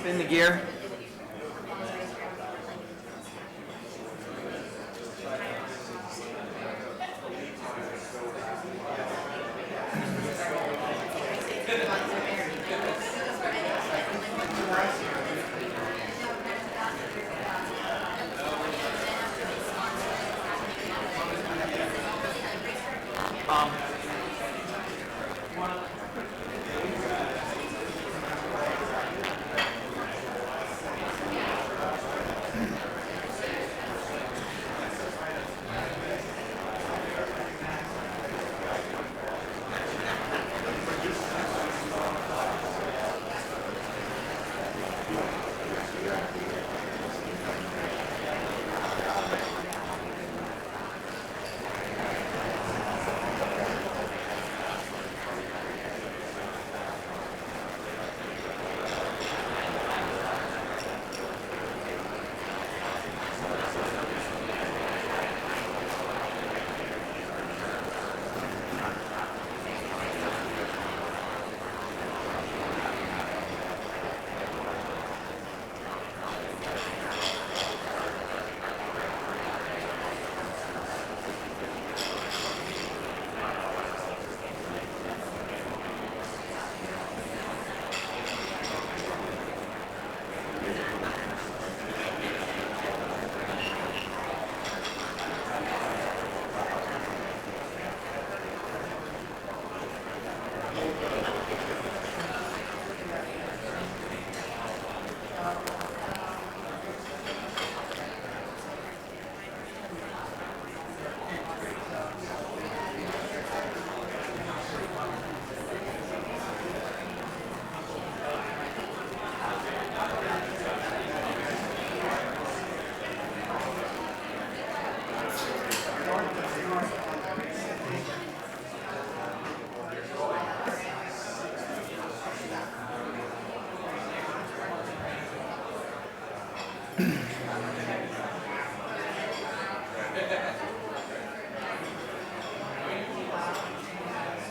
Spin the gear.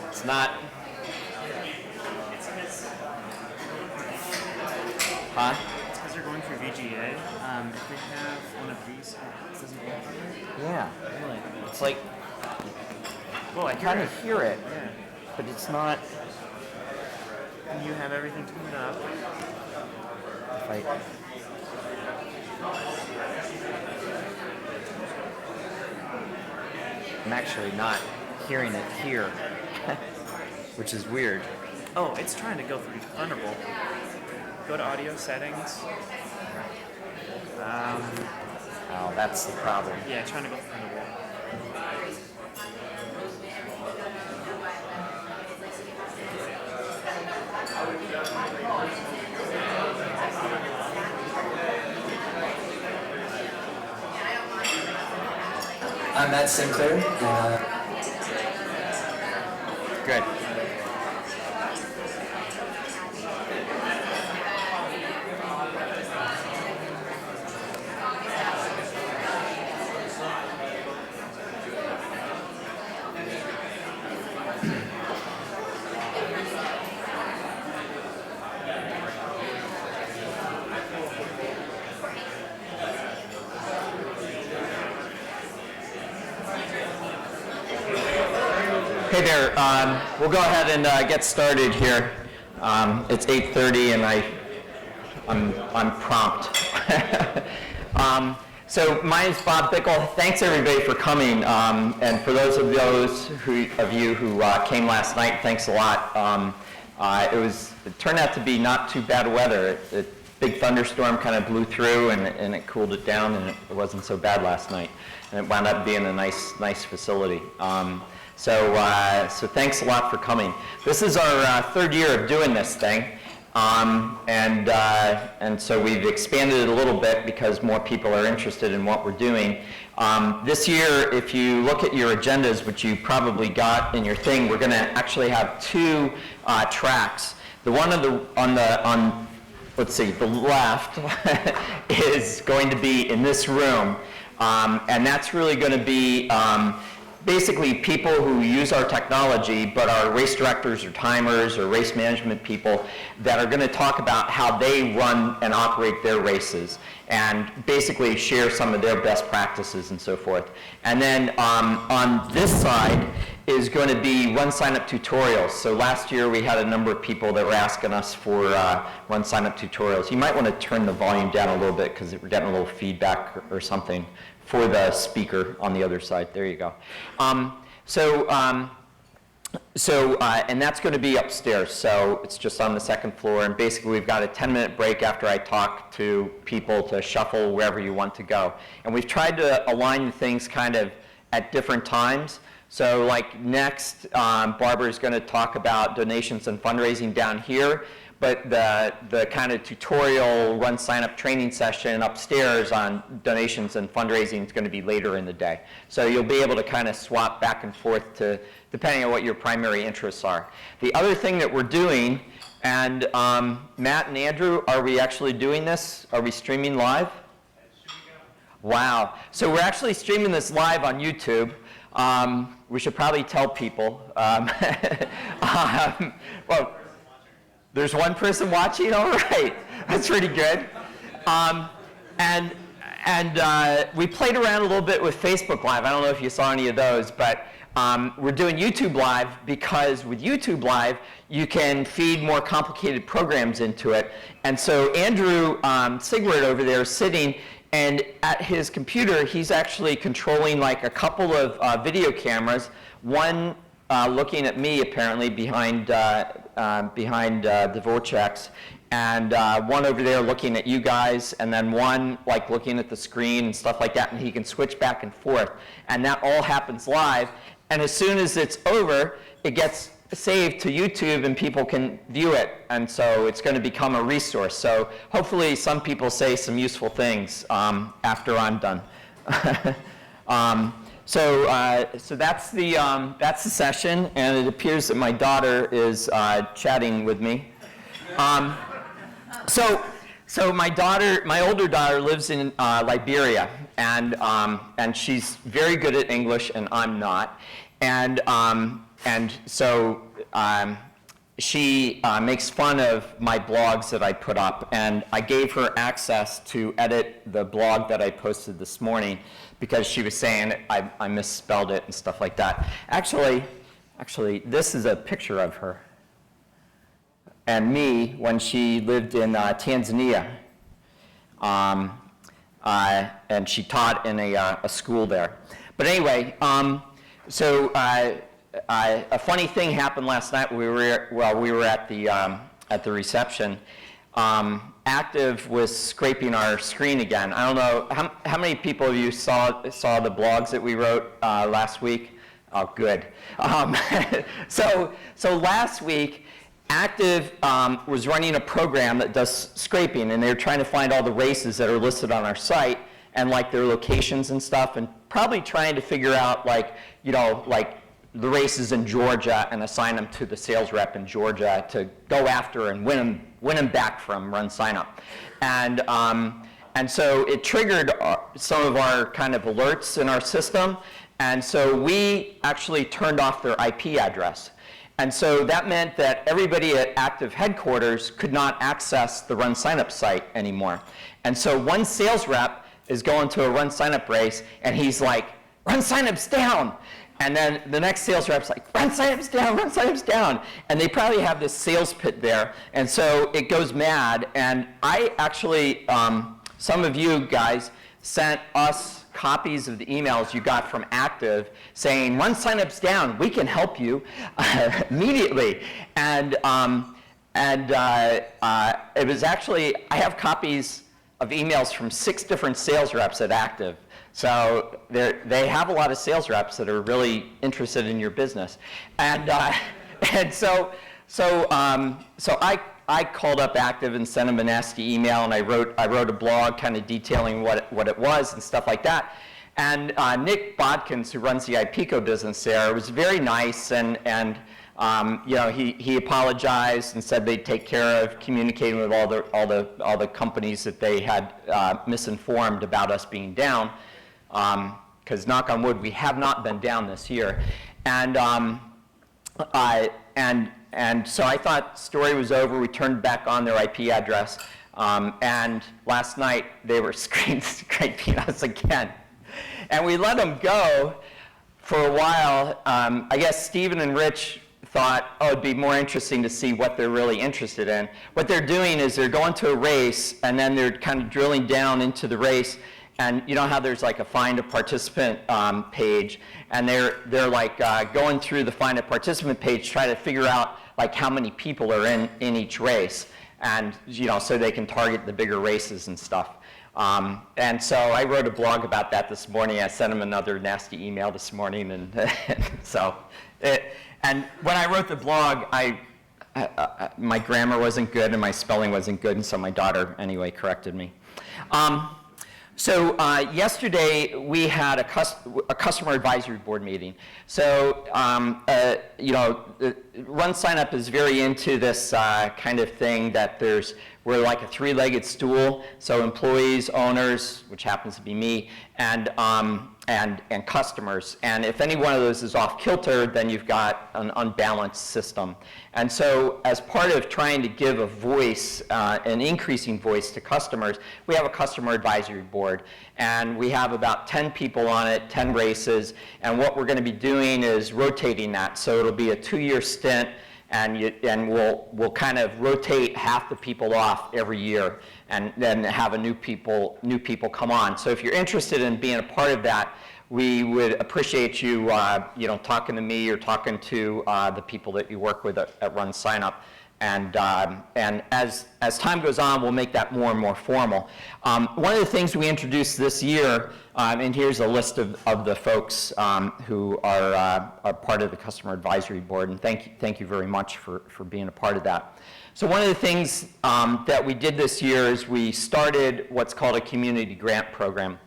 It's not. Huh? It's because they're going through VGA. If we have one of these, it doesn't work. Yeah. Really? It's like, Well, I kind of hear it, Yeah. but it's not. And you have everything tuned up. If I, I'm actually not hearing it here, which is weird. Oh, it's trying to go through Thunderbolt. Go to audio settings. Oh, that's the problem. Yeah, trying to go through Thunderbolt. I'm Matt Sinclair. Good. Hey there, we'll go ahead and get started here. It's 8:30 and I'm prompt. So my name's Bob Bickle. Thanks everybody for coming. And for those of you who came last night, thanks a lot. It turned out to be not too bad weather. Big thunderstorm kind of blew through and it cooled it down, and it wasn't so bad last night. And it wound up being a nice facility. So thanks a lot for coming. This is our third year of doing this thing, and so we've expanded it a little bit because more people are interested in what we're doing. This year, if you look at your agendas, which you probably got in your thing, we're going to actually have two tracks. The one on let's see, the left is going to be in this room, and that's really going to be basically people who use our technology but are race directors or timers or race management people that are going to talk about how they run and operate their races and basically share some of their best practices and so forth. And then on this side is going to be run sign-up tutorials. So last year we had a number of people that were asking us for run sign-up tutorials. You might want to turn the volume down a little bit because we're getting a little feedback or something for the speaker on the other side. There you go. And that's going to be upstairs, so it's just on the second floor, and basically we've got a 10-minute break after I talk to people to shuffle wherever you want to go. And we've tried to align things kind of at different times. So like next, Barbara is going to talk about donations and fundraising down here, but the kind of tutorial run sign-up training session upstairs on donations and fundraising is going to be later in the day. So you'll be able to kind of swap back and forth to, depending on what your primary interests are. The other thing that we're doing, and Matt and Andrew, are we actually doing this? Are we streaming live? Wow. So we're actually streaming this live on YouTube. We should probably tell people. Well, there's one person watching? All right. That's pretty good. We played around a little bit with Facebook Live. I don't know if you saw any of those, but we're doing YouTube Live because with YouTube Live, you can feed more complicated programs into it. And so Andrew Sigward over there is sitting, and at his computer, he's actually controlling like a couple of video cameras, one looking at me apparently behind the Dvorak's, and one over there looking at you guys, and then one like looking at the screen and stuff like that, and he can switch back and forth. And that all happens live, and as soon as it's over, it gets saved to YouTube and people can view it, and so it's going to become a resource. So hopefully some people say some useful things after I'm done. So that's the session, and it appears that my daughter is chatting with me. So my older daughter lives in Liberia, and she's very good at English, and I'm not. And so she makes fun of my blogs that I put up, and I gave her access to edit the blog that I posted this morning because she was saying I misspelled it and stuff like that. Actually, this is a picture of her and me when she lived in Tanzania, and she taught in a school there. But anyway, a funny thing happened last night. We were at the reception. Active was scraping our screen again. I don't know how many people of you saw the blogs that we wrote last week. Oh, good. So last week, Active was running a program that does scraping, and they were trying to find all the races that are listed on our site and like their locations and stuff, and probably trying to figure out like the races in Georgia and assign them to the sales rep in Georgia to go after and win them back from run sign up. And so it triggered some of our kind of alerts in our system, and so we actually turned off their IP address. And so that meant that everybody at Active headquarters could not access the run sign up site anymore. And so one sales rep is going to a run sign up race, and he's like, run sign ups down. And then the next sales rep's like, run sign-ups down, run sign-ups down. And they probably have this sales pit there. And so it goes mad. And I actually, some of you guys sent us copies of the emails you got from Active saying, run sign-ups down, we can help you immediately. And it was actually, I have copies of emails from 6 different sales reps at Active. So they have a lot of sales reps that are really interested in your business, and so I called up Active and sent them a nasty email, and I wrote a blog kind of detailing what it was and stuff like that. And Nick Bodkins, who runs the IPECO business there, was very nice, and he apologized and said they'd take care of communicating with all the companies that they had misinformed about us being down. because knock on wood, we have not been down this year. And so I thought story was over. We turned back on their IP address. And last night, they were scraping us again. And we let them go for a while. I guess Stephen and Rich thought, oh, it'd be more interesting to see what they're really interested in. What they're doing is they're going to a race, and then they're kind of drilling down into the race. And you know how there's like a find a participant page, and they're like going through the find a participant page, trying to figure out like how many people are in each race, and you know, so they can target the bigger races and stuff. And so I wrote a blog about that this morning. I sent him another nasty email this morning, and and when I wrote the blog, my grammar wasn't good and my spelling wasn't good, and so my daughter anyway corrected me. So yesterday we had a customer advisory board meeting. So you know, Run Sign Up is very into this kind of thing that we're like a three-legged stool. So employees, owners, which happens to be me, and customers. And if any one of those is off kilter, then you've got an unbalanced system. And so as part of trying to give a voice, an increasing voice to customers, we have a customer advisory board. And we have about 10 people on it, 10 races. And what we're going to be doing is rotating that. So it'll be a 2-year stint. And we'll kind of rotate half the people off every year, and then have new people come on. So if you're interested in being a part of that, we would appreciate you, you know, talking to me or talking to the people that you work with at Run Sign Up. And as time goes on, we'll make that more and more formal. One of the things we introduced this year, and here's a list of the folks who are part of the Customer Advisory Board, and thank you very much for being a part of that. So one of the things that we did this year is we started what's called a community grant program.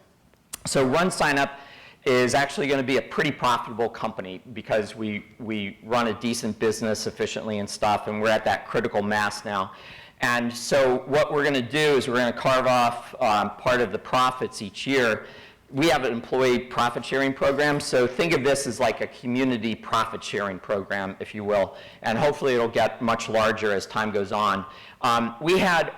So Run Sign Up is actually going to be a pretty profitable company because we run a decent business efficiently and stuff, and we're at that critical mass now. And so what we're going to do is we're going to carve off part of the profits each year. We have an employee profit sharing program, so think of this as like a community profit sharing program, if you will, and hopefully it'll get much larger as time goes on. We had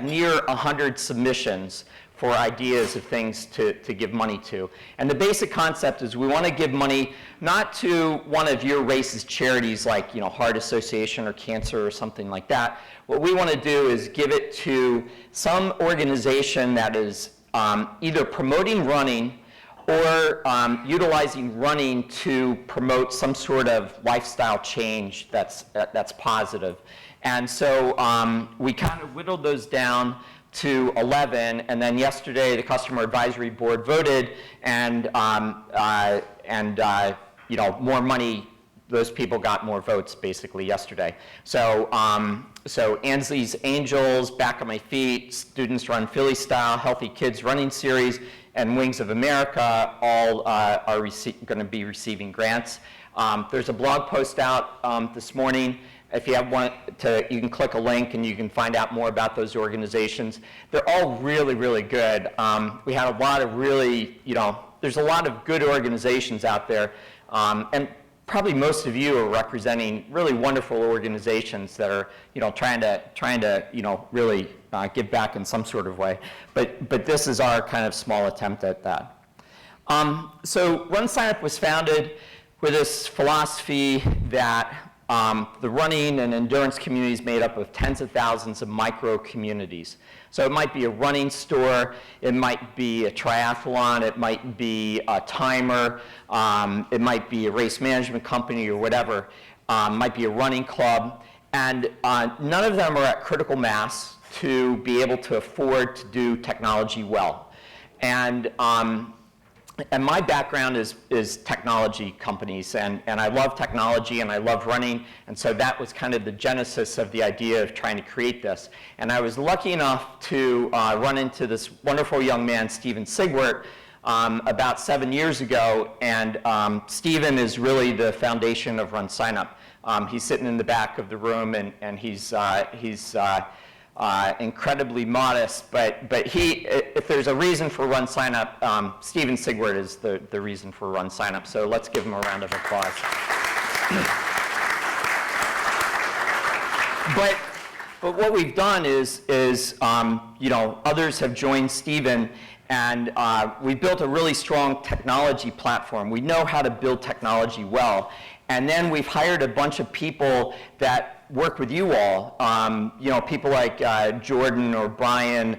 near 100 submissions for ideas of things to give money to. And the basic concept is we want to give money not to one of your race's charities like, you know, Heart Association or Cancer or something like that. What we want to do is give it to some organization that is either promoting running or utilizing running to promote some sort of lifestyle change that's positive. And so we kind of whittled those down to 11, and then yesterday the Customer Advisory Board voted, and you know, more money. Those people got more votes basically yesterday. So so Ansley's Angels, Back on My Feet, Students Run Philly Style, Healthy Kids Running Series, and Wings of America all are going to be receiving grants. There's a blog post out this morning. If you you can click a link and you can find out more about those organizations. They're all really, really good. We had a lot of really, you know, there's a lot of good organizations out there. And probably most of you are representing really wonderful organizations that are, you know, trying to, you know, really give back in some sort of way. But this is our kind of small attempt at that. So Run Sign Up was founded with this philosophy that the running and endurance community is made up of tens of thousands of micro communities. So it might be a running store, it might be a triathlon, it might be a timer, it might be a race management company or whatever, might be a running club, and none of them are at critical mass to be able to afford to do technology well. And my background is technology companies, and I love technology and I love running, and so that was kind of the genesis of the idea of trying to create this. And I was lucky enough to run into this wonderful young man, Stephen Sigwart, about 7 years ago, and Stephen is really the foundation of Run Sign Up. He's sitting in the back of the room, and he's incredibly modest, but he, if there's a reason for Run Sign Up, Steven Sigwart is the reason for Run Sign Up. So let's give him a round of applause. But what we've done is you know, others have joined Steven, and we built a really strong technology platform. We know how to build technology well. And then we've hired a bunch of people that work with you all, you know, people like Jordan or Brian,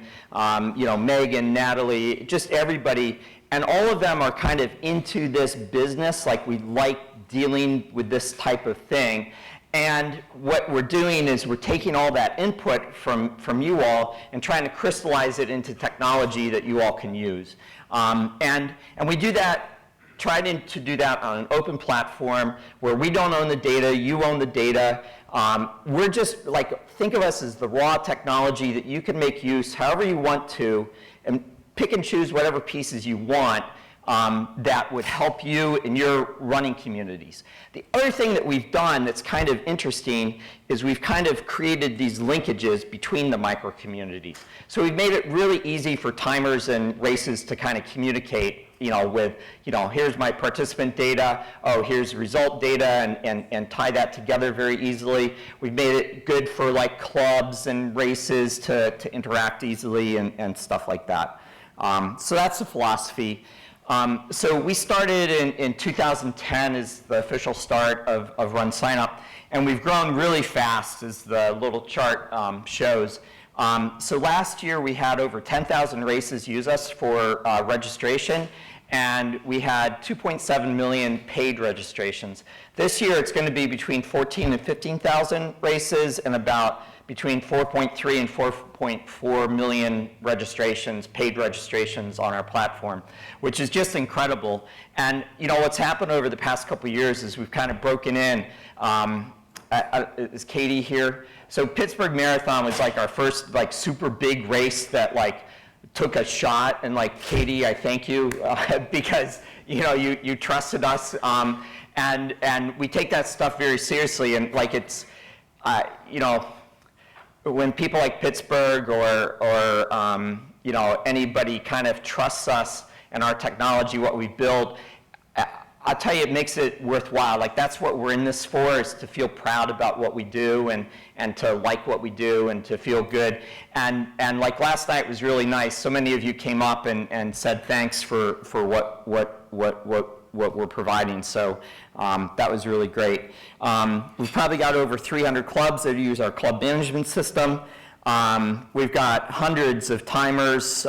you know, Megan, Natalie, just everybody. And all of them are kind of into this business, like we like dealing with this type of thing. And what we're doing is we're taking all that input from you all and trying to crystallize it into technology that you all can use. And we do that, try to do that on an open platform where we don't own the data, you own the data. We're just like, think of us as the raw technology that you can make use however you want to and pick and choose whatever pieces you want that would help you in your running communities. The other thing that we've done that's kind of interesting is we've kind of created these linkages between the micro communities. So we've made it really easy for timers and races to kind of communicate, you know, with, you know, here's my participant data, oh, here's result data, and tie that together very easily. We've made it good for like clubs and races to interact easily and stuff like that. So that's the philosophy. So we started in 2010 as the official start of Run Sign Up, and we've grown really fast as the little chart shows. So last year we had over 10,000 races use us for registration, and we had 2.7 million paid registrations. This year it's going to be between 14 and 15,000 races and about between 4.3 and 4.4 million registrations, paid registrations on our platform, which is just incredible. And you know what's happened over the past couple of years is we've kind of broken in. Is Katie here? So Pittsburgh Marathon was like our first like super big race that like took a shot, and like Katie, I thank you because you know you trusted us, and we take that stuff very seriously, and like it's you know, when people like Pittsburgh or you know, anybody kind of trusts us and our technology, what we build, I'll tell you, it makes it worthwhile. Like that's what we're in this for, is to feel proud about what we do and to like what we do and to feel good. And like last night was really nice. So many of you came up and said thanks for what we're providing. So that was really great. We've probably got over 300 clubs that use our club management system. We've got hundreds of timers.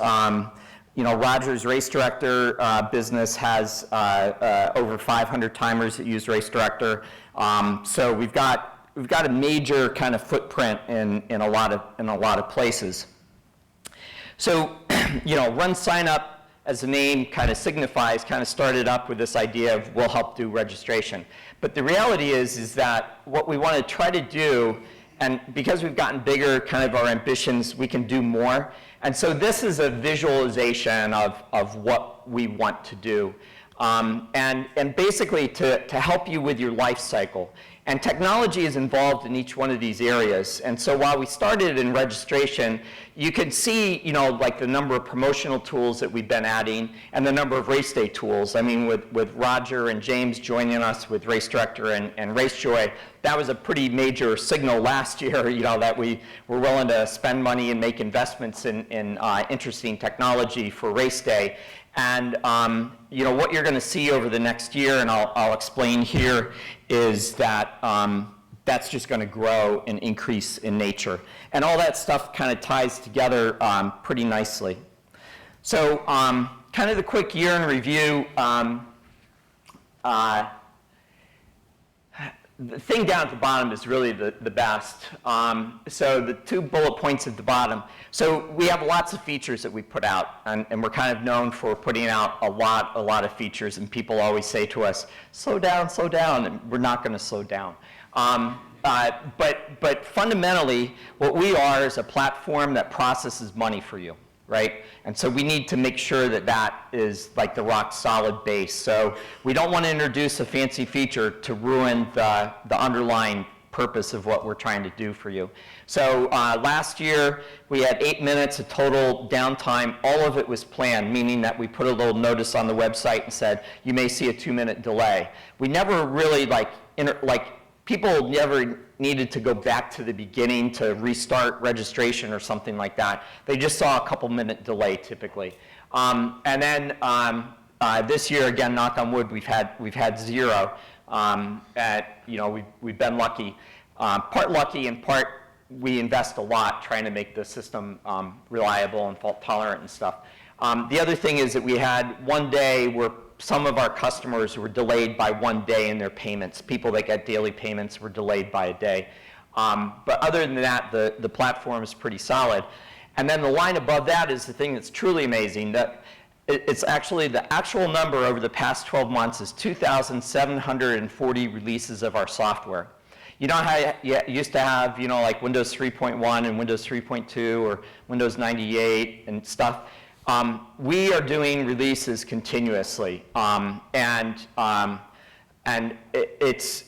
You know, Roger's Race Director business has over 500 timers that use Race Director. So we've got a major kind of footprint in a lot of places. So, you know, Run Sign Up, as the name kind of signifies, kind of started up with this idea of we'll help do registration. But the reality is that what we want to try to do, and because we've gotten bigger, kind of our ambitions, we can do more. And so this is a visualization of what we want to do. And basically to help you with your life cycle. And technology is involved in each one of these areas. And so while we started in registration, you could see, you know, like the number of promotional tools that we've been adding and the number of race day tools. I mean, with Roger and James joining us with Race Director and RaceJoy, that was a pretty major signal last year, you know, that we were willing to spend money and make investments in interesting technology for race day. And you know, what you're going to see over the next year, and I'll explain here, is that that's just going to grow and increase in nature. And all that stuff kind of ties together pretty nicely. So kind of the quick year in review. The thing down at the bottom is really the best. So the two bullet points at the bottom. So we have lots of features that we put out, and we're kind of known for putting out a lot of features, and people always say to us, slow down, and we're not going to slow down. But fundamentally, what we are is a platform that processes money for you, right? And so we need to make sure that that is like the rock solid base. So we don't want to introduce a fancy feature to ruin the underlying purpose of what we're trying to do for you. So last year, we had 8 minutes of total downtime. All of it was planned, meaning that we put a little notice on the website and said, you may see a 2-minute delay. We never really, people never needed to go back to the beginning to restart registration or something like that. They just saw a couple-minute delay, typically. And then this year, again, knock on wood, we've had 0. We've been lucky. Part lucky and part we invest a lot trying to make the system reliable and fault tolerant and stuff. The other thing is that we had one day where some of our customers were delayed by 1 day in their payments. People that get daily payments were delayed by a day. But other than that, the platform is pretty solid. And then the line above that is the thing that's truly amazing. That it's actually the actual number over the past 12 months is 2,740 releases of our software. You know how you used to have, like Windows 3.1 and Windows 3.2 or Windows 98 and stuff? We are doing releases continuously, and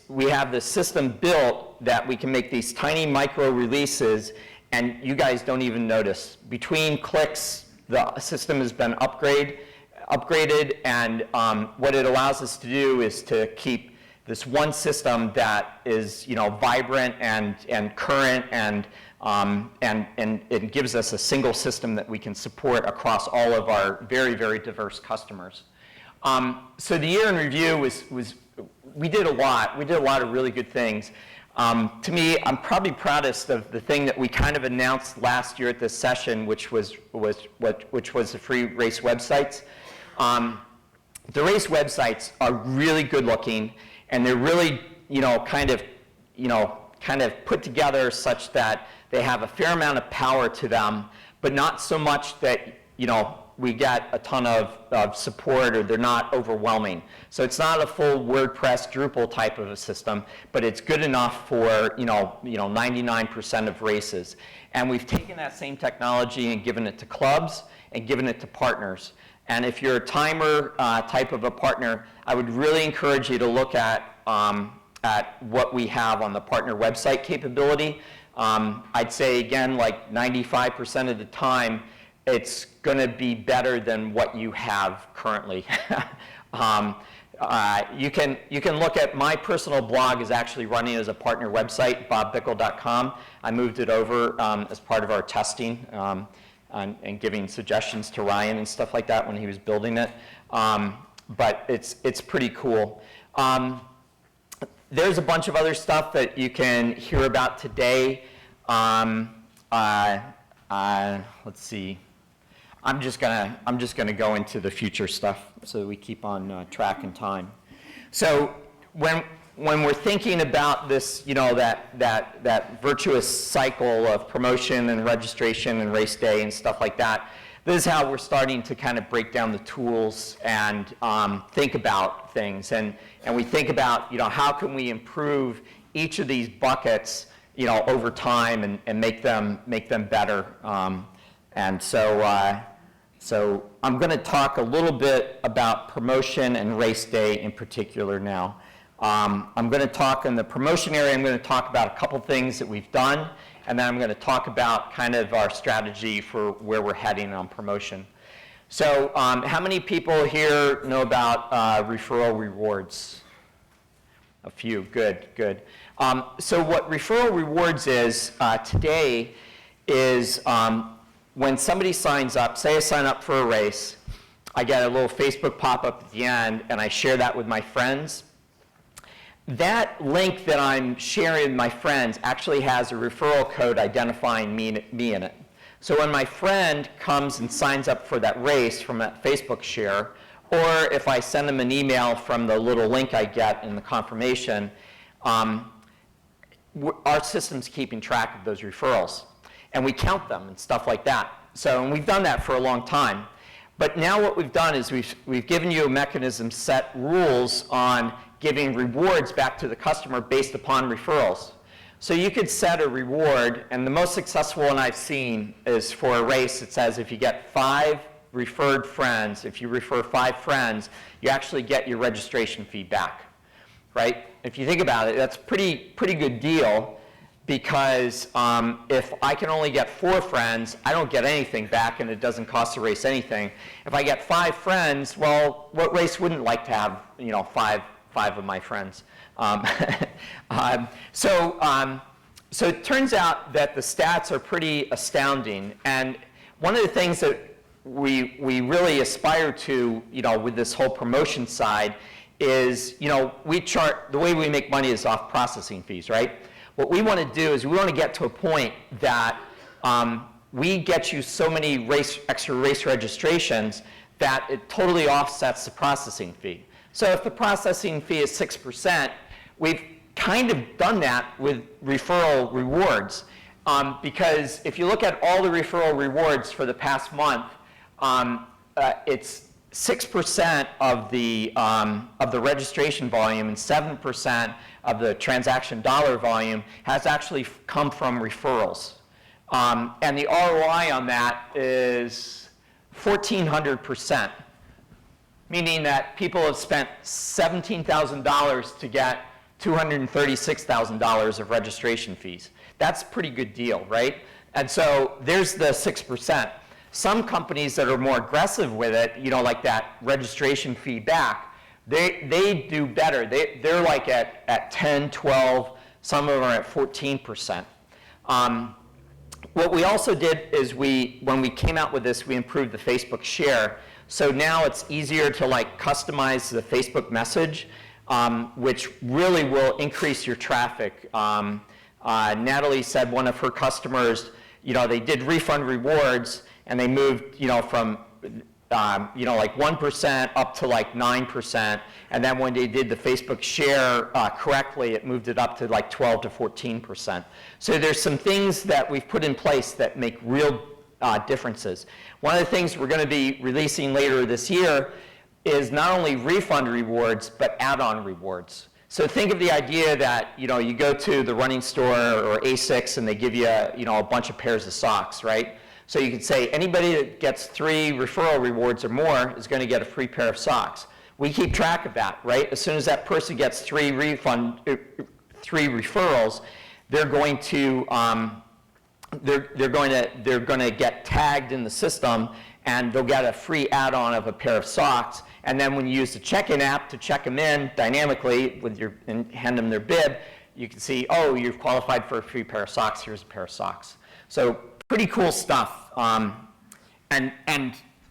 we have the system built that we can make these tiny micro releases, and you guys don't even notice. Between clicks, the system has been upgraded, and what it allows us to do is to keep this one system that is, vibrant and current, and it gives us a single system that we can support across all of our very, very diverse customers. So the year in review we did a lot. We did a lot of really good things. To me, I'm probably proudest of the thing that we kind of announced last year at this session, which was the free race websites. The race websites are really good looking, and they're really, kind of put together such that they have a fair amount of power to them, but not so much that, we get a ton of support or they're not overwhelming. So it's not a full WordPress Drupal type of a system, but it's good enough for 99% of races. And we've taken that same technology and given it to clubs and given it to partners. And if you're a timer type of a partner, I would really encourage you to look at what we have on the partner website capability. I'd say, again, like 95% of the time, it's going to be better than what you have currently. You can look at my personal blog is actually running as a partner website, bobbickle.com. I moved it over as part of our testing and giving suggestions to Ryan and stuff like that when he was building it. But it's pretty cool. There's a bunch of other stuff that you can hear about today. Let's see. I'm just gonna go into the future stuff so that we keep on track and time. So when we're thinking about this, that virtuous cycle of promotion and registration and race day and stuff like that, this is how we're starting to kind of break down the tools and think about things. And we think about, how can we improve each of these buckets, over time and make them better. And so I'm going to talk a little bit about promotion and race day in particular now. I'm going to talk in the promotion area, I'm going to talk about a couple things that we've done, and then I'm going to talk about kind of our strategy for where we're heading on promotion. So how many people here know about referral rewards? A few, good. So what referral rewards is today is when somebody signs up, say I sign up for a race, I get a little Facebook pop-up at the end, and I share that with my friends. That link that I'm sharing with my friends actually has a referral code identifying me in it. So when my friend comes and signs up for that race from that Facebook share, or if I send them an email from the little link I get in the confirmation, our system's keeping track of those referrals. And we count them and stuff like that. And we've done that for a long time. But now what we've done is we've given you a mechanism, set rules on giving rewards back to the customer based upon referrals. So you could set a reward, and the most successful one I've seen is for a race. It says if you get 5 referred friends, if you refer 5 friends, you actually get your registration fee back, right? If you think about it, that's pretty good deal, because if I can only get 4 friends, I don't get anything back, and it doesn't cost the race anything. If I get 5 friends, well, what race wouldn't like to have, you know, five of my friends? So it turns out that the stats are pretty astounding, and one of the things that we really aspire to, you know, with this whole promotion side is, you know, we chart, the way we make money is off processing fees, right? What we want to do is we want to get to a point that we get you so many extra race registrations that it totally offsets the processing fee. So if the processing fee is 6%, we've kind of done that with referral rewards. Because if you look at all the referral rewards for the past month, it's 6% of the registration volume and 7% of the transaction dollar volume has actually come from referrals. And the ROI on that is 1,400%, meaning that people have spent $17,000 to get $236,000 of registration fees. That's a pretty good deal, right? And so there's the 6%. Some companies that are more aggressive with it, you know, like that registration fee back, they do better. They're like at 10, 12, some of them are at 14%. What we also did is when we came out with this, we improved the Facebook share. So now it's easier to like customize the Facebook message, which really will increase your traffic. Natalie said one of her customers, you know, they did refund rewards and they moved, you know, from, you know, like 1% up to like 9%. And then when they did the Facebook share correctly, it moved it up to like 12 to 14%. So there's some things that we've put in place that make real differences. One of the things we're going to be releasing later this year is not only refund rewards, but add-on rewards. So think of the idea that, you know, you go to the running store or ASICS and they give you, you know, a bunch of pairs of socks, right? So you could say anybody that gets 3 referral rewards or more is going to get a free pair of socks. We keep track of that, right? As soon as that person gets 3 referrals, they're going to they're going to get tagged in the system, and they'll get a free add-on of a pair of socks. And then when you use the check-in app to check them in dynamically with and hand them their bib, you can see, oh, you've qualified for a free pair of socks. Here's a pair of socks. So pretty cool stuff. And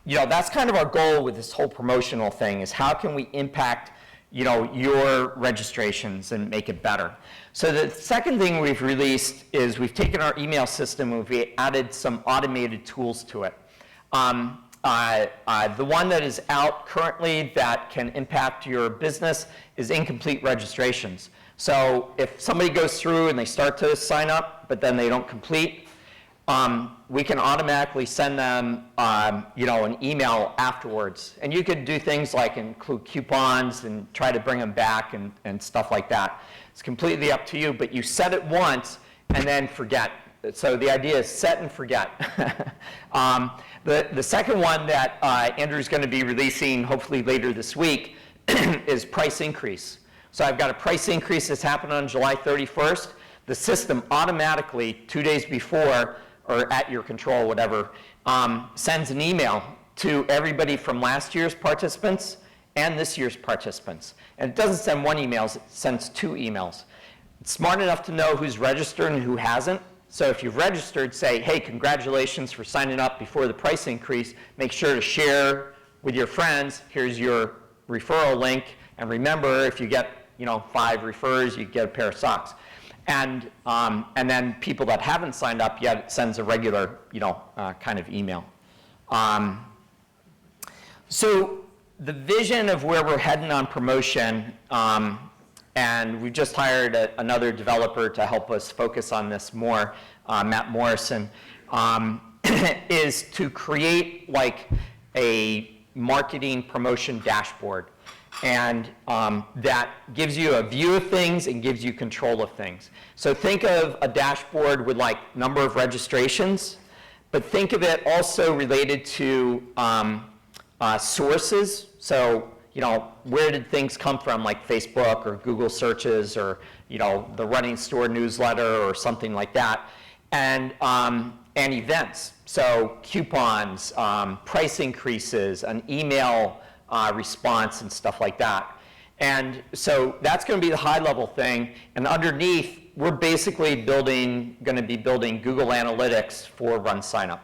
you know, that's kind of our goal with this whole promotional thing, is how can we impact, you know, your registrations and make it better. So the second thing we've released is we've taken our email system and we've added some automated tools to it. The one that is out currently that can impact your business is incomplete registrations. So if somebody goes through and they start to sign up, but then they don't complete, we can automatically send them, you know, an email afterwards. And you could do things like include coupons and try to bring them back and stuff like that. It's completely up to you, but you set it once and then forget. So the idea is set and forget. The second one that Andrew's going to be releasing hopefully later this week is price increase. So I've got a price increase that's happened on July 31st. The system automatically, 2 days before, or at your control, whatever, sends an email to everybody from last year's participants and this year's participants. And it doesn't send 1 email, it sends 2 emails. It's smart enough to know who's registered and who hasn't. So if you've registered, say, hey, congratulations for signing up before the price increase. Make sure to share with your friends. Here's your referral link. And remember, if you get, you know, 5 refers, you get a pair of socks. And then people that haven't signed up yet, it sends a regular, you know, kind of email. So the vision of where we're heading on promotion, and we've just hired another developer to help us focus on this more, Matt Morrison, is to create like a marketing promotion dashboard. And that gives you a view of things and gives you control of things. So think of a dashboard with like number of registrations, but think of it also related to sources. So, where did things come from, like Facebook or Google searches or, the Running Store newsletter or something like that, and events. So coupons, price increases, an email response and stuff like that. And so that's going to be the high level thing. And underneath, we're basically going to be building Google Analytics for Run Signup.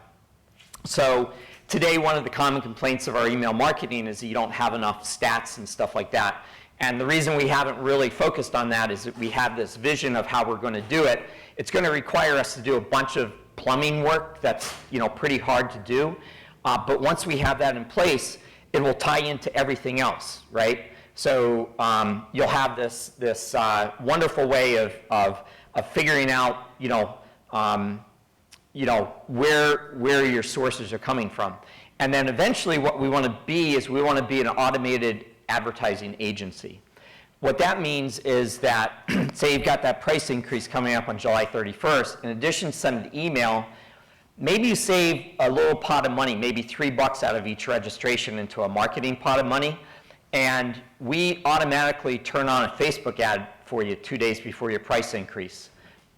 So today, one of the common complaints of our email marketing is that you don't have enough stats and stuff like that. And the reason we haven't really focused on that is that we have this vision of how we're going to do it. It's going to require us to do a bunch of plumbing work that's pretty hard to do. But once we have that in place, it will tie into everything else, right? So you'll have this wonderful way of figuring out where your sources are coming from. And then eventually what we want to be is we want to be an automated advertising agency. What that means is that, say you've got that price increase coming up on July 31st, in addition to sending the email, maybe you save a little pot of money, maybe $3 out of each registration into a marketing pot of money, and we automatically turn on a Facebook ad for you 2 days before your price increase,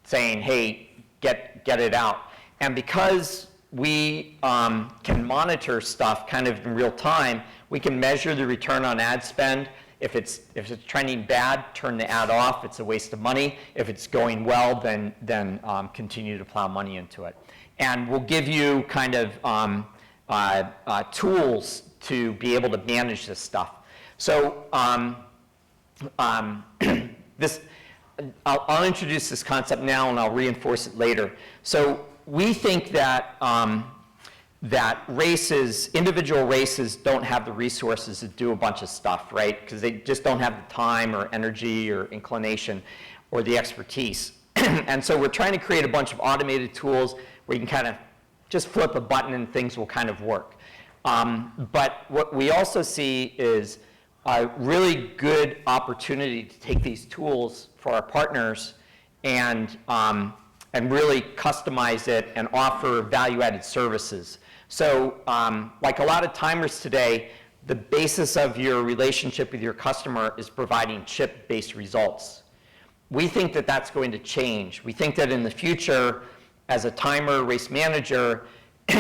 saying, hey, get it out. And because we can monitor stuff kind of in real time, we can measure the return on ad spend. If it's trending bad, turn the ad off. It's a waste of money. If it's going well, then continue to plow money into it. And we'll give you kind of tools to be able to manage this stuff. So I'll introduce this concept now, and I'll reinforce it later. So we think that individual races don't have the resources to do a bunch of stuff, right? Because they just don't have the time or energy or inclination or the expertise. And so we're trying to create a bunch of automated tools where you can kind of just flip a button and things will kind of work. But what we also see is a really good opportunity to take these tools for our partners and really customize it and offer value-added services. So like a lot of timers today, the basis of your relationship with your customer is providing chip-based results. We think that that's going to change. We think that in the future, as a timer race manager,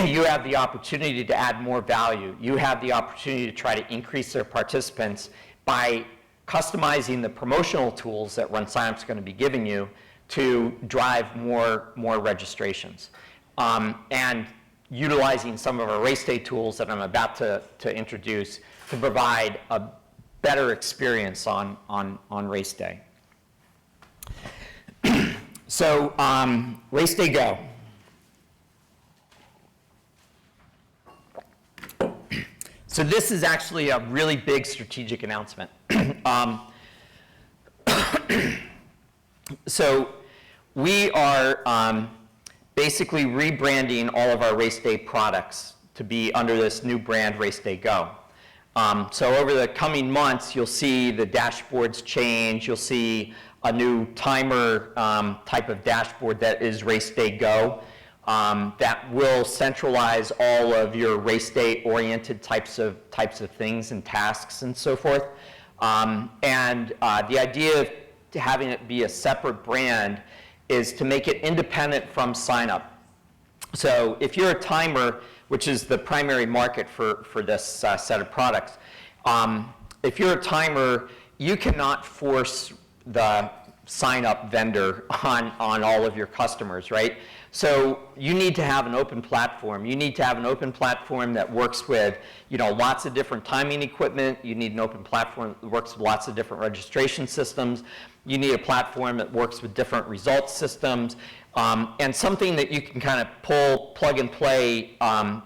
you have the opportunity to add more value. You have the opportunity to try to increase their participants by customizing the promotional tools that Run Signup is going to be giving you to drive more registrations. And utilizing some of our race day tools that I'm about to introduce to provide a better experience on race day. So Race Day Go. So this is actually a really big strategic announcement. So we are basically rebranding all of our Race Day products to be under this new brand, Race Day Go. So over the coming months, you'll see the dashboards change. You'll see a new timer type of dashboard that is Race Day Go. That will centralize all of your race day oriented types of things and tasks and so forth. And the idea of having it be a separate brand is to make it independent from sign up. So if you're a timer, which is the primary market for this set of products, if you're a timer, you cannot force the sign up vendor on all of your customers, right? So you need to have an open platform. You need to have an open platform that works with, lots of different timing equipment. You need an open platform that works with lots of different registration systems. You need a platform that works with different results systems, and something that you can kind of plug and play,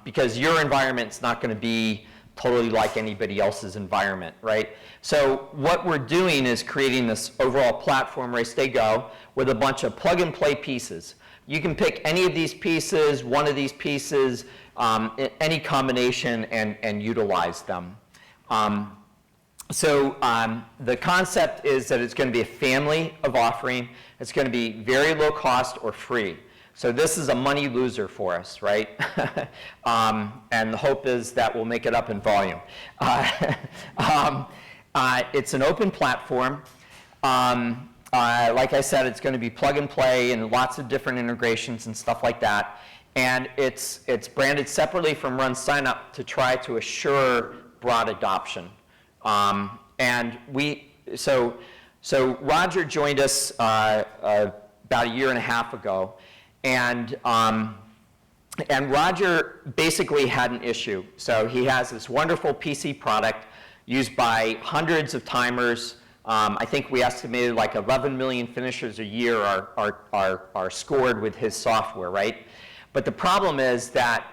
because your environment's not going to be totally like anybody else's environment, right? So what we're doing is creating this overall platform, Race Day Go, with a bunch of plug and play pieces. You can pick any of these pieces, one of these pieces, any combination, and utilize them. So the concept is that it's going to be a family of offering. It's going to be very low cost or free. So this is a money loser for us, right? And the hope is that we'll make it up in volume. It's an open platform. Like I said, it's going to be plug and play and lots of different integrations and stuff like that. And it's branded separately from Run Signup to try to assure broad adoption. So Roger joined us about a year and a half ago, and Roger basically had an issue. So he has this wonderful PC product used by hundreds of timers. I think we estimated like 11 million finishers a year are scored with his software, right? But the problem is that,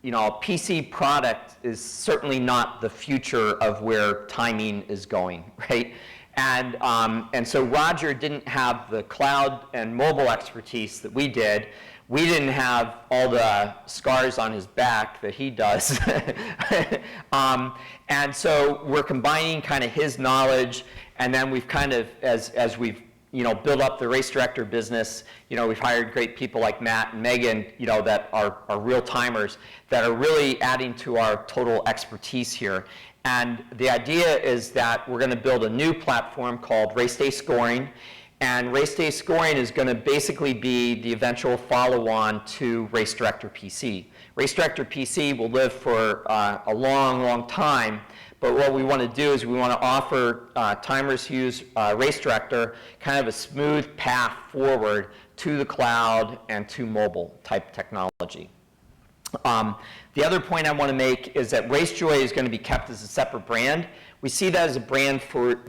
you know, a PC product is certainly not the future of where timing is going, right? And so Roger didn't have the cloud and mobile expertise that we did. We didn't have all the scars on his back that he does. And so we're combining kind of his knowledge, and then we've kind of, as we've, you know, built up the race director business, you know, we've hired great people like Matt and Megan, you know, that are real timers, that are really adding to our total expertise here. And the idea is that we're going to build a new platform called Race Day Scoring. And Race Day Scoring is going to basically be the eventual follow-on to Race Director PC. Race Director PC will live for a long, long time. But what we want to do is we want to offer timers who use Race Director kind of a smooth path forward to the cloud and to mobile type technology. The other point I want to make is that RaceJoy is going to be kept as a separate brand. We see that as a brand for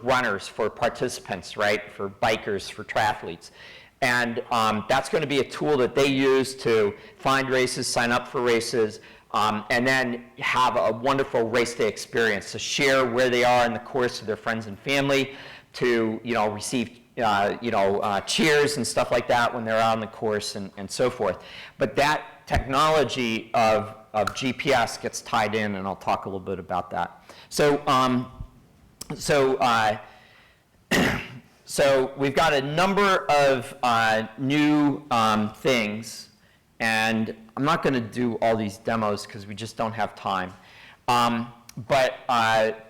runners, for participants, right? For bikers, for triathletes. And that's going to be a tool that they use to find races, sign up for races, and then have a wonderful race day experience, to share where they are in the course with their friends and family, to, you know, receive cheers and stuff like that when they're out on the course and so forth. But that technology of GPS gets tied in, and I'll talk a little bit about that. So we've got a number of new things, and I'm not going to do all these demos because we just don't have time. But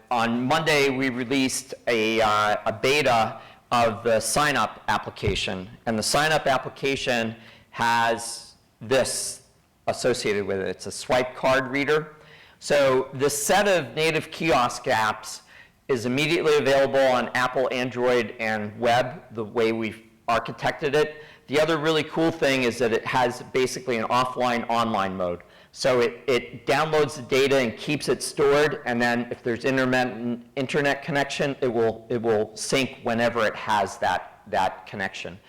on Monday, we released a beta of the sign-up application. And the sign-up application has this associated with it. It's a swipe card reader. So this set of native kiosk apps is immediately available on Apple, Android, and web, the way we've architected it. The other really cool thing is that it has basically an offline-online mode. So it downloads the data and keeps it stored, and then if there's internet connection, it will sync whenever it has that connection.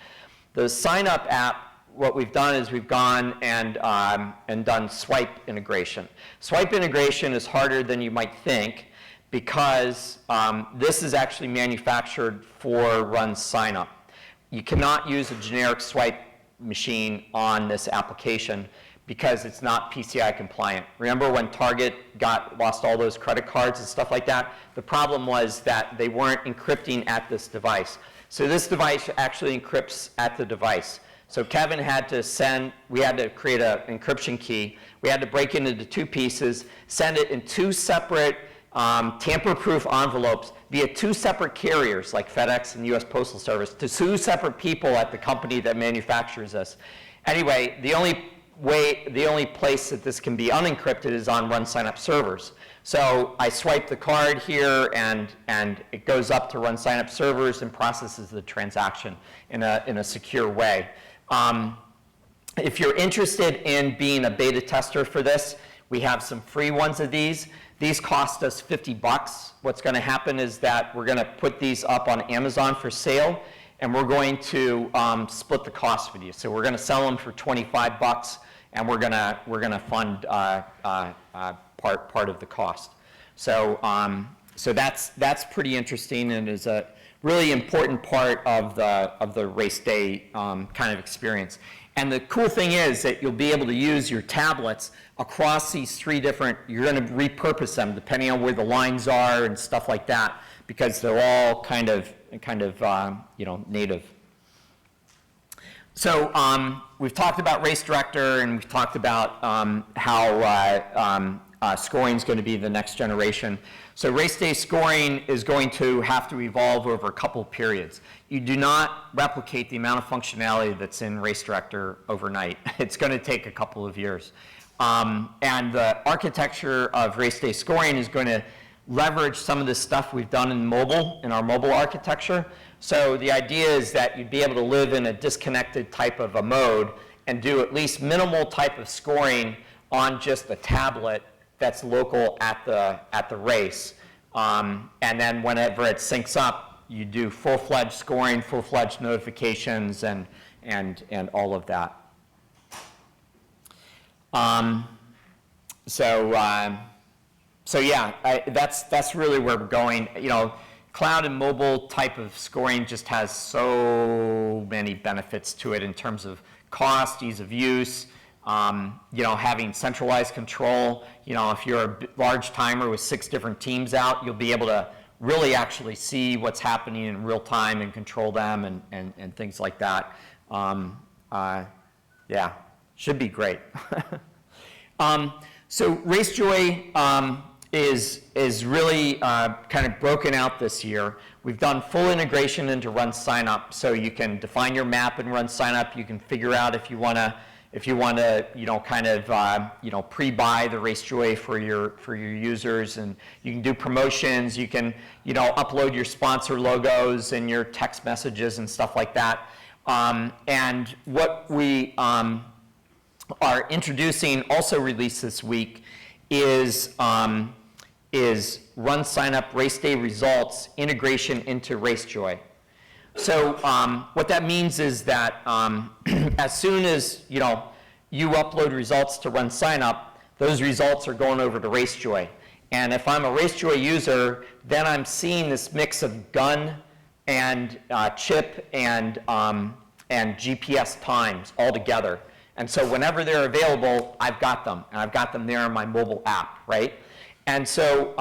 The sign-up app, what we've done is we've gone and done swipe integration. Swipe integration is harder than you might think, because this is actually manufactured for Run Signup. You cannot use a generic swipe machine on this application because it's not PCI compliant. Remember when Target lost all those credit cards and stuff like that? The problem was that they weren't encrypting at this device. So this device actually encrypts at the device. So Kevin had to we had to create an encryption key. We had to break it into two pieces, send it in two separate tamper-proof envelopes via two separate carriers like FedEx and US Postal Service to two separate people at the company that manufactures this. Anyway, the only place that this can be unencrypted is on Run Signup servers. So I swipe the card here, and it goes up to Run Signup servers and processes the transaction in a secure way. If you're interested in being a beta tester for this, we have some free ones of these. These cost us $50. What's going to happen is that we're going to put these up on Amazon for sale, and we're going to split the cost with you. So we're going to sell them for $25, and we're going to fund part of the cost. So that's pretty interesting, and is a really important part of the race day kind of experience. And the cool thing is that you'll be able to use your tablets across these three different. You're going to repurpose them depending on where the lines are and stuff like that, because they're all kind of native. So we've talked about Race Director, and we've talked about how scoring is going to be the next generation. So race day scoring is going to have to evolve over a couple of periods. You do not replicate the amount of functionality that's in Race Director overnight. It's going to take a couple of years. And the architecture of race day scoring is going to leverage some of the stuff we've done in our mobile architecture. So the idea is that you'd be able to live in a disconnected type of a mode and do at least minimal type of scoring on just a tablet that's local at the race. And then whenever it syncs up, you do full-fledged scoring, full-fledged notifications, and all of that. So yeah, that's really where we're going. You know, cloud and mobile type of scoring just has so many benefits to it in terms of cost, ease of use, you know, having centralized control. You know, if you're a large timer with 6 different teams out, you'll be able to really actually see what's happening in real time and control them and things like that. Yeah, should be great. So RaceJoy is really kind of broken out this year. We've done full integration into Run Signup, so you can define your map in Run Signup. You can figure out if you want to, you know, kind of, you know, pre-buy the RaceJoy for your users, and you can do promotions. You can, you know, upload your sponsor logos and your text messages and stuff like that. And what we are introducing, also released this week, is Run Signup Race Day Results integration into RaceJoy. So what that means is that as soon as you upload results to Run Signup, those results are going over to RaceJoy. And if I'm a RaceJoy user, then I'm seeing this mix of gun and chip and GPS times all together. And so whenever they're available, I've got them, and I've got them there in my mobile app, right? And so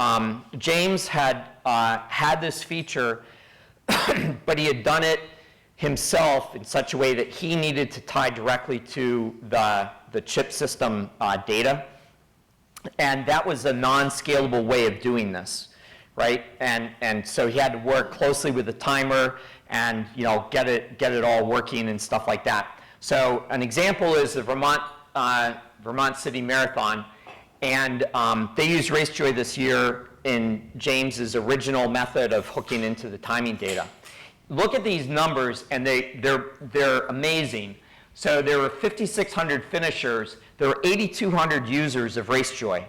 James had had this feature, but he had done it himself in such a way that he needed to tie directly to the chip system data. And that was a non-scalable way of doing this, right? And so he had to work closely with the timer and, you know, get it all working and stuff like that. So an example is the Vermont City Marathon, and they used RaceJoy this year in James's original method of hooking into the timing data. Look at these numbers, and they're amazing. So there were 5,600 finishers. There were 8,200 users of RaceJoy.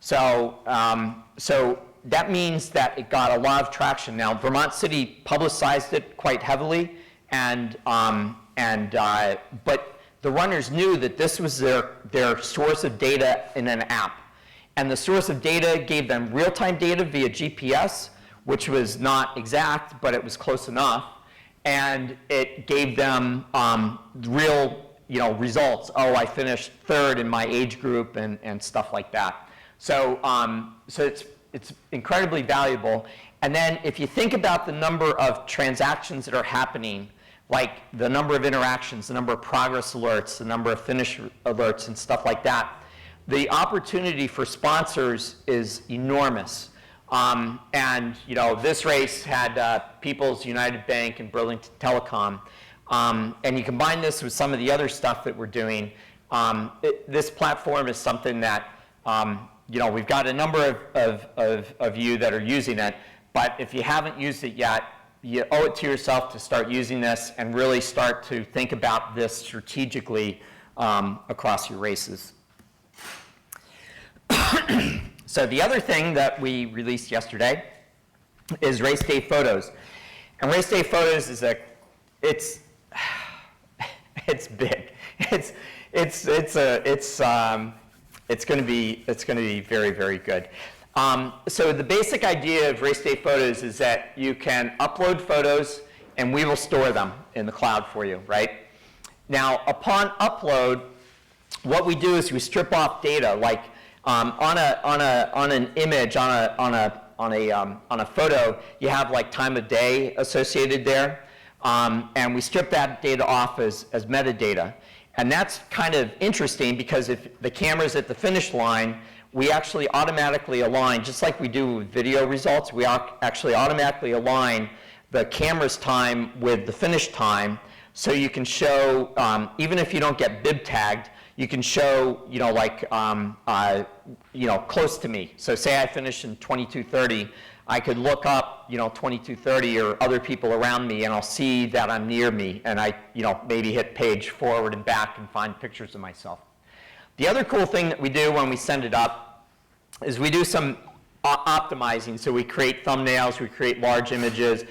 So that means that it got a lot of traction. Now, Vermont City publicized it quite heavily, but the runners knew that this was their source of data in an app. And the source of data gave them real-time data via GPS, which was not exact, but it was close enough. And it gave them real, you know, results. Oh, I finished 3rd in my age group and stuff like that. So, so it's incredibly valuable. And then if you think about the number of transactions that are happening, like the number of interactions, the number of progress alerts, the number of finish alerts and stuff like that, the opportunity for sponsors is enormous. And you know, this race had People's United Bank and Burlington Telecom. And you combine this with some of the other stuff that we're doing, this platform is something that, you know, we've got a number of you that are using it, but if you haven't used it yet, you owe it to yourself to start using this and really start to think about this strategically across your races. So the other thing that we released yesterday is Race Day Photos. And Race Day Photos is it's big. It's going to be very, very good. So the basic idea of Race Day Photos is that you can upload photos and we will store them in the cloud for you, right? Now, upon upload, what we do is we strip off data, like on an image, on a photo, you have like time of day associated there. And we strip that data off as metadata. And that's kind of interesting because if the camera's at the finish line, we actually automatically align, just like we do with video results, we actually automatically align the camera's time with the finish time, so you can show, even if you don't get bib tagged, you can show, like, close to me. So say I finish in 22:30, I could look up, 22:30 or other people around me, and I'll see that I'm near me, and I, maybe hit page forward and back and find pictures of myself. The other cool thing that we do when we send it up is we do some optimizing. So we create thumbnails, we create large images,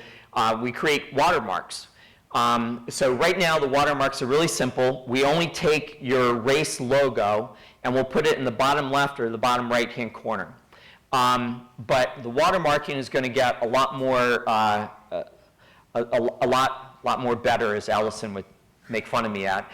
we create watermarks. So right now the watermarks are really simple. We only take your race logo and we'll put it in the bottom left or the bottom right hand corner. But the watermarking is going to get a lot more, a lot more better, as Allison would make fun of me at,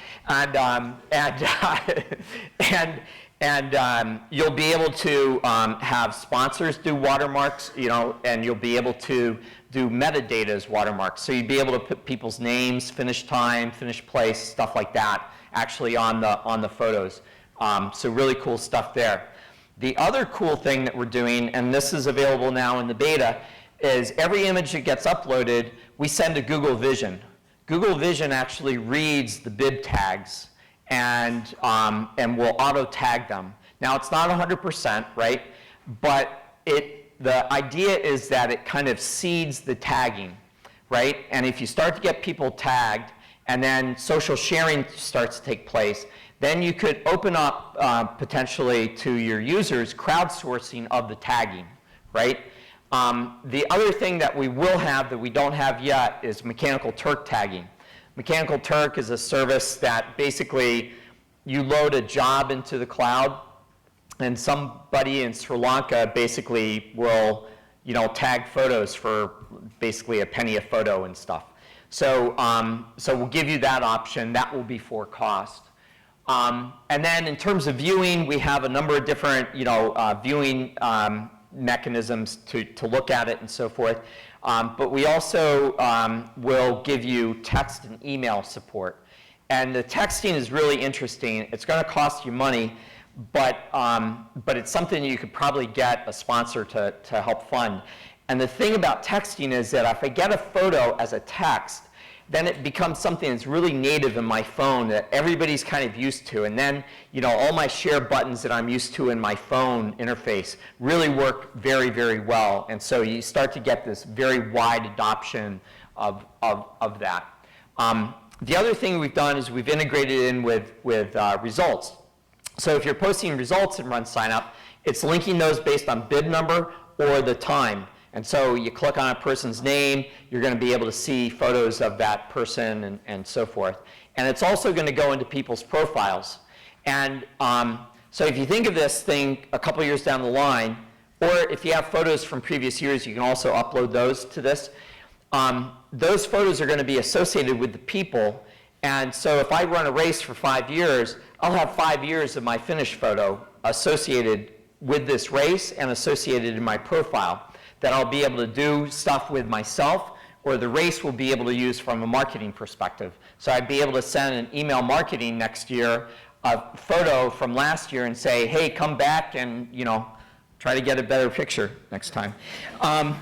and you'll be able to have sponsors do watermarks, and you'll be able to do metadata as watermarks. So you'd be able to put people's names, finish time, finish place, stuff like that, actually on the photos. So really cool stuff there. The other cool thing that we're doing, and this is available now in the beta, is every image that gets uploaded, we send to Google Vision. Google Vision actually reads the bib tags and will auto tag them. Now it's not 100%, right? But the idea is that it kind of seeds the tagging, right? And if you start to get people tagged and then social sharing starts to take place, then you could open up potentially to your users crowdsourcing of the tagging, right? The other thing that we will have that we don't have yet is Mechanical Turk tagging. Mechanical Turk is a service that basically you load a job into the cloud and somebody in Sri Lanka basically will, tag photos for basically a penny a photo and stuff. So, so we'll give you that option. That will be for cost. And then in terms of viewing, we have a number of different, viewing mechanisms to look at it and so forth. But we also will give you text and email support. And the texting is really interesting. It's going to cost you money, but it's something you could probably get a sponsor to help fund. And the thing about texting is that if I get a photo as a text, then it becomes something that's really native in my phone that everybody's kind of used to. And then, all my share buttons that I'm used to in my phone interface really work very, very well. And so you start to get this very wide adoption of that. The other thing we've done is we've integrated in with results. So if you're posting results in Run Sign Up, it's linking those based on bib number or the time. And so you click on a person's name, you're going to be able to see photos of that person and so forth. And it's also going to go into people's profiles. And so if you think of this thing a couple years down the line, or if you have photos from previous years, you can also upload those to this. Those photos are going to be associated with the people. And so if I run a race for 5 years, I'll have 5 years of my finished photo associated with this race and associated in my profile that I'll be able to do stuff with myself, or the race will be able to use from a marketing perspective. So I'd be able to send an email marketing next year a photo from last year and say, hey, come back and try to get a better picture next time. On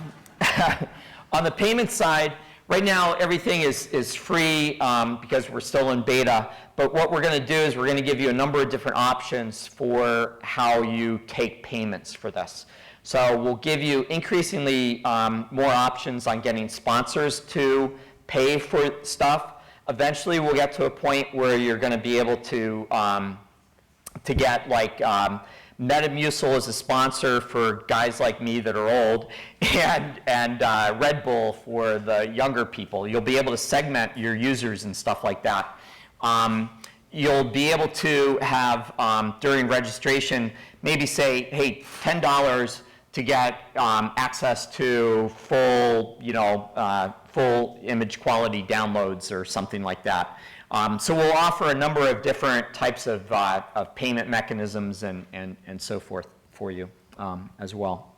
the payment side, right now everything is free because we're still in beta. But what we're going to do is we're going to give you a number of different options for how you take payments for this. So we'll give you increasingly more options on getting sponsors to pay for stuff. Eventually we'll get to a point where you're going to be able to get like Metamucil as a sponsor for guys like me that are old, and Red Bull for the younger people. You'll be able to segment your users and stuff like that. You'll be able to have, during registration, maybe say, hey, $10 to get access to full, full image quality downloads or something like that. So we'll offer a number of different types of payment mechanisms and so forth for you as well.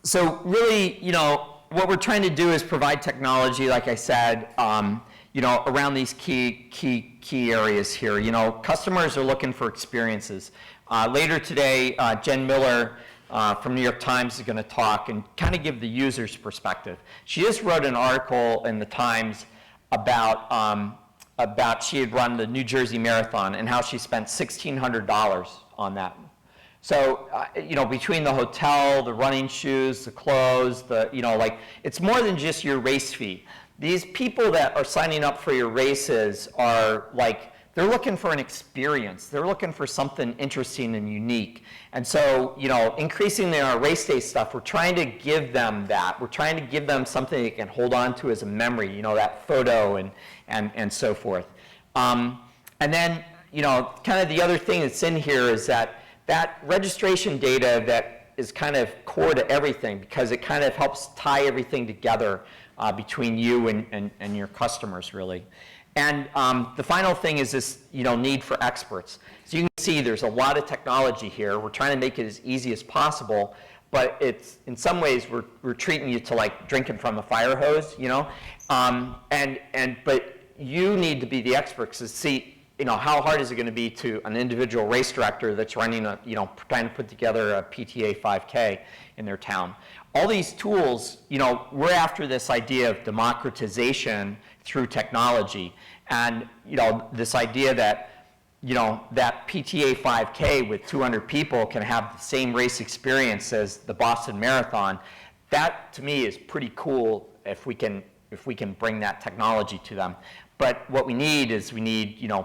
So really, what we're trying to do is provide technology, like I said, around these key areas here. Customers are looking for experiences. Later today, Jen Miller from New York Times is going to talk and kind of give the user's perspective. She just wrote an article in the Times about she had run the New Jersey Marathon and how she spent $1,600 on that. So, between the hotel, the running shoes, the clothes, it's more than just your race fee. These people that are signing up for your races are they're looking for an experience. They're looking for something interesting and unique. And so, increasingly in our race day stuff, we're trying to give them that. We're trying to give them something they can hold on to as a memory, that photo and so forth. And then, kind of the other thing that's in here is that registration data that is kind of core to everything, because it kind of helps tie everything together between you and your customers, really. And the final thing is this need for experts. So you can see there's a lot of technology here. We're trying to make it as easy as possible, but it's in some ways we're treating you to like drinking from a fire hose, but you need to be the experts to see how hard is it going to be to an individual race director that's running trying to put together a PTA 5K in their town. All these tools, we're after this idea of democratization through technology, and this idea that that PTA 5K with 200 people can have the same race experience as the Boston Marathon. That to me is pretty cool if we can bring that technology to them. But what we need is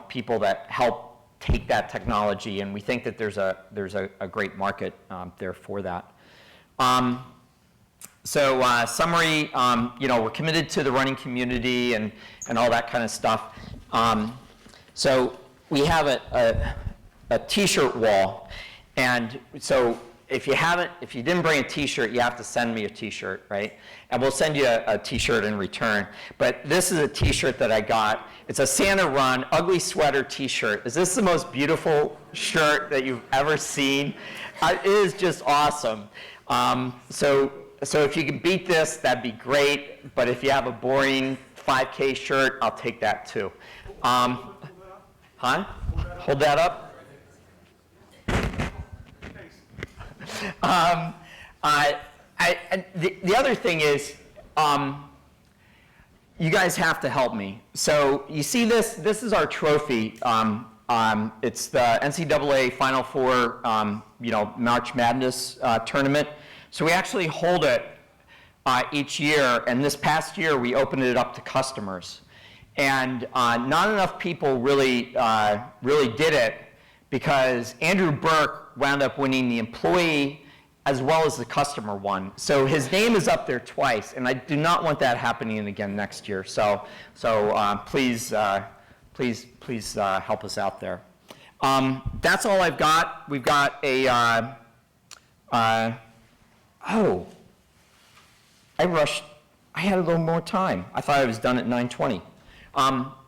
people that help take that technology, and we think that there's a great market there for that. Summary, we're committed to the running community and all that kind of stuff. So we have a T-shirt wall, and so if you didn't bring a T-shirt, you have to send me a T-shirt, right? And we'll send you a T-shirt in return. But this is a T-shirt that I got. It's a Santa Run Ugly Sweater T-shirt. Is this the most beautiful shirt that you've ever seen? It is just awesome. So if you can beat this, that'd be great. But if you have a boring 5K shirt, I'll take that too. Hold that up. The other thing is, you guys have to help me. So you see this? This is our trophy. It's the NCAA Final Four, March Madness tournament. So we actually hold it each year, and this past year we opened it up to customers. And not enough people really did it, because Andrew Burke wound up winning the employee as well as the customer one. So his name is up there twice, and I do not want that happening again next year. So please help us out there. That's all I've got. We've got a, I rushed. I had a little more time. I thought I was done at 9:20.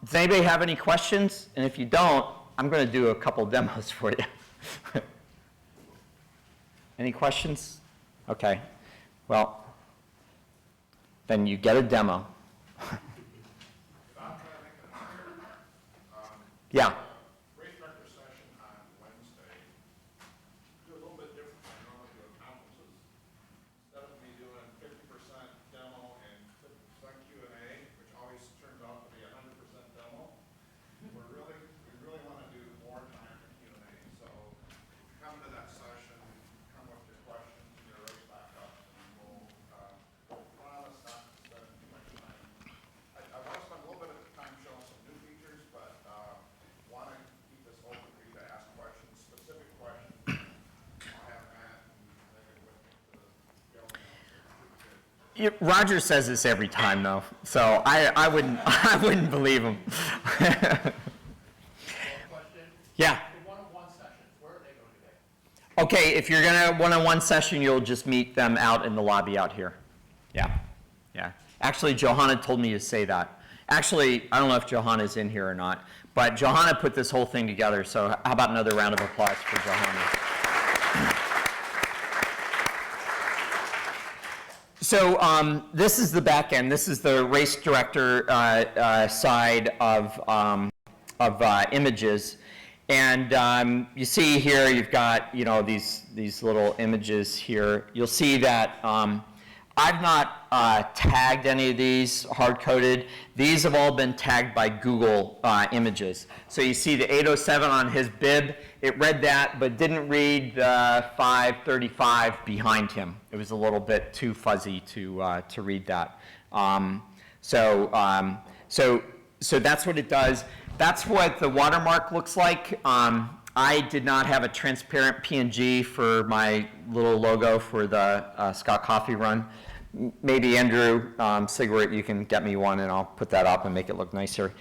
Does anybody have any questions? And if you don't, I'm going to do a couple demos for you. Any questions? Okay. Well, then you get a demo. Yeah. Race director session on Wednesday. Do a little bit different than I normally do at conferences. Instead of me doing 50% demo and 50% Q&A, which always turns out to be 100% demo, we really want to do more time for Q&A. So come to that session, come with your questions, your race backups, and we'll promise not to spend too much time. I want to spend a little bit of time showing some new features, but want to keep this open for you to ask questions, specific questions. I'll have Matt and Megan with me to be able to answer. Roger says this every time, though, so I wouldn't believe him. Question? Yeah. The one-on-one sessions, where are they going to be? Okay, if you're gonna one-on-one session, you'll just meet them out in the lobby out here. Yeah. Actually, Johanna told me to say that. Actually, I don't know if Johanna's in here or not, but Johanna put this whole thing together, so how about another round of applause for Johanna? This is the back end. This is the race director side of images. And you see here, you've got, you know, these little images here. You'll see that I've not tagged any of these hard-coded. These have all been tagged by Google Images. So you see the 807 on his bib. It read that, but didn't read the 535 behind him. It was a little bit too fuzzy to read that. So that's what it does. That's what the watermark looks like. I did not have a transparent PNG for my little logo for the Scott Coffee Run. Maybe Andrew Sigwart, you can get me one and I'll put that up and make it look nicer.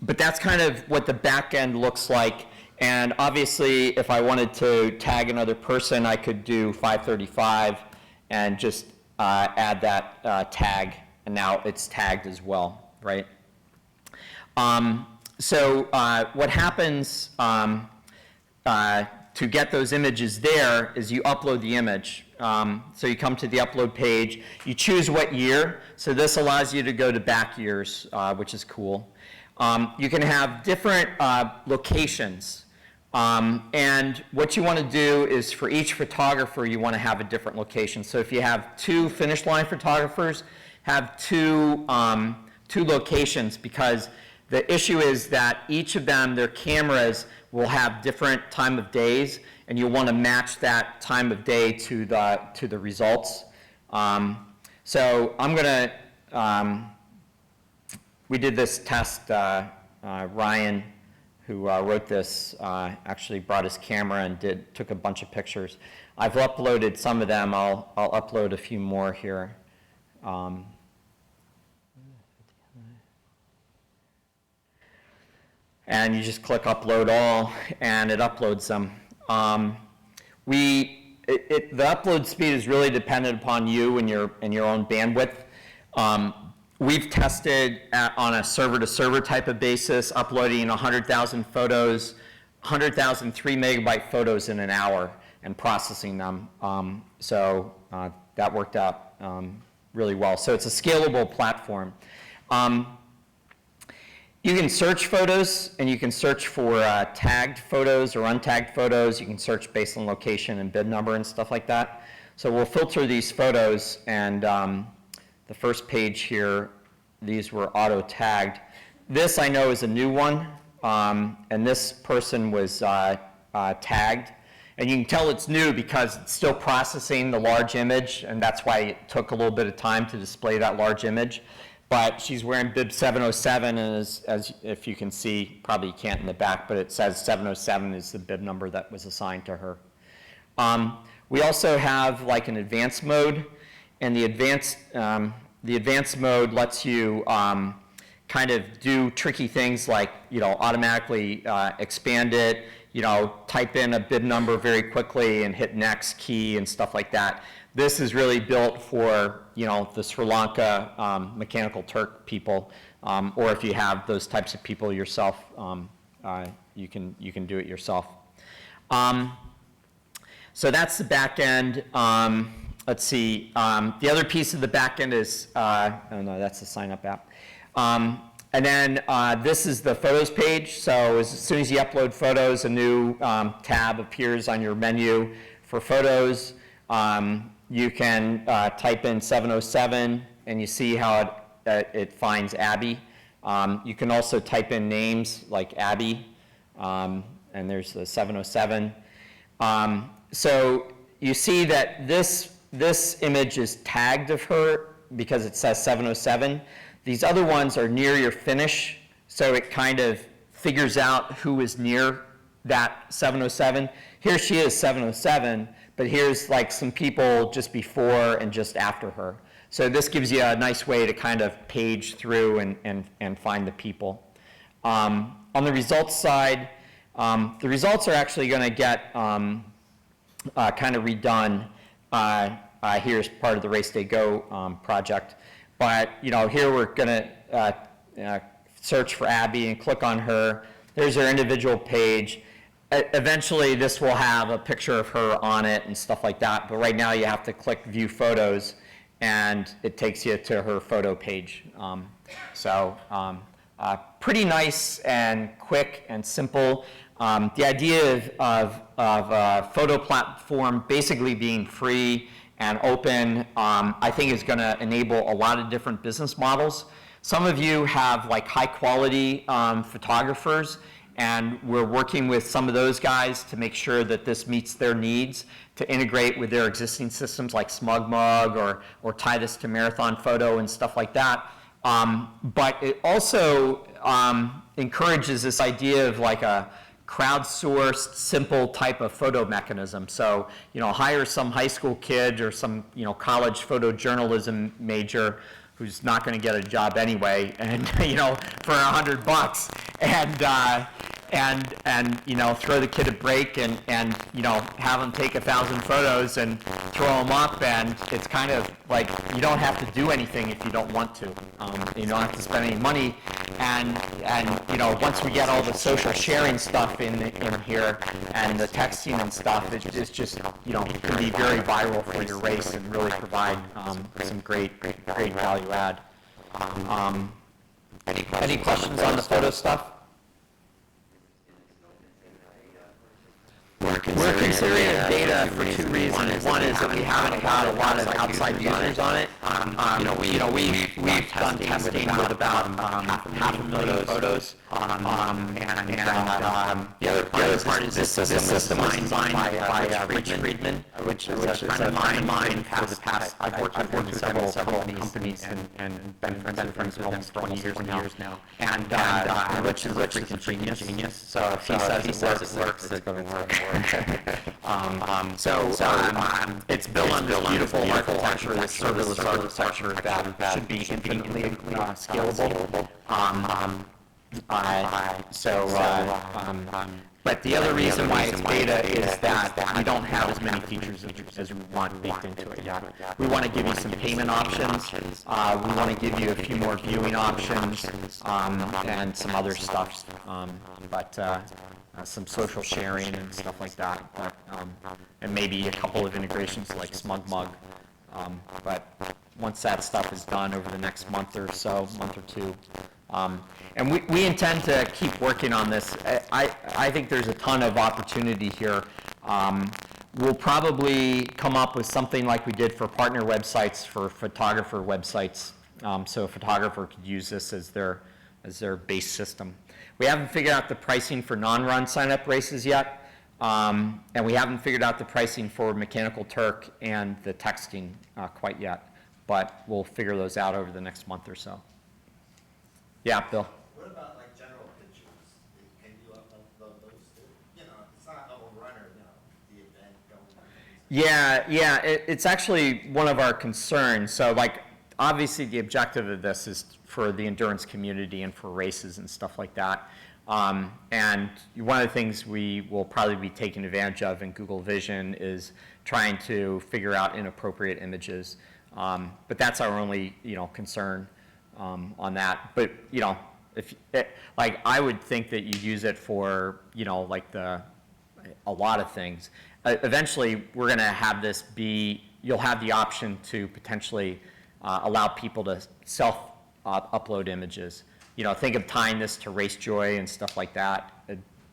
But that's kind of what the back end looks like. And obviously, if I wanted to tag another person, I could do 535 and just add that tag, and now it's tagged as well, right? What happens to get those images there is you upload the image. So you come to the upload page, you choose what year, so this allows you to go to back years, which is cool. You can have different locations, and what you want to do is for each photographer you want to have a different location. So if you have 2 finish line photographers, have two locations, because the issue is that each of them, their cameras will have different time of days, and you'll want to match that time of day to the results. So I'm going to, we did this test, Ryan, who wrote this, actually brought his camera and took a bunch of pictures. I've uploaded some of them. I'll upload a few more here. And you just click upload all, and it uploads them. The upload speed is really dependent upon you and your own bandwidth. We've tested on a server-to-server type of basis, uploading 100,000 photos, 100,000 3-megabyte photos in an hour, and processing them. That worked out really well. So it's a scalable platform. You can search photos, and you can search for tagged photos or untagged photos. You can search based on location and bib number and stuff like that. So we'll filter these photos, and the first page here, these were auto-tagged. This I know is a new one, and this person was tagged. And you can tell it's new because it's still processing the large image, and that's why it took a little bit of time to display that large image. But she's wearing bib 707, and as if you can see, probably you can't in the back, but it says 707 is the bib number that was assigned to her. We also have like an advanced mode, and the advanced mode lets you kind of do tricky things like, you know, automatically expand it, you know, type in a bib number very quickly and hit next key and stuff like that. This is really built for, you know, the Sri Lanka Mechanical Turk people, or if you have those types of people yourself, you can do it yourself. So that's the back end. Let's see. The other piece of the back end is, oh no, that's the sign up app. And then this is the photos page. So as soon as you upload photos, a new tab appears on your menu for photos. You can type in 707, and you see how it finds Abby. You can also type in names like Abby, and there's the 707. So you see that this image is tagged of her because it says 707. These other ones are near your finish, so it kind of figures out who is near that 707. Here she is, 707, but here's like some people just before and just after her. So this gives you a nice way to kind of page through and find the people. On the results side, the results are actually going to get kind of redone here as part of the Race Day Go project. But you know, here we're going to search for Abby and click on her. There's her individual page. Eventually, this will have a picture of her on it and stuff like that, but right now you have to click View Photos, and it takes you to her photo page. Pretty nice and quick and simple. The idea of a photo platform basically being free and open, I think is going to enable a lot of different business models. Some of you have like high quality photographers, and we're working with some of those guys to make sure that this meets their needs, to integrate with their existing systems like SmugMug or tie this to Marathon Photo and stuff like that. But it also encourages this idea of like a crowdsourced, simple type of photo mechanism. So, hire some high school kid or some, college photojournalism major who's not going to get a job anyway, and for $100, and throw the kid a break and have him take 1,000 photos and throw them up, and it's kind of like you don't have to do anything if you don't want to. You don't have to spend any money, and once we get all the social sharing stuff in here and the texting and stuff, it's just can be very viral for your race and really provide some great value add. Any questions on the photo stuff? We're considering it beta for two reasons. One is that we haven't got a lot of outside users on it. We've done testing with about half a million photos. The other part is this system was designed by Rich Friedman, which is a friend of mine for the past. I've worked with several companies and been friends with him for almost 20 years now. And Rich is a freaking genius. So if he says it works, it's going to work. It's built on beautiful architecture, this serverless architecture that should be infinitely scalable. But the other reason why it's beta is that we don't have as many features as we want baked into it yet. We want to give you some payment options. We want to give you a few more viewing options and some other stuff. Some social sharing and stuff like that, and maybe a couple of integrations like SmugMug. But once that stuff is done over the next month or two, and we intend to keep working on this. I think there's a ton of opportunity here. We'll probably come up with something like we did for partner websites for photographer websites, so a photographer could use this as their base system. We haven't figured out the pricing for non-run sign-up races yet, and we haven't figured out the pricing for Mechanical Turk and the texting quite yet, but we'll figure those out over the next month or so. Yeah, Bill? What about like general pictures? Can you upload those too? It's not a runner, the event going. Yeah, it's actually one of our concerns. So like, obviously the objective of this is for the endurance community and for races and stuff like that. And one of the things we will probably be taking advantage of in Google Vision is trying to figure out inappropriate images. But that's our only, concern on that. But, I would think that you'd use it for, a lot of things. Eventually, we're going to have this be, you'll have the option to potentially allow people to self-upload images. Think of tying this to RaceJoy and stuff like that.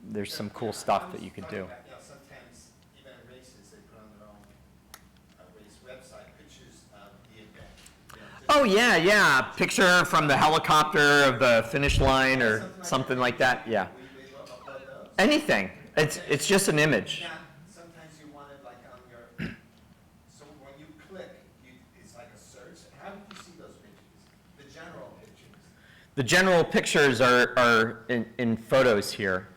There's some cool stuff that you could do. Sometimes even races, they put on their own race website pictures of the event. Oh yeah, picture from the helicopter of the finish line or something like that. Yeah. We will upload those. Anything. It's just an image. Yeah, sometimes you want it like on your, so when you click, it's like a search. How did you see those pictures? The general pictures. The general pictures are in photos here.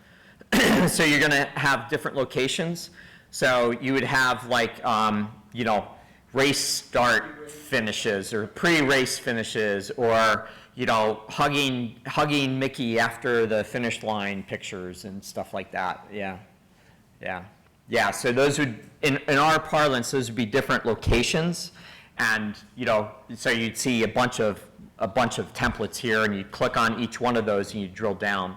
So you're going to have different locations. So you would have like, race start finishes or pre-race finishes, or, hugging Mickey after the finish line pictures and stuff like that. Yeah. So those would, in our parlance, those would be different locations. And, so you'd see a bunch of templates here, and you click on each one of those and you drill down.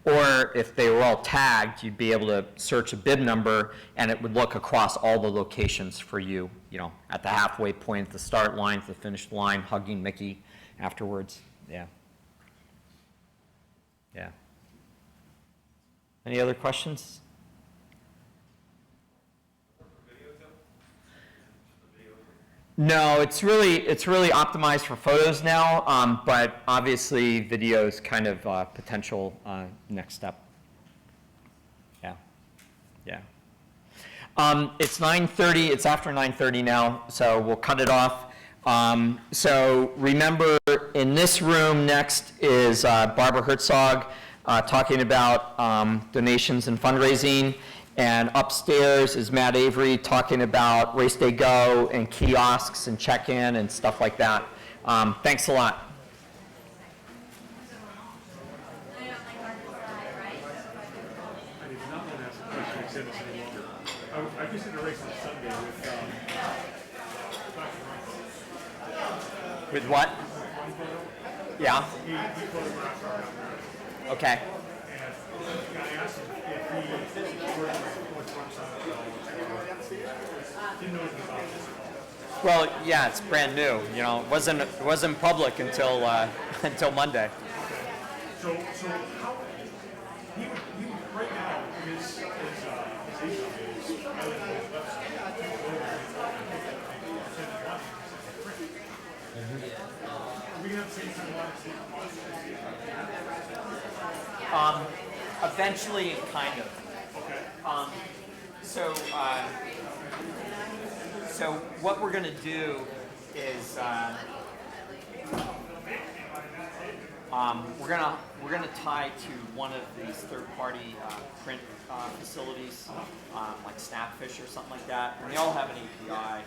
Or if they were all tagged, you'd be able to search a bib number, and it would look across all the locations for you, at the halfway point, at the start line, at the finish line, hugging Mickey afterwards. Yeah. Yeah. Any other questions? No, it's really optimized for photos now, but obviously video is kind of a potential next step. Yeah, yeah. It's 9:30. It's after 9:30 now, so we'll cut it off. So remember, in this room next is Barbara Herzog talking about donations and fundraising. And upstairs is Matt Avery talking about Race Day Go and kiosks and check-in and stuff like that. Thanks a lot. I did not want to ask a question except it's any longer. I just did a race on Sunday with With what? Yeah. he photographed our Okay. and I asked him if he worked with didn't know anything about this. Well, yeah, it's brand new. It wasn't public until until Monday. So how he would right now his income is other than his website. We have the same kind of Eventually, kind of. okay. So what we're going to do is we're gonna tie to one of these third-party print facilities, like Snapfish or something like that, and they all have an API.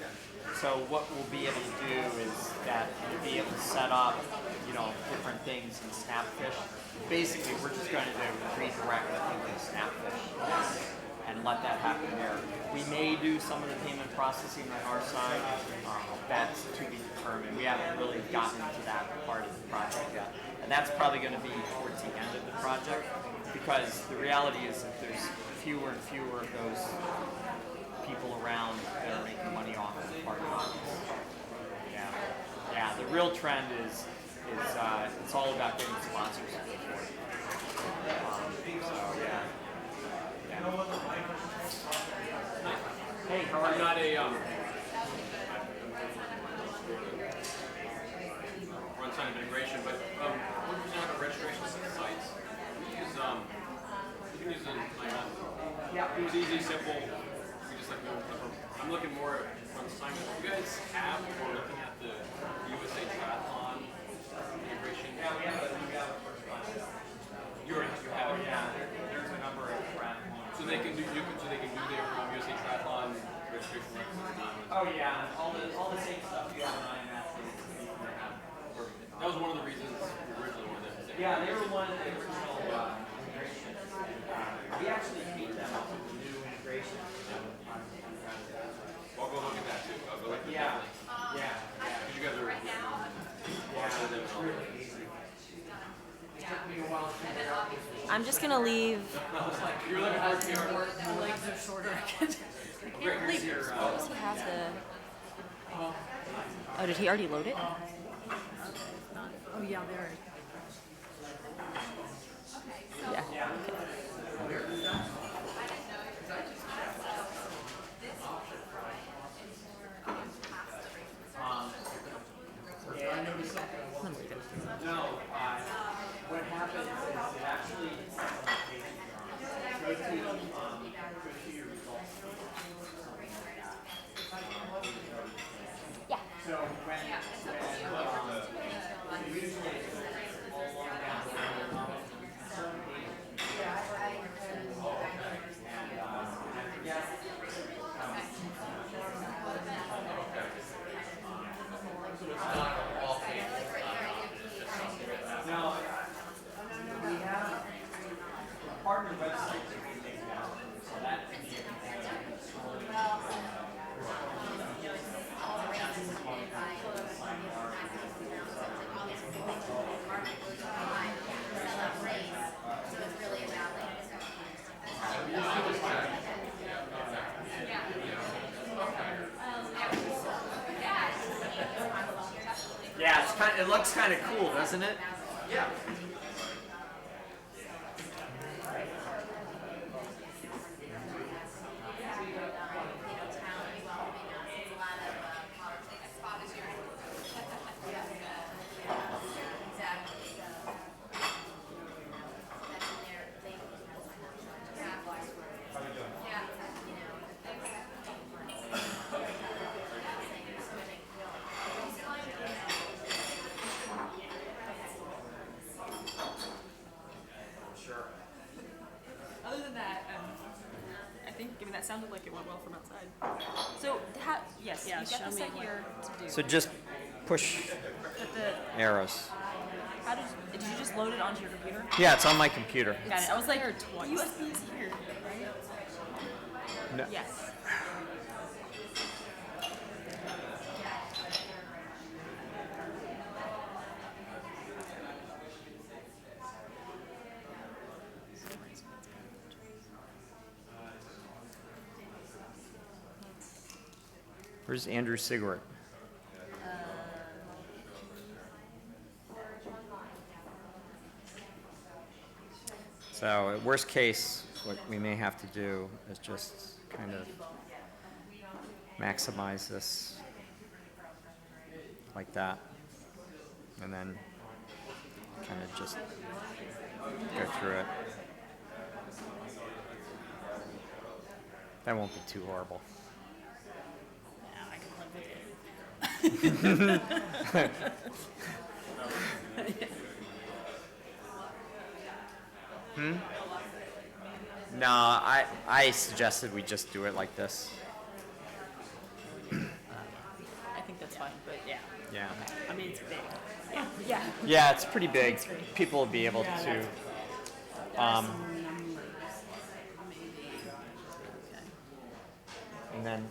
So what we'll be able to do is that we'll be able to set up, different things in Snapfish. Basically, we're just going to redirect people to Snapfish and let that happen there. We may do some of the payment processing on our side. That's to be determined. We haven't really gotten into that part of the project yet. And that's probably going to be towards the end of the project, because the reality is that there's fewer and fewer of those people around that are making money off of the party audience. Yeah. Yeah, the real trend is it's all about getting sponsors. Hey, how are you? Not a run sign of integration, but we're using like a registration sites. You can use it was easy, simple. We just like I'm looking more from sign. You guys have or looking at the USA Triathlon integration? Yeah, we have a You have it. yeah. There's a number of triathlons. So they can do their USA Triathlon registration records. Oh yeah, all the same stuff you have in IMS. That was one of the reasons we originally wanted to. Yeah, they were one of the original integrations. We actually beat them up with the new integration. I'll go look at that too. I'll go look at Yeah, that. yeah, Because you guys are I'm just gonna leave. You're looking forward to your My legs are shorter. I can't Does he have the? Oh, did he already load it? Oh yeah, there. Yeah. I'm leaving. No, what happens is it actually goes to your results. Yeah. So when usually it's all along down the road, certain Now, we have partner websites that we take down, so that can be So it's really it looks kind of cool, doesn't it? Yeah. Other than that, I think that sounded like it went well from outside. So, yes, Yeah, you've got show this me set what here to do. So just push But the arrows. how did you just load it onto your computer? Yeah, it's on my computer. Got it. I was like, Here the twice. USB is here, right? No. Yes. Where's Andrew Sigwart? So, at worst case, what we may have to do is just kind of maximize this like that, and then kind of just go through it. That won't be too horrible. Yeah, I can live with it. No, I suggested we just do it like this. I think that's fine, but yeah. Yeah. I mean, it's big. Yeah. Yeah, it's pretty big. People will be able to. And then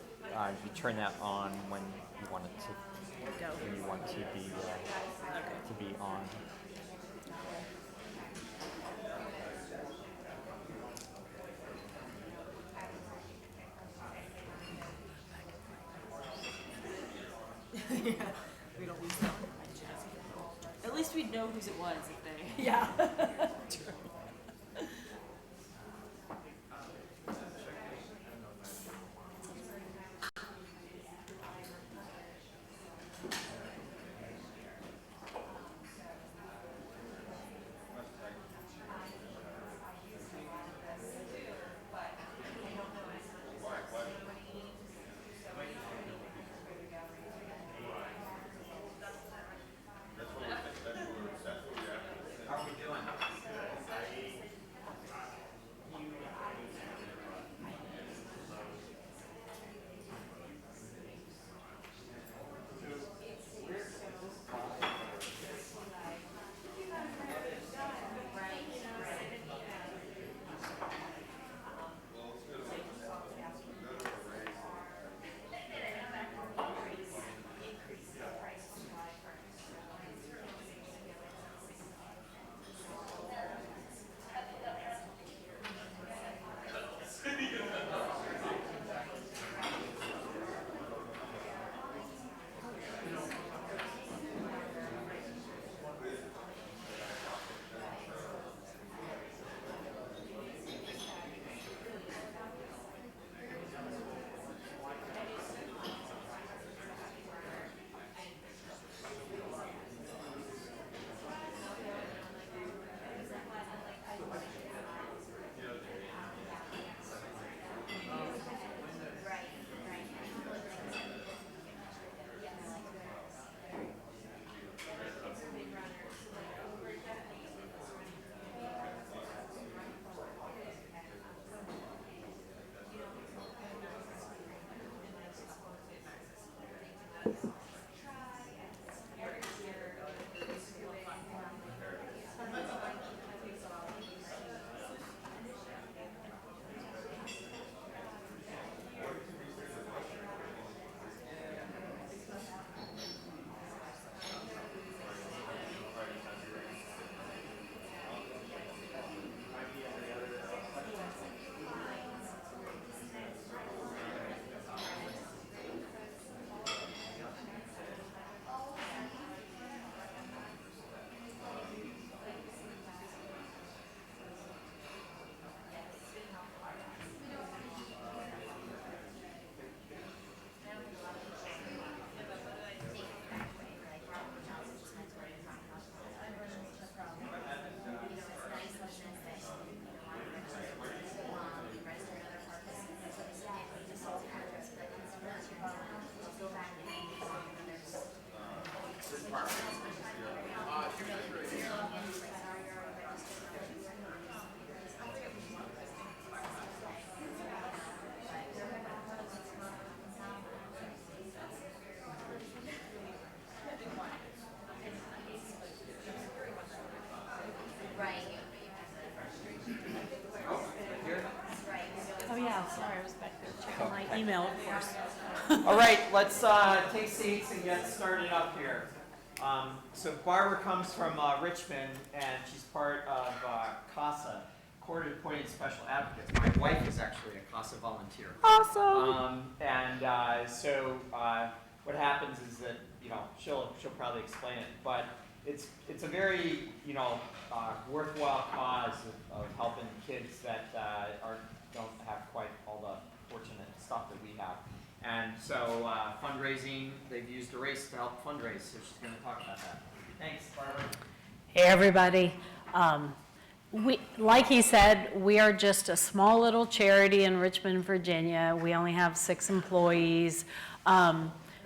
you turn that on when you want it to. Go. When you want to be on. We don't lose that. At least we'd know whose it was if they. Yeah. How are we doing? Yeah, sorry, I was back there checking my email, of course. All right, let's take seats and get started up here. So Barbara comes from Richmond, and she's part of CASA, Court Appointed Special Advocates. My wife is actually a CASA volunteer. Awesome. So what happens is that, you know, she'll probably explain it, but it's a very, you know, worthwhile cause of helping kids that don't have quite all the fortunate stuff that we have. And so fundraising, they've used a race to help fundraise, so she's going to talk about that. Thanks, Barbara. Hey, everybody. Like he said, we are just a small little charity in Richmond, Virginia. We only have 6 employees.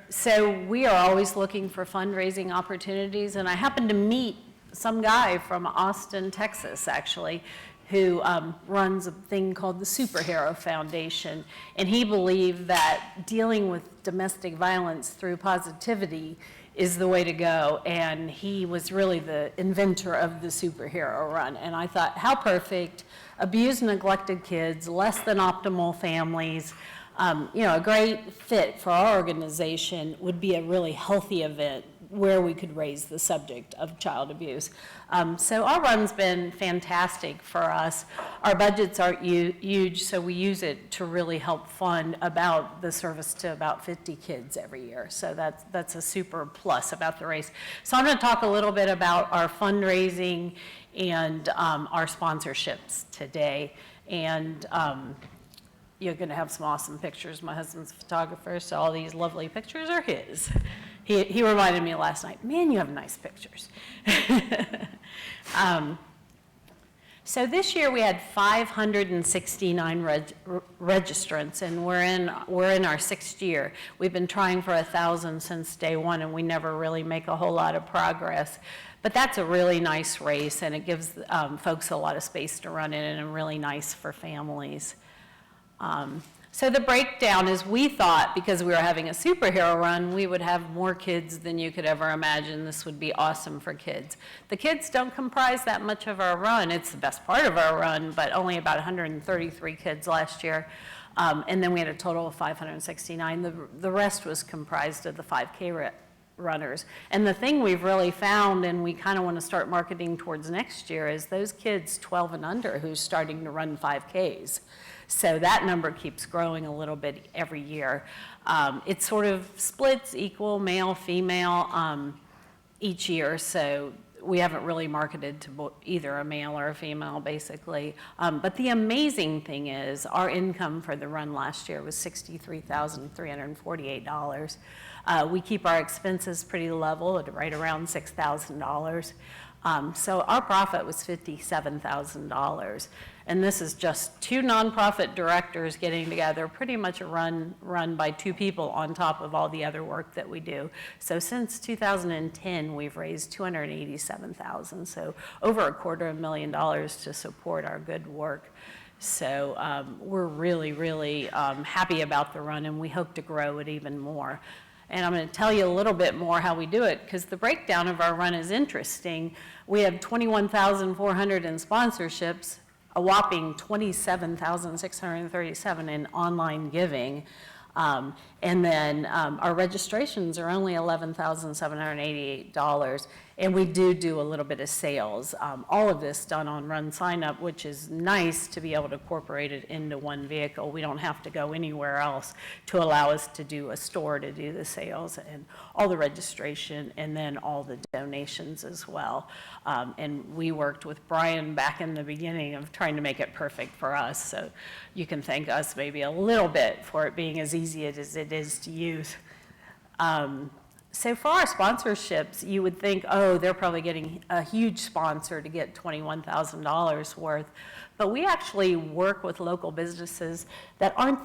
So we are always looking for fundraising opportunities. And I happened to meet some guy from Austin, Texas, actually, who runs a thing called the Superhero Foundation. And he believed that dealing with domestic violence through positivity is the way to go. And he was really the inventor of the Superhero Run. And I thought, how perfect. Abused, neglected kids, less than optimal families. You know, a great fit for our organization would be a really healthy event where we could raise the subject of child abuse. So our run's been fantastic for us. Our budgets aren't huge, so we use it to really help fund about the service to about 50 kids every year. So that's a super plus about the race. So I'm going to talk a little bit about our fundraising and our sponsorships today. And you're going to have some awesome pictures. My husband's a photographer, so all these lovely pictures are his. He reminded me last night, man, you have nice pictures. So this year we had 569 registrants, and we're in our 6th year. We've been trying for 1,000 since day one, and we never really make a whole lot of progress. But that's a really nice race, and it gives folks a lot of space to run in, and really nice for families. So the breakdown is, we thought because we were having a superhero run, we would have more kids than you could ever imagine. This would be awesome for kids. The kids don't comprise that much of our run. It's the best part of our run, but only about 133 kids last year. And then we had a total of 569. The rest was comprised of the 5K runners. And the thing we've really found, and we kind of want to start marketing towards next year, is those kids 12 and under who's starting to run 5Ks. So that number keeps growing a little bit every year. It sort of splits equal male, female each year. So we haven't really marketed to either a male or a female, basically. But the amazing thing is our income for the run last year was $63,348. We keep our expenses pretty level at right around $6,000. So our profit was $57,000. And this is just 2 nonprofit directors getting together, pretty much a run by 2 people on top of all the other work that we do. So since 2010, we've raised $287,000, so over $250,000 to support our good work. So we're really, really happy about the run, and we hope to grow it even more. And I'm going to tell you a little bit more how we do it, because the breakdown of our run is interesting. We have 21,400 in sponsorships, a whopping 27,637 in online giving. And then our registrations are only $11,788, and we do a little bit of sales. All of this done on Run Sign Up, which is nice to be able to incorporate it into one vehicle. We don't have to go anywhere else to allow us to do a store to do the sales and all the registration, and then all the donations as well. And we worked with Brian back in the beginning of trying to make it perfect for us, so you can thank us maybe a little bit for it being as easy as it is to use. So for our sponsorships, you would think, oh, they're probably getting a huge sponsor to get $21,000 worth. But we actually work with local businesses that aren't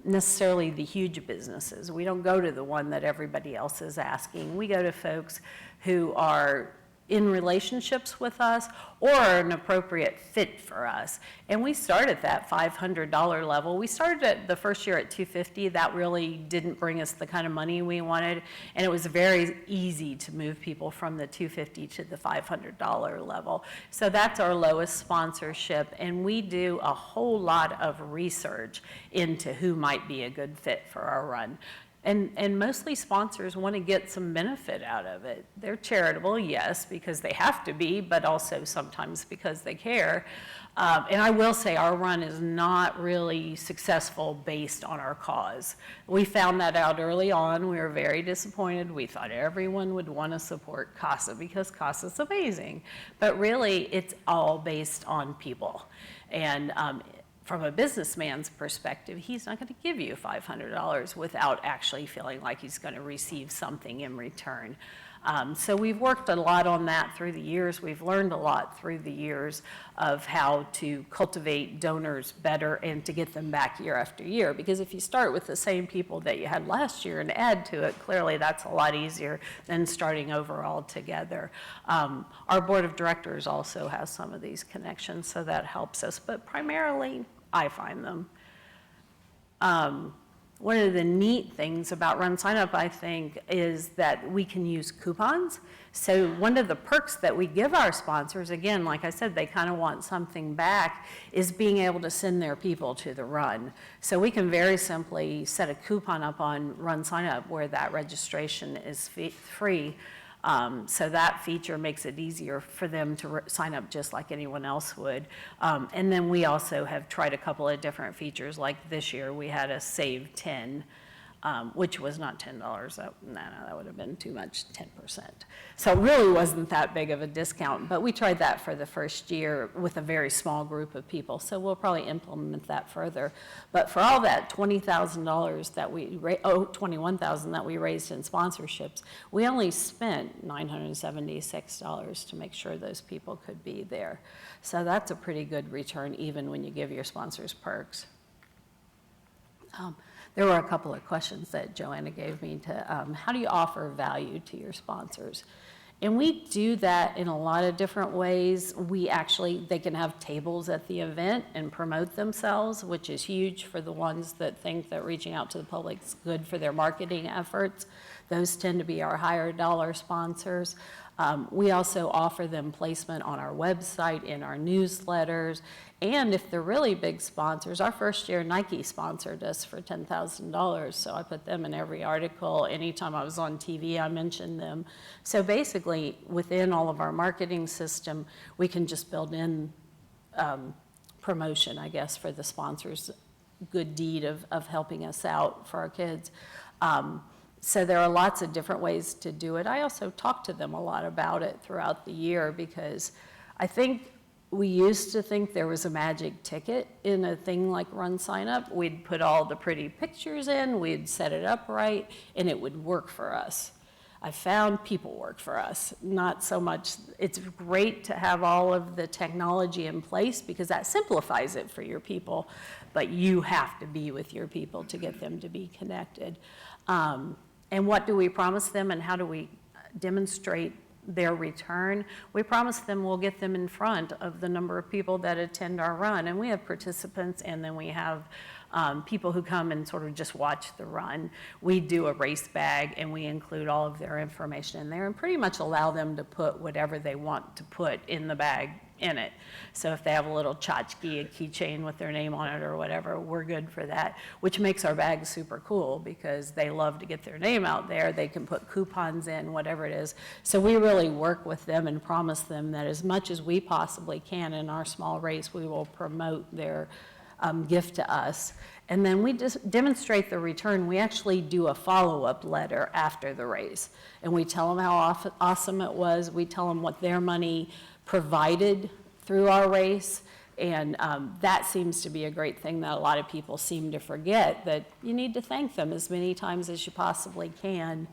necessarily the huge businesses. We don't go to the one that everybody else is asking. We go to folks who are in relationships with us or are an appropriate fit for us. And we start at that $500 level. We started at the first year at $250. That really didn't bring us the kind of money we wanted, and it was very easy to move people from the $250 to the $500 level. So that's our lowest sponsorship, and we do a whole lot of research into who might be a good fit for our run. And mostly sponsors want to get some benefit out of it. They're charitable, yes, because they have to be, but also sometimes because they care. And I will say our run is not really successful based on our cause. We found that out early on. We were very disappointed. We thought everyone would want to support CASA because CASA is amazing. But really, it's all based on people. And from a businessman's perspective, he's not going to give you $500 without actually feeling like he's going to receive something in return. So we've worked a lot on that through the years. We've learned a lot through the years of how to cultivate donors better and to get them back year after year. Because if you start with the same people that you had last year and add to it, clearly that's a lot easier than starting over altogether. Our board of directors also has some of these connections, so that helps us. But primarily, I find them. One of the neat things about Run Sign Up, I think, is that we can use coupons. So one of the perks that we give our sponsors, again, like I said, they kind of want something back, is being able to send their people to the run. So we can very simply set a coupon up on Run Sign Up where that registration is free. So that feature makes it easier for them to sign up just like anyone else would. And then we also have tried a couple of different features. Like this year, we had a save 10, which was not $10. That would have been too much, 10%. So it really wasn't that big of a discount. But we tried that for the first year with a very small group of people. So we'll probably implement that further. But for all that $20,000 that $21,000 that we raised in sponsorships, we only spent $976 to make sure those people could be there. So that's a pretty good return, even when you give your sponsors perks. There were a couple of questions that Joanna gave me to, how do you offer value to your sponsors? And we do that in a lot of different ways. They can have tables at the event and promote themselves, which is huge for the ones that think that reaching out to the public is good for their marketing efforts. Those tend to be our higher dollar sponsors. We also offer them placement on our website, in our newsletters, and if they're really big sponsors, our first year Nike sponsored us for $10,000, so I put them in every article. Anytime I was on TV, I mentioned them. So basically, within all of our marketing system, we can just build in promotion, I guess, for the sponsors' good deed of helping us out for our kids. So there are lots of different ways to do it. I also talk to them a lot about it throughout the year because I think we used to think there was a magic ticket in a thing like Run Sign Up. We'd put all the pretty pictures in, we'd set it up right, and it would work for us. I found people work for us, not so much. It's great to have all of the technology in place because that simplifies it for your people, but you have to be with your people to get them to be connected. And what do we promise them and how do we demonstrate their return? We promise them we'll get them in front of the number of people that attend our run. And we have participants and then we have people who come and sort of just watch the run. We do a race bag and we include all of their information in there and pretty much allow them to put whatever they want to put in the bag in it. So if they have a little tchotchke, a keychain with their name on it or whatever, we're good for that, which makes our bags super cool because they love to get their name out there. They can put coupons in, whatever it is. So we really work with them and promise them that as much as we possibly can in our small race, we will promote their gift to us. And then we just demonstrate the return. We actually do a follow-up letter after the race. And we tell them how awesome it was. We tell them what their money provided through our race, and that seems to be a great thing that a lot of people seem to forget, that you need to thank them as many times as you possibly can.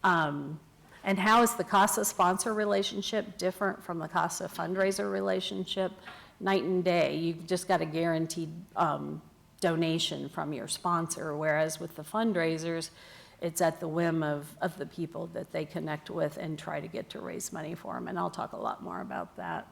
And how is the CASA sponsor relationship different from the CASA fundraiser relationship? Night and day. You've just got a guaranteed donation from your sponsor, whereas with the fundraisers, it's at the whim of the people that they connect with and try to get to raise money for them. And I'll talk a lot more about that.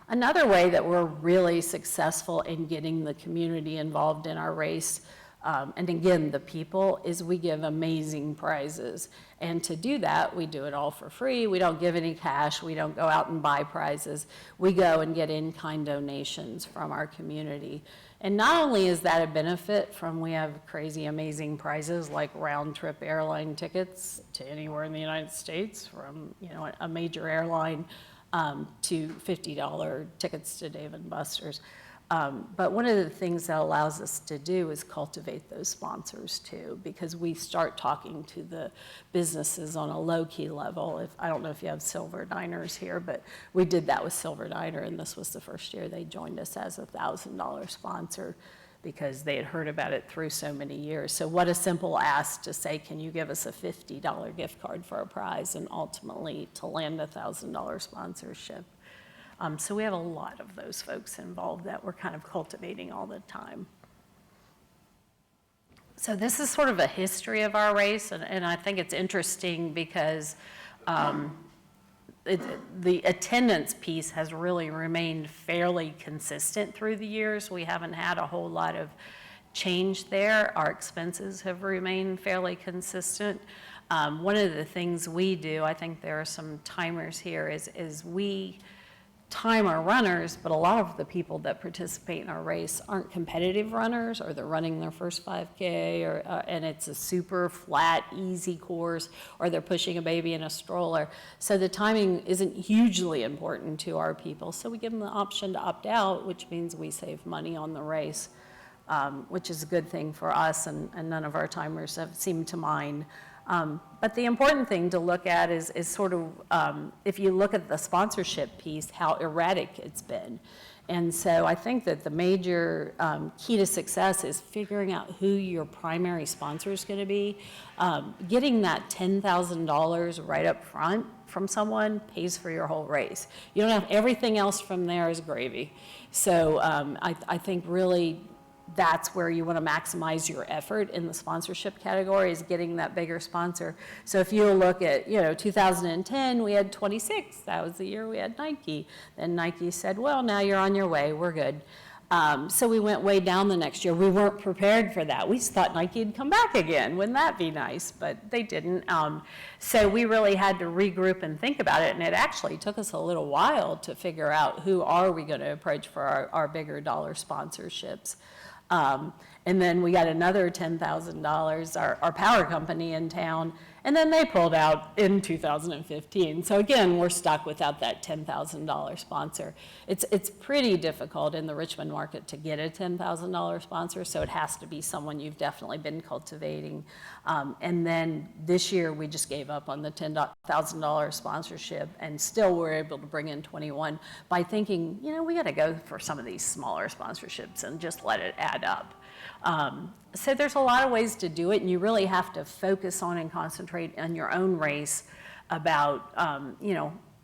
Another way that we're really successful in getting the community involved in our race, and again, the people, is we give amazing prizes. And to do that, we do it all for free. We don't give any cash. We don't go out and buy prizes. We go and get in-kind donations from our community. And not only is that a benefit from, we have crazy, amazing prizes like round-trip airline tickets to anywhere in the United States from, you know, a major airline, to $50 tickets to Dave & Buster's. But one of the things that allows us to do is cultivate those sponsors too, because we start talking to the businesses on a low-key level. I don't know if you have Silver Diners here, but we did that with Silver Diner, and this was the first year they joined us as a $1,000 sponsor because they had heard about it through so many years. So what a simple ask to say, can you give us a $50 gift card for a prize, and ultimately to land a $1,000 sponsorship. So we have a lot of those folks involved that we're kind of cultivating all the time. So this is sort of a history of our race, and I think it's interesting because the attendance piece has really remained fairly consistent through the years. We haven't had a whole lot of change there. Our expenses have remained fairly consistent. One of the things we do, I think there are some timers here, is we time our runners, but a lot of the people that participate in our race aren't competitive runners, or they're running their first 5K, or and it's a super flat, easy course, or they're pushing a baby in a stroller. So the timing isn't hugely important to our people. So we give them the option to opt out, which means we save money on the race, which is a good thing for us, and none of our timers have seemed to mind. But the important thing to look at is sort of, if you look at the sponsorship piece, how erratic it's been. And so I think that the major key to success is figuring out who your primary sponsor is going to be. Getting that $10,000 right up front from someone pays for your whole race. You don't have everything else from there is gravy. So I think really that's where you want to maximize your effort in the sponsorship category, is getting that bigger sponsor. So if you look at, 2010, we had 26. That was the year we had Nike. Then Nike said, well, now you're on your way. We're good. So we went way down the next year. We weren't prepared for that. We thought Nike would come back again. Wouldn't that be nice? But they didn't. So we really had to regroup and think about it. And it actually took us a little while to figure out who are we going to approach for our bigger dollar sponsorships. And then we got another $10,000, our power company in town, and then they pulled out in 2015. So again, we're stuck without that $10,000 sponsor. It's pretty difficult in the Richmond market to get a $10,000 sponsor, so it has to be someone you've definitely been cultivating. And then this year, we just gave up on the $10,000 sponsorship, and still we're able to bring in 21 by thinking, we got to go for some of these smaller sponsorships and just let it add up. So there's a lot of ways to do it, and you really have to focus on and concentrate on your own race about,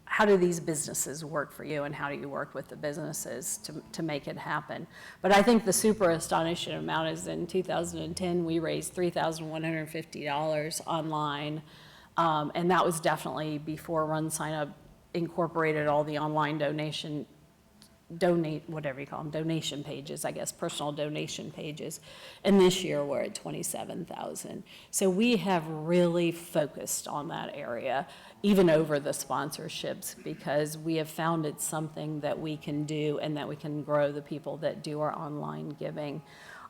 how do these businesses work for you, and how do you work with the businesses to make it happen. But I think the super astonishing amount is in 2010, we raised $3,150 online, and that was definitely before Run Sign Up incorporated all the online donation pages, I guess, personal donation pages. And this year we're at 27,000. So we have really focused on that area, even over the sponsorships, because we have found it's something that we can do and that we can grow the people that do our online giving.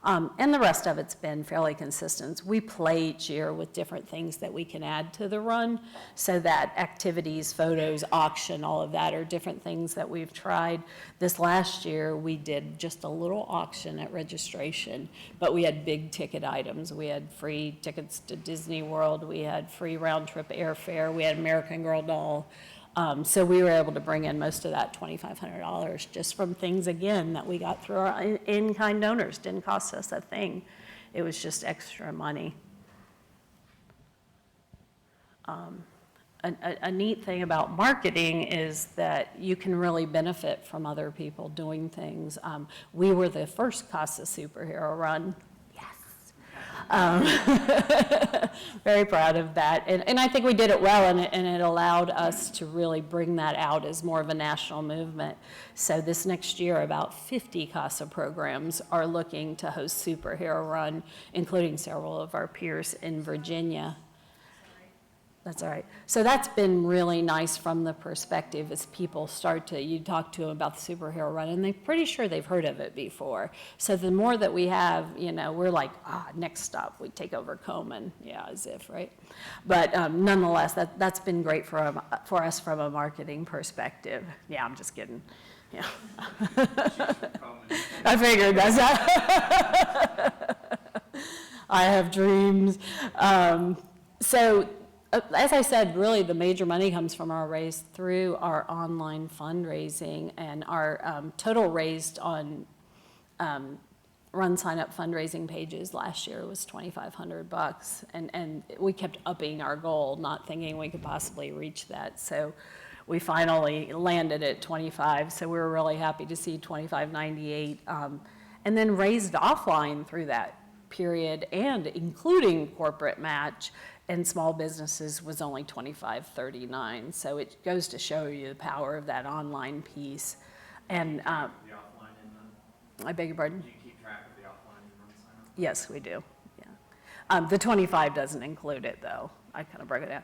And the rest of it's been fairly consistent. We play each year with different things that we can add to the run, so that activities, photos, auction, all of that are different things that we've tried. This last year, we did just a little auction at registration, but we had big ticket items. We had free tickets to Disney World. We had free round-trip airfare. We had American Girl doll. So we were able to bring in most of that $2,500 just from things, again, that we got through our in-kind donors. Didn't cost us a thing. It was just extra money. A neat thing about marketing is that you can really benefit from other people doing things. We were the first Casa Superhero run. Yes. Very proud of that. And I think we did it well, and it allowed us to really bring that out as more of a national movement. So this next year, about 50 CASA programs are looking to host Superhero Run, including several of our peers in Virginia. That's all right. So that's been really nice from the perspective as people start to, you talk to them about the Superhero Run, and they're pretty sure they've heard of it before. So the more that we have, you know, we're like, next stop, we take over Komen. Yeah, as if, right? But nonetheless, that's been great for us from a marketing perspective. Yeah, I'm just kidding. Yeah. I figured that's I have dreams. As I said, really the major money comes from our raise through our online fundraising, and our total raised on Run Sign Up fundraising pages last year was $2,500, and we kept upping our goal, not thinking we could possibly reach that. So we finally landed at 25, so we were really happy to see 2598, and then raised offline through that period, and including corporate match and small businesses was only 2539. So it goes to show you the power of that online piece. And The offline and I beg your pardon? do you keep track of the offline and Run Sign Up? Yes, we do. Yeah. The 25 doesn't include it, though. I kind of broke it down.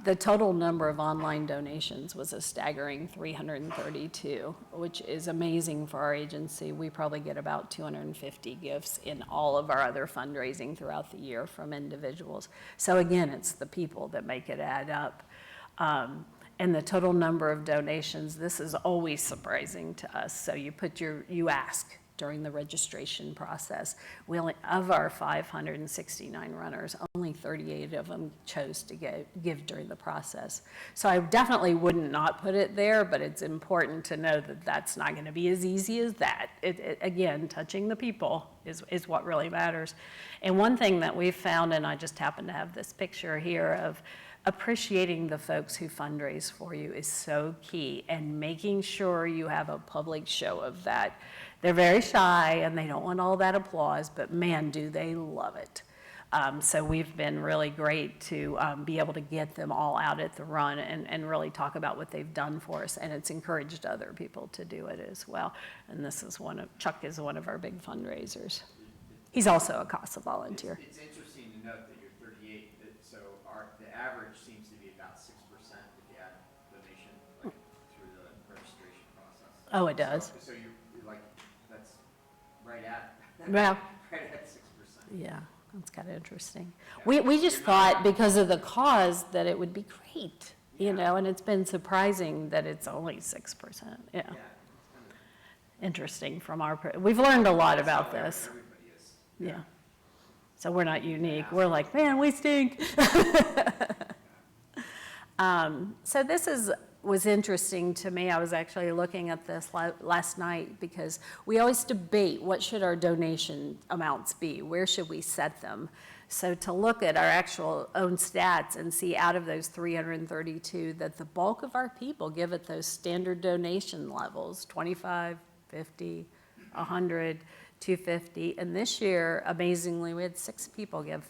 The total number of online donations was a staggering 332, which is amazing for our agency. We probably get about 250 gifts in all of our other fundraising throughout the year from individuals. So again, it's the people that make it add up. And the total number of donations, this is always surprising to us. So you ask during the registration process. Of our 569 runners, only 38 of them chose to give during the process. So I definitely wouldn't not put it there, but it's important to know that that's not going to be as easy as that. Again, touching the people is what really matters. And one thing that we've found, and I just happen to have this picture here of appreciating the folks who fundraise for you is so key, and making sure you have a public show of that. They're very shy and they don't want all that applause, but man, do they love it. So we've been really great to be able to get them all out at the run and really talk about what they've done for us, and it's encouraged other people to do it as well. And this is Chuck is one of our big fundraisers. He's also a CASA volunteer. It's interesting to note that you're 38, so the average seems to be about 6% if you add donation through the registration process. Oh, it does? So you're like, that's right at, Well, right at 6%. yeah, that's kind of interesting. We just thought because of the cause that it would be great, you know, and it's been surprising that it's only 6%. Yeah. Interesting from we've learned a lot about this. Everybody is. Yeah. So we're not unique. We're like, man, we stink. So this was interesting to me. I was actually looking at this last night because we always debate what should our donation amounts be? Where should we set them? So to look at our actual own stats and see out of those 332 that the bulk of our people give at those standard donation levels, 25, 50, 100, 250. And this year, amazingly, we had 6 people give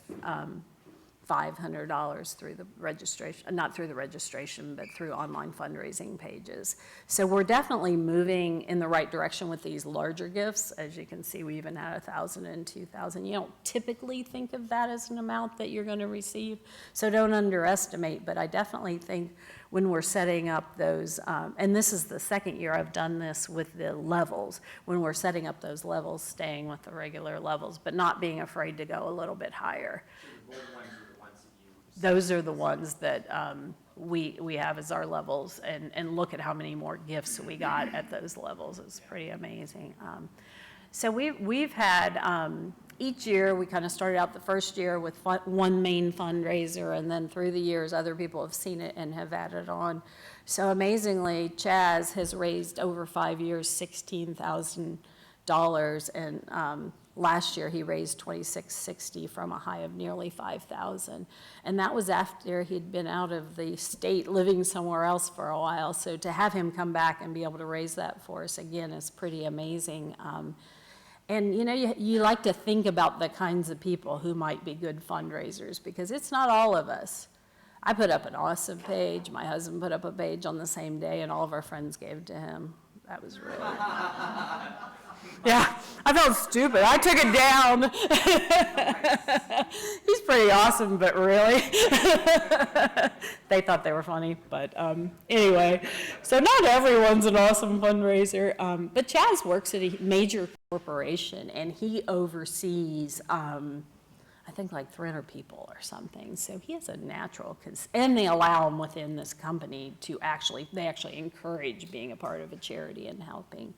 $500 through the registration, not through the registration, but through online fundraising pages. So we're definitely moving in the right direction with these larger gifts. As you can see, we even had 1,000 and 2,000. You don't typically think of that as an amount that you're going to receive, so don't underestimate. But I definitely think when we're setting up those, and this is the second year I've done this with the levels, when we're setting up those levels, staying with the regular levels, but not being afraid to go a little bit higher. Those are the ones that we have as our levels, and look at how many more gifts we got at those levels. It's pretty amazing. So we've had, each year we kind of started out the first year with one main fundraiser, and then through the years other people have seen it and have added on. So amazingly, Chaz has raised over 5 years $16,000, and last year he raised $2,660 from a high of nearly $5,000. And that was after he'd been out of the state living somewhere else for a while. So to have him come back and be able to raise that for us again is pretty amazing. And you know, you like to think about the kinds of people who might be good fundraisers, because it's not all of us. I put up an awesome page. My husband put up a page on the same day, and all of our friends gave to him. That was really, yeah, I felt stupid. I took it down. He's pretty awesome, but really, they thought they were funny. But anyway, so not everyone's an awesome fundraiser. But Chaz works at a major corporation, and he oversees, I think, like 300 people or something. So he has a natural, and they allow him within this company to they actually encourage being a part of a charity and helping.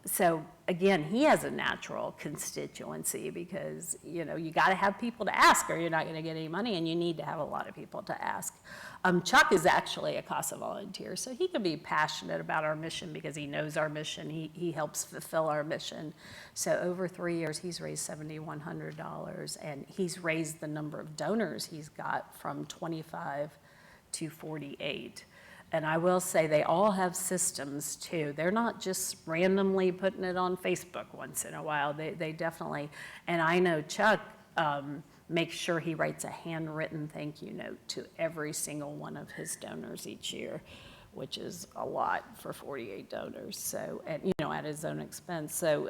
So again, he has a natural constituency, because, you know, you got to have people to ask or you're not going to get any money, and you need to have a lot of people to ask. Chuck is actually a CASA volunteer, so he can be passionate about our mission because he knows our mission. He helps fulfill our mission. So over 3 years, he's raised $7,100, and he's raised the number of donors he's got from 25 to 48. And I will say they all have systems too. They're not just randomly putting it on Facebook once in a while. They definitely, and I know Chuck makes sure he writes a handwritten thank you note to every single one of his donors each year, which is a lot for 48 donors. So, and you know, at his own expense. So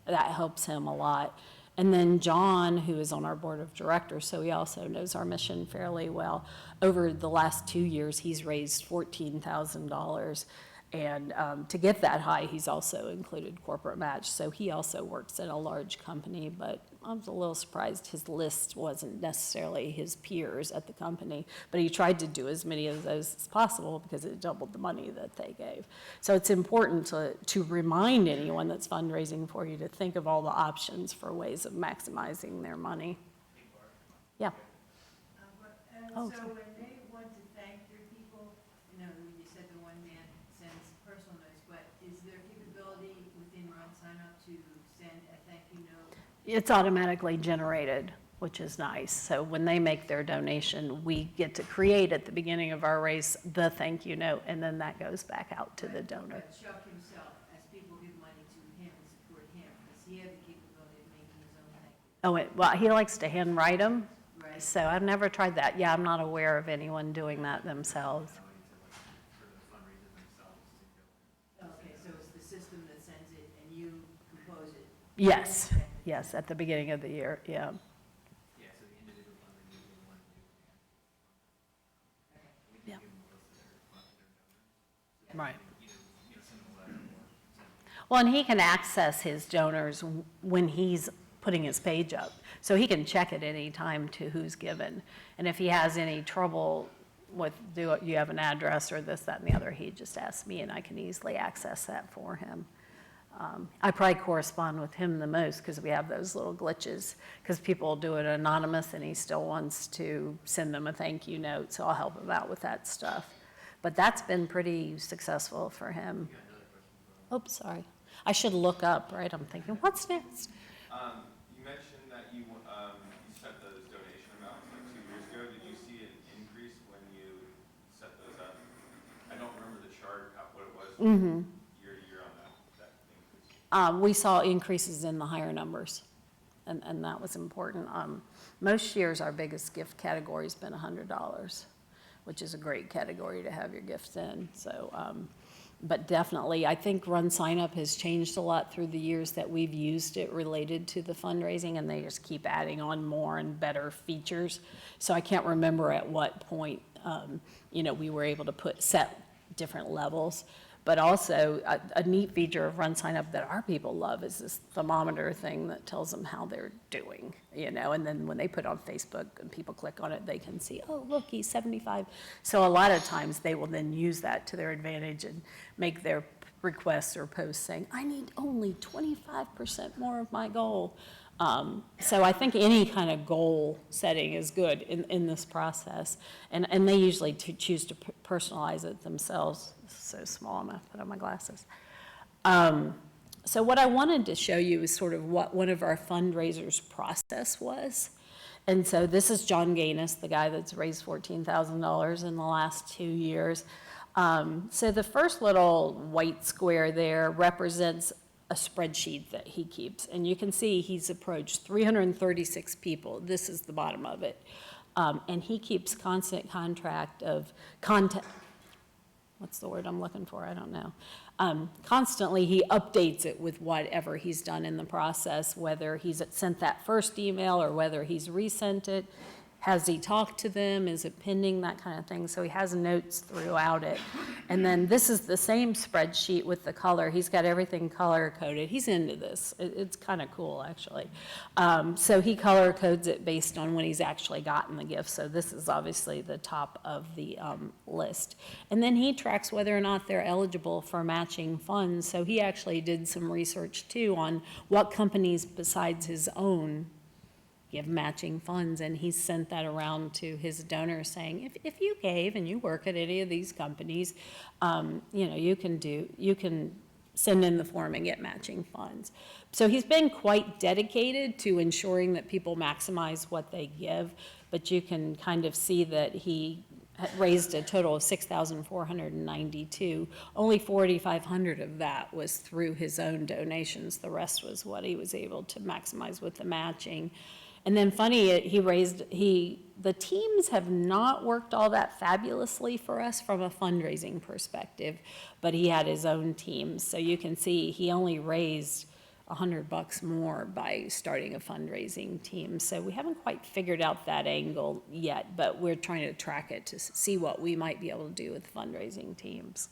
that helps him a lot. And then John, who is on our board of directors, so he also knows our mission fairly well. Over the last 2 years, he's raised $14,000. And to get that high, he's also included corporate match. So he also works in a large company, but I was a little surprised his list wasn't necessarily his peers at the company. But he tried to do as many of those as possible because it doubled the money that they gave. So it's important to remind anyone that's fundraising for you to think of all the options for ways of maximizing their money. Yeah. Oh, So sorry. when they want to thank their people, you know, you said the one man sends personal notes, but is there capability within Run Sign Up to send a thank you note? It's automatically generated, which is nice. So when they make their donation, we get to create at the beginning of our race the thank you note, and then that goes back out to the donor. But Chuck himself, as people give money to him and support him, does he have the capability of making his own thank you? Well, he likes to handwrite them, Right. so I've never tried that. Yeah, I'm not aware of anyone doing that themselves. Okay, so it's the system that sends it and you compose it? Yes, yes, at the beginning of the year, yeah. Yeah. Right. Well, and he can access his donors when he's putting his page up. So he can check at any time to who's given. And if he has any trouble with, do you have an address or this, that, and the other, he just asks me and I can easily access that for him. I probably correspond with him the most because we have those little glitches, because people do it anonymous and he still wants to send them a thank you note, so I'll help him out with that stuff. But that's been pretty successful for him. Oops, sorry. I should look up, right? I'm thinking, what's next? You mentioned that you set those donation amounts like 2 years ago. Did you see an increase when you set those up? I don't remember the chart, what it was year to year on that increase. We saw increases in the higher numbers, and that was important. Most years, our biggest gift category has been $100, which is a great category to have your gifts in. So, but definitely, I think Run Sign Up has changed a lot through the years that we've used it related to the fundraising, and they just keep adding on more and better features. So I can't remember at what point, you know, we were able to set different levels. But also, a neat feature of Run Sign Up that our people love is this thermometer thing that tells them how they're doing, you know, and then when they put it on Facebook and people click on it, they can see, oh, look, he's 75. So a lot of times they will then use that to their advantage and make their requests or posts saying, I need only 25% more of my goal. So I think any kind of goal setting is good in this process. And they usually choose to personalize it themselves. So small, I'm gonna put on my glasses. So what I wanted to show you is sort of what one of our fundraisers process was. And so this is John Gaines, the guy that's raised $14,000 in the last 2 years. So the first little white square there represents a spreadsheet that he keeps, and you can see he's approached 336 people. This is the bottom of it. And he keeps constant contact of contact. What's the word I'm looking for? I don't know. Constantly, he updates it with whatever he's done in the process, whether he's sent that first email or whether he's resent it. Has he talked to them? Is it pending? That kind of thing. So he has notes throughout it. And then this is the same spreadsheet with the color. He's got everything color coded. He's into this. It's kind of cool, actually. So he color codes it based on when he's actually gotten the gift. So this is obviously the top of the list. And then he tracks whether or not they're eligible for matching funds. So he actually did some research too on what companies besides his own give matching funds, and he sent that around to his donors saying, if you gave and you work at any of these companies, you know, you can send in the form and get matching funds. So he's been quite dedicated to ensuring that people maximize what they give, but you can kind of see that he raised a total of $6,492. Only $4,500 of that was through his own donations. The rest was what he was able to maximize with the matching. And then funny, the teams have not worked all that fabulously for us from a fundraising perspective, but he had his own teams. So you can see he only raised $100 more by starting a fundraising team. So we haven't quite figured out that angle yet, but we're trying to track it to see what we might be able to do with fundraising teams.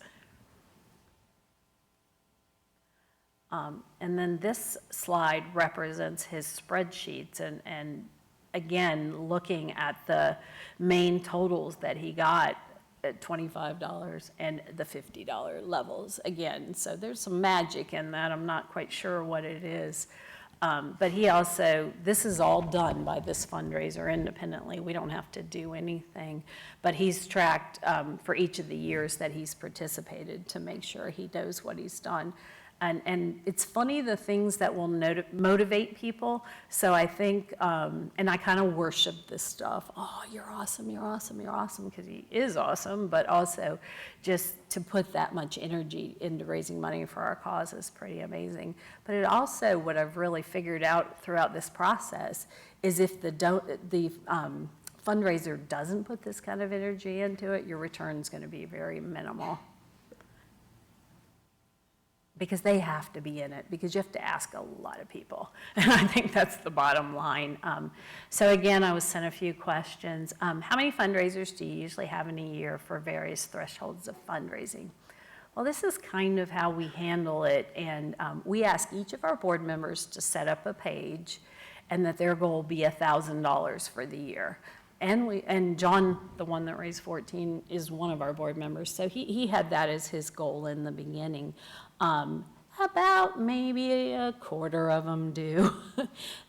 And then this slide represents his spreadsheets, and again, looking at the main totals that he got at $25 and the $50 levels again. So there's some magic in that. I'm not quite sure what it is. But he also, this is all done by this fundraiser independently. We don't have to do anything. But he's tracked for each of the years that he's participated to make sure he knows what he's done. And it's funny, the things that will motivate people. So I think, and I kind of worship this stuff. Oh, you're awesome, you're awesome, you're awesome, because he is awesome, but also just to put that much energy into raising money for our cause is pretty amazing. But it also, what I've really figured out throughout this process is if the fundraiser doesn't put this kind of energy into it, your return's going to be very minimal. Because they have to be in it, because you have to ask a lot of people. And I think that's the bottom line. So again, I was sent a few questions. How many fundraisers do you usually have in a year for various thresholds of fundraising? Well, this is kind of how we handle it. And we ask each of our board members to set up a page and that their goal be $1,000 for the year. And John, the one that raised 14, is one of our board members. So he had that as his goal in the beginning. About maybe a quarter of them do.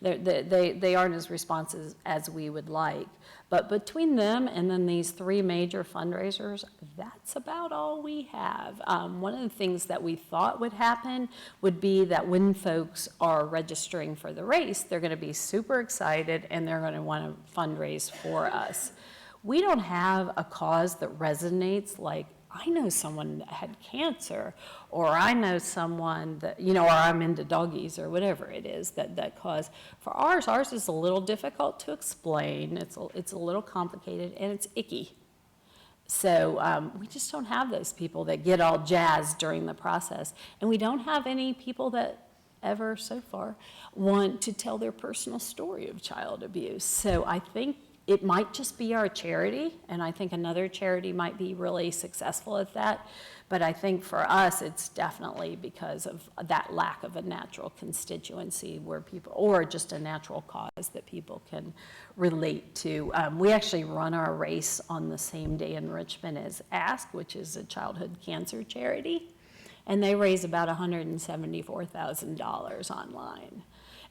They aren't as responsive as we would like. But between them and then these three major fundraisers, that's about all we have. One of the things that we thought would happen would be that when folks are registering for the race, they're going to be super excited and they're going to want to fundraise for us. We don't have a cause that resonates like, I know someone that had cancer, or I know someone that, you know, or I'm into doggies, or whatever it is that cause. For ours is a little difficult to explain. It's a little complicated, and it's icky. So we just don't have those people that get all jazzed during the process. And we don't have any people that ever so far want to tell their personal story of child abuse. So I think it might just be our charity, and I think another charity might be really successful at that. But I think for us, it's definitely because of that lack of a natural constituency where people, or just a natural cause that people can relate to. We actually run our race on the same day in Richmond as ASK, which is a childhood cancer charity. And they raise about $174,000 online.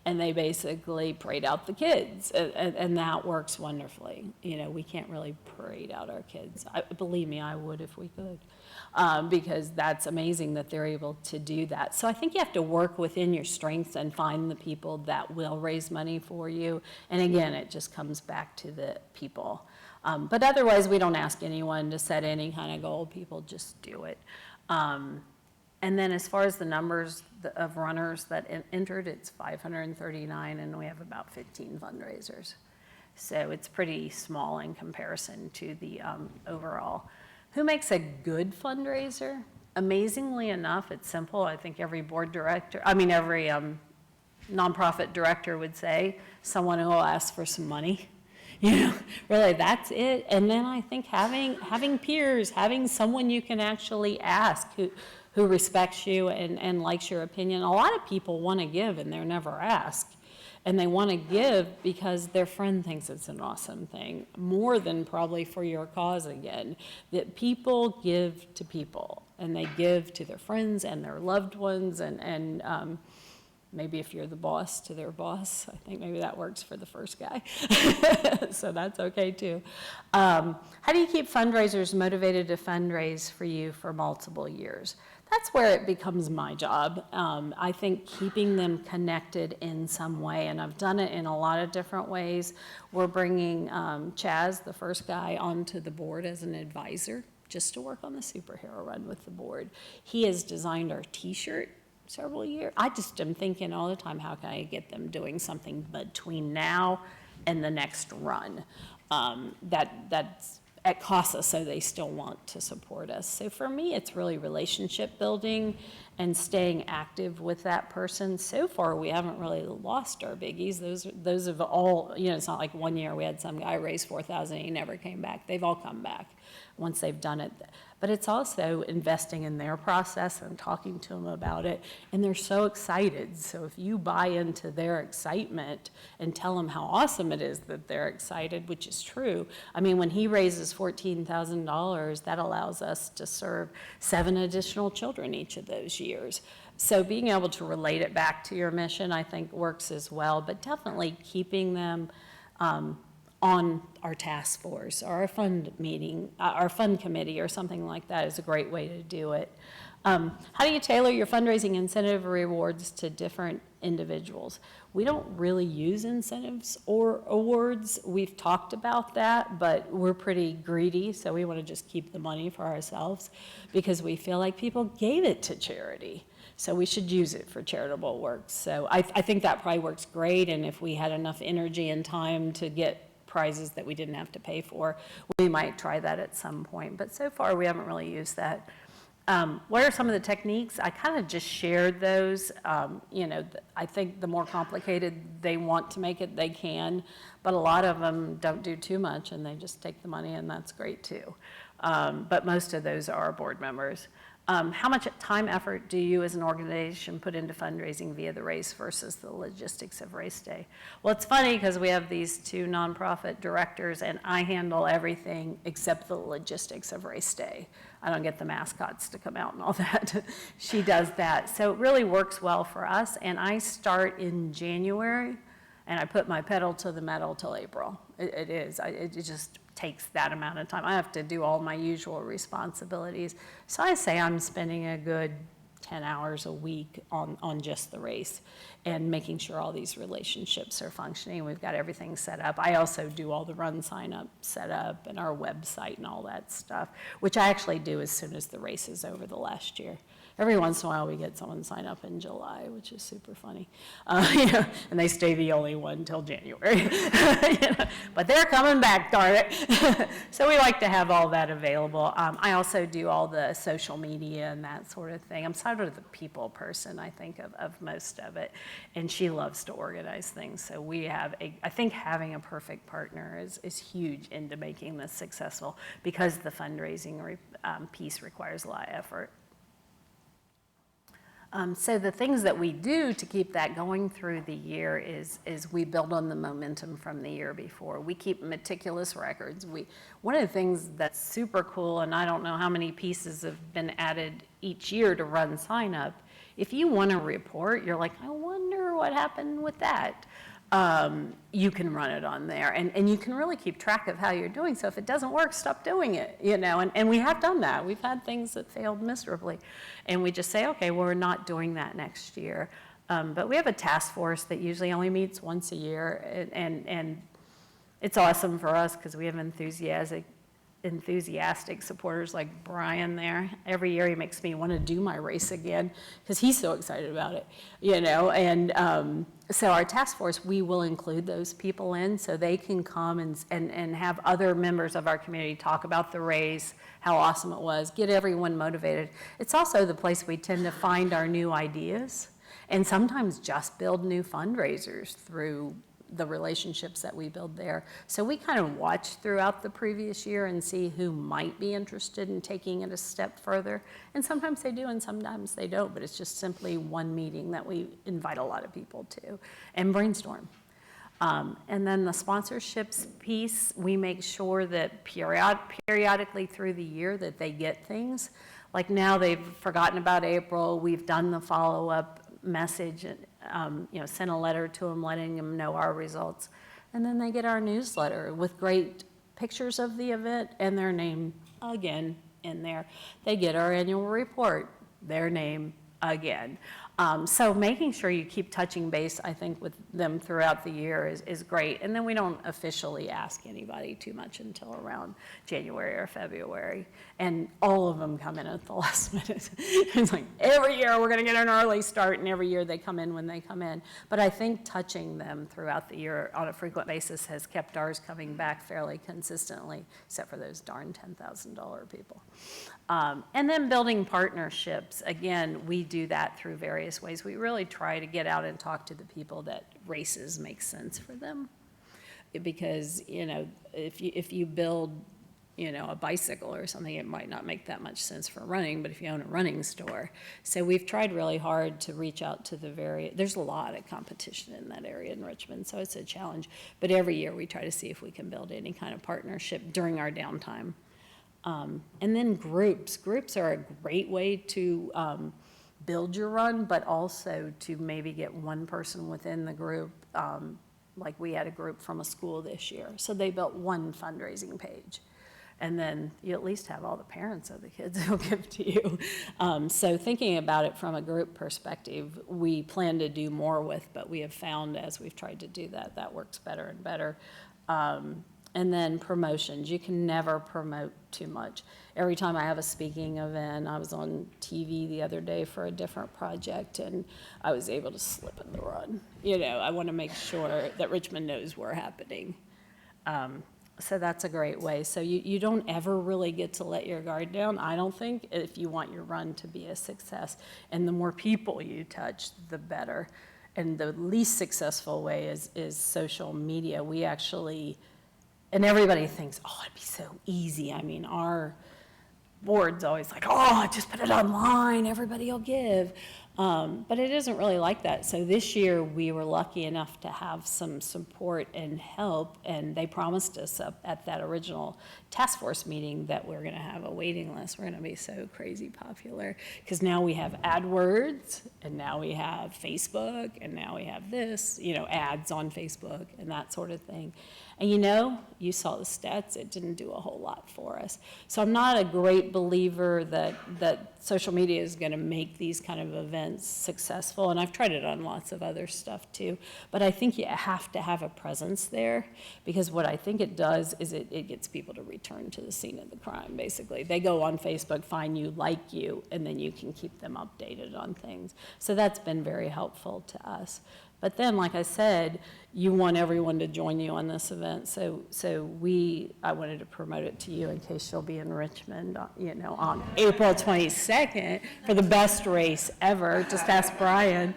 And they basically parade out the kids, and that works wonderfully. You know, we can't really parade out our kids. Believe me, I would if we could, because that's amazing that they're able to do that. So I think you have to work within your strengths and find the people that will raise money for you. And again, it just comes back to the people. But otherwise, we don't ask anyone to set any kind of goal. People just do it. And then as far as the numbers of runners that entered, it's 539, and we have about 15 fundraisers. So it's pretty small in comparison to the overall. Who makes a good fundraiser? Amazingly enough, it's simple. I think every every nonprofit director would say, someone who will ask for some money. Really, that's it. And then I think having peers, having someone you can actually ask who respects you and likes your opinion. A lot of people want to give and they're never asked. And they want to give because their friend thinks it's an awesome thing, more than probably for your cause again. That people give to people, and they give to their friends and their loved ones, and maybe if you're the boss, to their boss. I think maybe that works for the first guy. So that's okay too. How do you keep fundraisers motivated to fundraise for you for multiple years? That's where it becomes my job. I think keeping them connected in some way, and I've done it in a lot of different ways. We're bringing Chaz, the first guy, onto the board as an advisor, just to work on the superhero run with the board. He has designed our t-shirt several years. I just am thinking all the time, how can I get them doing something between now and the next run? That's at CASA, so they still want to support us. So for me, it's really relationship building and staying active with that person. So far, we haven't really lost our biggies. Those have all, it's not like one year we had some guy raise $4,000 and he never came back. They've all come back once they've done it. But it's also investing in their process and talking to them about it. And they're so excited. So if you buy into their excitement and tell them how awesome it is that they're excited, which is true. I mean, when he raises $14,000, that allows us to serve 7 additional children each of those years. So being able to relate it back to your mission, I think, works as well. But definitely keeping them on our task force or our fund meeting, our fund committee or something like that is a great way to do it. How do you tailor your fundraising incentive rewards to different individuals? We don't really use incentives or awards. We've talked about that, but we're pretty greedy, so we want to just keep the money for ourselves because we feel like people gave it to charity. So we should use it for charitable work. So I think that probably works great, and if we had enough energy and time to get prizes that we didn't have to pay for, we might try that at some point. But so far, we haven't really used that. What are some of the techniques? I kind of just shared those. I think the more complicated they want to make it, they can. But a lot of them don't do too much, and they just take the money, and that's great too. But most of those are board members. How much time, effort do you as an organization put into fundraising via the race versus the logistics of race day? Well, it's funny because we have these 2 nonprofit directors and I handle everything except the logistics of race day. I don't get the mascots to come out and all that. She does that. So it really works well for us. And I start in January and I put my pedal to the metal till April. It just takes that amount of time. I have to do all my usual responsibilities. So I say I'm spending a good 10 hours a week on just the race and making sure all these relationships are functioning. We've got everything set up. I also do all the run sign up set up and our website and all that stuff, which I actually do as soon as the race is over the last year. Every once in a while we get someone sign up in July, which is super funny. And they stay the only one until January. But they're coming back, darn it. So we like to have all that available. I also do all the social media and that sort of thing. I'm sort of the people person, I think, of most of it. And she loves to organize things. So we have I think having a perfect partner is huge into making this successful because the fundraising piece requires a lot of effort. So the things that we do to keep that going through the year is we build on the momentum from the year before. We keep meticulous records. One of the things that's super cool, and I don't know how many pieces have been added each year to run sign up, if you want to report, you're like, I wonder what happened with that. You can run it on there and you can really keep track of how you're doing. So if it doesn't work, stop doing it, and we have done that. We've had things that failed miserably and we just say, okay, well, we're not doing that next year. But we have a task force that usually only meets once a year and it's awesome for us because we have enthusiastic enthusiastic supporters like Brian there. Every year he makes me want to do my race again because he's so excited about it, you know. And so our task force, we will include those people in so they can come and have other members of our community talk about the race, how awesome it was, get everyone motivated. It's also the place we tend to find our new ideas and sometimes just build new fundraisers through the relationships that we build there. So we kind of watch throughout the previous year and see who might be interested in taking it a step further. And sometimes they do and sometimes they don't, but it's just simply one meeting that we invite a lot of people to and brainstorm. And then the sponsorships piece, we make sure that periodically through the year that they get things. Like now they've forgotten about April, we've done the follow-up message, you know, sent a letter to them letting them know our results. And then they get our newsletter with great pictures of the event and their name again in there. They get our annual report, their name again. So making sure you keep touching base, I think, with them throughout the year is great. And then we don't officially ask anybody too much until around January or February. And all of them come in at the last minute. It's like every year we're going to get an early start, and every year they come in when they come in. But I think touching them throughout the year on a frequent basis has kept ours coming back fairly consistently, except for those darn $10,000 people. And then building partnerships. Again, we do that through various ways. We really try to get out and talk to the people that races make sense for them. Because, you know, if you build, you know, a bicycle or something, it might not make that much sense for running, but if you own a running store. So we've tried really hard to reach out to there's a lot of competition in that area in Richmond, so it's a challenge. But every year we try to see if we can build any kind of partnership during our downtime. And then groups. Groups are a great way to build your run, but also to maybe get one person within the group. Like we had a group from a school this year, so they built one fundraising page. And then you at least have all the parents of the kids who'll give to you. So thinking about it from a group perspective, we plan to do more with, but we have found as we've tried to do that, that works better and better. And then promotions. You can never promote too much. Every time I have a speaking event, I was on TV the other day for a different project, and I was able to slip in the run. You know, I want to make sure that Richmond knows we're happening. So that's a great way. So you don't ever really get to let your guard down, I don't think, if you want your run to be a success. And the more people you touch, the better. And the least successful way is social media. We actually... And everybody thinks, oh, it'd be so easy. I mean, our board's always like, oh, just put it online, everybody will give. But it isn't really like that. So this year we were lucky enough to have some support and help, and they promised us up at that original task force meeting that we're going to have a waiting list. We're going to be so crazy popular because now we have AdWords, and now we have Facebook, and now we have this, you know, ads on Facebook and that sort of thing. And you know, you saw the stats, it didn't do a whole lot for us. So I'm not a great believer that social media is going to make these kind of events successful, and I've tried it on lots of other stuff too. But I think you have to have a presence there, because what I think it does is it gets people to return to the scene of the crime, basically. They go on Facebook, find you, like you, and then you can keep them updated on things. So that's been very helpful to us. But then, like I said, you want everyone to join you on this event. So I wanted to promote it to you in case you'll be in Richmond, you know, on April 22nd for the best race ever. Just ask Brian.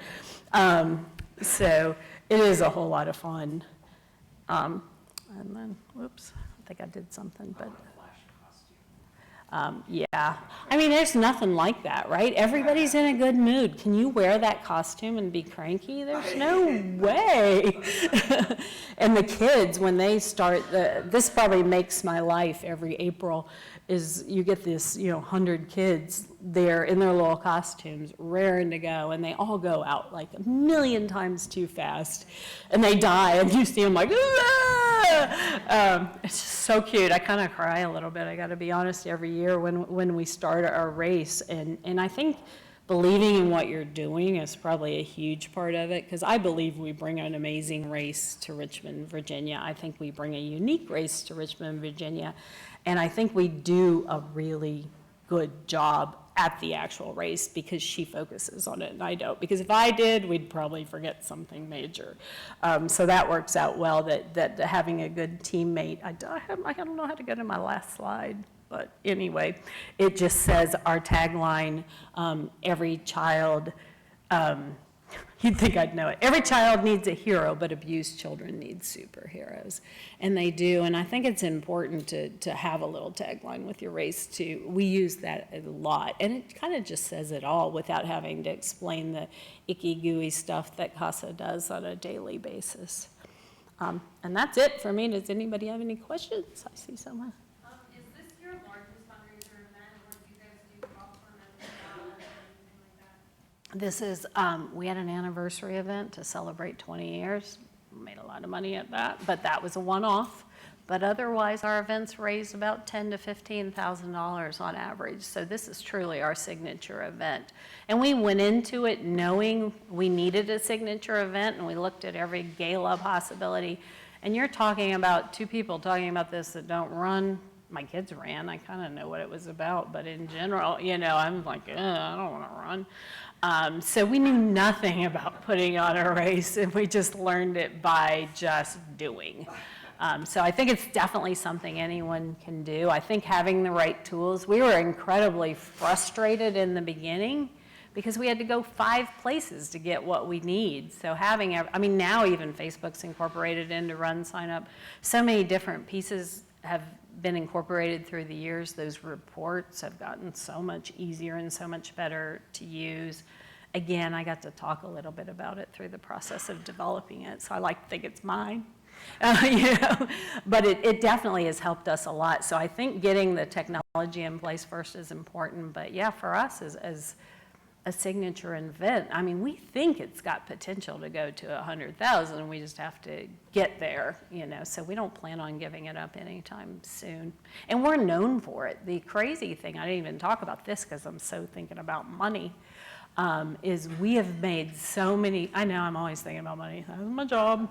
So it is a whole lot of fun. And then, whoops, I think I did something, but. Yeah, I mean, there's nothing like that, right? Everybody's in a good mood. Can you wear that costume and be cranky? There's no way. And the kids, when they start, this probably makes my life every April, is you get this, you know, 100 kids there in their little costumes, raring to go, and they all go out like a million times too fast, and they die, and you see them like, it's just so cute. I kind of cry a little bit, I got to be honest, every year when we start our race, and I think believing in what you're doing is probably a huge part of it, because I believe we bring an amazing race to Richmond, Virginia. I think we bring a unique race to Richmond, Virginia, and I think we do a really good job at the actual race because she focuses on it and I don't. Because if I did, we'd probably forget something major. So that works out well, that having a good teammate. I don't know how to go to my last slide. But anyway, it just says our tagline, every child, you'd think I'd know it. Every child needs a hero, but abused children need superheroes. And they do, and I think it's important to have a little tagline with your race too. We use that a lot, and it kind of just says it all without having to explain the icky gooey stuff that CASA does on a daily basis. And that's it for me. Does anybody have any questions? I see someone. This is, we had an anniversary event to celebrate 20 years. Made a lot of money at that, but that was a one-off. But otherwise, our events raised about $10,000 to $15,000 on average. So this is truly our signature event. And we went into it knowing we needed a signature event, and we looked at every gala possibility. And you're talking about two people talking about this that don't run. My kids ran. I kind of know what it was about, but in general, I'm like, I don't want to run. So we knew nothing about putting on a race, and we just learned it by just doing. So I think it's definitely something anyone can do. I think having the right tools, we were incredibly frustrated in the beginning because we had to go 5 places to get what we need. So now even Facebook's incorporated into Run Sign Up. So many different pieces have been incorporated through the years. Those reports have gotten so much easier and so much better to use. Again, I got to talk a little bit about it through the process of developing it, so I like to think it's mine. But it definitely has helped us a lot. So I think getting the technology in place first is important. But yeah, for us as a signature event, we think it's got potential to go to 100,000. We just have to get there, so we don't plan on giving it up anytime soon. And we're known for it. The crazy thing, I didn't even talk about this because I'm so thinking about money, is we have made so many, I know I'm always thinking about money, that's my job,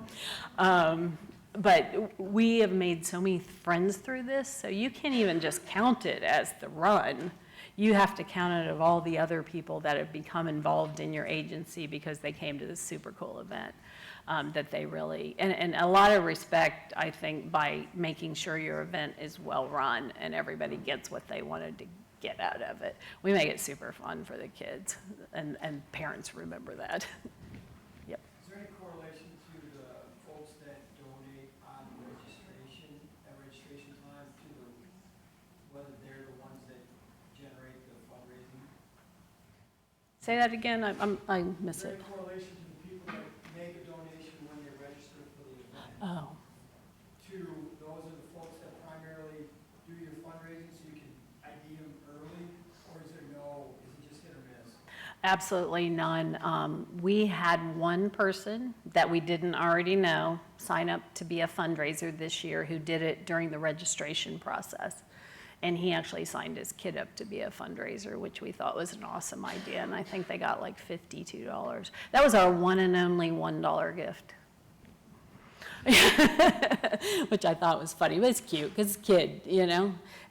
but we have made so many friends through this, so you can't even just count it as the run. You have to count it of all the other people that have become involved in your agency because they came to this super cool event, that they really, and a lot of respect, I think, by making sure your event is well run and everybody gets what they wanted to get out of it. We make it super fun for the kids, and parents remember that. Yep. Is there any correlation to the folks that donate on registration time to whether they're the ones that generate the fundraising? Say that again, I miss Is there it. any correlation to the people that make a donation when they register for the event? Oh. To those are the folks that primarily do your fundraising so you can ID them early, or is it just hit or miss? Absolutely none. We had one person that we didn't already know sign up to be a fundraiser this year who did it during the registration process. And he actually signed his kid up to be a fundraiser, which we thought was an awesome idea. And I think they got like $52. That was our one and only $1 gift. Which I thought was funny, but it's cute because it's a kid,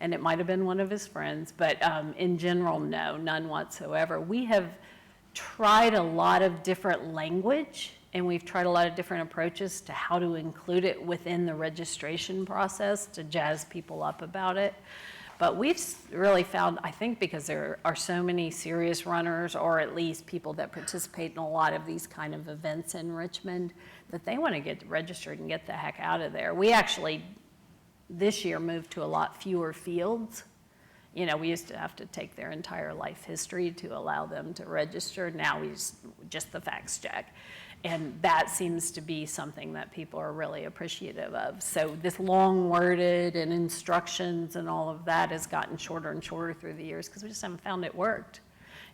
and it might have been one of his friends, but in general, no, none whatsoever. We have tried a lot of different language, and we've tried a lot of different approaches to how to include it within the registration process to jazz people up about it. But we've really found, I think because there are so many serious runners, or at least people that participate in a lot of these kind of events in Richmond, that they want to get registered and get the heck out of there. We actually, this year, moved to a lot fewer fields. We used to have to take their entire life history to allow them to register. Now we just the facts check. And that seems to be something that people are really appreciative of. So this long worded and instructions and all of that has gotten shorter and shorter through the years because we just haven't found it worked.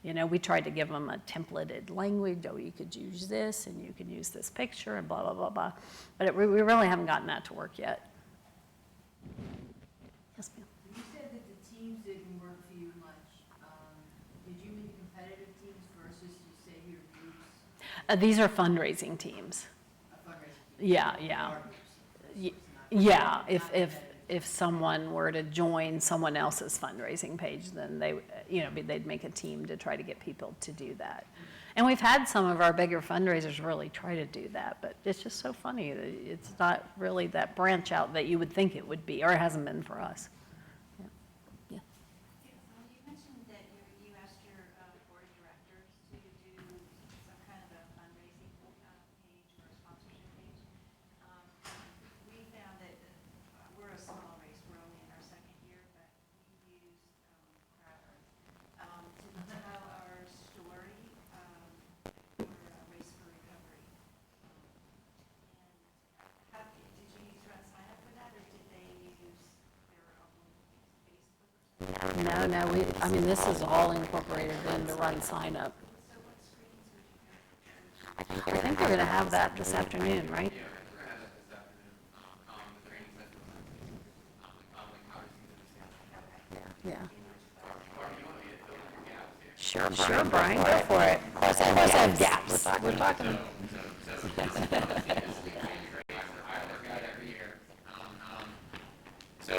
We tried to give them a templated language. Oh, you could use this and you could use this picture and blah, blah, blah, blah. But we really haven't gotten that to work yet. Yes, ma'am. You said that the teams didn't work for you much. Did you mean competitive teams These are fundraising teams. A fundraising. Yeah, yeah. Yeah, if someone were to join someone else's fundraising page, then they, they'd make a team to try to get people to do that. And we've had some of our bigger fundraisers really try to do that, but it's just so funny that it's not really that branch out that you would think it would be, or it hasn't been for us. Yeah. You mentioned that you asked your board of directors to do some kind of a fundraising page or a sponsorship page. We found that we're a small race, we're only in our second year, but we used Crowder to tell our story for Race for Recovery. And did you try to sign up for that, or did they use their own Facebook or something? No, this is all incorporated into Run Sign Up. So what screens would you go to? I think we're gonna have that this afternoon, right? Yeah, we're gonna have that this afternoon, the training session. Like how to see the Yeah. Or you want me to fill in your gaps here? Sure, Brian, go for it. Of course I have gaps. We're talking. So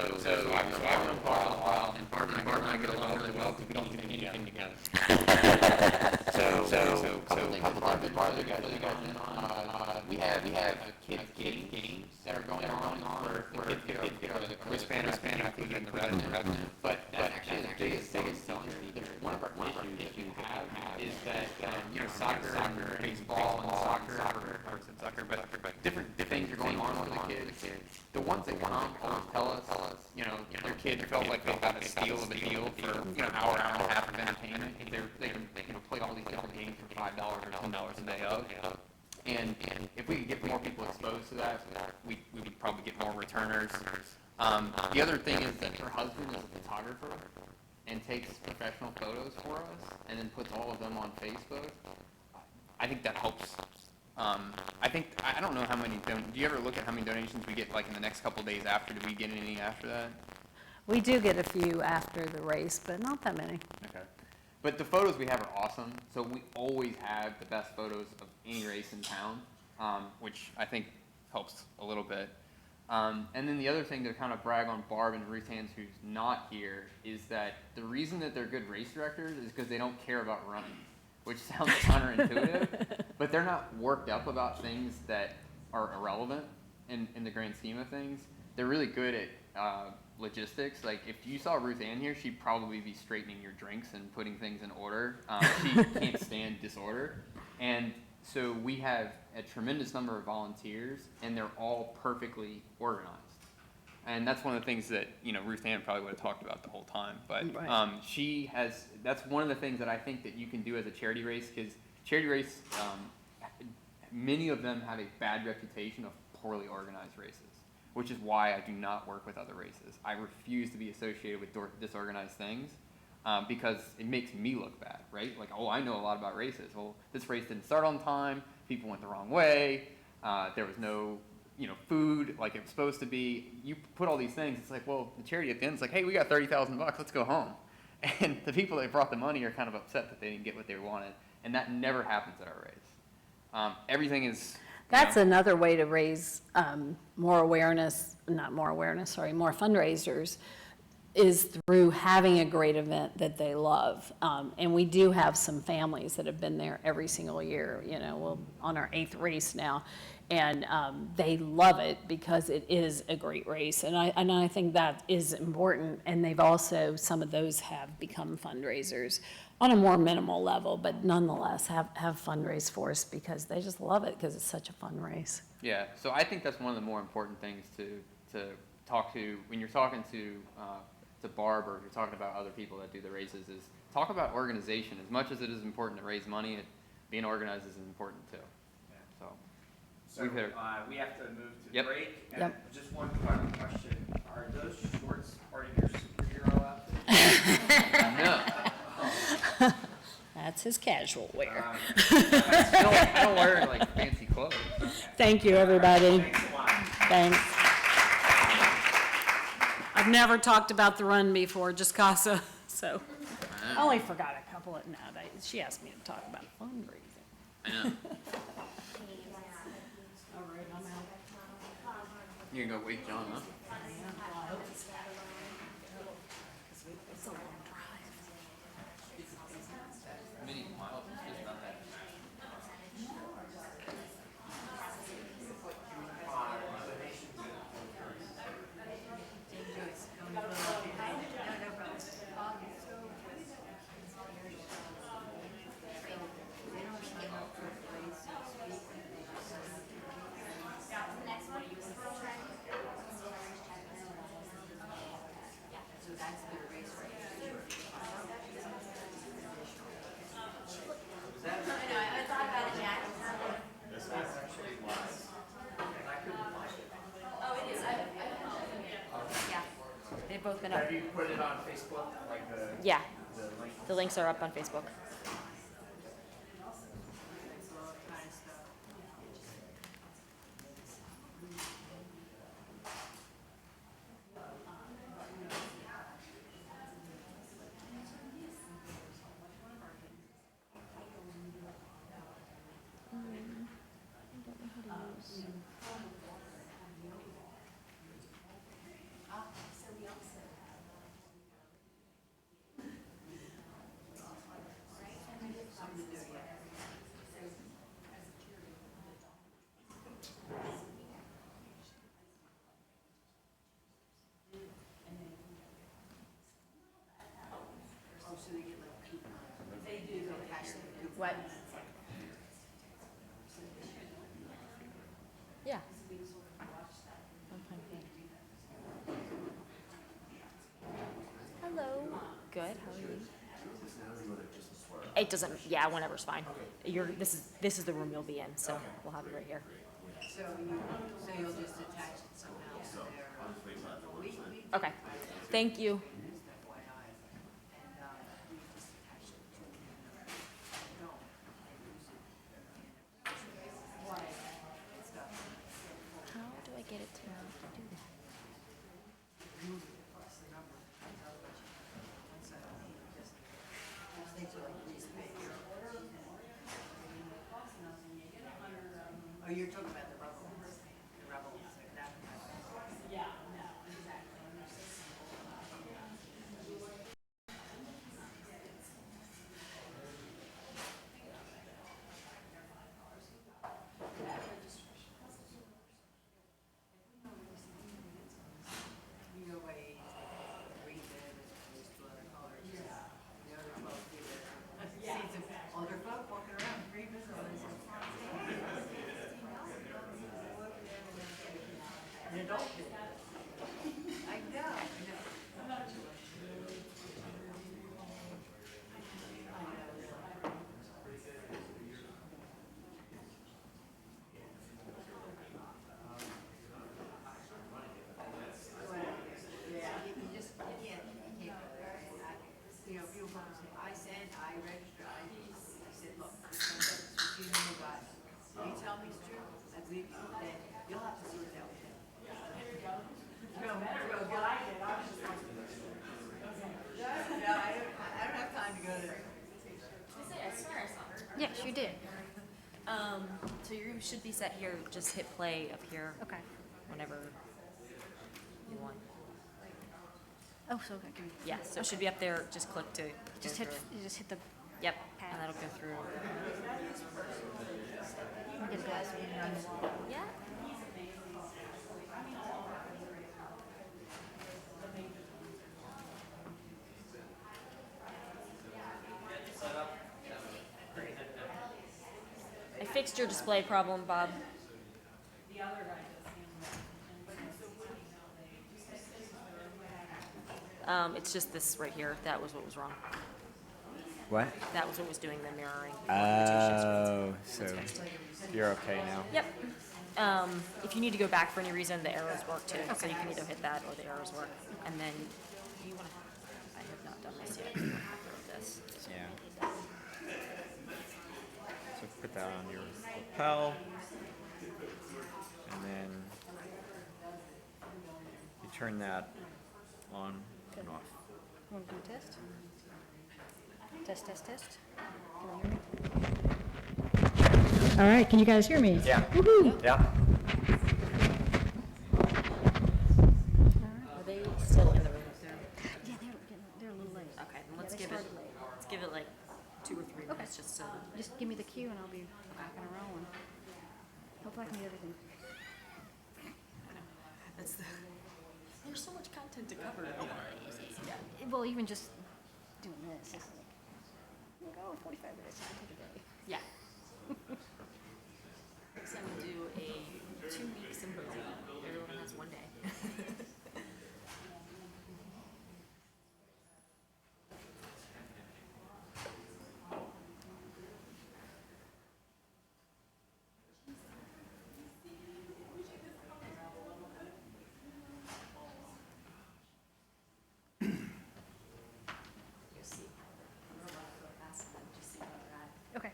I've known Barb a while, and Barb and I get along really well because we don't do anything together. So couple Barb that you guys in on, we have kids games that are going on for the kids get the wristband included in the revenue. But actually the biggest selling feature, one of our issues you have is that, soccer, baseball, and soccer, but different things are going on with the kids. The ones that come always tell us, their kids felt like they got a steal of a deal for, an hour and a half of entertainment. They can play all these different games for $5 or $10 a day of. And if we could get more people exposed to that, we would probably get more returners. The other thing is that her husband is a photographer and takes professional photos for us and then puts all of them on Facebook. I think that helps. I don't know how many, do you ever look at how many donations we get like in the next couple of days after? Do we get any after that? We do get a few after the race, but not that many. Okay. But the photos we have are awesome, so we always have the best photos of any race in town, which I think helps a little bit. And then the other thing to kind of brag on Barb and Ruth Hands, who's not here, is that the reason that they're good race directors is because they don't care about running, which sounds counterintuitive, but they're not worked up about things that are irrelevant in the grand scheme of things. They're really good at logistics. Like if you saw Ruth Ann here, she'd probably be straightening your drinks and putting things in order. She can't stand disorder. And so we have a tremendous number of volunteers, and they're all perfectly organized. And that's one of the things that, Ruth Ann probably would have talked about the whole time. But Right. That's one of the things that I think that you can do as a charity race, because charity race, many of them have a bad reputation of poorly organized races, which is why I do not work with other races. I refuse to be associated with disorganized things because it makes me look bad, right? Like, I know a lot about races. Well, this race didn't start on time. People went the wrong way. There was no, food like it was supposed to be. You put all these things. It's like, well, the charity at the end is like, hey, we got $30,000. Let's go home. And the people that brought the money are kind of upset that they didn't get what they wanted. And that never happens at our race. Everything is... That's another way to raise more fundraisers, is through having a great event that they love. And we do have some families that have been there every single year, we're on our 8th race now. And they love it because it is a great race. And I think that is important. And they've also, some of those have become fundraisers on a more minimal level, but nonetheless have fundraised for us because they just love it because it's such a fun race. Yeah, so I think that's one of the more important things to talk to when you're talking to Barb, or if you're talking about other people that do the races, is talk about organization. As much as it is important to raise money, being organized is important too. Yeah. So we have to move to Yep. break. And Yep. just one final question. Are those shorts part of your superhero outfit? No. That's his casual wear. I don't wear like fancy clothes. Thank you, everybody. Thanks a lot. Thanks. I've never talked about the run before, just Casa, so I only forgot a couple of, she asked me to talk about fundraising. I know. All right, I'm out. You can go wake John up. It's a long drive. Many miles, it's just not that. They've both been up. Have you put it on Facebook, like the Yeah, link? the links are up on Facebook. What? Yeah. Hello. Good. How are you? It doesn't. Yeah, whenever's fine. This is the room you'll be in, so we'll have it right here. So you'll just attach it somehow there. Okay. Thank you. How do I get it to do that? Oh, you're talking about the rubble, that. Yeah, no, exactly. You go by age, green bed as opposed to other colors. Yeah. The other folk either, see some older folk walking around in green beds, or there's some. An adult kid. I know. Yes, you did. So you should be set here. Just hit play up here. Okay. Whenever you want. Oh, so okay. Yeah, so it should be up there. Just click to Just go hit, through. you just hit the Yep, pad. and that'll go through. Get that on the wall. Yeah. I fixed your display problem, Bob. It's just this right here. That was what was wrong. What? That was what was doing the mirroring. Oh, so you're okay now? Yep. If you need to go back for any reason, the arrows work too. So you can either hit that or the arrows work. And then you want to. I have not done this yet. This. Yeah. So put that on your lapel, and then you turn that on and off. Want to do a test? Test, test, test. Can you hear me? All right, can you guys hear me? Yeah. Woohoo! Yeah. Are they still in the room? Yeah, they're a little late. Okay, then let's give it like 2 or 3 minutes just to. Just give me the cue and I'll be rocking and rolling. Hopefully I can do everything. There's so much content to cover. Well, even just doing this is like, go 45 minutes, I'll take a day. Yeah. So we'll do a 2-week symposium. Everyone has 1 day. Okay.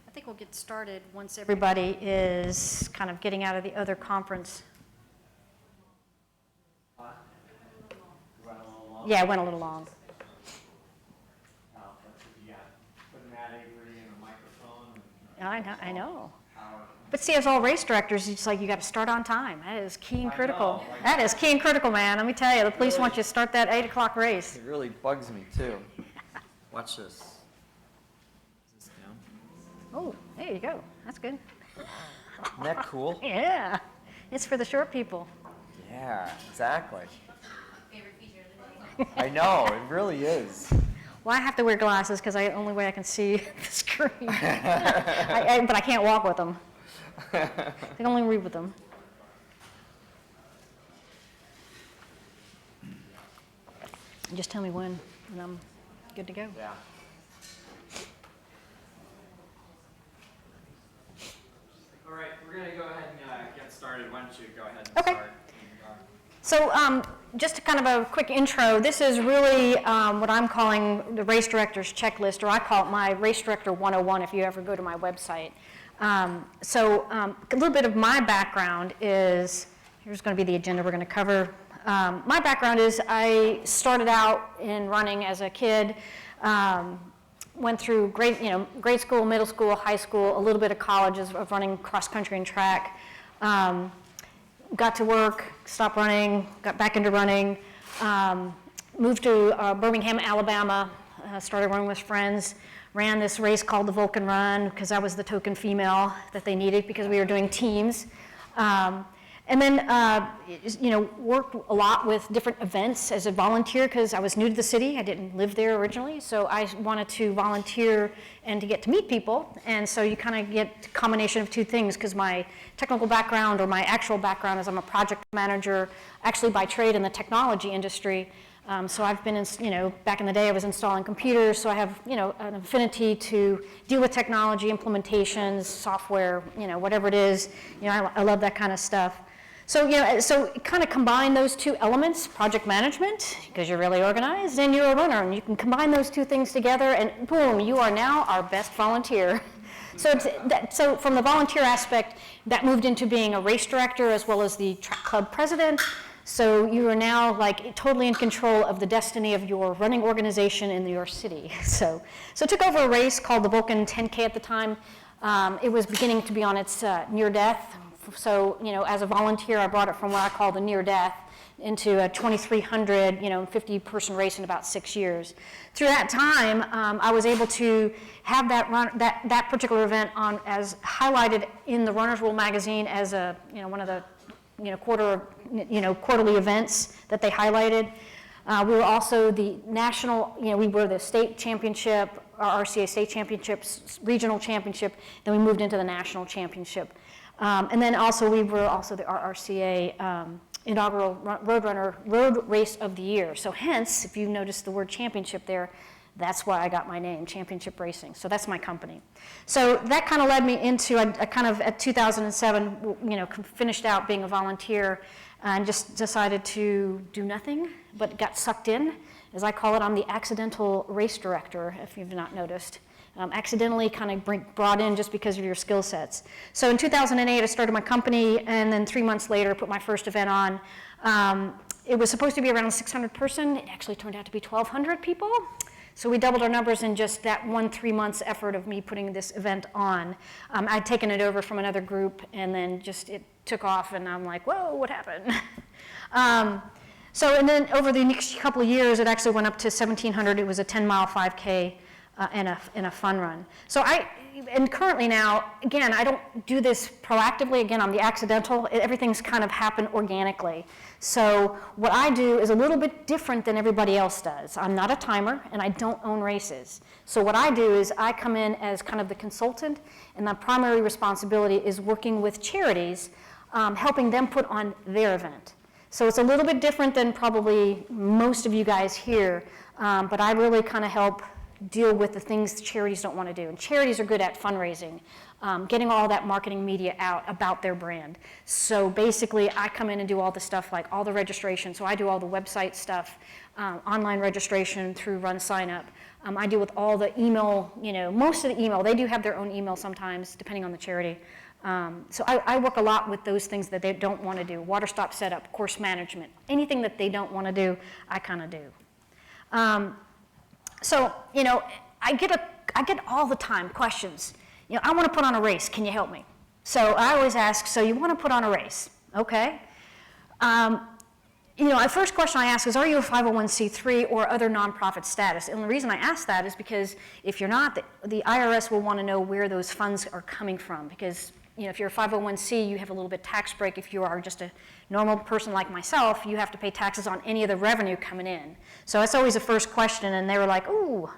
I think we'll get started once everybody is kind of getting out of the other conference. Yeah, it went a little long. I know. But see, as all race directors, it's like you got to start on time. That is key and critical. That is key and critical, man. Let me tell you, the police want you to start that 8 o'clock race. It really bugs me too. Watch this. Is this down? Oh, there you go. That's good. Isn't that cool? Yeah, it's for the short people. Yeah, exactly. I know, it really is. Well, I have to wear glasses because the only way I can see the screen. But I can't walk with them. I can only read with them. Just tell me when, and I'm good to go. Yeah. All right, we're going to go ahead and get started. Why don't you go ahead and start? So just kind of a quick intro, this is really what I'm calling the race director's checklist, or I call it my Race Director 101 if you ever go to my website. A little bit of my background is, here's going to be the agenda we're going to cover. My background is I started out in running as a kid, went through grade school, middle school, high school, a little bit of college of running cross country and track. Got to work, stopped running, got back into running, moved to Birmingham, Alabama, started running with friends, ran this race called the Vulcan Run because I was the token female that they needed because we were doing teams. And then, worked a lot with different events as a volunteer because I was new to the city. I didn't live there originally, so I wanted to volunteer and to get to meet people. And so you kind of get a combination of two things because my technical background or my actual background is I'm a project manager, actually by trade in the technology industry. So I've been, back in the day I was installing computers, so I have, an affinity to deal with technology, implementations, software, whatever it is. I love that kind of stuff. So, so kind of combine those two elements, project management, because you're really organized, and you're a runner, and you can combine those two things together, and boom, you are now our best volunteer. So from the volunteer aspect, that moved into being a race director as well as the track club president. So you are now like totally in control of the destiny of your running organization in your city. So I took over a race called the Vulcan 10K at the time. It was beginning to be on its near death. So, as a volunteer, I brought it from what I call the near death into a 2,300, 50-person race in about 6 years. Through that time, I was able to have that particular event on as highlighted in the Runner's World magazine as a, one of the, quarterly events that they highlighted. We were also the national, we were the state championship, our RCA state championships, regional championship, then we moved into the national championship. And then also we were also the RRCA inaugural road race of the year. So hence, if you notice the word championship there, that's why I got my name, Championship Racing. So that's my company. So that kind of led me into, I kind of at 2007, finished out being a volunteer and just decided to do nothing, but got sucked in. As I call it, I'm the accidental race director, if you've not noticed. Accidentally kind of brought in just because of your skill sets. So in 2008, I started my company, and then 3 months later, put my first event on. It was supposed to be around 600 person. It actually turned out to be 1,200 people. So we doubled our numbers in just that 3 months effort of me putting this event on. I'd taken it over from another group, and then just it took off, and I'm like, whoa, what happened? And then over the next couple of years, it actually went up to 1,700. It was a 10-mile 5K and a fun run. So and currently now, again, I don't do this proactively. Again, I'm the accidental. Everything's kind of happened organically. So what I do is a little bit different than everybody else does. I'm not a timer, and I don't own races. So what I do is I come in as kind of the consultant, and my primary responsibility is working with charities, helping them put on their event. So it's a little bit different than probably most of you guys here, but I really kind of help deal with the things charities don't want to do. And charities are good at fundraising, getting all that marketing media out about their brand. So basically, I come in and do all the stuff like all the registration. So I do all the website stuff, online registration through Run Sign Up. I deal with all the email, most of the email. They do have their own email sometimes, depending on the charity. So I work a lot with those things that they don't want to do. Water stop setup, course management, anything that they don't want to do, I kind of do. So, I get all the time questions. I want to put on a race. Can you help me? So I always ask, so you want to put on a race? Okay. The first question I ask is, are you a 501c3 or other nonprofit status? And the reason I ask that is because if you're not, the IRS will want to know where those funds are coming from. Because if you're a 501c, you have a little bit tax break. If you are just a normal person like myself, you have to pay taxes on any of the revenue coming in. So that's always the first question, and they were like, ooh,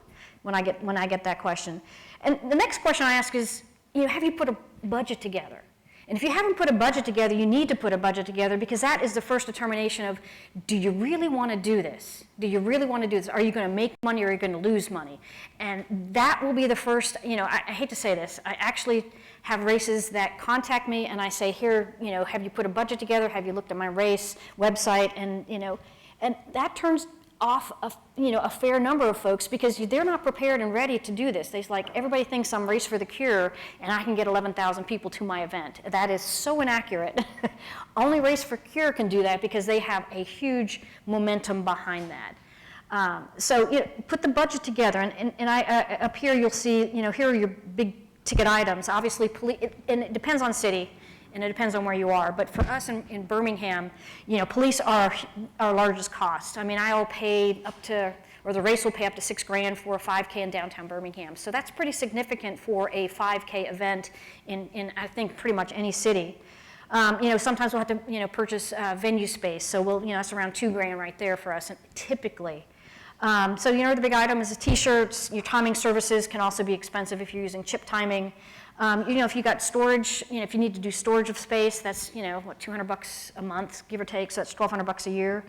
when I get that question. And the next question I ask is, have you put a budget together? And if you haven't put a budget together, you need to put a budget together, because that is the first determination of, do you really want to do this? Do you really want to do this? Are you going to make money or are you going to lose money? And that will be the first, I hate to say this, I actually have races that contact me and I say, here, have you put a budget together? Have you looked at my race website? And, and that turns off a fair number of folks, because they're not prepared and ready to do this. Everybody thinks I'm Race for the Cure and I can get 11,000 people to my event. That is so inaccurate. Only Race for Cure can do that because they have a huge momentum behind that. So put the budget together, and up here you'll see, here are your big ticket items. Obviously, and it depends on city, and it depends on where you are. But for us in Birmingham, police are our largest cost. I mean, I'll pay up to, or the race will pay up to $6,000 for a 5K in downtown Birmingham. So that's pretty significant for a 5K event in I think pretty much any city. Sometimes we'll have to purchase venue space. So that's around $2,000 right there for us, typically. So the big item is the t-shirts. Your timing services can also be expensive if you're using chip timing. If you got storage, if you need to do storage of space, that's, $200 a month, give or take, so that's $1,200 a year.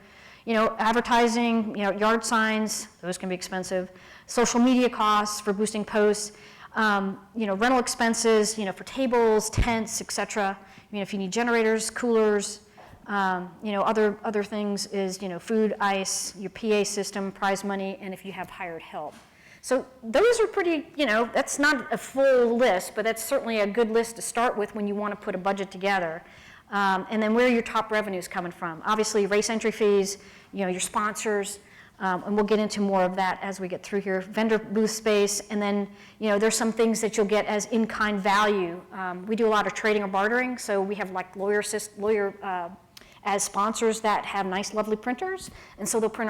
Advertising, yard signs, those can be expensive. Social media costs for boosting posts, rental expenses, for tables, tents, etc. If you need generators, coolers, other things is, food, ice, your PA system, prize money, and if you have hired help. So those are pretty, that's not a full list, but that's certainly a good list to start with when you want to put a budget together. And then where are your top revenues coming from? Obviously, race entry fees, your sponsors, and we'll get into more of that as we get through here. Vendor booth space, and then, there's some things that you'll get as in-kind value. We do a lot of trading or bartering, so we have like lawyer as sponsors that have nice, lovely printers, and so they'll print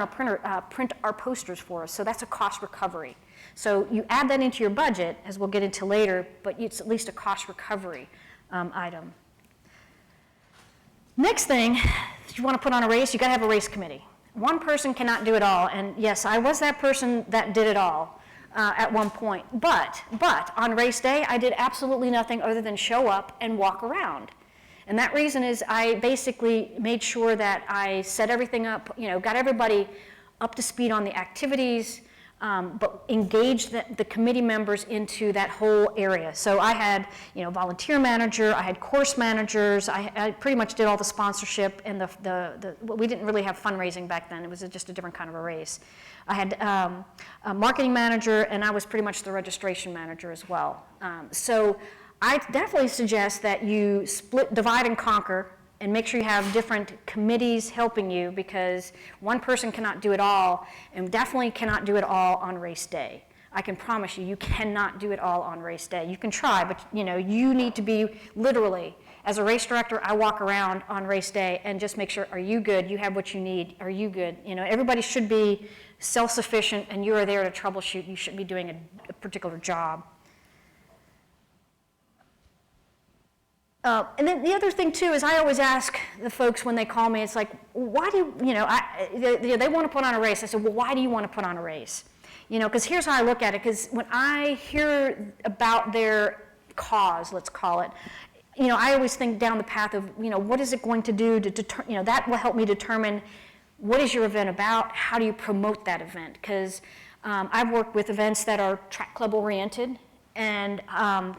our posters for us. So that's a cost recovery. So you add that into your budget, as we'll get into later, but it's at least a cost recovery item. Next thing, if you want to put on a race, you got to have a race committee. One person cannot do it all, and yes, I was that person that did it all at one point. But on race day, I did absolutely nothing other than show up and walk around. And that reason is I basically made sure that I set everything up, got everybody up to speed on the activities, but engaged the committee members into that whole area. So I had, volunteer manager, I had course managers, I pretty much did all the sponsorship, and we didn't really have fundraising back then. It was just a different kind of a race. I had a marketing manager, and I was pretty much the registration manager as well. So I definitely suggest that you divide and conquer, and make sure you have different committees helping you, because one person cannot do it all, and definitely cannot do it all on race day. I can promise you, you cannot do it all on race day. You can try, but you need to be literally, as a race director, I walk around on race day and just make sure, are you good? You have what you need. Are you good? Everybody should be self-sufficient, and you are there to troubleshoot. You shouldn't be doing a particular job. And then the other thing too is I always ask the folks when they call me, it's like, why do they want to put on a race? I said, well, why do you want to put on a race? Because here's how I look at it, because when I hear about their cause, let's call it, I always think down the path of, what is it going to do to deter, that will help me determine what is your event about, how do you promote that event? Because I've worked with events that are track club oriented and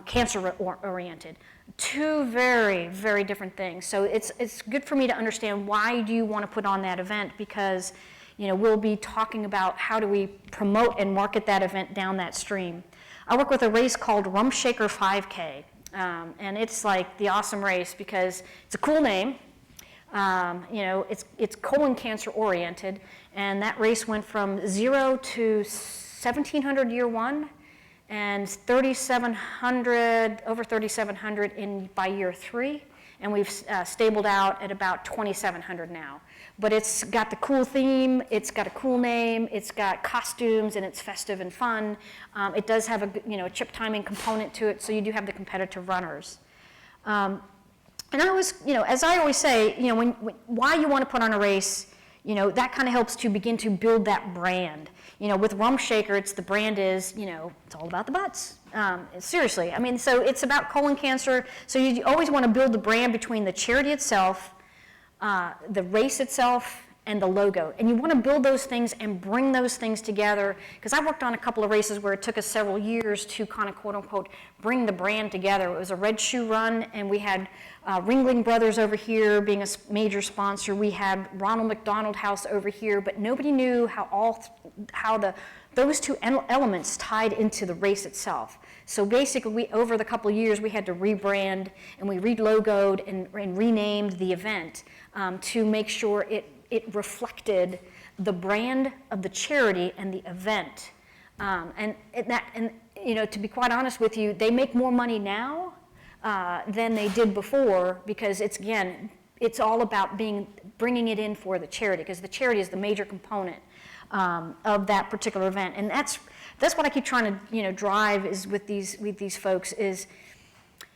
cancer oriented. Two very, very different things. So it's good for me to understand why do you want to put on that event, because we'll be talking about how do we promote and market that event down that stream. I work with a race called Rumshaker 5K, and it's like the awesome race because it's a cool name. It's colon cancer oriented, and that race went from 0 to 1,700 year one, and 3,700, over 3,700 by year 3, and we've stabled out at about 2,700 now. But it's got the cool theme, it's got a cool name, it's got costumes, and it's festive and fun. It does have a chip timing component to it, so you do have the competitive runners. And I always, as I always say, why you want to put on a race, that kind of helps to begin to build that brand. With Rumshaker, the brand is, it's all about the butts. Seriously, so it's about colon cancer. So you always want to build the brand between the charity itself, the race itself, and the logo. And you want to build those things and bring those things together. Because I worked on a couple of races where it took us several years to kind of quote unquote bring the brand together. It was a Red Shoe Run, and we had Ringling Brothers over here being a major sponsor. We had Ronald McDonald House over here, but nobody knew how those two elements tied into the race itself. So basically, over the couple of years, we had to rebrand, and we re-logoed and renamed the event to make sure it reflected the brand of the charity and the event. To be quite honest with you, they make more money now than they did before, because it's all about bringing it in for the charity, because the charity is the major component of that particular event. And that's what I keep trying to drive is with these folks is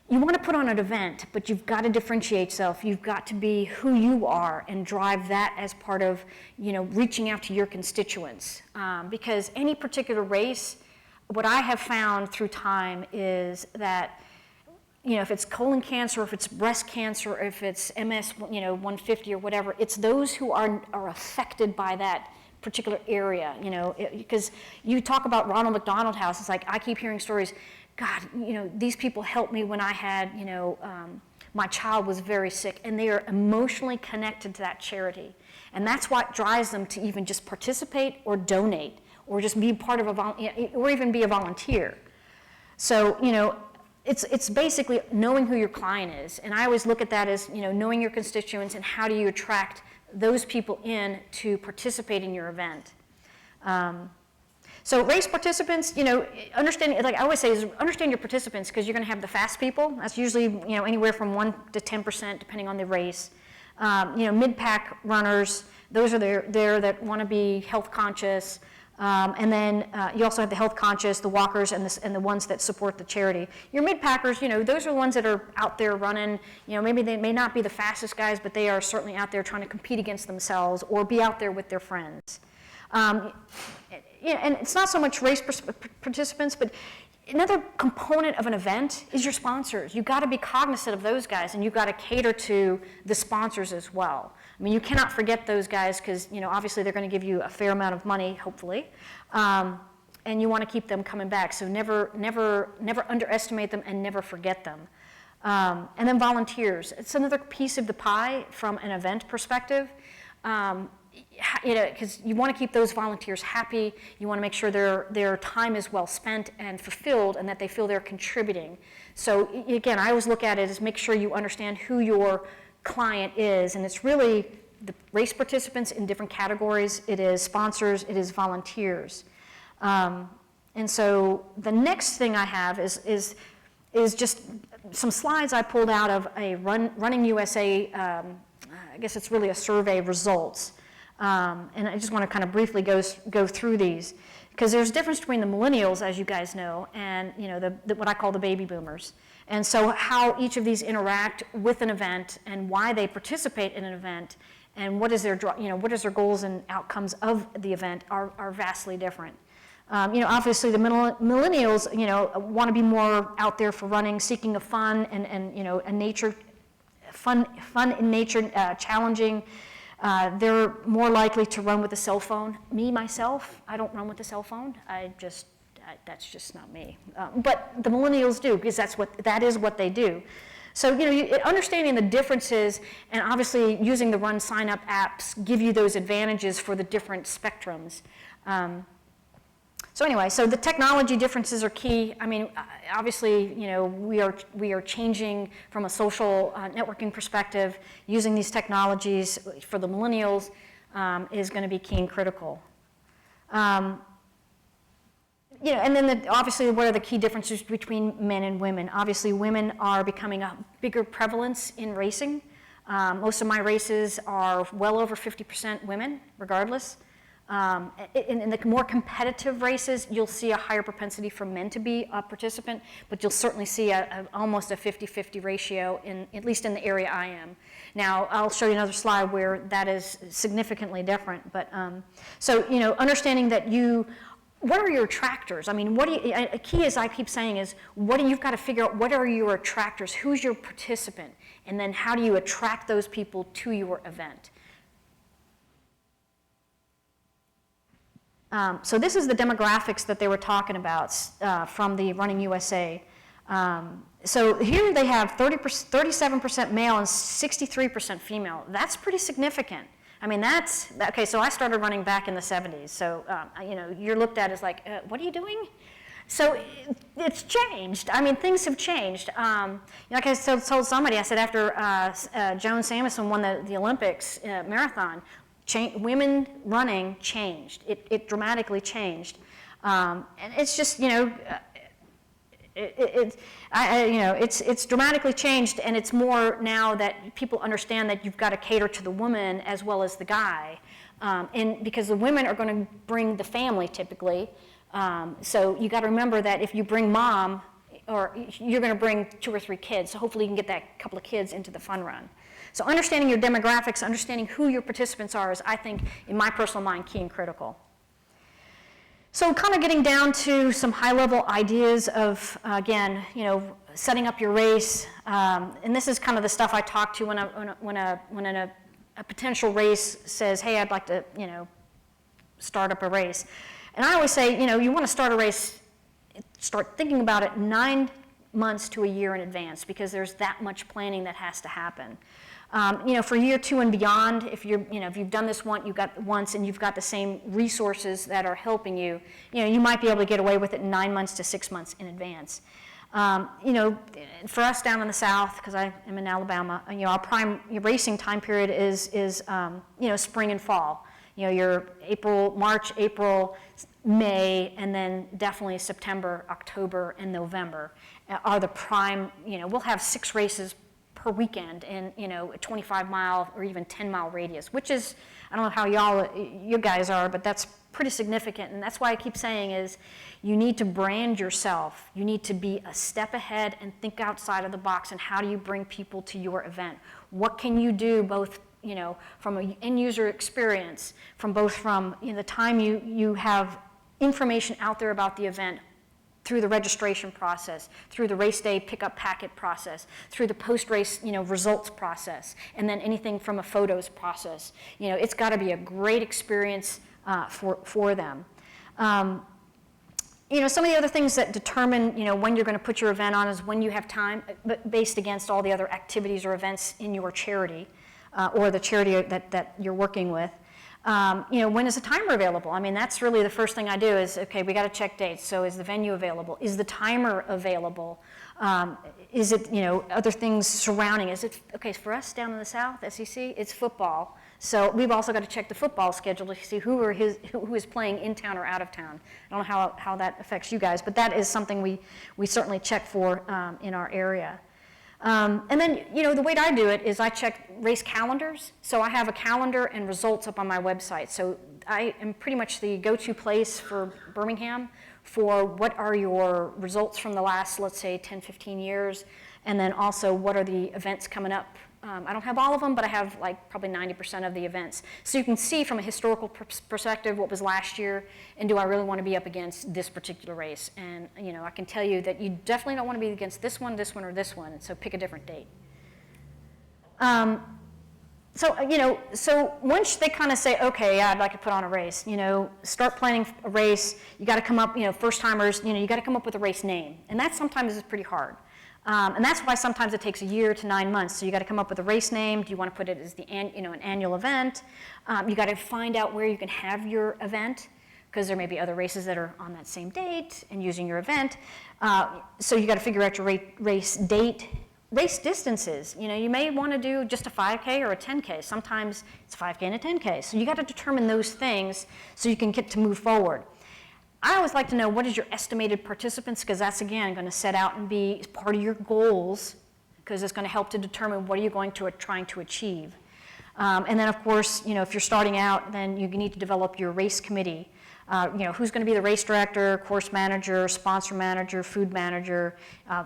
you want to put on an event, but you've got to differentiate yourself. You've got to be who you are and drive that as part of reaching out to your constituents. Because any particular race, what I have found through time is that if it's colon cancer, or if it's breast cancer, or if it's MS 150 or whatever, it's those who are affected by that particular area, because you talk about Ronald McDonald House, it's like I keep hearing stories, God, these people helped me when I had, my child was very sick, and they are emotionally connected to that charity. And that's what drives them to even just participate or donate, or just be part of or even be a volunteer. So, it's basically knowing who your client is. And I always look at that as, knowing your constituents and how do you attract those people in to participate in your event. So race participants, understand, like I always say, is understand your participants, because you're going to have the fast people. That's usually, anywhere from 1 to 10%, depending on the race. Mid-pack runners, those are there that want to be health conscious. And then you also have the health conscious, the walkers, and the ones that support the charity. Your mid-packers, those are the ones that are out there running. Maybe they may not be the fastest guys, but they are certainly out there trying to compete against themselves or be out there with their friends. and it's not so much race participants, but another component of an event is your sponsors. You've got to be cognizant of those guys, and you've got to cater to the sponsors as well. I mean, you cannot forget those guys because, obviously they're going to give you a fair amount of money, hopefully, and you want to keep them coming back. So never underestimate them and never forget them. And then volunteers. It's another piece of the pie from an event perspective. Because you want to keep those volunteers happy. You want to make sure their time is well spent and fulfilled and that they feel they're contributing. So again, I always look at it as make sure you understand who your client is, and it's really the race participants in different categories. It is sponsors, it is volunteers. And so the next thing I have is just some slides I pulled out of a Running USA, I guess it's really a survey results. And I just want to kind of briefly go through these, because there's a difference between the millennials, as you guys know, and what I call the baby boomers. And so how each of these interact with an event and why they participate in an event and what is their goals and outcomes of the event are vastly different. Obviously the millennials, want to be more out there for running, seeking a fun and a nature, fun in nature, challenging. They're more likely to run with a cell phone. Me, myself, I don't run with a cell phone. That's just not me. But the millennials do, because that is what they do. So, understanding the differences and obviously using the Run Sign Up apps give you those advantages for the different spectrums. So anyway, so the technology differences are key. I mean, obviously, we are changing from a social networking perspective. Using these technologies for the millennials is going to be key and critical. And then obviously, what are the key differences between men and women? Obviously, women are becoming a bigger prevalence in racing. Most of my races are well over 50% women, regardless. In the more competitive races, you'll see a higher propensity for men to be a participant, but you'll certainly see almost a 50-50 ratio, at least in the area I am. Now, I'll show you another slide where that is significantly different. But so, understanding that what are your attractors? I mean, a key, as I keep saying, is you've got to figure out what are your attractors, who's your participant, and then how do you attract those people to your event. So this is the demographics that they were talking about from the Running USA. So here they have 37% male and 63% female. That's pretty significant. I mean, okay, so I started running back in the 70s. So, you're looked at as like, what are you doing? So it's changed. I mean, things have changed. Like I told somebody, I said after Joan Samuelson won the Olympics marathon, women running changed. It dramatically changed, and it's just it's dramatically changed, and it's more now that people understand that you've got to cater to the woman as well as the guy, and because the women are going to bring the family typically, so you got to remember that if you bring mom, or you're going to bring 2 or 3 kids, so hopefully you can get that couple of kids into the fun run. So understanding your demographics, understanding who your participants are is, I think, in my personal mind, key and critical. So kind of getting down to some high-level ideas of, again, setting up your race. And this is kind of the stuff I talk to when a potential race says, hey, I'd like to, start up a race. And I always say, you want to start a race, start thinking about it 9 months to a year in advance, because there's that much planning that has to happen. For year 2 and beyond, if you've done this once, and you've got the same resources that are helping you, you might be able to get away with it 9 months to 6 months in advance. For us down in the South, because I am in Alabama, our prime racing time period is spring and fall. Your March, April, May, and then definitely September, October, and November are the prime. We'll have 6 races per weekend in a 25-mile or even 10-mile radius, which is, I don't know how you guys are, but that's pretty significant. And that's why I keep saying is you need to brand yourself. You need to be a step ahead and think outside of the box. And how do you bring people to your event? What can you do both from an end user experience, from the time you have information out there about the event through the registration process, through the race day pickup packet process, through the post-race, results process, and then anything from a photos process. It's got to be a great experience for them. Some of the other things that determine, when you're going to put your event on is when you have time, based against all the other activities or events in your charity or the charity that you're working with. When is the timer available? I mean, that's really the first thing I do is, okay, we got to check dates. So is the venue available? Is the timer available? Is it, other things surrounding? Is it, okay, for us down in the South, SEC, it's football. So we've also got to check the football schedule to see who is playing in town or out of town. I don't know how that affects you guys, but that is something we certainly check for in our area. And then, the way I do it is I check race calendars. So I have a calendar and results up on my website. So I am pretty much the go-to place for Birmingham for what are your results from the last, let's say, 10, 15 years, and then also what are the events coming up. I don't have all of them, but I have like probably 90% of the events. So you can see from a historical perspective what was last year, and do I really want to be up against this particular race? And I can tell you that you definitely don't want to be against this one, or this one, so pick a different date. So once they kind of say, okay, yeah, I'd like to put on a race, start planning a race, you got to come up, first timers, you got to come up with a race name, and that sometimes is pretty hard. And that's why sometimes it takes a year to 9 months. So you got to come up with a race name. Do you want to put it as an annual event? You got to find out where you can have your event, because there may be other races that are on that same date and using your event. So you got to figure out your race date, race distances. You may want to do just a 5K or a 10K. Sometimes it's 5K and a 10K. So you got to determine those things so you can get to move forward. I always like to know what is your estimated participants, because that's, again, going to set out and be part of your goals, because it's going to help to determine what are you trying to achieve. And then, of course, if you're starting out, then you need to develop your race committee. Who's going to be the race director, course manager, sponsor manager, food manager,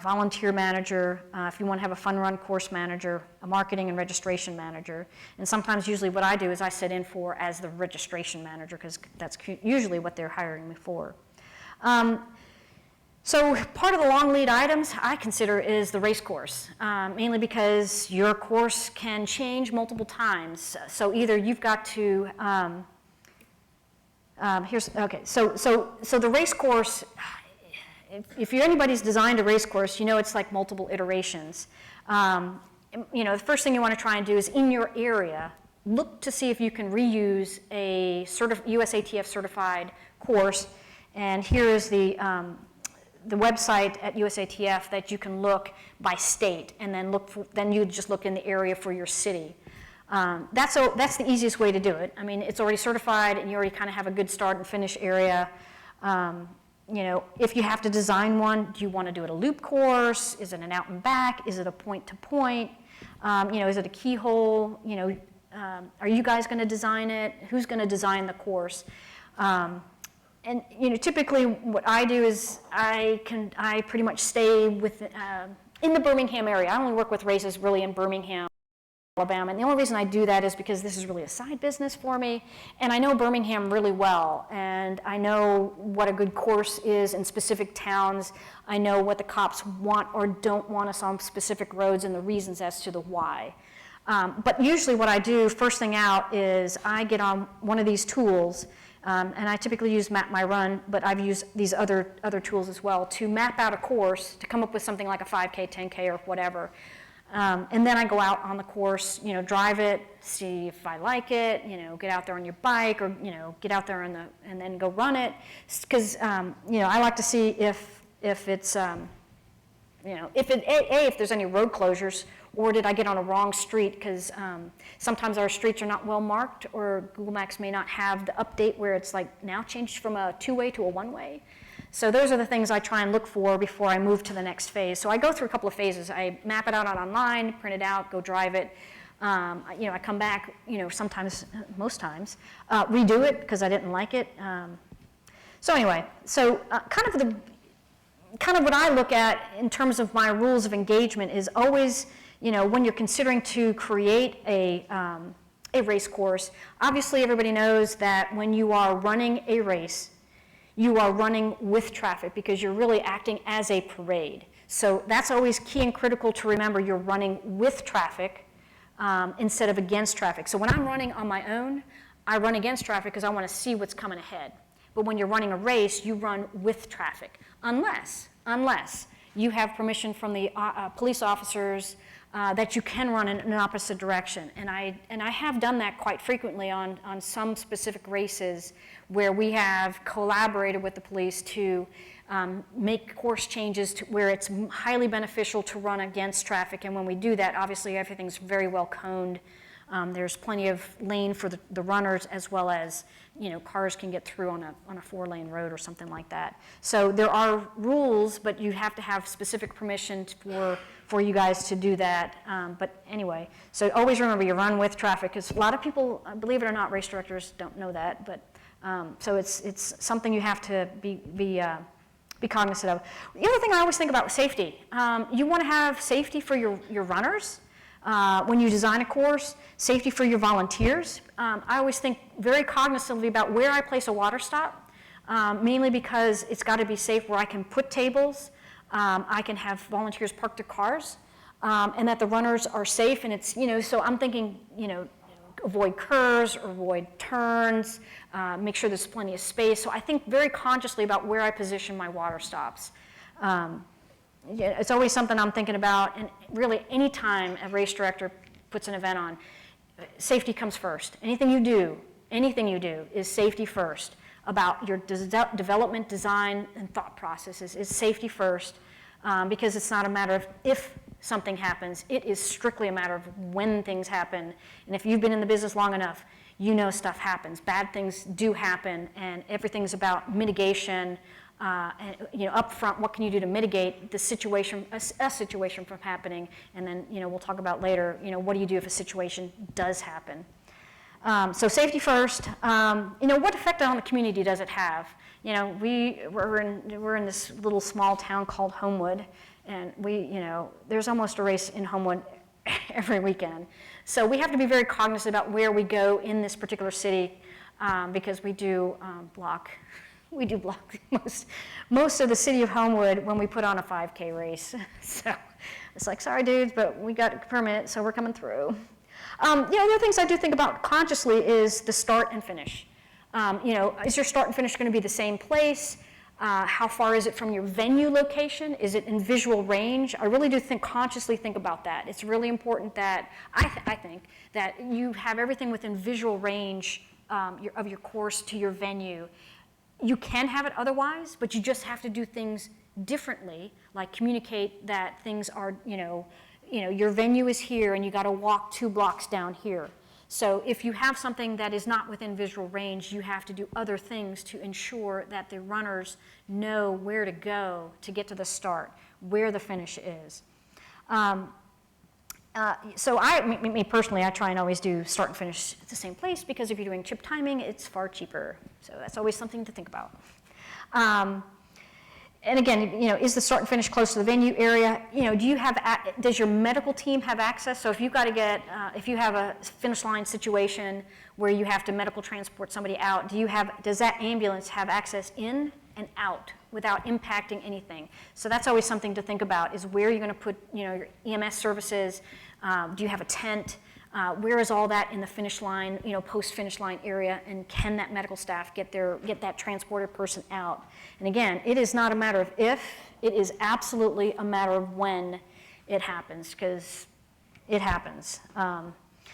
volunteer manager, if you want to have a fun run course manager, a marketing and registration manager. And sometimes usually what I do is I sit in as the registration manager, because that's usually what they're hiring me for. So part of the long lead items I consider is the race course, mainly because your course can change multiple times. So either you've got to so the race course, if anybody's designed a race course, it's like multiple iterations. The first thing you want to try and do is in your area, look to see if you can reuse a USATF certified course. And here is the website at USATF that you can look by state, and then you just look in the area for your city. That's the easiest way to do it. I mean, it's already certified, and you already kind of have a good start and finish area. If you have to design one, do you want to do it a loop course? Is it an out and back? Is it a point-to-point? Is it a keyhole? Are you guys going to design it? Who's going to design the course? And typically what I do is I pretty much stay in the Birmingham area. I only work with races really in Birmingham, Alabama. And the only reason I do that is because this is really a side business for me. And I know Birmingham really well. And I know what a good course is in specific towns. I know what the cops want or don't want us on specific roads and the reasons as to the why. But usually what I do first thing out is I get on one of these tools, and I typically use Map My Run, but I've used these other tools as well to map out a course, to come up with something like a 5K, 10K, or whatever. And then I go out on the course, drive it, see if I like it, get out there on your bike, or get out there and then go run it, because I like to see if it's if there's any road closures, or did I get on a wrong street, because sometimes our streets are not well marked, or Google Maps may not have the update where it's like now changed from a two-way to a one-way. So those are the things I try and look for before I move to the next phase. So I go through a couple of phases. I map it out online, print it out, go drive it. I come back, sometimes, most times, redo it because I didn't like it. So anyway, kind of what I look at in terms of my rules of engagement is always, when you're considering to create a race course, obviously everybody knows that when you are running a race, you are running with traffic because you're really acting as a parade. So that's always key and critical to remember. You're running with traffic instead of against traffic. So when I'm running on my own, I run against traffic because I want to see what's coming ahead. But when you're running a race, you run with traffic, unless you have permission from the police officers that you can run in an opposite direction. And I have done that quite frequently on some specific races where we have collaborated with the police to make course changes to where it's highly beneficial to run against traffic. And when we do that, obviously everything's very well coned. There's plenty of lane for the runners, as well as, you know, cars can get through on a 4-lane road or something like that. So there are rules, but you have to have specific permission for you guys to do that. But anyway, so always remember you run with traffic, because a lot of people, believe it or not, race directors don't know that. But so it's something you have to be cognizant of. The other thing I always think about safety. You want to have safety for your runners. When you design a course, safety for your volunteers. I always think very cognizantly about where I place a water stop, mainly because it's got to be safe where I can put tables, I can have volunteers park their cars, and that the runners are safe. And it's, you know, so I'm thinking, you know, avoid curves, avoid turns, make sure there's plenty of space. So I think very consciously about where I position my water stops. Yeah, it's always something I'm thinking about, and really any time a race director puts an event on, safety comes first. Anything you do is safety first. About your development, design, and thought processes is safety first, because it's not a matter of if something happens, it is strictly a matter of when things happen. And if you've been in the business long enough, you know stuff happens. Bad things do happen, and everything's about mitigation. And, you know, up front, what can you do to mitigate the situation, a situation from happening? And then, you know, we'll talk about later, you know, what do you do if a situation does happen? So safety first. You know, what effect on the community does it have? You know, we're in this little small town called Homewood, and you know, there's almost a race in Homewood every weekend. So we have to be very cognizant about where we go in this particular city, because we do block most of the city of Homewood when we put on a 5K race. So it's like, sorry dudes, but we got a permit, so we're coming through. You know, the other things I do think about consciously is the start and finish. You know, is your start and finish going to be the same place? How far is it from your venue location? Is it in visual range? I really do consciously think about that. It's really important that, I think, that you have everything within visual range of your course to your venue. You can have it otherwise, but you just have to do things differently, like communicate that things are, you know, your venue is here and you got to walk 2 blocks down here. So if you have something that is not within visual range, you have to do other things to ensure that the runners know where to go to get to the start, where the finish is. So me personally, I try and always do start and finish at the same place, because if you're doing chip timing, it's far cheaper. So that's always something to think about. And again, you know, is the start and finish close to the venue area? You know, does your medical team have access? So if you've got to if you have a finish line situation where you have to medical transport somebody out, does that ambulance have access in and out without impacting anything? So that's always something to think about, is where you're going to put, you know, your EMS services. Do you have a tent? Where is all that in the finish line, you know, post-finish line area, and can that medical staff get that transported person out? And again, it is not a matter of if, it is absolutely a matter of when it happens, because it happens.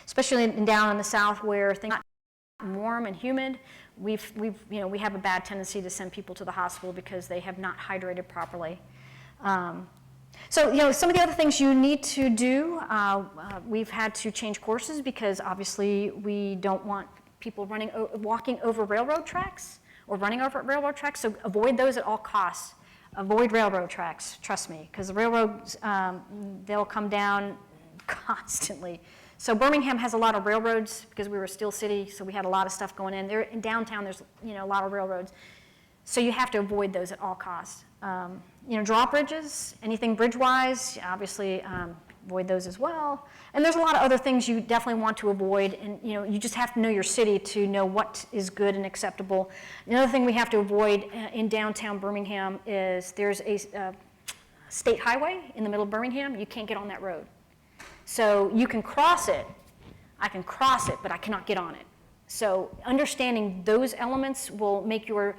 Especially down in the South where things are warm and humid, we have a bad tendency to send people to the hospital because they have not hydrated properly. So, you know, some of the other things you need to do, we've had to change courses because obviously we don't want people walking over railroad tracks or running over railroad tracks, so avoid those at all costs. Avoid railroad tracks, trust me, because the railroads, they'll come down constantly. So Birmingham has a lot of railroads because we were a steel city, so we had a lot of stuff going in. There in downtown, there's, you know, a lot of railroads. So you have to avoid those at all costs. You know, drawbridges, anything bridge-wise, obviously avoid those as well. And there's a lot of other things you definitely want to avoid, and you just have to know your city to know what is good and acceptable. Another thing we have to avoid in downtown Birmingham is there's a state highway in the middle of Birmingham. You can't get on that road. So you can cross it, I can cross it, but I cannot get on it. So understanding those elements will make your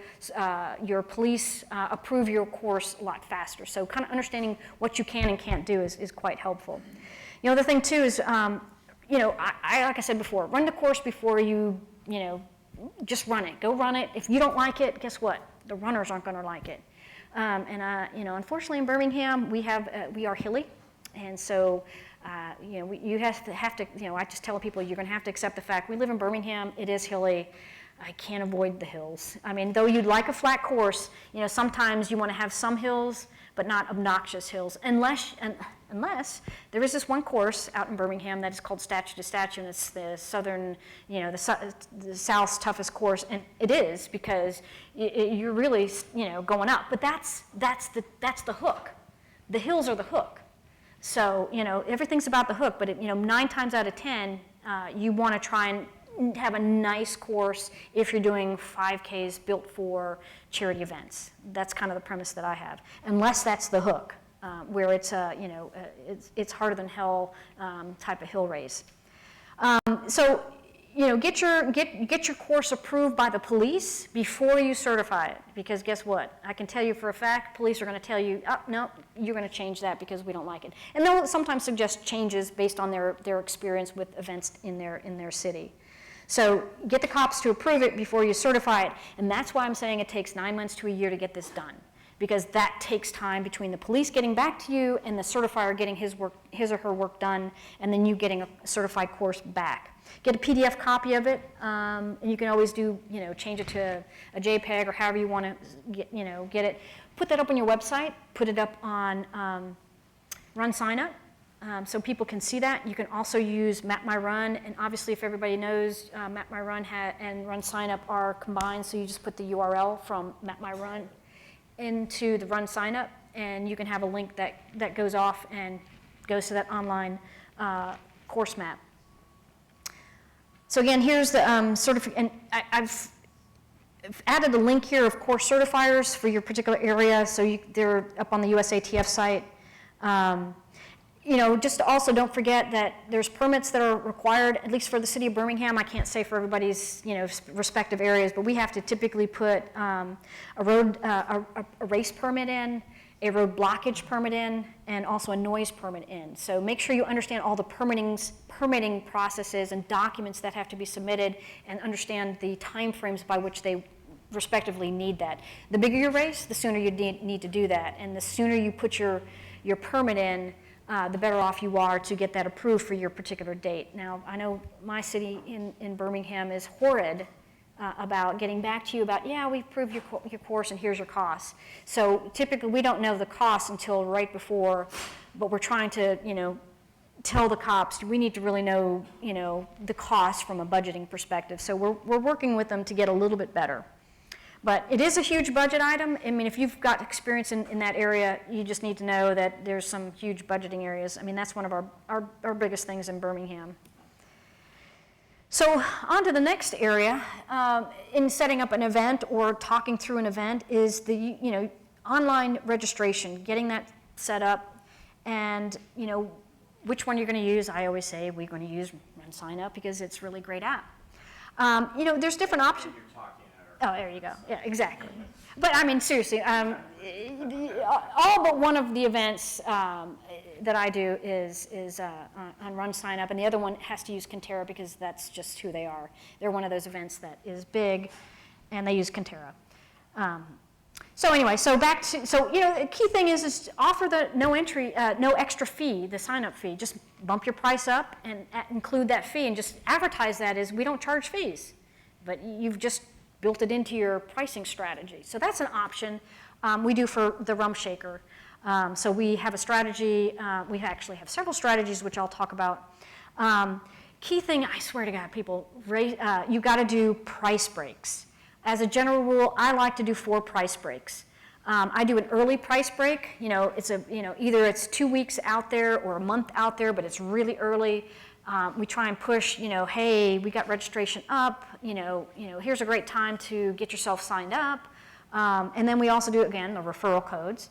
police approve your course a lot faster. So kind of understanding what you can and can't do is quite helpful. The other thing too is, I like I said before, run the course before you just run it. Go run it. If you don't like it, guess what? The runners aren't going to like it. Unfortunately in Birmingham, we are hilly, and so you have to, I just tell people you're going to have to accept the fact we live in Birmingham, it is hilly. I can't avoid the hills. I mean, though you'd like a flat course, sometimes you want to have some hills, but not obnoxious hills, unless there is this one course out in Birmingham that is called Statue to Statue, and it's the southern, the South's toughest course, and it is because you're really, going up. But that's the hook. The hills are the hook. So, everything's about the hook, but 9 times out of 10, you want to try and have a nice course if you're doing 5Ks built for charity events. That's kind of the premise that I have, unless that's the hook, where it's it's harder than hell type of hill race. Get your course approved by the police before you certify it, because guess what? I can tell you for a fact, police are going to tell you, oh, no, you're going to change that because we don't like it. And they'll sometimes suggest changes based on their experience with events in their city. So get the cops to approve it before you certify it, and that's why I'm saying it takes 9 months to a year to get this done, because that takes time between the police getting back to you and the certifier getting his or her work done, and then you getting a certified course back. Get a PDF copy of it, and you can always change it to a JPEG or however you want to get it. Put that up on your website. Put it up on Run Sign Up, so people can see that. You can also use Map My Run, and obviously if everybody knows, Map My Run and Run Sign Up are combined, so you just put the URL from Map My Run into the Run Sign Up, and you can have a link that goes off and goes to that online course map. So again, here's the and I've added a link here of course certifiers for your particular area, so they're up on the USATF site. Just also don't forget that there's permits that are required, at least for the city of Birmingham. I can't say for everybody's respective areas, but we have to typically put a race permit in, a road blockage permit in, and also a noise permit in. So make sure you understand all the permitting processes and documents that have to be submitted, and understand the timeframes by which they respectively need that. The bigger your race, the sooner you need to do that, and the sooner you put your permit in, the better off you are to get that approved for your particular date. Now, I know my city in Birmingham is horrid about getting back to you about, yeah, we approved your course and here's your costs. So typically we don't know the costs until right before, but we're trying to, tell the cops, we need to really know, the costs from a budgeting perspective. So we're working with them to get a little bit better. But it is a huge budget item. I mean, if you've got experience in that area, you just need to know that there's some huge budgeting areas. I mean, that's one of our biggest things in Birmingham. So on to the next area, in setting up an event or talking through an event, is the online registration, getting that set up, and which one you're going to use. I always say we're going to use Run Sign Up because it's a really great app. There's different options. Oh, there you go. Yeah, exactly. But I mean, seriously, all but one of the events that I do is on Run Sign Up, and the other one has to use Conterra because that's just who they are. They're one of those events that is big, and they use Conterra. So anyway, the key thing is offer the no extra fee, the sign up fee. Just bump your price up and include that fee, and just advertise that as we don't charge fees, but you've just built it into your pricing strategy. So that's an option we do for the Rum Shaker. So we have a strategy, we actually have several strategies which I'll talk about. Key thing, I swear to God, people, you gotta do price breaks. As a general rule, I like to do 4 price breaks. I do an early price break. It's either it's 2 weeks out there or a month out there, but it's really early. We try and push, hey, we got registration up. Here's a great time to get yourself signed up. And then we also do, again, the referral codes.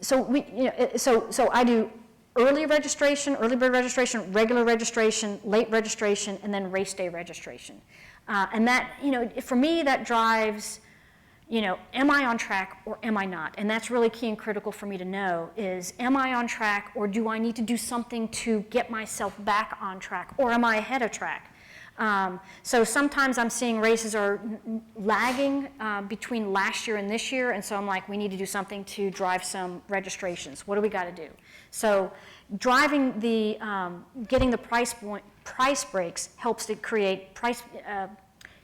So I do early registration, early bird registration, regular registration, late registration, and then race day registration. And that, for me, that drives, am I on track or am I not? And that's really key and critical for me to know is, am I on track or do I need to do something to get myself back on track, or am I ahead of track? So sometimes I'm seeing races are lagging between last year and this year, and so I'm like, we need to do something to drive some registrations. What do we got to do? So driving getting the price breaks helps to create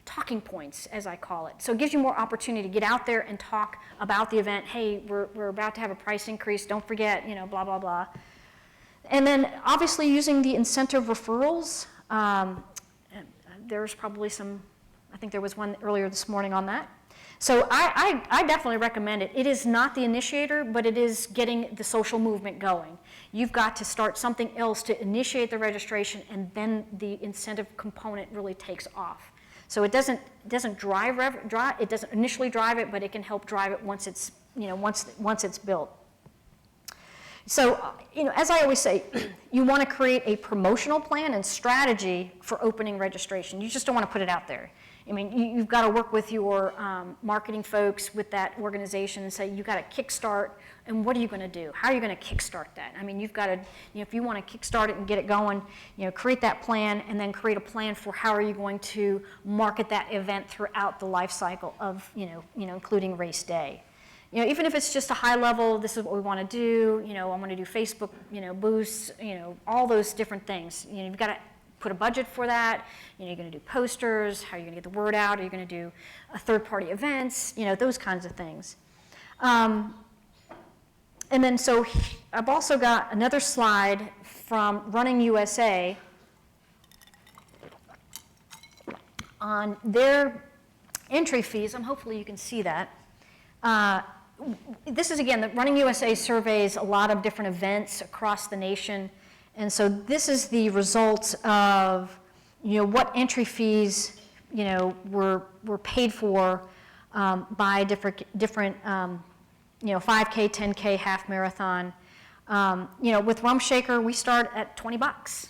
talking points, as I call it. So it gives you more opportunity to get out there and talk about the event. Hey, we're about to have a price increase. Don't forget, blah, blah, blah. And then obviously using the incentive referrals. There's probably I think there was one earlier this morning on that. So I definitely recommend it. It is not the initiator, but it is getting the social movement going. You've got to start something else to initiate the registration, and then the incentive component really takes off. So it doesn't drive it doesn't initially drive it, but it can help drive it once it's once it's built. So, as I always say, you want to create a promotional plan and strategy for opening registration. You just don't want to put it out there. I mean, you've got to work with your marketing folks with that organization and say, you've got to kickstart, and what are you going to do? How are you going to kickstart that? I mean, you've got to, if you want to kickstart it and get it going, create that plan, and then create a plan for how are you going to market that event throughout the life cycle of, including race day. Even if it's just a high level, this is what we want to do, I want to do Facebook, boosts, all those different things. You've got to put a budget for that. You're going to do posters, how are you going to get the word out? Are you going to do third-party events? Those kinds of things. And then so I've also got another slide from Running USA on their entry fees. Hopefully you can see that. This is, again, the Running USA surveys a lot of different events across the nation. And so this is the results of, what entry fees, were paid for by different 5K, 10K, half marathon. With Rumshaker, we start at $20.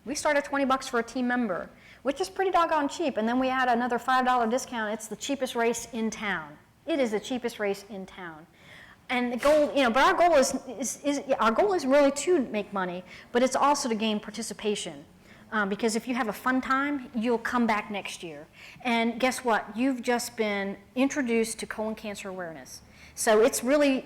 We start at $20 for a team member, which is pretty doggone cheap. And then we add another $5 discount. It's the cheapest race in town. It is the cheapest race in town. And the goal, but our goal is really to make money, but it's also to gain participation. Because if you have a fun time, you'll come back next year. And guess what? You've just been introduced to colon cancer awareness. So it's really,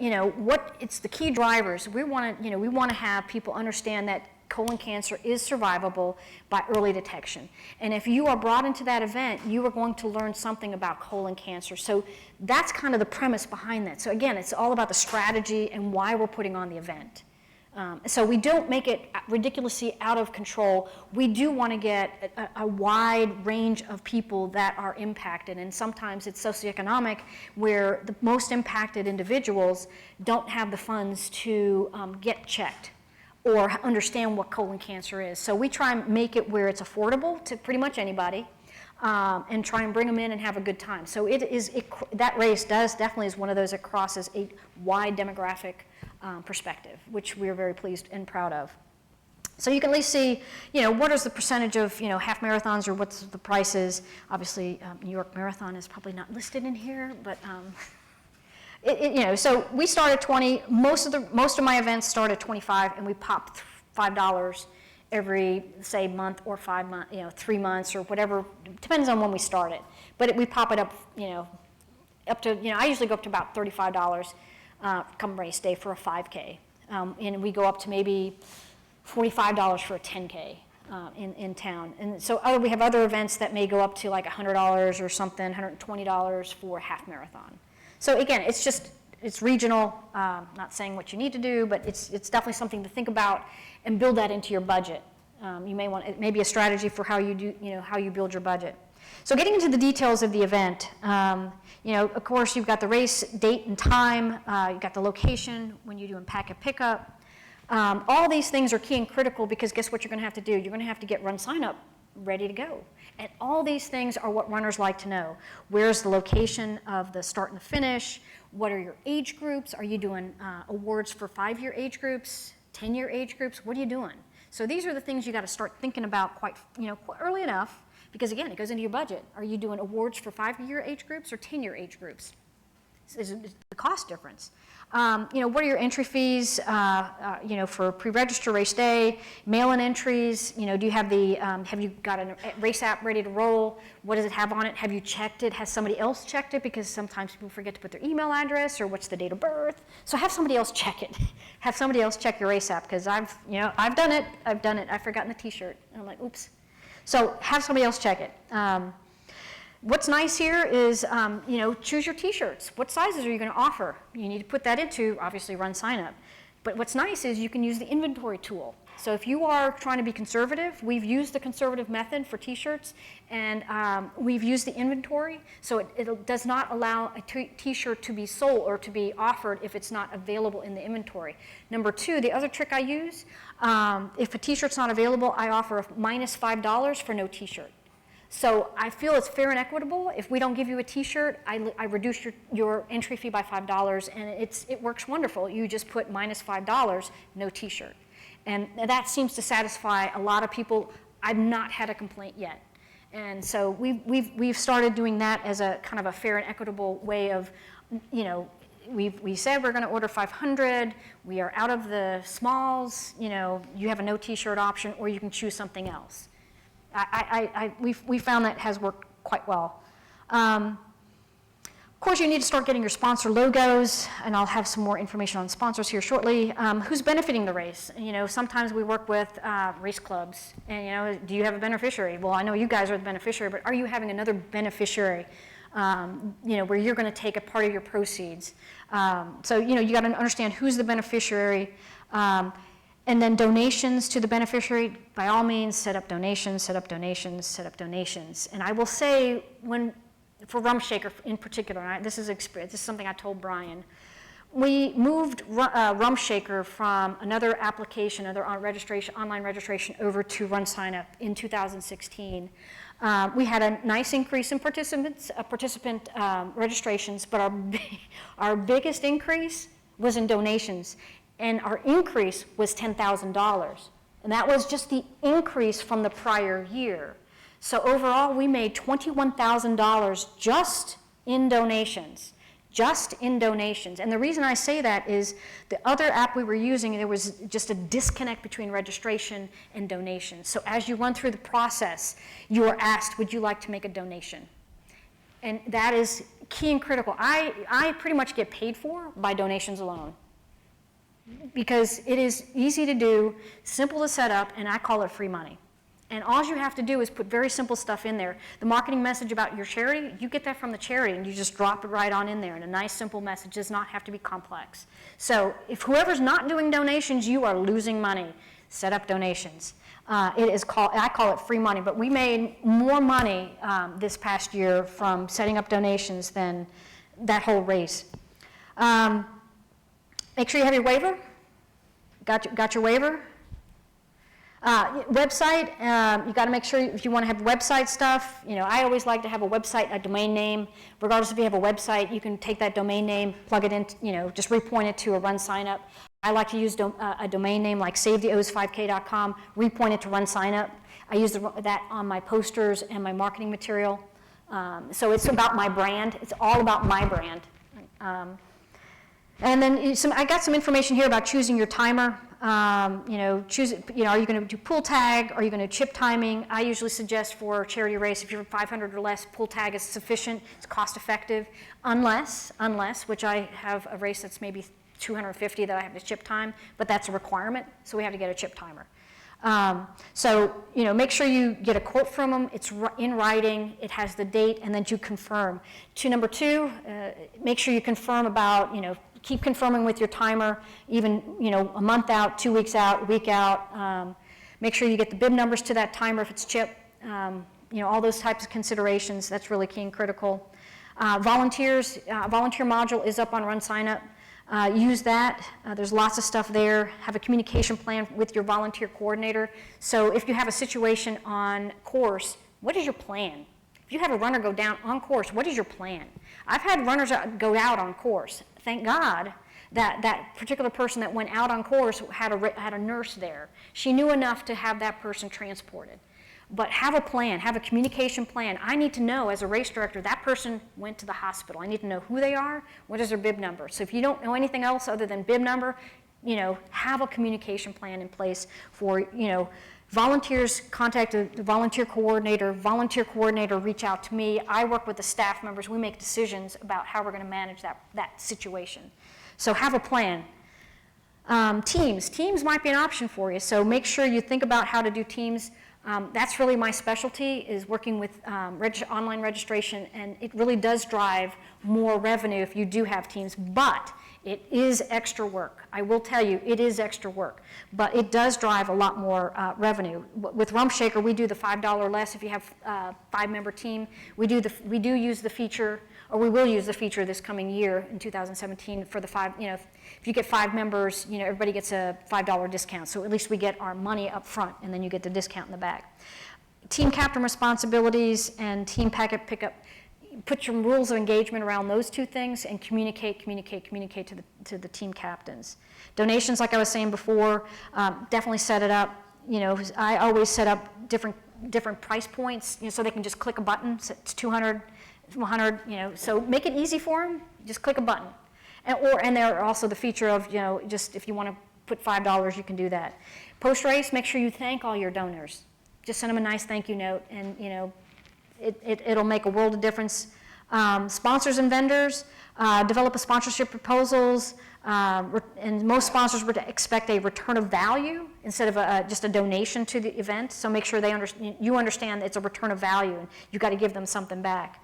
it's the key drivers. We want to have people understand that colon cancer is survivable by early detection. And if you are brought into that event, you are going to learn something about colon cancer. So that's kind of the premise behind that. So again, it's all about the strategy and why we're putting on the event. So we don't make it ridiculously out of control. We do want to get a wide range of people that are impacted, and sometimes it's socioeconomic, where the most impacted individuals don't have the funds to get checked or understand what colon cancer is. So we try and make it where it's affordable to pretty much anybody, and try and bring them in and have a good time. So that race definitely is one of those that crosses a wide demographic perspective, which we're very pleased and proud of. So you can at least see, what is the percentage of, half marathons, or what's the prices. Obviously, New York Marathon is probably not listed in here, but so we start at 20. Most of my events start at 25, and we pop $5 every, say, month or 5 months, 3 months or whatever. Depends on when we start it. But we pop it up, up to, I usually go up to about $35 come race day for a 5K. And we go up to maybe $45 for a 10K in town. And so we have other events that may go up to like $100 or something, $120 for a half marathon. So again, it's regional, not saying what you need to do, but it's definitely something to think about and build that into your budget. You may want, it may be a strategy for how you do, how you build your budget. So getting into the details of the event, you know, of course, you've got the race date and time, you've got the location, when you do packet pickup. All these things are key and critical because guess what you're going to have to do? You're going to have to get run sign up ready to go. And all these things are what runners like to know. Where's the location of the start and the finish? What are your age groups? Are you doing awards for 5-year age groups, 10-year age groups? What are you doing? So these are the things you got to start thinking about quite early enough, because again, it goes into your budget. Are you doing awards for 5-year age groups or 10-year age groups? Is the cost difference. You know, what are your entry fees, you know, for pre-register race day, mail-in entries, you know, do you have the, have you got a race app ready to roll? What does it have on it? Have you checked it? Has somebody else checked it? Because sometimes people forget to put their email address or what's the date of birth. So have somebody else check it. Have somebody else check your race app, because I've done it. I've forgotten the t-shirt. And I'm like, oops. So have somebody else check it. What's nice here is, you know, choose your t-shirts. What sizes are you going to offer? You need to put that into, obviously, run sign up. But what's nice is you can use the inventory tool. So if you are trying to be conservative, we've used the conservative method for t-shirts, and we've used the inventory. So it does not allow a t-shirt to be sold or to be offered if it's not available in the inventory. Number two, the other trick I use, if a t-shirt's not available, I offer a -$5 for no t-shirt. So I feel it's fair and equitable. If we don't give you a t-shirt, I reduce your entry fee by $5, and it works wonderful. You just put -$5, no t-shirt. And that seems to satisfy a lot of people. I've not had a complaint yet. And so we've started doing that as a kind of a fair and equitable way of, you know, we said we're going to order 500. We are out of the smalls. You know, you have a no t-shirt option, or you can choose something else. We found that has worked quite well. Of course, you need to start getting your sponsor logos, and I'll have some more information on sponsors here shortly. Who's benefiting the race? You know, sometimes we work with race clubs, and you know, do you have a beneficiary? Well, I know you guys are the beneficiary, but are you having another beneficiary? You know, where you're going to take a part of your proceeds. So you know, you got to understand who's the beneficiary. And then donations to the beneficiary, by all means, set up donations, set up donations, set up donations. And I will say, for Rumshaker in particular, this is something I told Brian, we moved Rumshaker from another application, online registration, over to Run Sign Up in 2016. We had a nice increase in participant registrations, but our biggest increase was in donations. And our increase was $10,000. And that was just the increase from the prior year. So overall, we made $21,000 just in donations. And the reason I say that is the other app we were using, there was just a disconnect between registration and donation. So as you run through the process, you are asked, would you like to make a donation? And that is key and critical. I pretty much get paid for by donations alone, because it is easy to do, simple to set up, and I call it free money. And all you have to do is put very simple stuff in there. The marketing message about your charity, you get that from the charity, and you just drop it right on in there. And a nice, simple message does not have to be complex. So if whoever's not doing donations, you are losing money. Set up donations. I call it free money, but we made more money this past year from setting up donations than that whole race. Make sure you have your waiver. Got your waiver? Website, you got to make sure if you want to have website stuff, you know, I always like to have a website, a domain name. Regardless if you have a website, you can take that domain name, plug it in, you know, just repoint it to a Run Sign Up. I like to use a domain name like SaveTheOs5K.com, repoint it to Run Sign Up. I use that on my posters and my marketing material. So it's about my brand. It's all about my brand. And then I got some information here about choosing your timer. You know, are you going to do pull tag? Are you going to chip timing? I usually suggest for a charity race, if you're 500 or less, pull tag is sufficient. It's cost effective, unless, which I have a race that's maybe 250 that I have to chip time, but that's a requirement, so we have to get a chip timer. So, you know, make sure you get a quote from them. It's in writing. It has the date, and then you confirm. Number two, make sure you confirm about, you know, keep confirming with your timer, even, you know, a month out, 2 weeks out, a week out. Make sure you get the bib numbers to that timer if it's chip. all those types of considerations, that's really key and critical. Volunteers, volunteer module is up on Run Sign Up. Use that. There's lots of stuff there. Have a communication plan with your volunteer coordinator. So if you have a situation on course, what is your plan? If you have a runner go down on course, what is your plan? I've had runners go out on course. Thank God that that particular person that went out on course had a nurse there. She knew enough to have that person transported. But have a plan, have a communication plan. I need to know as a race director, that person went to the hospital. I need to know who they are, what is their bib number. So if you don't know anything else other than bib number, have a communication plan in place for, volunteers contact the volunteer coordinator reach out to me. I work with the staff members. We make decisions about how we're going to manage that situation. So have a plan. Teams might be an option for you. So make sure you think about how to do teams. That's really my specialty, is working with online registration, and it really does drive more revenue if you do have teams, but it is extra work. I will tell you, it is extra work, but it does drive a lot more revenue. With Rump Shaker, we do the $5 less if you have a 5-member team. We do use the feature, or we will use the feature this coming year in 2017 for the 5, if you get 5 members, everybody gets a $5 discount. So at least we get our money up front, and then you get the discount in the back. Team captain responsibilities and team packet pickup. Put your rules of engagement around those two things and communicate to the team captains. Donations, like I was saying before, definitely set it up. I always set up different price points, so they can just click a button. So it's 200, 100, so make it easy for them. Just click a button. And there are also the feature of, just if you want to put $5, you can do that. Post-race, make sure you thank all your donors. Just send them a nice thank you note, and, it'll make a world of difference. Sponsors and vendors, develop a sponsorship proposals, and most sponsors would expect a return of value instead of just a donation to the event. So make sure you understand that it's a return of value, and you've got to give them something back.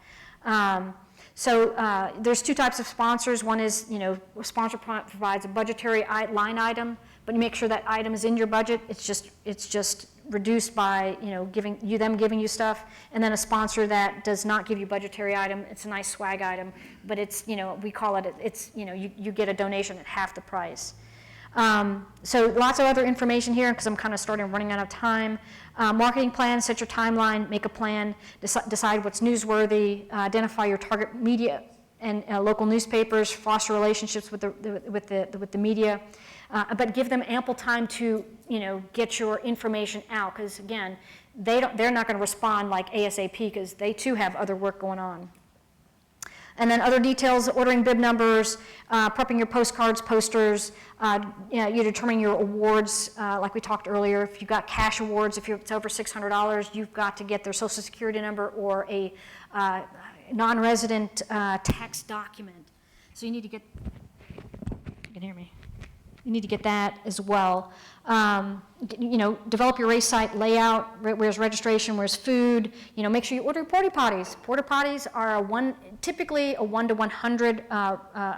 So there's 2 types of sponsors. One is, a sponsor provides a budgetary line item, but you make sure that item is in your budget. It's just reduced by, them giving you stuff. And then a sponsor that does not give you budgetary item, it's a nice swag item, but it's, we call it, you get a donation at half the price. So lots of other information here, because I'm kind of running out of time. Marketing plan, set your timeline, make a plan, decide what's newsworthy, identify your target media and local newspapers, foster relationships with the media, but give them ample time to get your information out, because again, they're not going to respond like ASAP, because they too have other work going on. And then other details, ordering bib numbers, prepping your postcards, posters, you're determining your awards, like we talked earlier. If you've got cash awards, if it's over $600, you've got to get their social security number or a non-resident tax document. So you need to get, you can hear me. You need to get that as well. Develop your race site layout, where's registration, where's food. Make sure you order porta potties. Porta potties are typically a 1 to 100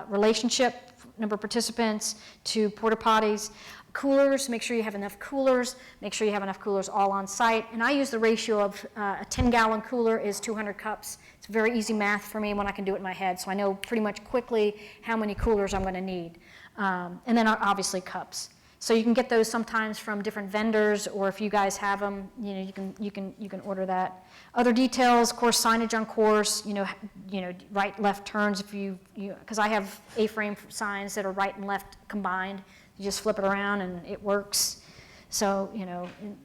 relationship, number of participants to porta potties. Coolers, make sure you have enough coolers. Make sure you have enough coolers all on site. And I use the ratio of a 10-gallon cooler is 200 cups. It's very easy math for me when I can do it in my head, so I know pretty much quickly how many coolers I'm going to need. And then obviously cups. So you can get those sometimes from different vendors, or if you guys have them, you can order that. Other details, course signage on course, right, left turns because I have A-frame signs that are right and left combined. You just flip it around and it works. So,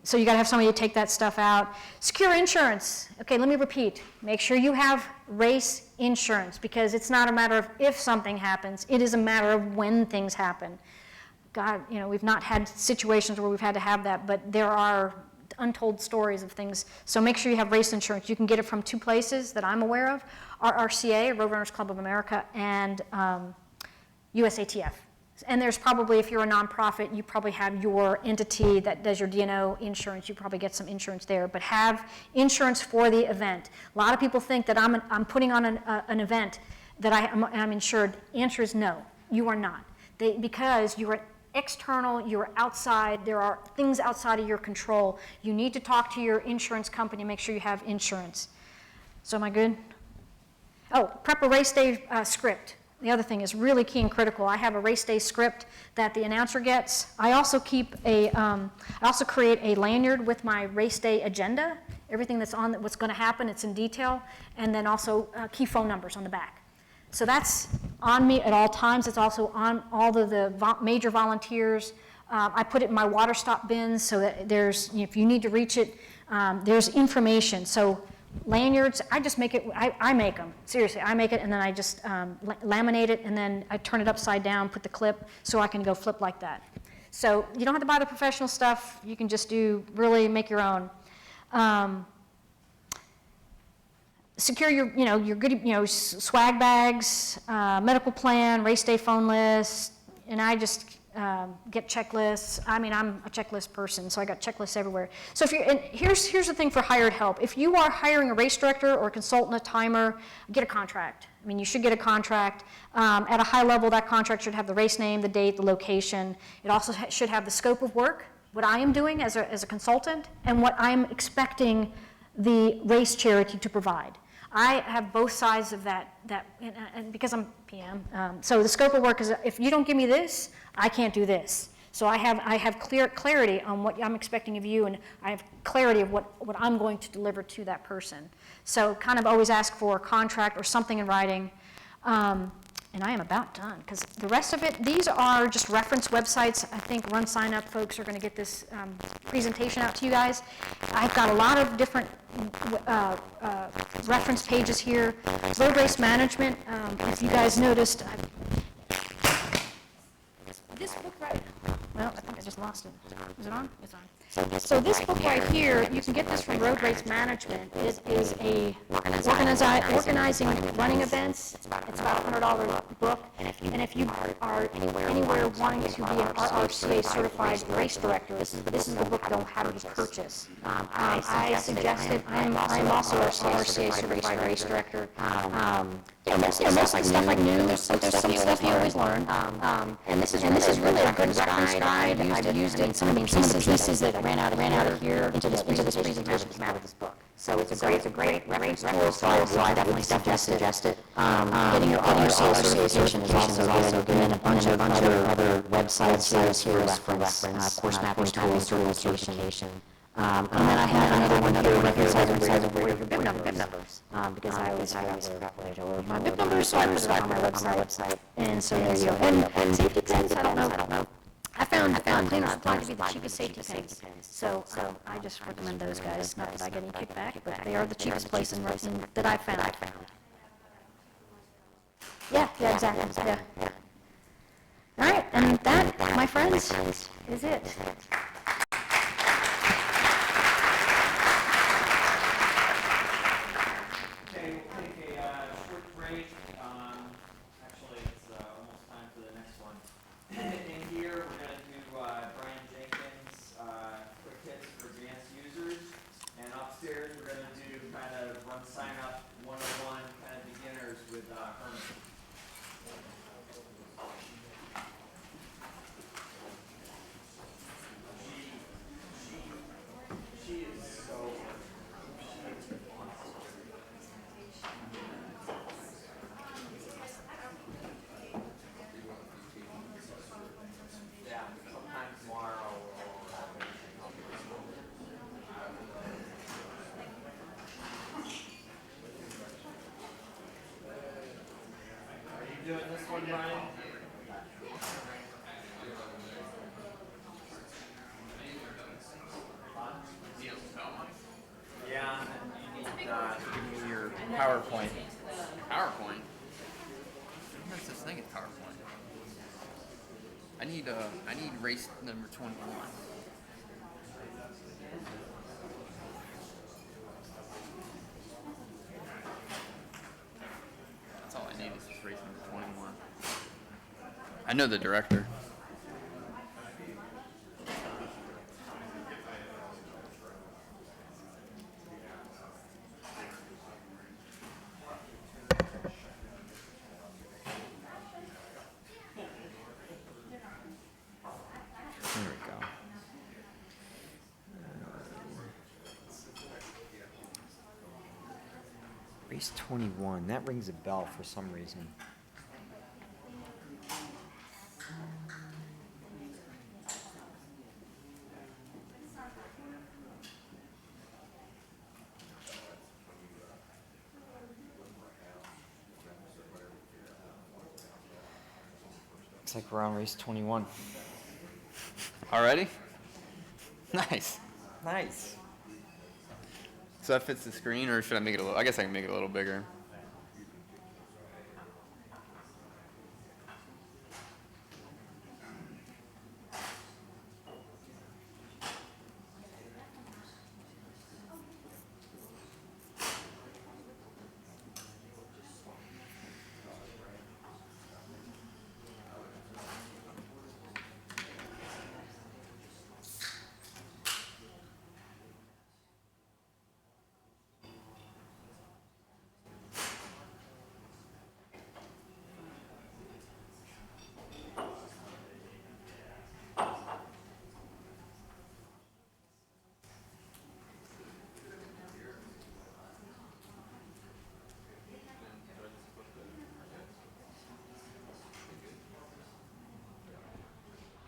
so you got to have somebody to take that stuff out. Secure insurance. Okay, let me repeat. Make sure you have race insurance, because it's not a matter of if something happens, it is a matter of when things happen. God, we've not had situations where we've had to have that, but there are untold stories of things. So make sure you have race insurance. You can get it from 2 places that I'm aware of, RRCA, Roadrunners Club of America, and USATF. And there's probably, if you're a nonprofit, you probably have your entity that does your D&O insurance. You probably get some insurance there, but have insurance for the event. A lot of people think that I'm putting on an event that I'm insured. The answer is no, you are not. Because external, you're outside, there are things outside of your control. You need to talk to your insurance company, make sure you have insurance. So am I good? Oh, prep a race day script. The other thing is really key and critical. I have a race day script that the announcer gets. I also keep I also create a lanyard with my race day agenda, everything that's on, what's going to happen, it's in detail, and then also key phone numbers on the back. So that's on me at all times. It's also on all of the major volunteers. I put it in my water stop bins so that there's, if you need to reach it, there's information. So lanyards, I just make it, I make them, seriously, I make it, and then I just laminate it, and then I turn it upside down, put the clip, so I can go flip like that. So you don't have to buy the professional stuff, you can just really make your own. Secure your, your good, swag bags, medical plan, race day phone list, and I just get checklists. I mean, I'm a checklist person, so I got checklists everywhere. So if you're, and here's the thing for hired help. If you are hiring a race director or a consultant, a timer, get a contract. I mean, you should get a contract. At a high level, that contract should have the race name, the date, the location. It also should have the scope of work, what I am doing as a consultant, and what I'm expecting the race charity to provide. I have both sides of that and because I'm PM, so the scope of work is, if you don't give me this, I can't do this. So I have clarity on what I'm expecting of you, and I have clarity of what I'm going to deliver to that person. So kind of always ask for a contract or something in writing. And I am about done, because the rest of it, these are just reference websites. I think Run Sign Up folks are going to get this presentation out to you guys. I've got a lot of different reference pages here. Road Race Management, if you guys noticed, this book right, well, I think I just lost it. Is it on? It's on. So this book right here, you can get this from Road Race Management. It is a organizing running events. It's about a $100 book. And if you are anywhere wanting to be an RRCA certified race director, this is the book they'll have you purchase. I suggest it. I'm also a RRCA certified race director. Most of the stuff I knew, there's some stuff you always learn. And this is really a good reference guide. I've used it. Some of the pieces that ran out of here into this presentation came out of this book. So it's a great reference tool. So I definitely suggest it. Getting your RRCA certification is also good. And a bunch of other websites here for reference, course mapping tools, certification. And then I have another reference site where your bib numbers, because I always forgot my bib numbers, so I put it on my website. And so there you go. And safety pins, I don't know. I found Clean Supply to be the cheapest safety pins. So I just recommend those guys. Not that I get any kickback, but they are the cheapest place that I've found. Yeah, exactly. Yeah. All right, and that, my friends, is it. Okay, we'll take a short break. Actually, it's almost time for the next one. In here, we're going to do Brian Jenkins' quick hits for advanced users. And upstairs, we're going to do kind of Run Sign Up 101, kind of beginners with Herman. She is so... Yeah, sometime tomorrow Are you doing this one, Brian? Yeah, you need to give me your PowerPoint. PowerPoint? There's such thing as PowerPoint. I need race number 21. That's all I need is just race number 21. I know the director. There we go. Race 21. That rings a bell for some reason. Looks like we're on race 21. Already? Nice. Nice. So that fits the screen, or should I make it a little? I guess I can make it a little bigger.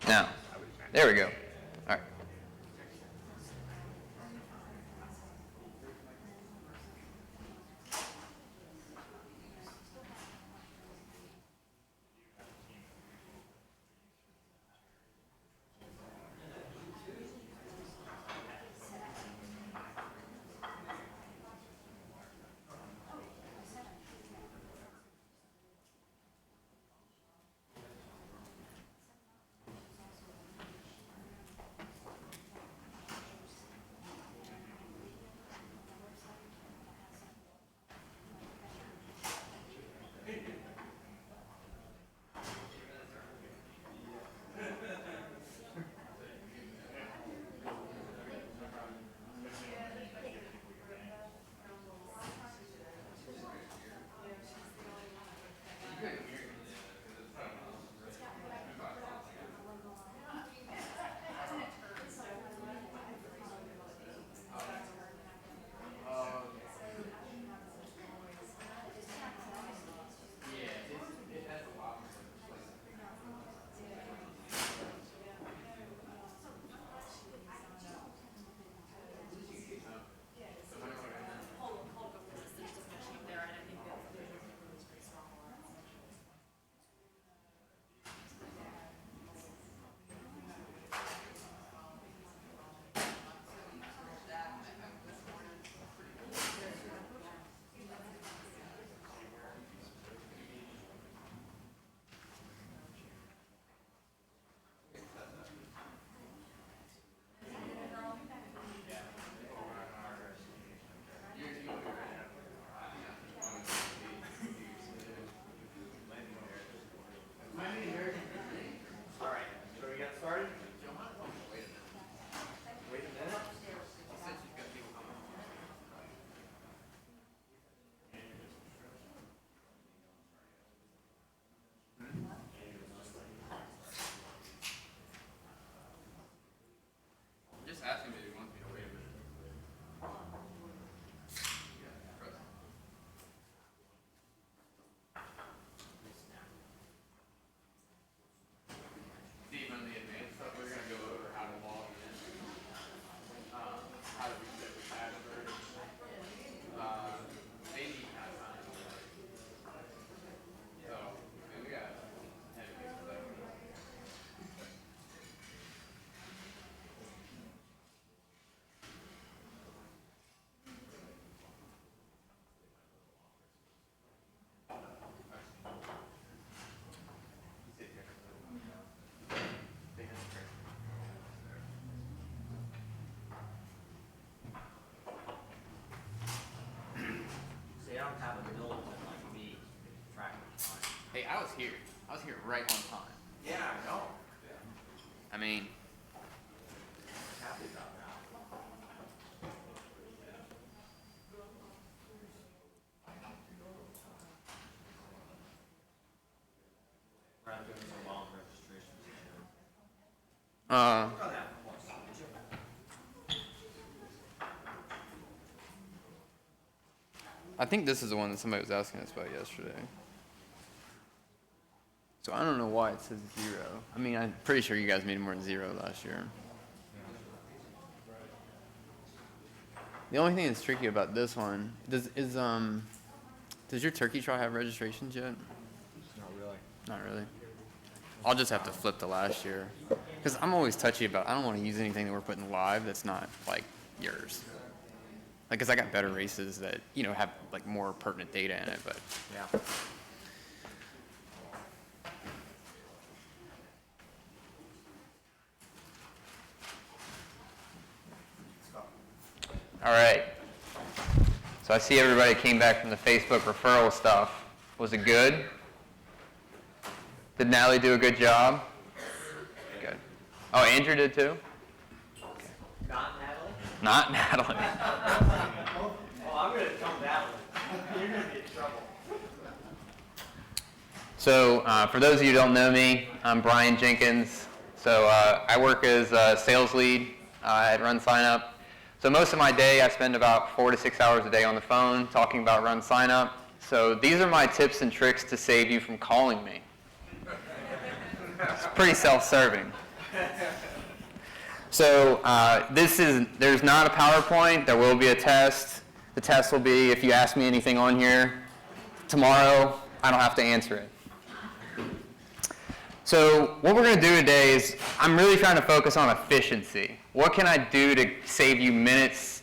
Now, there we go. All right. Just ask him if he wants me to wait a minute. Steve, on the advanced stuff, we're gonna go over how to log in, how to reset the password. They need to have time. So, I mean, we got 10 minutes left. So you don't have a militant like me tracking time. Hey, I was here. I was here right on time. Yeah, I know. I mean, Happy about that. We're not doing so well in registration. I think this is the one that somebody was asking us about yesterday. So I don't know why it says 0. I mean, I'm pretty sure you guys made more than 0 last year. The only thing that's tricky about this one does your turkey trot have registrations yet? Not really. Not really. I'll just have to flip to last year, because I'm always touchy about. I don't want to use anything that we're putting live that's not like yours. Like, cause I got better races that have like more pertinent data in it, but Yeah. All right. So I see everybody came back from the Facebook referral stuff. Was it good? Did Natalie do a good job? Good. Oh, Andrew did too? Not Natalie? Not Natalie. Oh, I'm going to tell Natalie. You're going to be in trouble. So for those of you who don't know me, I'm Brian Jenkins. So I work as a sales lead at Run Sign Up. So most of my day, I spend about 4 to 6 hours a day on the phone talking about Run Sign Up. So these are my tips and tricks to save you from calling me. It's pretty self-serving. So there's not a PowerPoint. There will be a test. The test will be, if you ask me anything on here tomorrow, I don't have to answer it. So what we're going to do today is, I'm really trying to focus on efficiency. What can I do to save you minutes,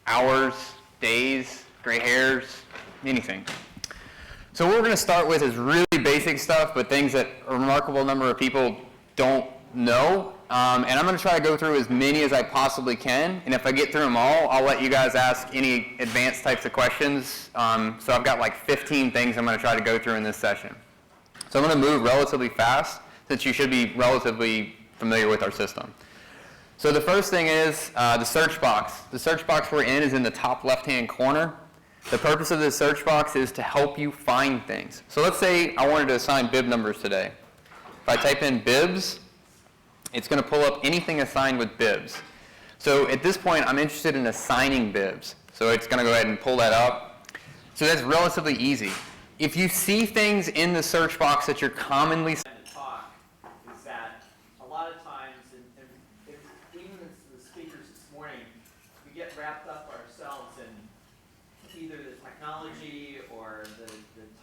hours, days, gray hairs, anything? So what we're going to start with is really basic stuff, but things that a remarkable number of people don't know. And I'm going to try to go through as many as I possibly can. And if I get through them all, I'll let you guys ask any advanced types of questions. So I've got like 15 things I'm going to try to go through in this session. So I'm going to move relatively fast, since you should be relatively familiar with our system. So the first thing is the search box. The search box we're in is in the top left-hand corner. The purpose of this search box is to help you find things. So let's say I wanted to assign bib numbers today. If I type in bibs, it's going to pull up anything assigned with bibs. So at this point, I'm interested in assigning bibs. So it's going to go ahead and pull that up. So that's relatively easy. If you see things in the search box that you're commonly To talk is that a lot of times, and even the speakers this morning, we get wrapped up ourselves in either the technology or the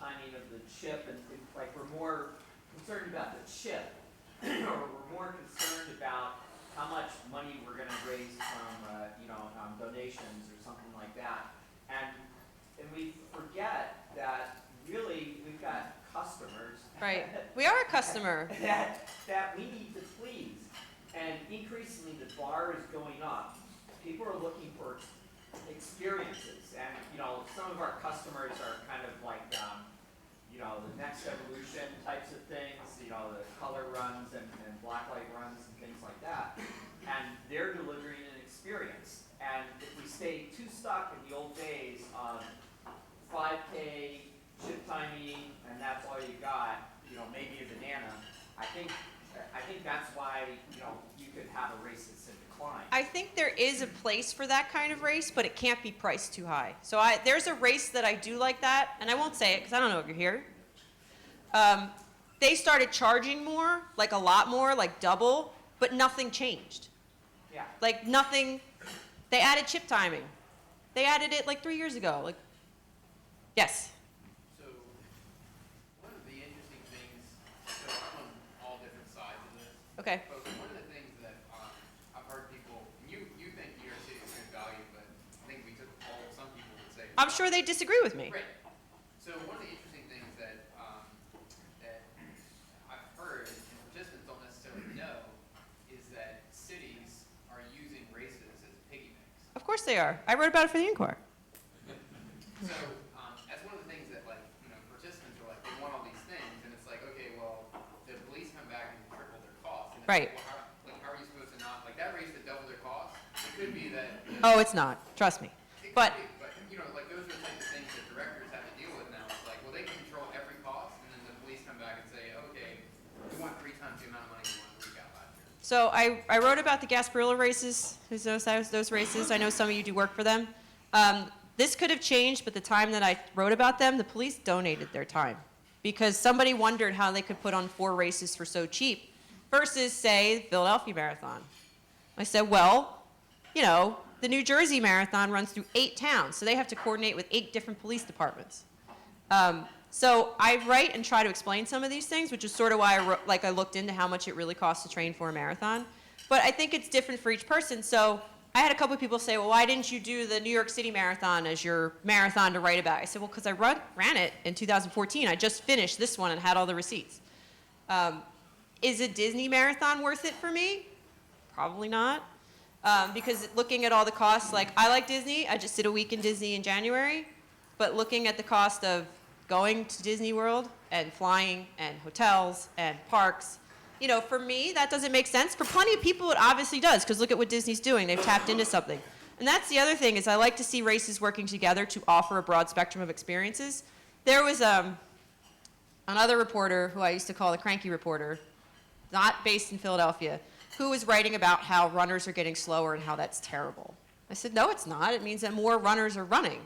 timing of the chip, and like we're more concerned about the chip, or we're more concerned about how much money we're going to raise from donations or something like that, and we forget that really we've got customers. Right. We are a customer. that we need to please. And increasingly the bar is going up. People are looking for experiences. And some of our customers are kind of like the next evolution types of things, the color runs and blacklight runs and things like that. And they're delivering an experience. And if we stay too stuck in the old days of 5K chip timing, and that's all you got, maybe a banana, I think that's why, you could have a race that's in decline. I think there is a place for that kind of race, but it can't be priced too high. So there's a race that I do like that, and I won't say it because I don't know if you're here. They started charging more, like a lot more, like double, but nothing changed. Yeah. Like nothing, they added chip timing. They added it like 3 years ago. Like, yes. So, one of the interesting things, so I'm on all different sides of this. Okay. But one of the things that I've heard people, you think New York City is good value, but I think we took a poll, some people would say. I'm sure they disagree with me. Right. So one of the interesting things that I've heard, and participants don't necessarily know, is that cities are using races as piggy banks. Of course they are. I wrote about it for the Inquirer. So that's one of the things that participants are like, they want all these things, and it's like, okay, well, the police come back and triple their costs. And it's Right. Like, well, how are you supposed to not, like that race that doubled their costs? It could be that. Oh, it's not. Trust me. It could But be, but like those are the types of things that directors have to deal with now. It's like, well, they can control every cost, and then the police come back and say, okay, we want 3 times the amount of money we wanted to leak out last year. So I wrote about the Gasparilla races, those races. I know some of you do work for them. This could have changed, but the time that I wrote about them, the police donated their time because somebody wondered how they could put on 4 races for so cheap versus, say, Philadelphia Marathon. I said, well, you know, the New Jersey Marathon runs through 8 towns, so they have to coordinate with 8 different police departments. So I write and try to explain some of these things, which is sort of why I looked into how much it really costs to train for a marathon. But I think it's different for each person. So I had a couple of people say, well, why didn't you do the New York City Marathon as your marathon to write about? I said, well, because I ran it in 2014. I just finished this one and had all the receipts. Is a Disney marathon worth it for me? Probably not. Because looking at all the costs, like I like Disney. I just did a week in Disney in January. But looking at the cost of going to Disney World and flying and hotels and parks, you know, for me, that doesn't make sense. For plenty of people, it obviously does, because look at what Disney's doing. They've tapped into something. And that's the other thing, is I like to see races working together to offer a broad spectrum of experiences. There was another reporter who I used to call the cranky reporter, not based in Philadelphia, who was writing about how runners are getting slower and how that's terrible. I said, no, it's not. It means that more runners are running.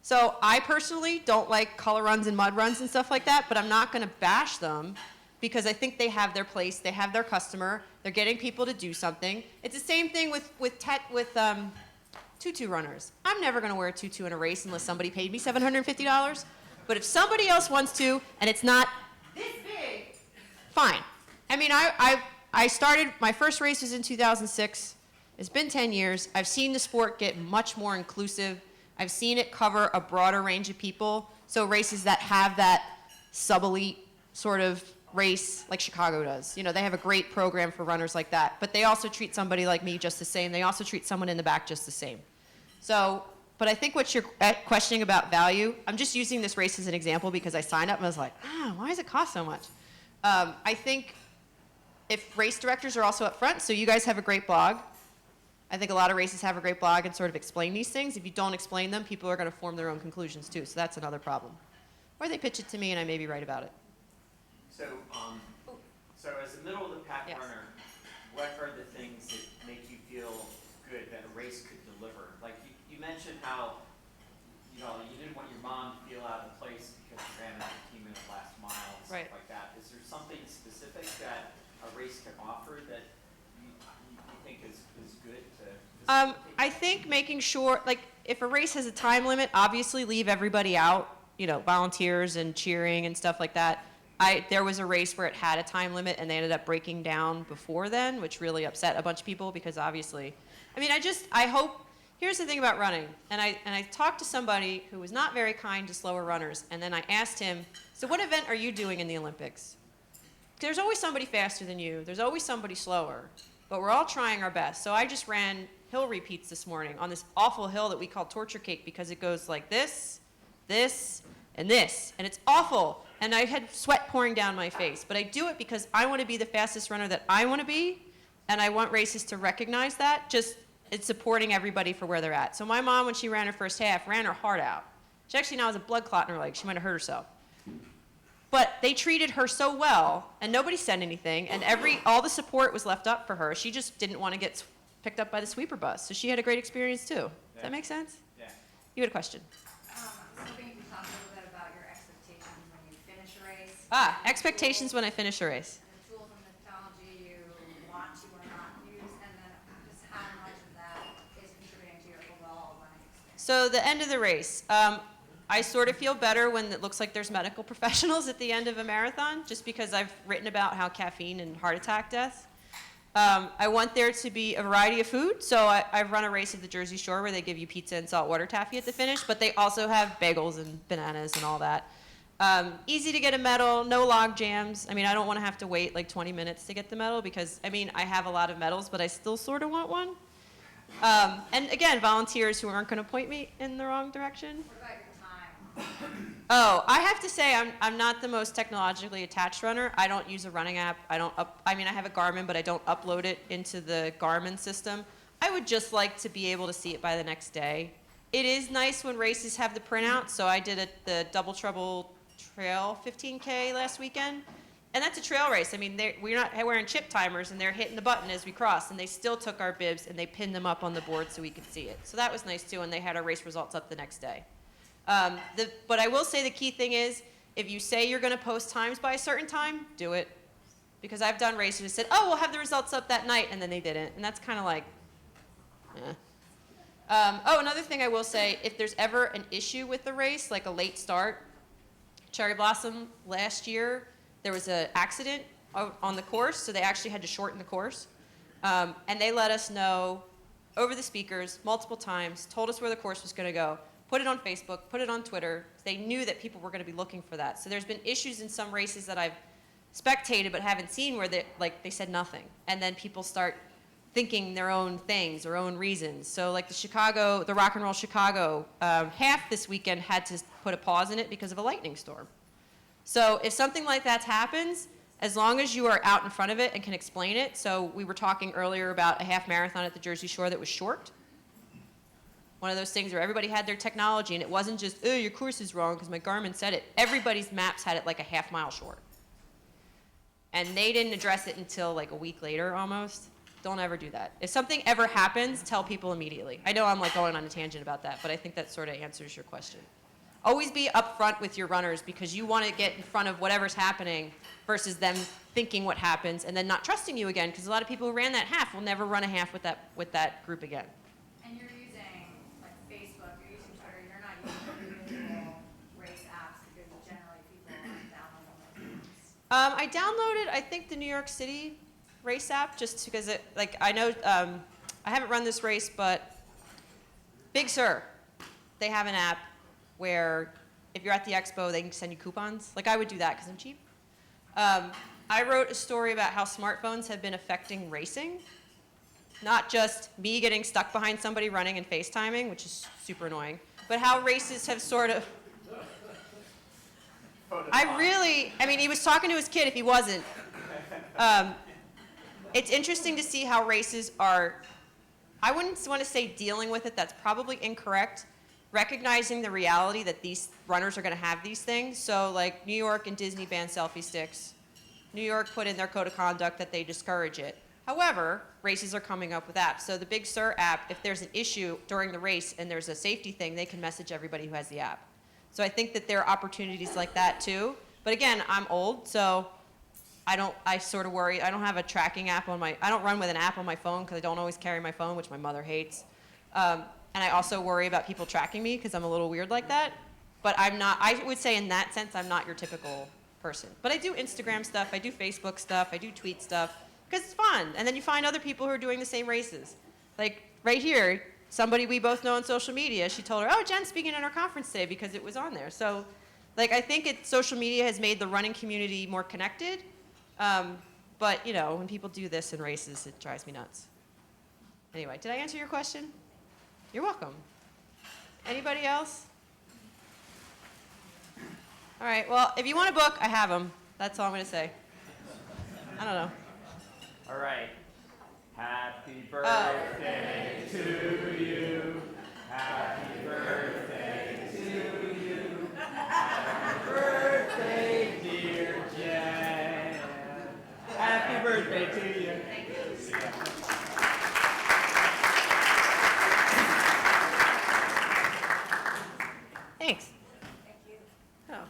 So I personally don't like color runs and mud runs and stuff like that, but I'm not going to bash them because I think they have their place, they have their customer, they're getting people to do something. It's the same thing with tutu runners. I'm never going to wear a tutu in a race unless somebody paid me $750. But if somebody else wants to, and it's not this big, fine. I mean, I started, my first race was in 2006. It's been 10 years. I've seen the sport get much more inclusive. I've seen it cover a broader range of people. So races that have that sub-elite sort of race like Chicago does. You know, they have a great program for runners like that. But they also treat somebody like me just the same. They also treat someone in the back just the same. So, but I think what you're questioning about value, I'm just using this race as an example because I signed up and I was like, why does it cost so much? I think if race directors are also up front, so you guys have a great blog. I think a lot of races have a great blog and sort of explain these things. If you don't explain them, people are going to form their own conclusions too. So that's another problem. Or they pitch it to me and I maybe write about it. So, as a middle of the pack runner, what are the things that make you feel good that a race could deliver? Like you mentioned how, you know, you didn't want your mom to feel out of place because you ran a 15-minute last mile and stuff like that. Is there something specific that a race can offer that you think is good to I think making sure, like, if a race has a time limit, obviously leave everybody out, you know, volunteers and cheering and stuff like that. There was a race where it had a time limit and they ended up breaking down before then, which really upset a bunch of people because obviously, I mean, I hope, here's the thing about running, and I talked to somebody who was not very kind to slower runners, and then I asked him, so what event are you doing in the Olympics? There's always somebody faster than you, there's always somebody slower, but we're all trying our best. So I just ran hill repeats this morning on this awful hill that we call torture cake because it goes like this, this, and this, and it's awful. And I had sweat pouring down my face, but I do it because I want to be the fastest runner that I want to be, and I want races to recognize that. Just it's supporting everybody for where they're at. So my mom, when she ran her first half, ran her heart out. She actually now has a blood clot in her leg. She might have hurt herself. But they treated her so well, and nobody said anything, and all the support was left up for her. She just didn't want to get picked up by the sweeper bus, so she had a great experience too. Does that make sense? Yeah. You had a question. Hoping you could talk a little bit about your expectations when you finish a race. Expectations when I finish a race. The tools and the technology you want to or not use, and then just how much of that is contributing to your overall running experience. So the end of the race. I sort of feel better when it looks like there's medical professionals at the end of a marathon, just because I've written about how caffeine and heart attack deaths. I want there to be a variety of food. So I've run a race at the Jersey Shore where they give you pizza and saltwater taffy at the finish, but they also have bagels and bananas and all that. Easy to get a medal, no log jams. I mean, I don't want to have to wait like 20 minutes to get the medal because, I mean, I have a lot of medals, but I still sort of want one. And again, volunteers who aren't going to point me in the wrong direction. What about your time? Oh, I have to say I'm not the most technologically attached runner. I don't use a running app. I have a Garmin, but I don't upload it into the Garmin system. I would just like to be able to see it by the next day. It is nice when races have the printout. So I did the Double Trouble Trail 15K last weekend. And that's a trail race. I mean, we're not wearing chip timers, and they're hitting the button as we cross, and they still took our bibs and they pinned them up on the board so we could see it. So that was nice too, and they had our race results up the next day. But I will say the key thing is, if you say you're going to post times by a certain time, do it. Because I've done races that said, oh, we'll have the results up that night, and then they didn't. And that's kind of like, eh. Another thing I will say, if there's ever an issue with the race, like a late start, Cherry Blossom last year, there was an accident on the course, so they actually had to shorten the course. And they let us know over the speakers multiple times, told us where the course was going to go, put it on Facebook, put it on Twitter. They knew that people were going to be looking for that. So there's been issues in some races that I've spectated but haven't seen where they said nothing. And then people start thinking their own things, their own reasons. So like the Rock and Roll Chicago half this weekend had to put a pause in it because of a lightning storm. So if something like that happens, as long as you are out in front of it and can explain it. So we were talking earlier about a half marathon at the Jersey Shore that was short. One of those things where everybody had their technology, and it wasn't just, oh, your course is wrong because my Garmin said it. Everybody's maps had it like a half mile short. And they didn't address it until like a week later almost. Don't ever do that. If something ever happens, tell people immediately. I know I'm like going on a tangent about that, but I think that sort of answers your question. Always be upfront with your runners because you want to get in front of whatever's happening versus them thinking what happens and then not trusting you again, because a lot of people who ran that half will never run a half with that group again. And you're using like Facebook, you're using Twitter, you're not using individual race apps because generally people download those apps. I downloaded, I think, the New York City race app just because it, like, I know, I haven't run this race, but Big Sur, they have an app where if you're at the expo, they can send you coupons. Like, I would do that because I'm cheap. I wrote a story about how smartphones have been affecting racing. Not just me getting stuck behind somebody running and FaceTiming, which is super annoying, but how races have sort of... I mean, he was talking to his kid if he wasn't. It's interesting to see how races are, I wouldn't want to say dealing with it, that's probably incorrect. Recognizing the reality that these runners are going to have these things. So like New York and Disney banned selfie sticks. New York put in their code of conduct that they discourage it. However, races are coming up with apps. So the Big Sur app, if there's an issue during the race and there's a safety thing, they can message everybody who has the app. So I think that there are opportunities like that too. But again, I'm old, so I sort of worry. I don't have a tracking app on I don't run with an app on my phone because I don't always carry my phone, which my mother hates. And I also worry about people tracking me because I'm a little weird like that. But I would say in that sense, I'm not your typical person. But I do Instagram stuff, I do Facebook stuff, I do tweet stuff, because it's fun. And then you find other people who are doing the same races. Like right here, somebody we both know on social media, she told her, oh, Jen's speaking at our conference today because it was on there. So like I think social media has made the running community more connected. But you know, when people do this in races, it drives me nuts. Anyway, did I answer your question? You're welcome. Anybody else? All right, well, if you want a book, I have them. That's all I'm going to say. I don't know. All right. Happy birthday to you. Happy birthday to you. Happy birthday, dear Jen. Happy birthday to you. Thank you. Thanks. Thank you. Oh.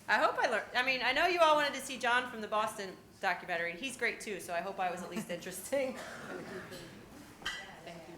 I hope I learned. I mean, I know you all wanted to see John from the Boston documentary. He's great too, so I hope I was at least interesting. Thank you.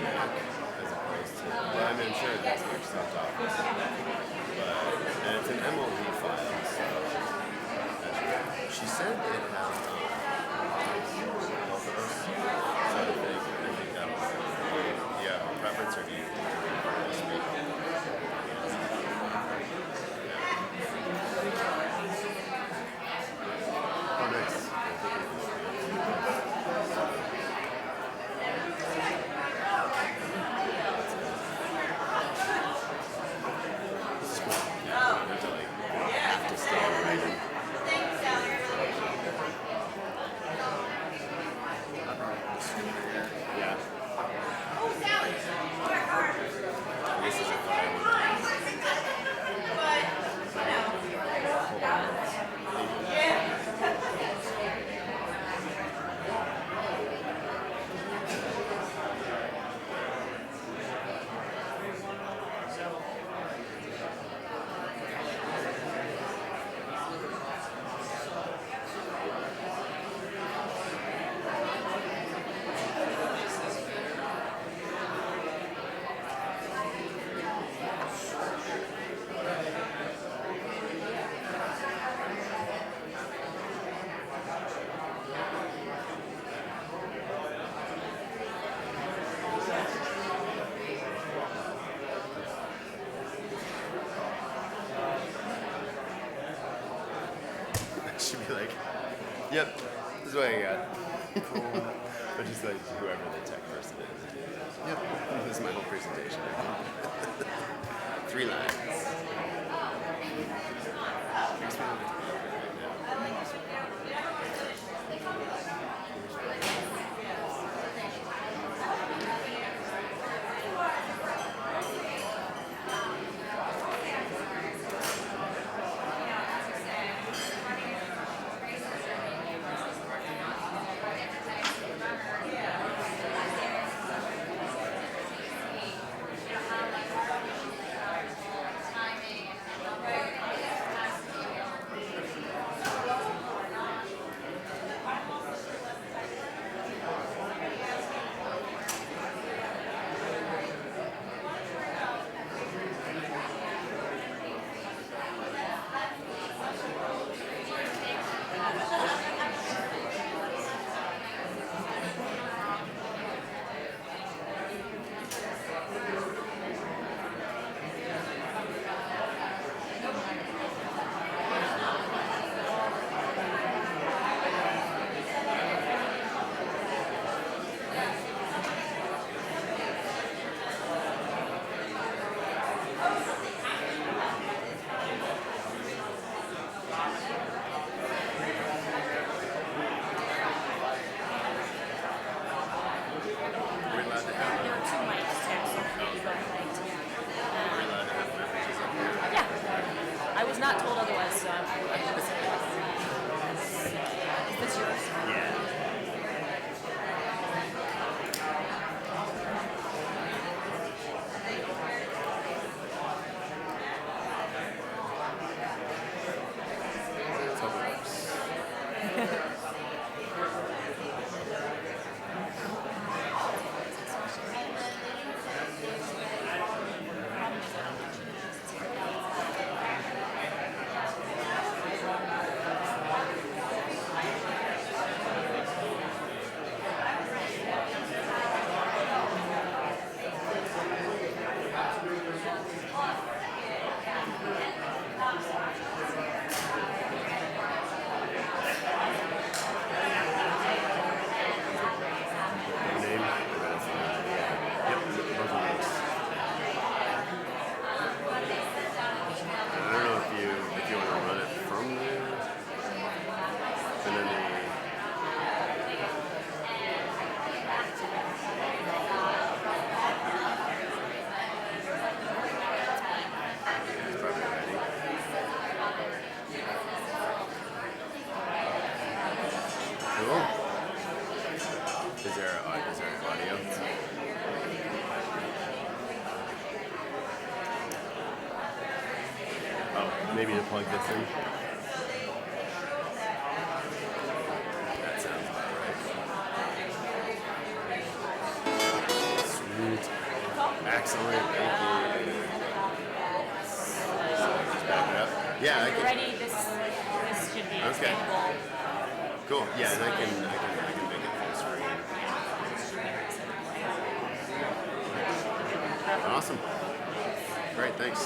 Mac as opposed to, well, I mean, I'm sure that's Microsoft Office, and it's an MOV file, so she said it has both of us, so I think that was, yeah, preference or do you speak? Oh, nice. Have to stay on writing. Yeah. This is a file. She'd be like, yep, this is what I got. But just like whoever the tech person is. Yep, this is my whole presentation. 3 lines. I was not told otherwise, so I'm Is this yours? Yeah. Is there audio? Oh, maybe to plug this in. That sounds about right. Sweet. Excellent, thank you. Just back it up. Yeah, I can. Ready, this should be Okay. expandable. Cool. Yeah, and I can make it full screen. Awesome. Great, thanks.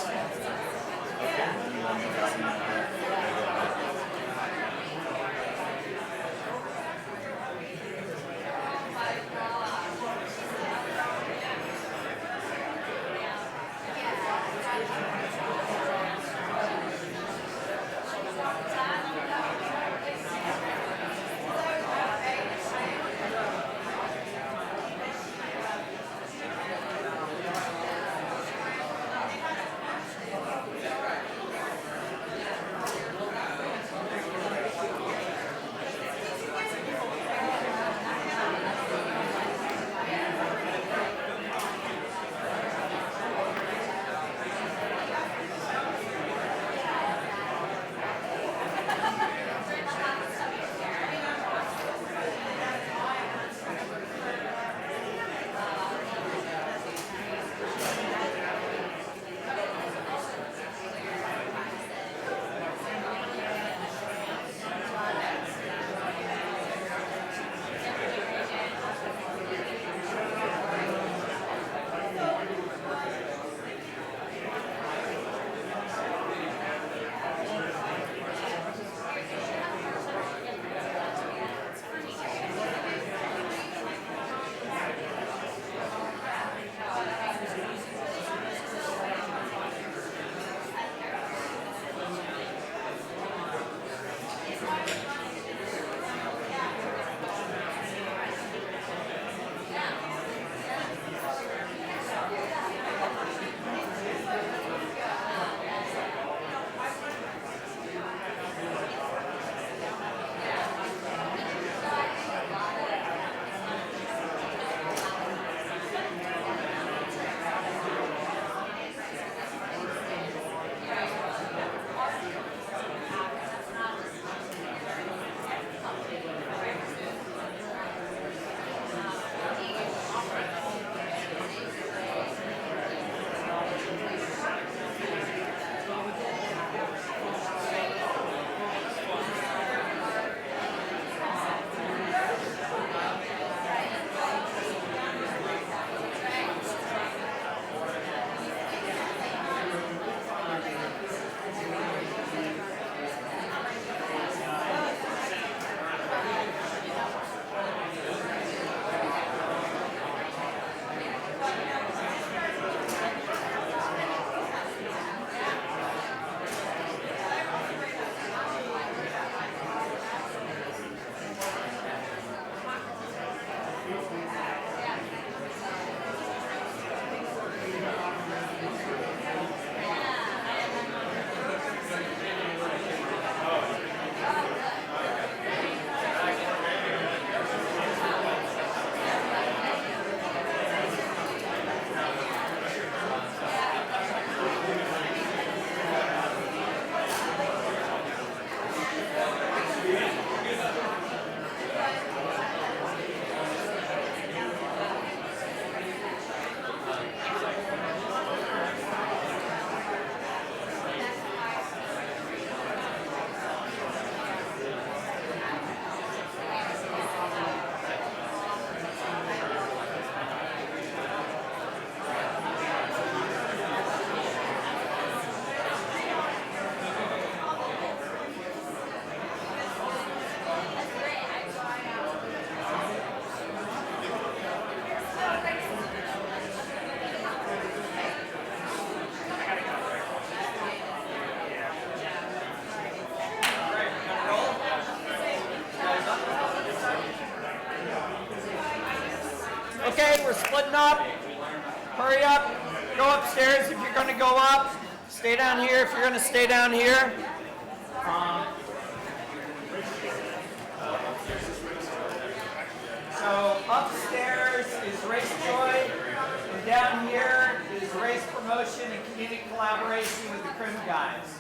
Okay, we're splitting up. Hurry up. Go upstairs if you're going to go up. Stay down here if you're going to stay down here. So upstairs is Race Joy, and down here is race promotion and community collaboration with the Crim guys.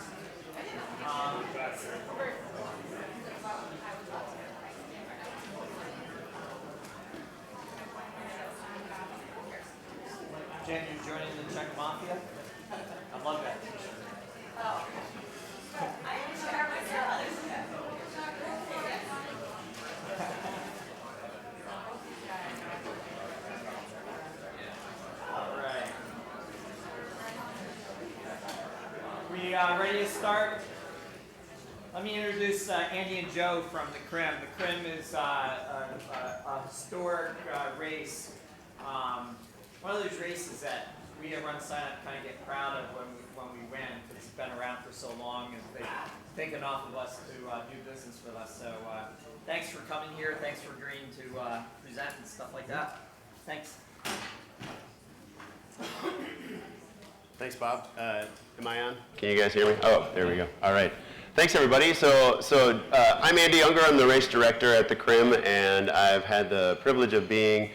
Jen, you're joining the Czech Mafia? I love that t-shirt. All right. We ready to start? Let me introduce Andy and Joe from the CRIM. The CRIM is a historic race. One of those races that we at Run Silent kind of get proud of when we win. It's been around for so long, and they've taken off of us to do business with us. So thanks for coming here. Thanks for agreeing to present and stuff like that. Thanks. Thanks, Bob. Am I on? Can you guys hear me? Oh, there we go. All right. Thanks, everybody. So I'm Andy Unger. I'm the race director at the CRIM, and I've had the privilege of being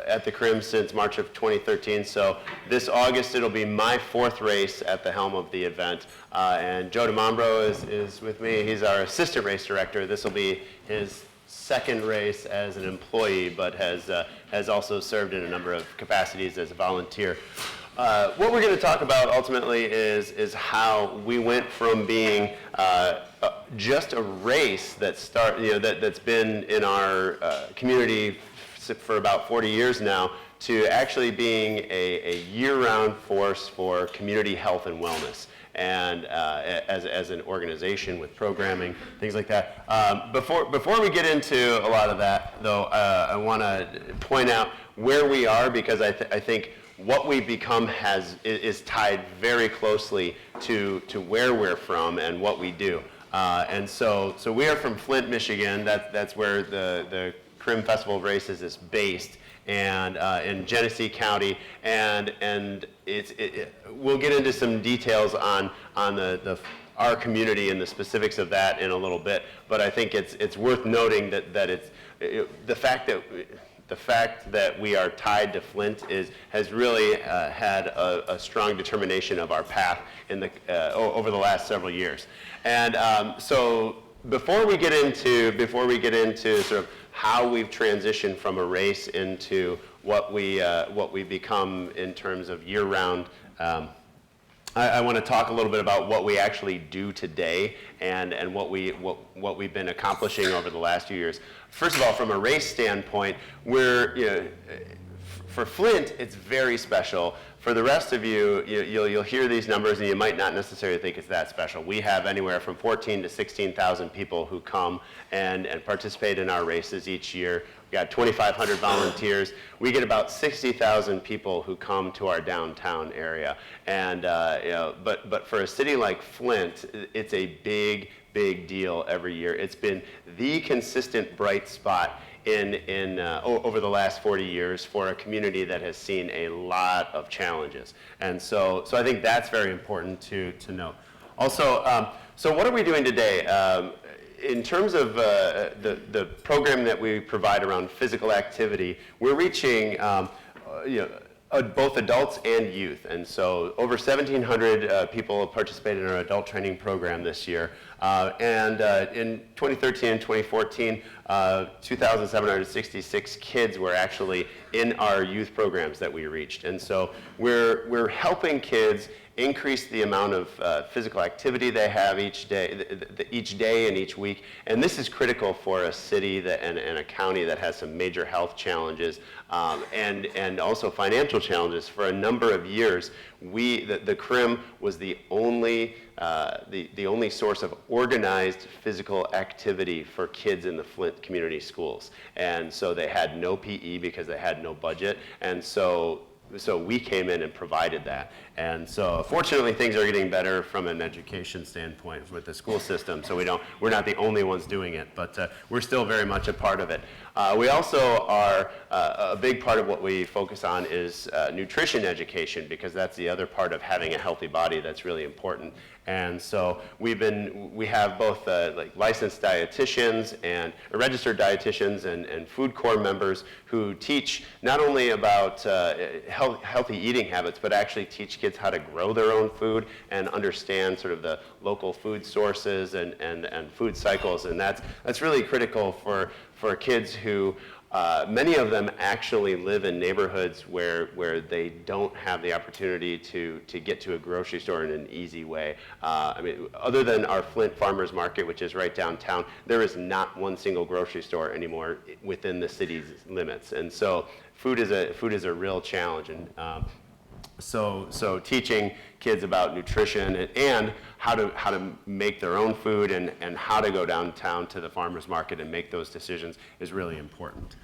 at the CRIM since March of 2013. So this August, it'll be my 4th race at the helm of the event. And Joe DiMambro is with me. He's our assistant race director. This will be his 2nd race as an employee, but has also served in a number of capacities as a volunteer. What we're going to talk about ultimately is how we went from being just a race that's been in our community for about 40 years now to actually being a year-round force for community health and wellness. And as an organization with programming, things like that. Before we get into a lot of that, though, I want to point out where we are, because I think what we've become is tied very closely to where we're from and what we do. And so we are from Flint, Michigan. That's where the CRIM Festival of Races is based, and in Genesee County. And we'll get into some details on our community and the specifics of that in a little bit. But I think it's worth noting that it's the fact that we are tied to Flint has really had a strong determination of our path over the last several years. And so before we get into sort of how we've transitioned from a race into what we become in terms of year-round, I want to talk a little bit about what we actually do today and what we've been accomplishing over the last few years. First of all, from a race standpoint, for Flint, it's very special. For the rest of you, you'll hear these numbers and you might not necessarily think it's that special. We have anywhere from 14,000 to 16,000 people who come and participate in our races each year. We've got 2,500 volunteers. We get about 60,000 people who come to our downtown area. And but for a city like Flint, it's a big deal every year. It's been the consistent bright spot over the last 40 years for a community that has seen a lot of challenges. And so I think that's very important to note. Also, so what are we doing today? In terms of the program that we provide around physical activity, we're reaching both adults and youth. And so over 1,700 people have participated in our adult training program this year. And in 2013 and 2014, 2,766 kids were actually in our youth programs that we reached. And so we're helping kids increase the amount of physical activity they have each day and each week. And this is critical for a city and a county that has some major health challenges and also financial challenges. For a number of years, the CRIM was the only source of organized physical activity for kids in the Flint community schools. And so they had no PE because they had no budget. And so we came in and provided that. And so fortunately things are getting better from an education standpoint with the school system. So we're not the only ones doing it, but we're still very much a part of it. We also are, a big part of what we focus on is nutrition education, because that's the other part of having a healthy body that's really important. And so we have both like licensed dietitians and registered dietitians and food corps members who teach not only about healthy eating habits, but actually teach kids how to grow their own food and understand sort of the local food sources and food cycles. And that's really critical for kids who many of them actually live in neighborhoods where they don't have the opportunity to get to a grocery store in an easy way. I mean, other than our Flint Farmers Market, which is right downtown, there is not one single grocery store anymore within the city's limits. And so food is a real challenge. And so teaching kids about nutrition and how to make their own food and how to go downtown to the farmer's market and make those decisions is really important.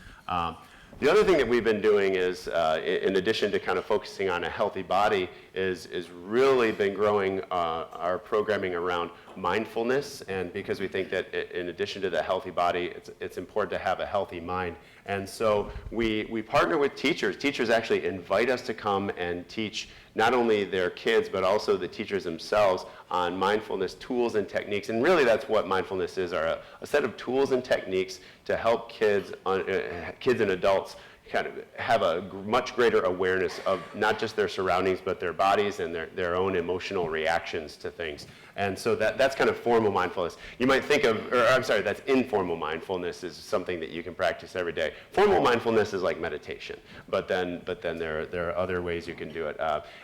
The other thing that we've been doing is, in addition to kind of focusing on a healthy body, is really been growing our programming around mindfulness, and because we think that in addition to the healthy body, it's important to have a healthy mind. And so we partner with teachers. Teachers actually invite us to come and teach not only their kids, but also the teachers themselves on mindfulness tools and techniques. And really that's what mindfulness is, are a set of tools and techniques to help kids and adults kind of have a much greater awareness of not just their surroundings, but their bodies and their own emotional reactions to things. And so that's kind of formal mindfulness. You might think of, or I'm sorry, that's informal mindfulness is something that you can practice every day. Formal mindfulness is like meditation, but then there are other ways you can do it.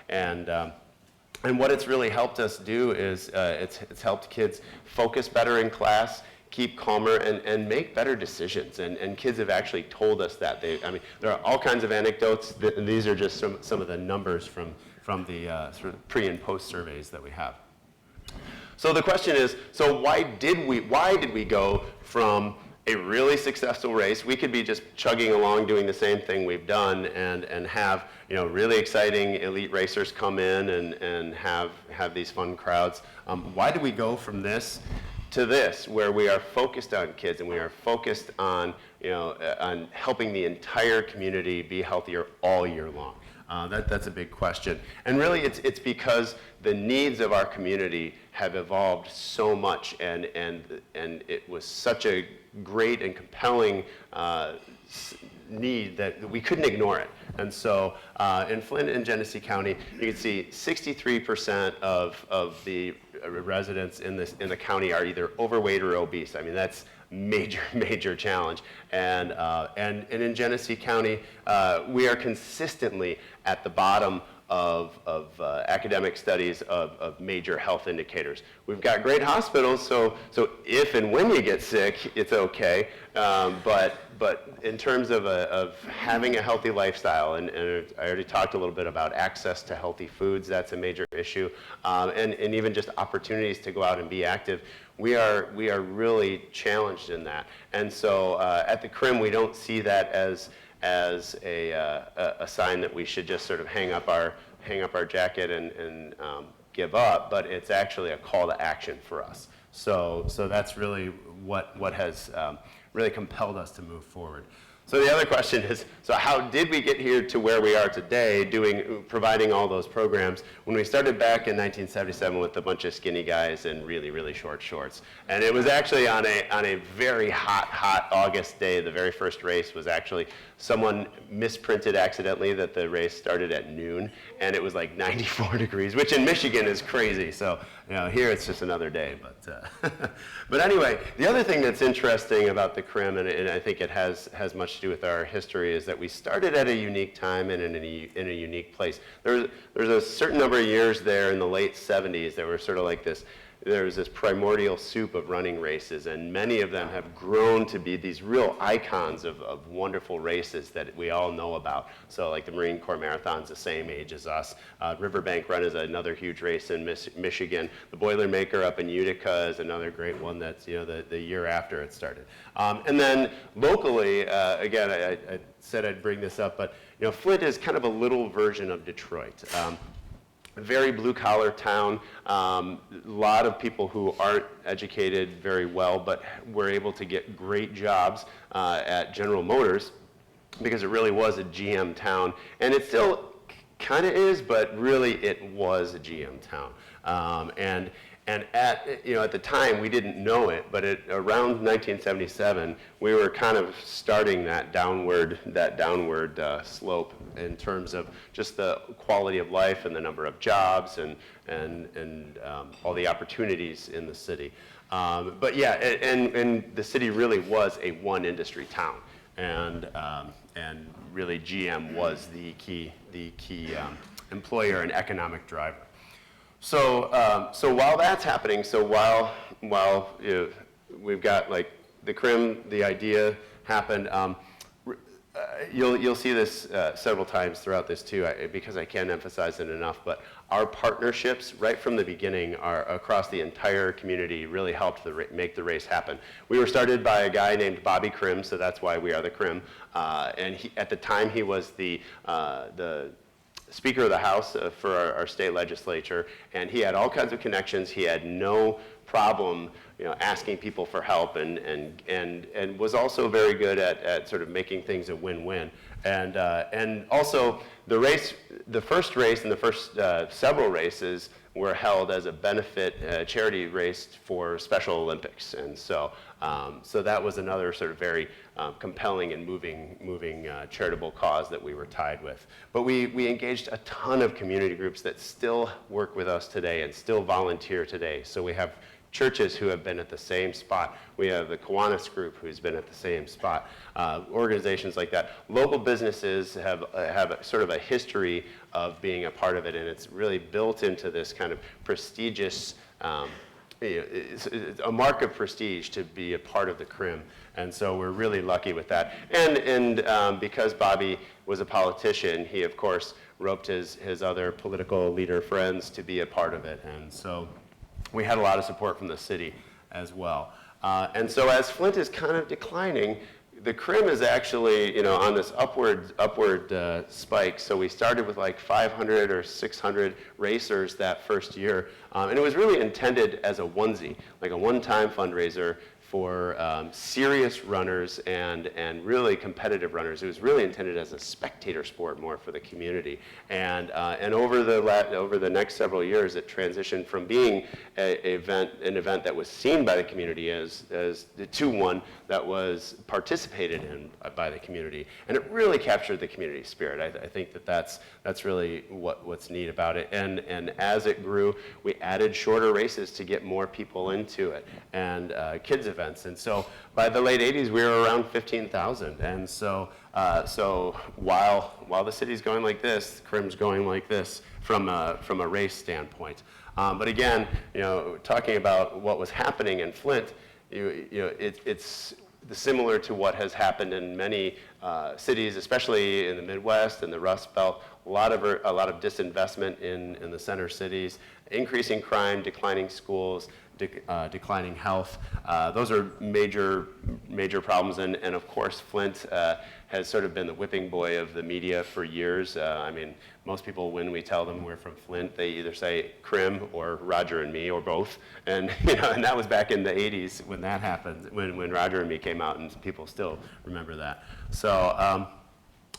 And what it's really helped us do is it's helped kids focus better in class, keep calmer, and make better decisions. And kids have actually told us that. I mean, there are all kinds of anecdotes. These are just some of the numbers from the sort of pre and post surveys that we have. So the question is, so why did we go from a really successful race? We could be just chugging along doing the same thing we've done and have, you know, really exciting elite racers come in and have these fun crowds. Why did we go from this to this, where we are focused on kids and we are focused on, you know, on helping the entire community be healthier all year long? That's a big question. And really it's because the needs of our community have evolved so much, and it was such a great and compelling need that we couldn't ignore it. And so in Flint and Genesee County, you can see 63% of the residents in the county are either overweight or obese. I mean, that's major challenge. And in Genesee County, we are consistently at the bottom of academic studies of major health indicators. We've got great hospitals, so if and when you get sick, it's okay. But in terms of having a healthy lifestyle, and I already talked a little bit about access to healthy foods, that's a major issue, and even just opportunities to go out and be active. We are really challenged in that. And so at the CRIM, we don't see that as a sign that we should just sort of hang up our jacket and give up, but it's actually a call to action for us. So that's really what has really compelled us to move forward. So the other question is, so how did we get here to where we are today, providing all those programs, when we started back in 1977 with a bunch of skinny guys in really short shorts? And it was actually on a very hot August day. The very first race was actually, someone misprinted accidentally that the race started at noon, and it was like 94 degrees, which in Michigan is crazy. So, you know, here it's just another day. But anyway, the other thing that's interesting about the CRIM, and I think it has much to do with our history, is that we started at a unique time and in a unique place. There's a certain number of years there in the late 70s that were sort of like this. There was this primordial soup of running races, and many of them have grown to be these real icons of wonderful races that we all know about. So like the Marine Corps Marathon's the same age as us. Riverbank Run is another huge race in Michigan. The Boilermaker up in Utica is another great one that's, you know, the year after it started. And then locally, again, I said I'd bring this up, but you know, Flint is kind of a little version of Detroit. A very blue-collar town, a lot of people who aren't educated very well, but were able to get great jobs at General Motors, because it really was a GM town. And it still kind of is, but really it was a GM town. And at the time, we didn't know it, but around 1977, we were kind of starting that downward slope in terms of just the quality of life and the number of jobs and all the opportunities in the city. But yeah, and the city really was a one industry town. and really GM was the key employer and economic driver. So while that's happening, while we've got like the CRIM, the idea happened. You'll see this several times throughout this too, because I can't emphasize it enough, but our partnerships right from the beginning are across the entire community really helped make the race happen. We were started by a guy named Bobby Crim, so that's why we are the CRIM. And at the time he was the Speaker of the House for our state legislature, and he had all kinds of connections. He had no problem, asking people for help, and was also very good at sort of making things a win-win. And also the first race and the first several races were held as a benefit charity race for Special Olympics, and so that was another sort of very compelling and moving charitable cause that we were tied with. But we engaged a ton of community groups that still work with us today and still volunteer today. So we have churches who have been at the same spot. We have the Kiwanis group who's been at the same spot. Organizations like that. Local businesses have sort of a history of being a part of it, and it's really built into this kind of prestigious, it's a mark of prestige to be a part of the CRIM. And so we're really lucky with that. And because Bobby was a politician, he of course roped his other political leader friends to be a part of it. And so we had a lot of support from the city as well. And so as Flint is kind of declining, the CRIM is actually, on this upward spike. So we started with like 500 or 600 racers that first year. And it was really intended as a onesie, like a one-time fundraiser for serious runners and really competitive runners. It was really intended as a spectator sport more for the community. And over the next several years, it transitioned from being an event that was seen by the community to one that was participated in by the community. And it really captured the community spirit. I think that's really what's neat about it. And as it grew, we added shorter races to get more people into it, and kids events. And so by the late 80s, we were around 15,000. And so while the city's going like this, CRIM's going like this from a race standpoint. But again, talking about what was happening in Flint, it's similar to what has happened in many cities, especially in the Midwest and the Rust Belt. A lot of disinvestment in the center cities, increasing crime, declining schools, declining health. Those are major problems, and of course Flint has sort of been the whipping boy of the media for years. I mean, most people, when we tell them we're from Flint, they either say CRIM or Roger and Me or both, and and that was back in the 80s when that happened, when Roger and Me came out, and people still remember that. So,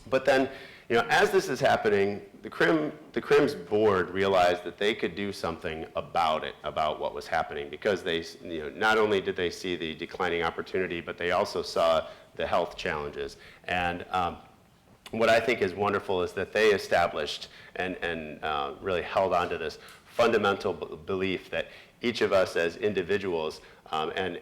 but then, as this is happening, the CRIM's board realized that they could do something about what was happening, because they, not only did they see the declining opportunity, but they also saw the health challenges. And what I think is wonderful is that they established and really held on to this fundamental belief that each of us as individuals and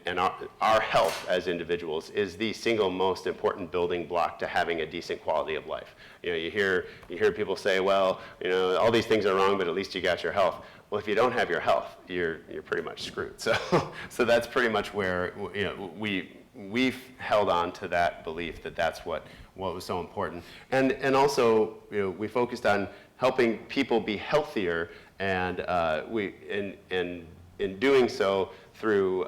our health as individuals is the single most important building block to having a decent quality of life. You hear people say, well, all these things are wrong, but at least you got your health. Well, if you don't have your health, you're pretty much screwed. So that's pretty much where we've held on to that belief that that's what was so important. And also, we focused on helping people be healthier, and in doing so through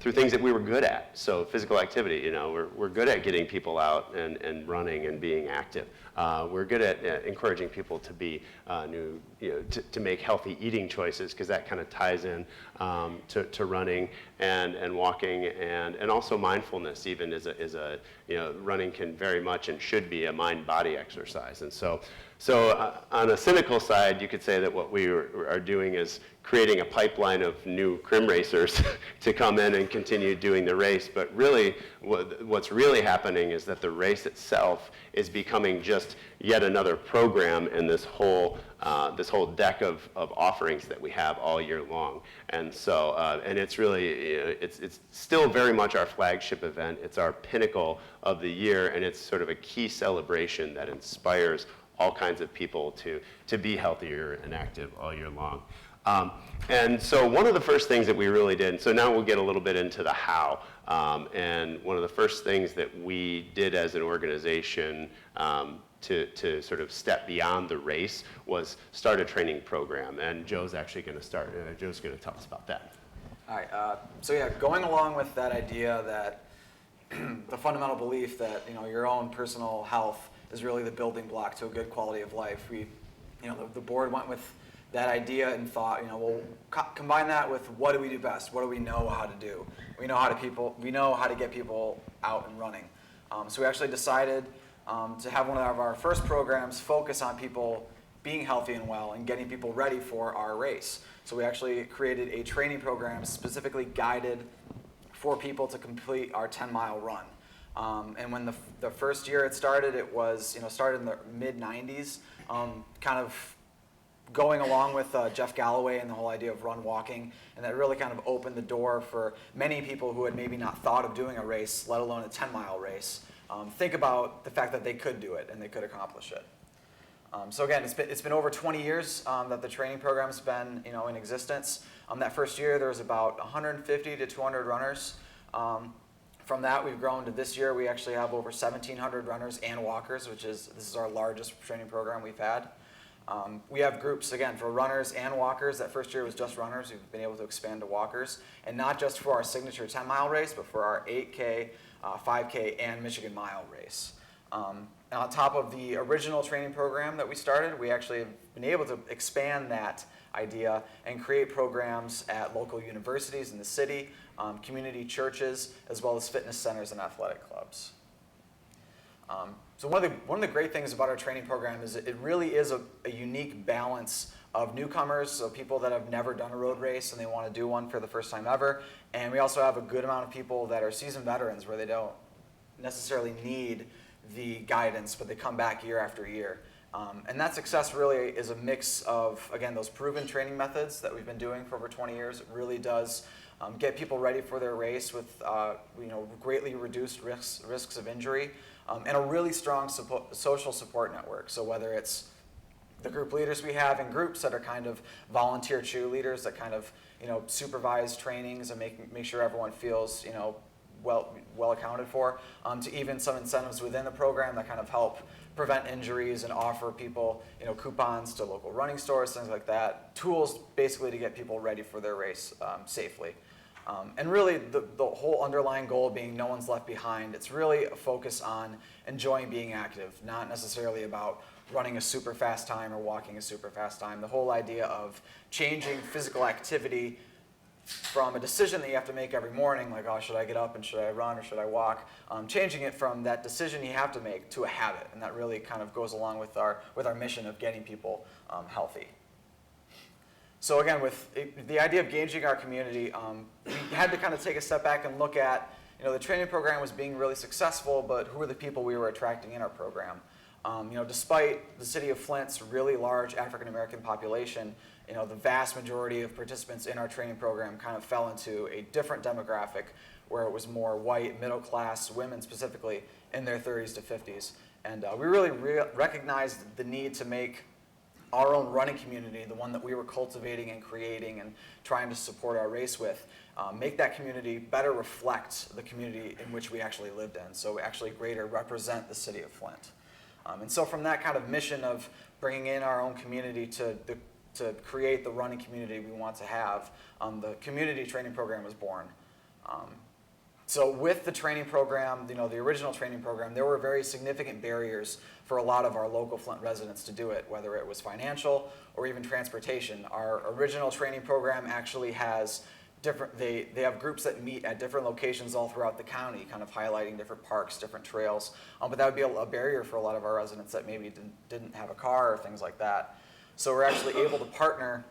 things that we were good at. So physical activity, we're good at getting people out and running and being active. We're good at encouraging people to be to make healthy eating choices, because that kind of ties in to running and walking, and also mindfulness. Even is a running can very much and should be a mind-body exercise. And so So on a cynical side, you could say that what we are doing is creating a pipeline of new crim racers to come in and continue doing the race. But really, what's really happening is that the race itself is becoming just yet another program in this whole deck of offerings that we have all year long. And so, and it's really, it's still very much our flagship event. It's our pinnacle of the year, and it's sort of a key celebration that inspires all kinds of people to be healthier and active all year long. And so one of the first things that we really did, so now we'll get a little bit into the how. And one of the first things that we did as an organization to sort of step beyond the race was start a training program. And Joe's actually going to start. Joe's going to tell us about that. All right. So yeah, going along with that idea that the fundamental belief that your own personal health is really the building block to a good quality of life. The board went with that idea and thought, we'll combine that with what do we do best? What do we know how to do? We know how to get people out and running. So we actually decided to have one of our first programs focus on people being healthy and well and getting people ready for our race. So we actually created a training program specifically guided for people to complete our 10-mile run. And when the first year it started, it was started in the mid-90s, kind of going along with Jeff Galloway and the whole idea of run walking, and that really kind of opened the door for many people who had maybe not thought of doing a race, let alone a 10-mile race. Think about the fact that they could do it and they could accomplish it. So again, it's been over 20 years that the training program's been in existence. That first year there was about 150 to 200 runners. From that, we've grown to this year. We actually have over 1,700 runners and walkers, this is our largest training program we've had. We have groups, again, for runners and walkers. That first year was just runners. We've been able to expand to walkers. And not just for our signature 10-mile race, but for our 8K, 5K, and Michigan Mile race. And on top of the original training program that we started, we actually have been able to expand that idea and create programs at local universities in the city, community churches, as well as fitness centers and athletic clubs. So one of the great things about our training program is it really is a unique balance of newcomers, so people that have never done a road race and they want to do one for the first time ever. And we also have a good amount of people that are seasoned veterans where they don't necessarily need the guidance, but they come back year after year. And that success really is a mix of, again, those proven training methods that we've been doing for over 20 years. It really does get people ready for their race with greatly reduced risks of injury, and a really strong social support network. So whether it's the group leaders we have in groups that are kind of volunteer cheerleaders that kind of supervise trainings and make sure everyone feels well accounted for, to even some incentives within the program that kind of help prevent injuries and offer people coupons to local running stores, things like that. Tools basically to get people ready for their race safely. And really the whole underlying goal being no one's left behind. It's really a focus on enjoying being active, not necessarily about running a super fast time or walking a super fast time. The whole idea of changing physical activity from a decision that you have to make every morning, like, oh, should I get up and should I run or should I walk? Changing it from that decision you have to make to a habit, and that really kind of goes along with our mission of getting people healthy. So again, with the idea of gauging our community, we had to kind of take a step back and look at, the training program was being really successful, but who are the people we were attracting in our program? Despite the city of Flint's really large African American population, the vast majority of participants in our training program kind of fell into a different demographic where it was more white, middle class, women specifically, in their 30s to 50s. And we really recognized the need to make our own running community, the one that we were cultivating and creating and trying to support our race with, make that community better reflect the community in which we actually lived in, so actually greater represent the city of Flint. And so from that kind of mission of bringing in our own community to create the running community we want to have, the community training program was born. So with the training program, the original training program, there were very significant barriers for a lot of our local Flint residents to do it, whether it was financial or even transportation. Our original training program actually has they have groups that meet at different locations all throughout the county, kind of highlighting different parks, different trails. But that would be a barrier for a lot of our residents that maybe didn't have a car or things like that. So we're actually able to partner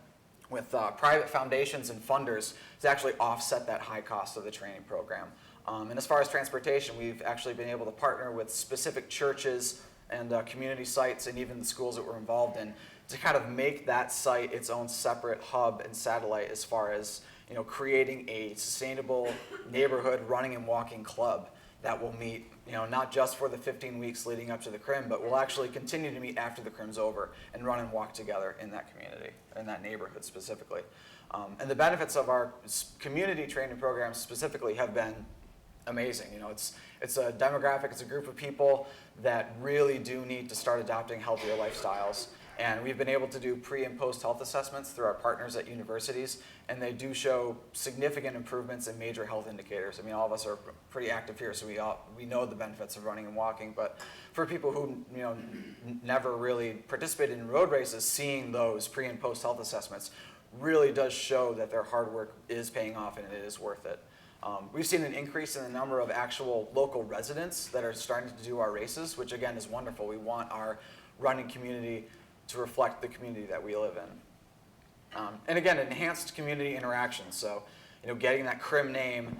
with private foundations and funders to actually offset that high cost of the training program. And as far as transportation, we've actually been able to partner with specific churches and community sites and even the schools that we're involved in to kind of make that site its own separate hub and satellite as far as creating a sustainable neighborhood running and walking club that will meet, not just for the 15 weeks leading up to the CRIM, but will actually continue to meet after the CRIM's over and run and walk together in that community, in that neighborhood specifically. And the benefits of our community training programs specifically have been amazing. It's a demographic, it's a group of people that really do need to start adopting healthier lifestyles. And we've been able to do pre and post health assessments through our partners at universities, and they do show significant improvements in major health indicators. I mean, all of us are pretty active here, so we know the benefits of running and walking. But for people who never really participated in road races, seeing those pre and post health assessments really does show that their hard work is paying off and it is worth it. We've seen an increase in the number of actual local residents that are starting to do our races, which again is wonderful. We want our running community to reflect the community that we live in. And again, enhanced community interaction. So, getting that CRIM name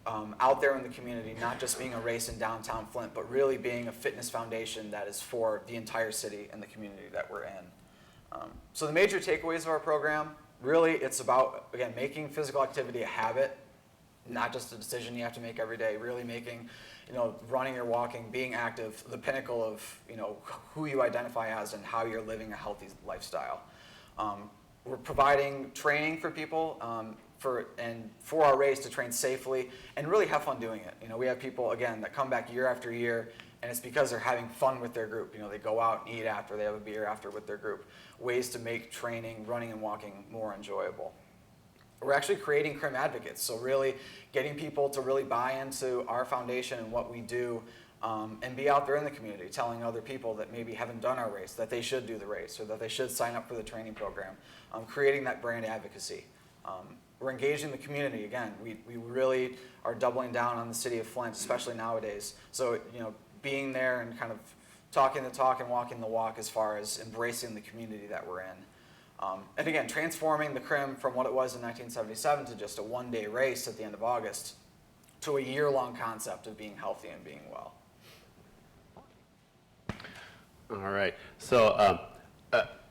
out there in the community, not just being a race in downtown Flint, but really being a fitness foundation that is for the entire city and the community that we're in. So the major takeaways of our program, really it's about, again, making physical activity a habit, not just a decision you have to make every day, really making running or walking, being active, the pinnacle of who you identify as and how you're living a healthy lifestyle. We're providing training for people for our race to train safely and really have fun doing it. We have people again that come back year after year, and it's because they're having fun with their group. They go out and eat after, they have a beer after with their group. Ways to make training, running and walking more enjoyable. We're actually creating CRIM advocates, so really getting people to really buy into our foundation and what we do, and be out there in the community telling other people that maybe haven't done our race that they should do the race or that they should sign up for the training program, creating that brand advocacy. We're engaging the community. Again, we really are doubling down on the city of Flint, especially nowadays. So, being there and kind of talking the talk and walking the walk as far as embracing the community that we're in. And again, transforming the CRIM from what it was in 1977 to just a one-day race at the end of August to a year-long concept of being healthy and being well. All right. So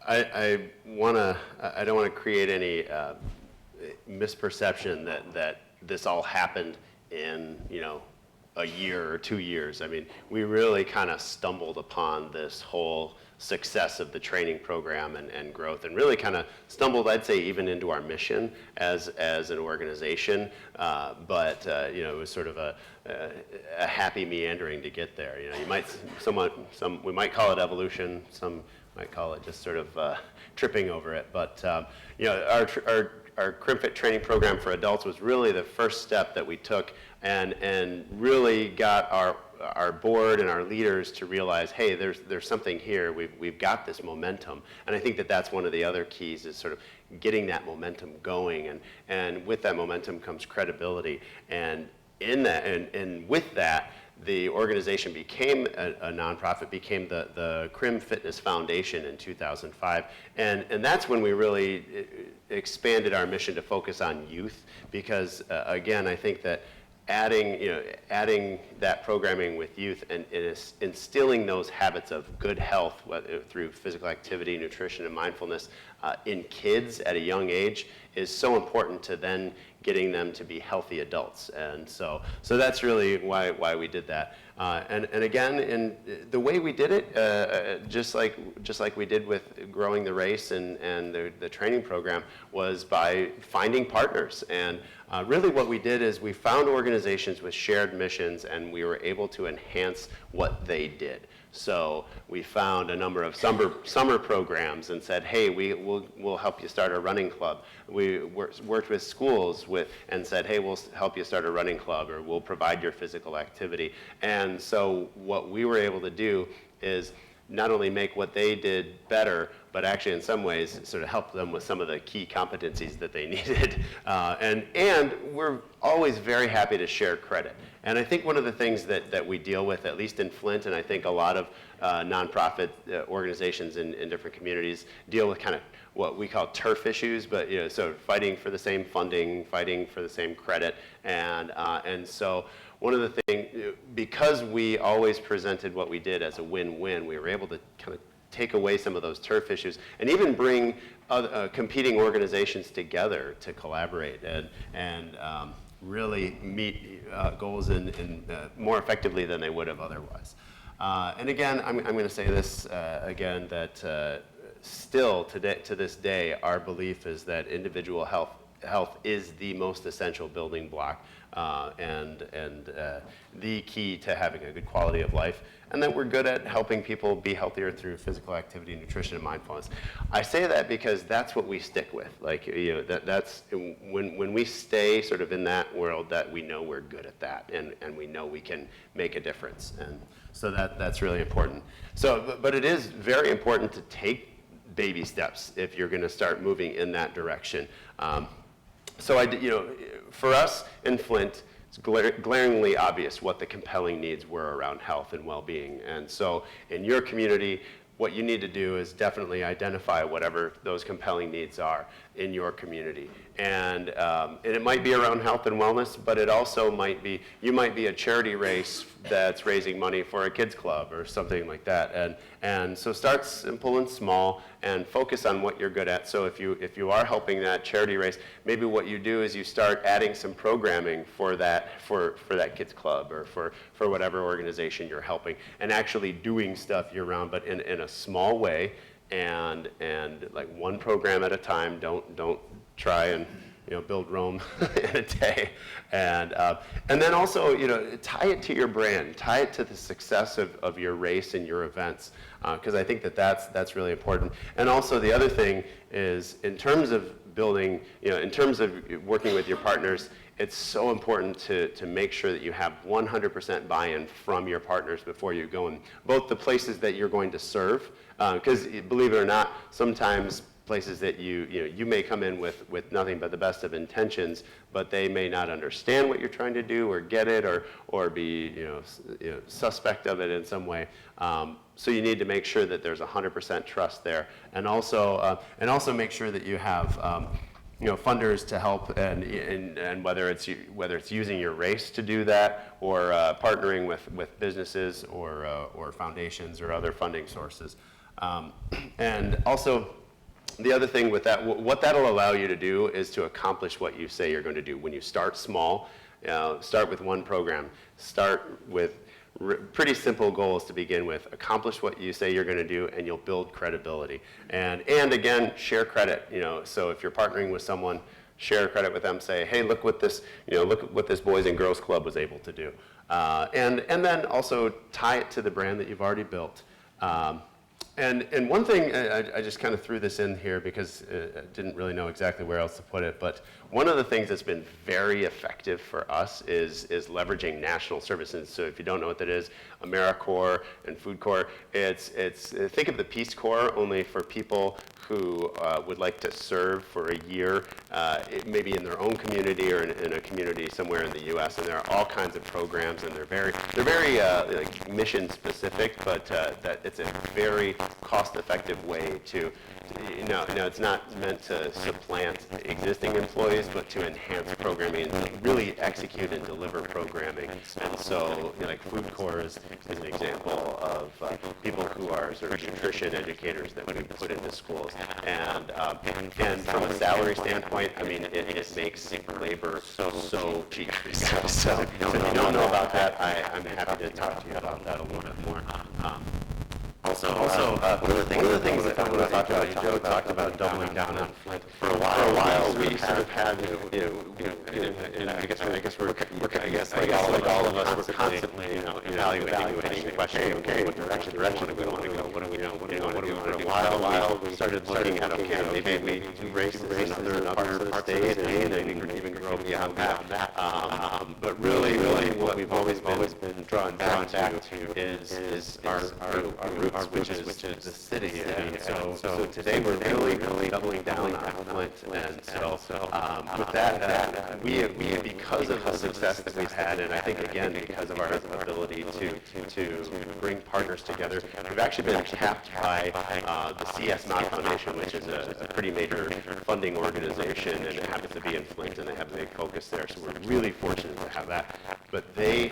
I don't want to create any misperception that this all happened in a year or 2 years. I mean, we really kind of stumbled upon this whole success of the training program and growth, and really kind of stumbled, I'd say, even into our mission as an organization. But it was sort of a happy meandering to get there. We might call it evolution. Some might call it just sort of tripping over it. But our CRIMFit training program for adults was really the first step that we took and really got our board and our leaders to realize, hey, there's something here. We've got this momentum. And I think that's one of the other keys is sort of getting that momentum going. And with that momentum comes credibility. And in that, and with that, the organization became a nonprofit, became the CRIM Fitness Foundation in 2005. And that's when we really expanded our mission to focus on youth, because again, I think that adding that programming with youth and instilling those habits of good health, whether through physical activity, nutrition, and mindfulness in kids at a young age is so important to then getting them to be healthy adults. And so that's really why we did that. And again, in the way we did it, just like we did with growing the race and the training program, was by finding partners. And really what we did is we found organizations with shared missions, and we were able to enhance what they did. So we found a number of summer programs and said, hey, we'll help you start a running club. We worked with schools and said, hey, we'll help you start a running club, or we'll provide your physical activity. And so what we were able to do is not only make what they did better, but actually in some ways sort of help them with some of the key competencies that they needed. And we're always very happy to share credit. And I think one of the things that we deal with, at least in Flint, and I think a lot of nonprofit organizations in different communities deal with kind of what we call turf issues, but so fighting for the same funding, fighting for the same credit, and so one of the things, because we always presented what we did as a win-win, we were able to kind of take away some of those turf issues and even bring other, competing organizations together to collaborate and really meet goals in more effectively than they would have otherwise. And again, I'm going to say this again, that still today, to this day, our belief is that individual health is the most essential building block and the key to having a good quality of life, and that we're good at helping people be healthier through physical activity, nutrition, and mindfulness. I say that because that's what we stick with. Like, that's when we stay sort of in that world, that we know we're good at that, and we know we can make a difference, and so that's really important. So, but it is very important to take baby steps if you're going to start moving in that direction. So for us in Flint, it's glaringly obvious what the compelling needs were around health and well-being. And so in your community, what you need to do is definitely identify whatever those compelling needs are in your community. And it might be around health and wellness, but it also might be, you might be a charity race that's raising money for a kids club or something like that. And so start simple and small and focus on what you're good at. So if you are helping that charity race, maybe what you do is you start adding some programming for that kids club or for whatever organization you're helping, and actually doing stuff year round, but in a small way, and like one program at a time. Don't try and build Rome in a day, and then also tie it to your brand, tie it to the success of your race and your events, because I think that's really important. And also the other thing is, in terms of building, in terms of working with your partners, it's so important to make sure that you have 100% buy-in from your partners before you go in, both the places that you're going to serve, because believe it or not, sometimes places that you may come in with nothing but the best of intentions, but they may not understand what you're trying to do or get it or be suspect of it in some way. So you need to make sure that there's 100% trust there, and also make sure that you have funders to help, and whether it's using your race to do that, or partnering with businesses or foundations or other funding sources, and also. The other thing with that, what that'll allow you to do is to accomplish what you say you're going to do. When you start small, start with one program, start with pretty simple goals to begin with, accomplish what you say you're going to do, and you'll build credibility. And again, share credit. So if you're partnering with someone, share credit with them. Say, hey, look what this Boys and Girls Club was able to do, and then also tie it to the brand that you've already built. And one thing, I just kind of threw this in here because I didn't really know exactly where else to put it, but one of the things that's been very effective for us is leveraging national services. So if you don't know what that is, AmeriCorps and Food Corps, it's think of the Peace Corps, only for people who would like to serve for a year, maybe in their own community or in a community somewhere in the U.S. And there are all kinds of programs, and they're very like mission specific, but that it's a very cost-effective way to. It's not meant to supplant existing employees, but to enhance programming and really execute and deliver programming. And so, like Food Corps is an example of people who are sort of nutrition educators that we put into schools. And from a salary standpoint, I mean, it makes labor so cheap. So if you don't know about that, I'm happy to talk to you about that a little bit more. Also, one of the things that we talked about, Joe talked about doubling down on Flint. For a while, we sort of had, and I guess like all of us, we're constantly, evaluating the question, okay, what direction do we want to go? What do we know? What do we want to do? For a while, we started looking at, okay, maybe we do races in other parts of the state, and even grow beyond that. But really, what we've always been drawn back to is our roots which is the city. And so today we're really doubling down on Flint. And so with that, we because of the success that we've had, and I think again because of our ability to bring partners together, we've actually been tapped by the CS Knott Foundation, which is a pretty major funding organization, and it happens to be in Flint, and they have a big focus there. So we're really fortunate to have that. But they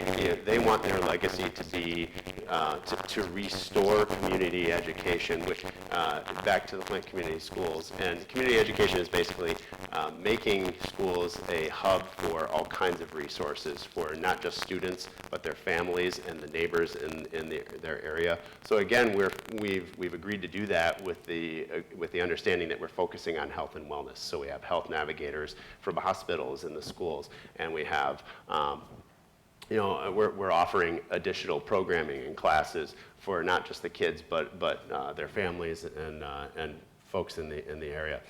want their legacy to be to restore community education, which back to the Flint community schools. And community education is basically making schools a hub for all kinds of resources for not just students, but their families and the neighbors in their area. So again, we've agreed to do that with the understanding that we're focusing on health and wellness. So we have health navigators from hospitals and the schools, and we have we're offering additional programming and classes for not just the kids, but their families and folks in the area.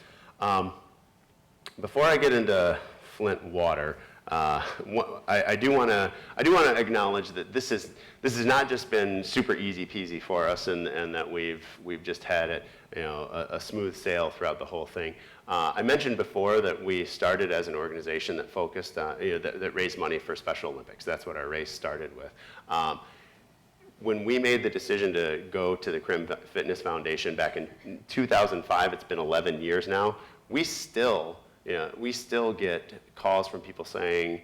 Before I get into Flint water, I do want to acknowledge that this has not just been super easy peasy for us, and that we've just had it, a smooth sail throughout the whole thing. I mentioned before that we started as an organization that focused on, that raised money for Special Olympics. That's what our race started with. When we made the decision to go to the Crim Fitness Foundation back in 2005, it's been 11 years now, we still get calls from people saying,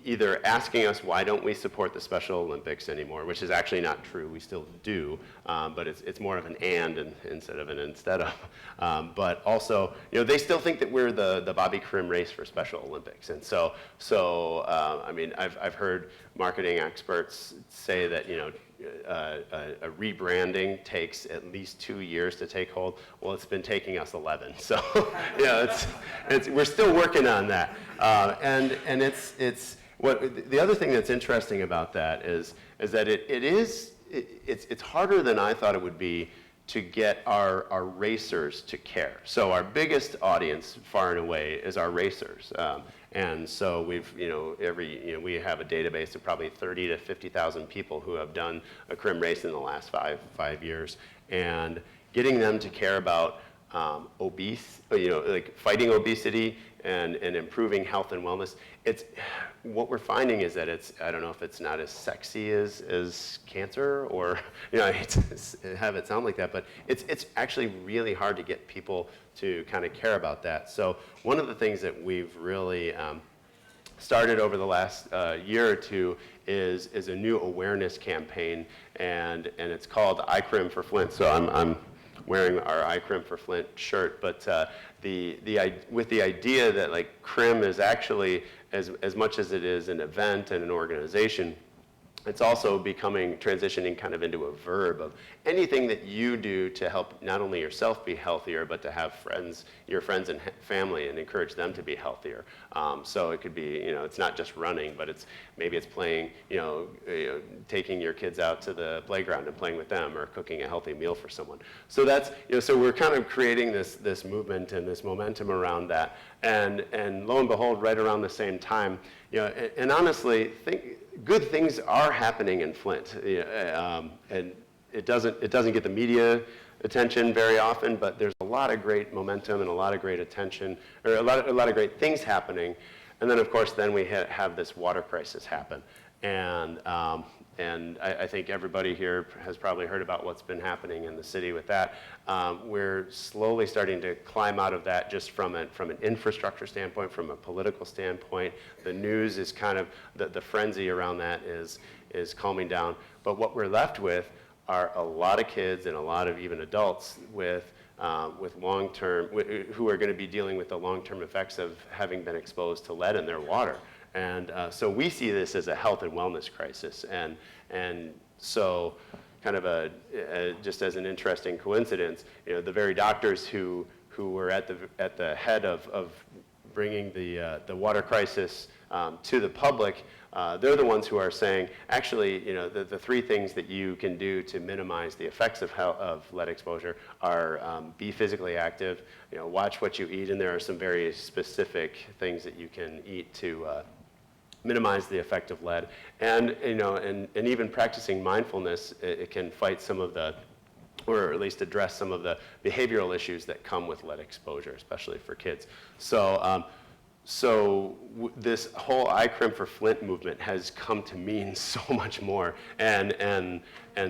either asking us why don't we support the Special Olympics anymore, which is actually not true. We still do, but it's more of an and instead of an instead of. But also, they still think that we're the Bobby Crim race for Special Olympics. And so I mean, I've heard marketing experts say that, a rebranding takes at least 2 years to take hold. Well, it's been taking us 11. So, we're still working on that. And it's the other thing that's interesting about that is that it's harder than I thought it would be to get our racers to care. So our biggest audience, far and away, is our racers. And so we have a database of probably 30 to 50,000 people who have done a Crim race in the last five years, and getting them to care about like fighting obesity and improving health and wellness. What we're finding is that I don't know if it's not as sexy as cancer, or I hate to have it sound like that, but it's actually really hard to get people to kind of care about that. So one of the things that we've really started over the last year or two is a new awareness campaign, and it's called iCrim for Flint. So I'm wearing our iCrim for Flint shirt, but with the idea that like Crim is actually as much as it is an event and an organization, it's also transitioning kind of into a verb of anything that you do to help not only yourself be healthier, but to have your friends and family, and encourage them to be healthier. So it could be, it's not just running, but maybe it's playing, taking your kids out to the playground and playing with them, or cooking a healthy meal for someone. So that's, so we're kind of creating this movement and this momentum around that. And lo and behold, right around the same time, and honestly, good things are happening in Flint, and it doesn't get the media attention very often, but there's a lot of great momentum and a lot of great attention, or a lot of great things happening. And then, of course, we have this water crisis happen, and I think everybody here has probably heard about what's been happening in the city with that. We're slowly starting to climb out of that, just from an infrastructure standpoint, from a political standpoint. The news is kind of, the frenzy around that is calming down. But what we're left with are a lot of kids and a lot of even adults with long-term, who are going to be dealing with the long-term effects of having been exposed to lead in their water. And so we see this as a health and wellness crisis. And so kind of just as an interesting coincidence, the very doctors who were at the head of bringing the water crisis to the public, they're the ones who are saying, actually, the three things that you can do to minimize the effects of lead exposure are be physically active, watch what you eat, and there are some very specific things that you can eat to minimize the effect of lead. And, you know, and even practicing mindfulness, it can fight some of the, or at least address some of the behavioral issues that come with lead exposure, especially for kids. So, this whole iCrim for Flint movement has come to mean so much more. And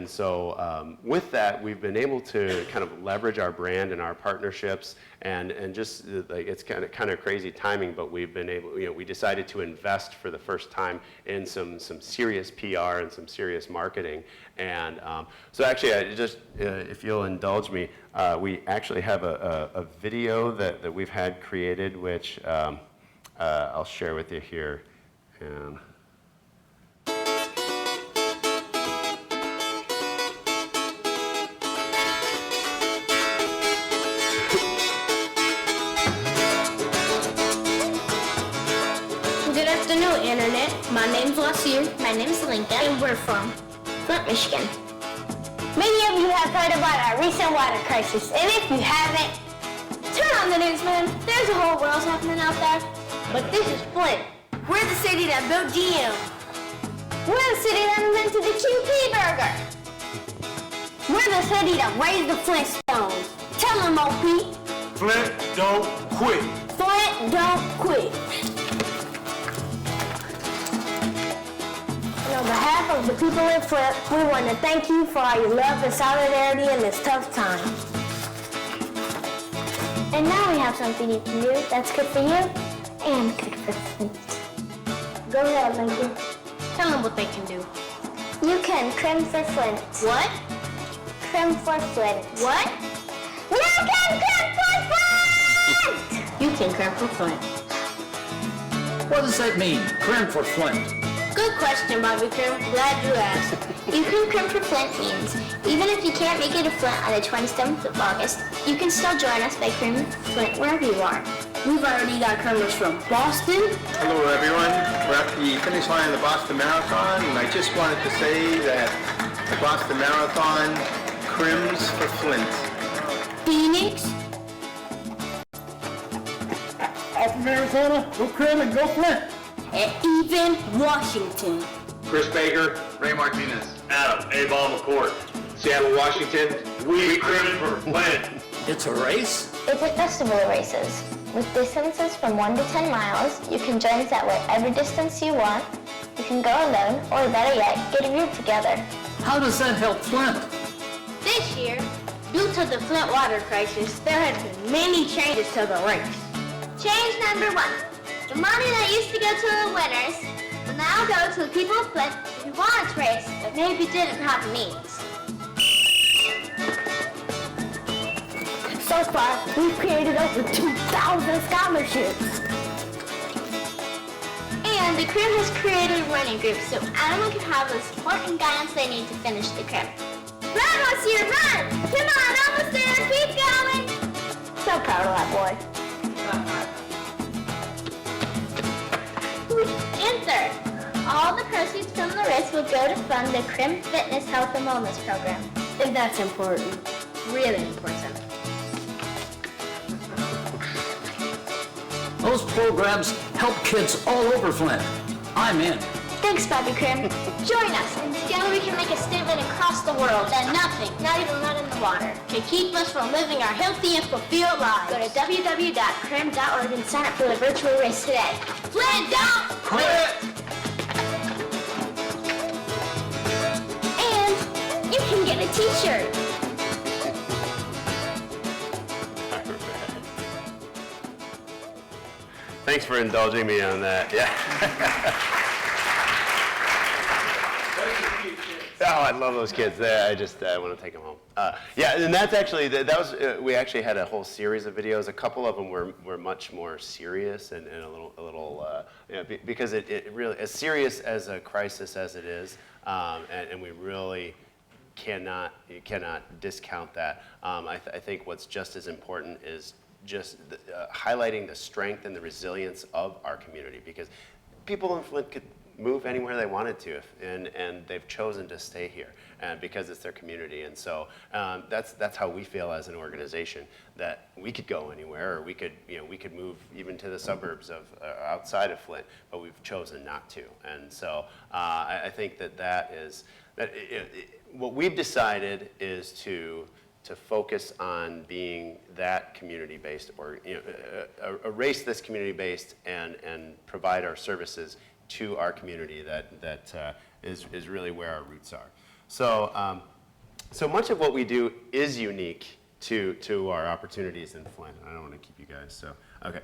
so with that, we've been able to kind of leverage our brand and our partnerships, and just like, it's kind of crazy timing, but we've been able, you know, we decided to invest for the first time in some serious PR and some serious marketing. And so actually, I just, if you'll indulge me, we actually have a video that we've had created, which I'll share with you here. Good afternoon, Internet. My name's Lasir. My name's Lincoln. And we're from Flint, Michigan. Many of you have heard about our recent water crisis. And if you haven't, turn on the news, man. There's a whole world happening out there. But this is Flint. We're the city that built GM. We're the city that invented the QP burger. We're the city that raised the Flintstones. Tell them, OP. Flint don't quit. Flint don't quit. And on behalf of the people in Flint, we want to thank you for all your love and solidarity in this tough time. And now we have something you can do that's good for you and good for Flint. Go ahead, Lincoln. Tell them what they can do. You can crim for Flint. What? Crim for Flint. What? You can crim for Flint! You can crim for Flint. What does that mean, crim for Flint? Good question, Bobby Crim. Glad you asked. You can crim for Flint means, even if you can't make it to Flint on the 27th of August, you can still join us by crimming Flint wherever you are. We've already got crimmers from Boston. Hello, everyone. We're at the finish line of the Boston Marathon, and I just wanted to say that the Boston Marathon crims for Flint. Phoenix. From Arizona, go crim and go Flint. And even Washington. Chris Baker, Ray Martinez, Adam A-Ball McCourt, Seattle, Washington. We crim for Flint. It's a race? It's a festival of races. With distances from 1 to 10 miles, you can join us at whatever distance you want. You can go alone, or better yet, get a group together. How does that help Flint? This year, due to the Flint water crisis, there have been many changes to the race. Change number 1. The money that used to go to the winners will now go to the people of Flint who wanted to race but maybe didn't have the means. So far, we've created over 2,000 scholarships. And the crim has created a running group so anyone can have the support and guidance they need to finish the crim. Run, Monsieur, run! Come on, almost there, keep going! So proud of that boy. And third, all the proceeds from the race will go to fund the Crim Fitness Health and Wellness Program. And that's important. Really important. Those programs help kids all over Flint. I'm in. Thanks, Bobby Crim. Join us, and together we can make a statement across the world that nothing, not even lead in the water, can keep us from living our healthy and fulfilled lives. Go to www.crim.org and sign up for the virtual race today. Flint, don't quit! And you can get a t-shirt. Thanks for indulging me on that. Yeah. Oh, I love those kids. I just want to take them home. Yeah, and that's actually, that was, we actually had a whole series of videos. A couple of them were much more serious and a little you know, because it really, as serious as a crisis as it is, and we really cannot discount that. I think what's just as important is just highlighting the strength and the resilience of our community, because people in Flint could move anywhere they wanted to, and they've chosen to stay here because it's their community. And so that's how we feel as an organization, that we could go anywhere, or we could move even to the suburbs of outside of Flint, but we've chosen not to. And so I think what we've decided is to focus on being that community-based, or a race that's community-based, and provide our services to our community that is really where our roots are. So so much of what we do is unique to our opportunities in Flint. I don't want to keep you guys, so okay.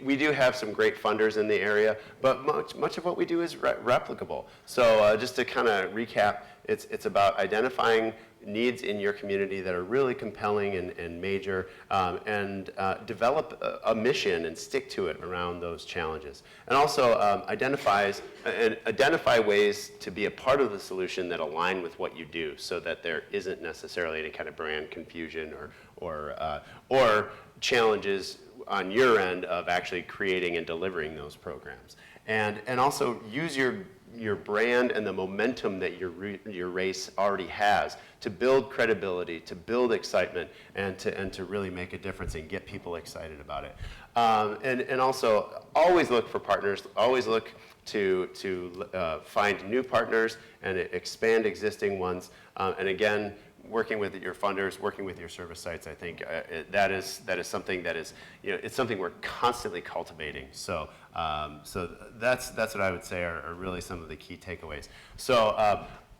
We do have some great funders in the area, but much of what we do is replicable. So just to kind of recap, it's about identifying needs in your community that are really compelling and major, and develop a mission and stick to it around those challenges. And also identify ways to be a part of the solution that align with what you do, so that there isn't necessarily any kind of brand confusion or challenges on your end of actually creating and delivering those programs. And also use your brand and the momentum that your race already has to build credibility, to build excitement, and to really make a difference and get people excited about it. And also always look for partners, always look to find new partners and expand existing ones. And again, working with your funders, working with your service sites, I think that is something that is, it's something we're constantly cultivating. So that's what I would say are really some of the key takeaways. So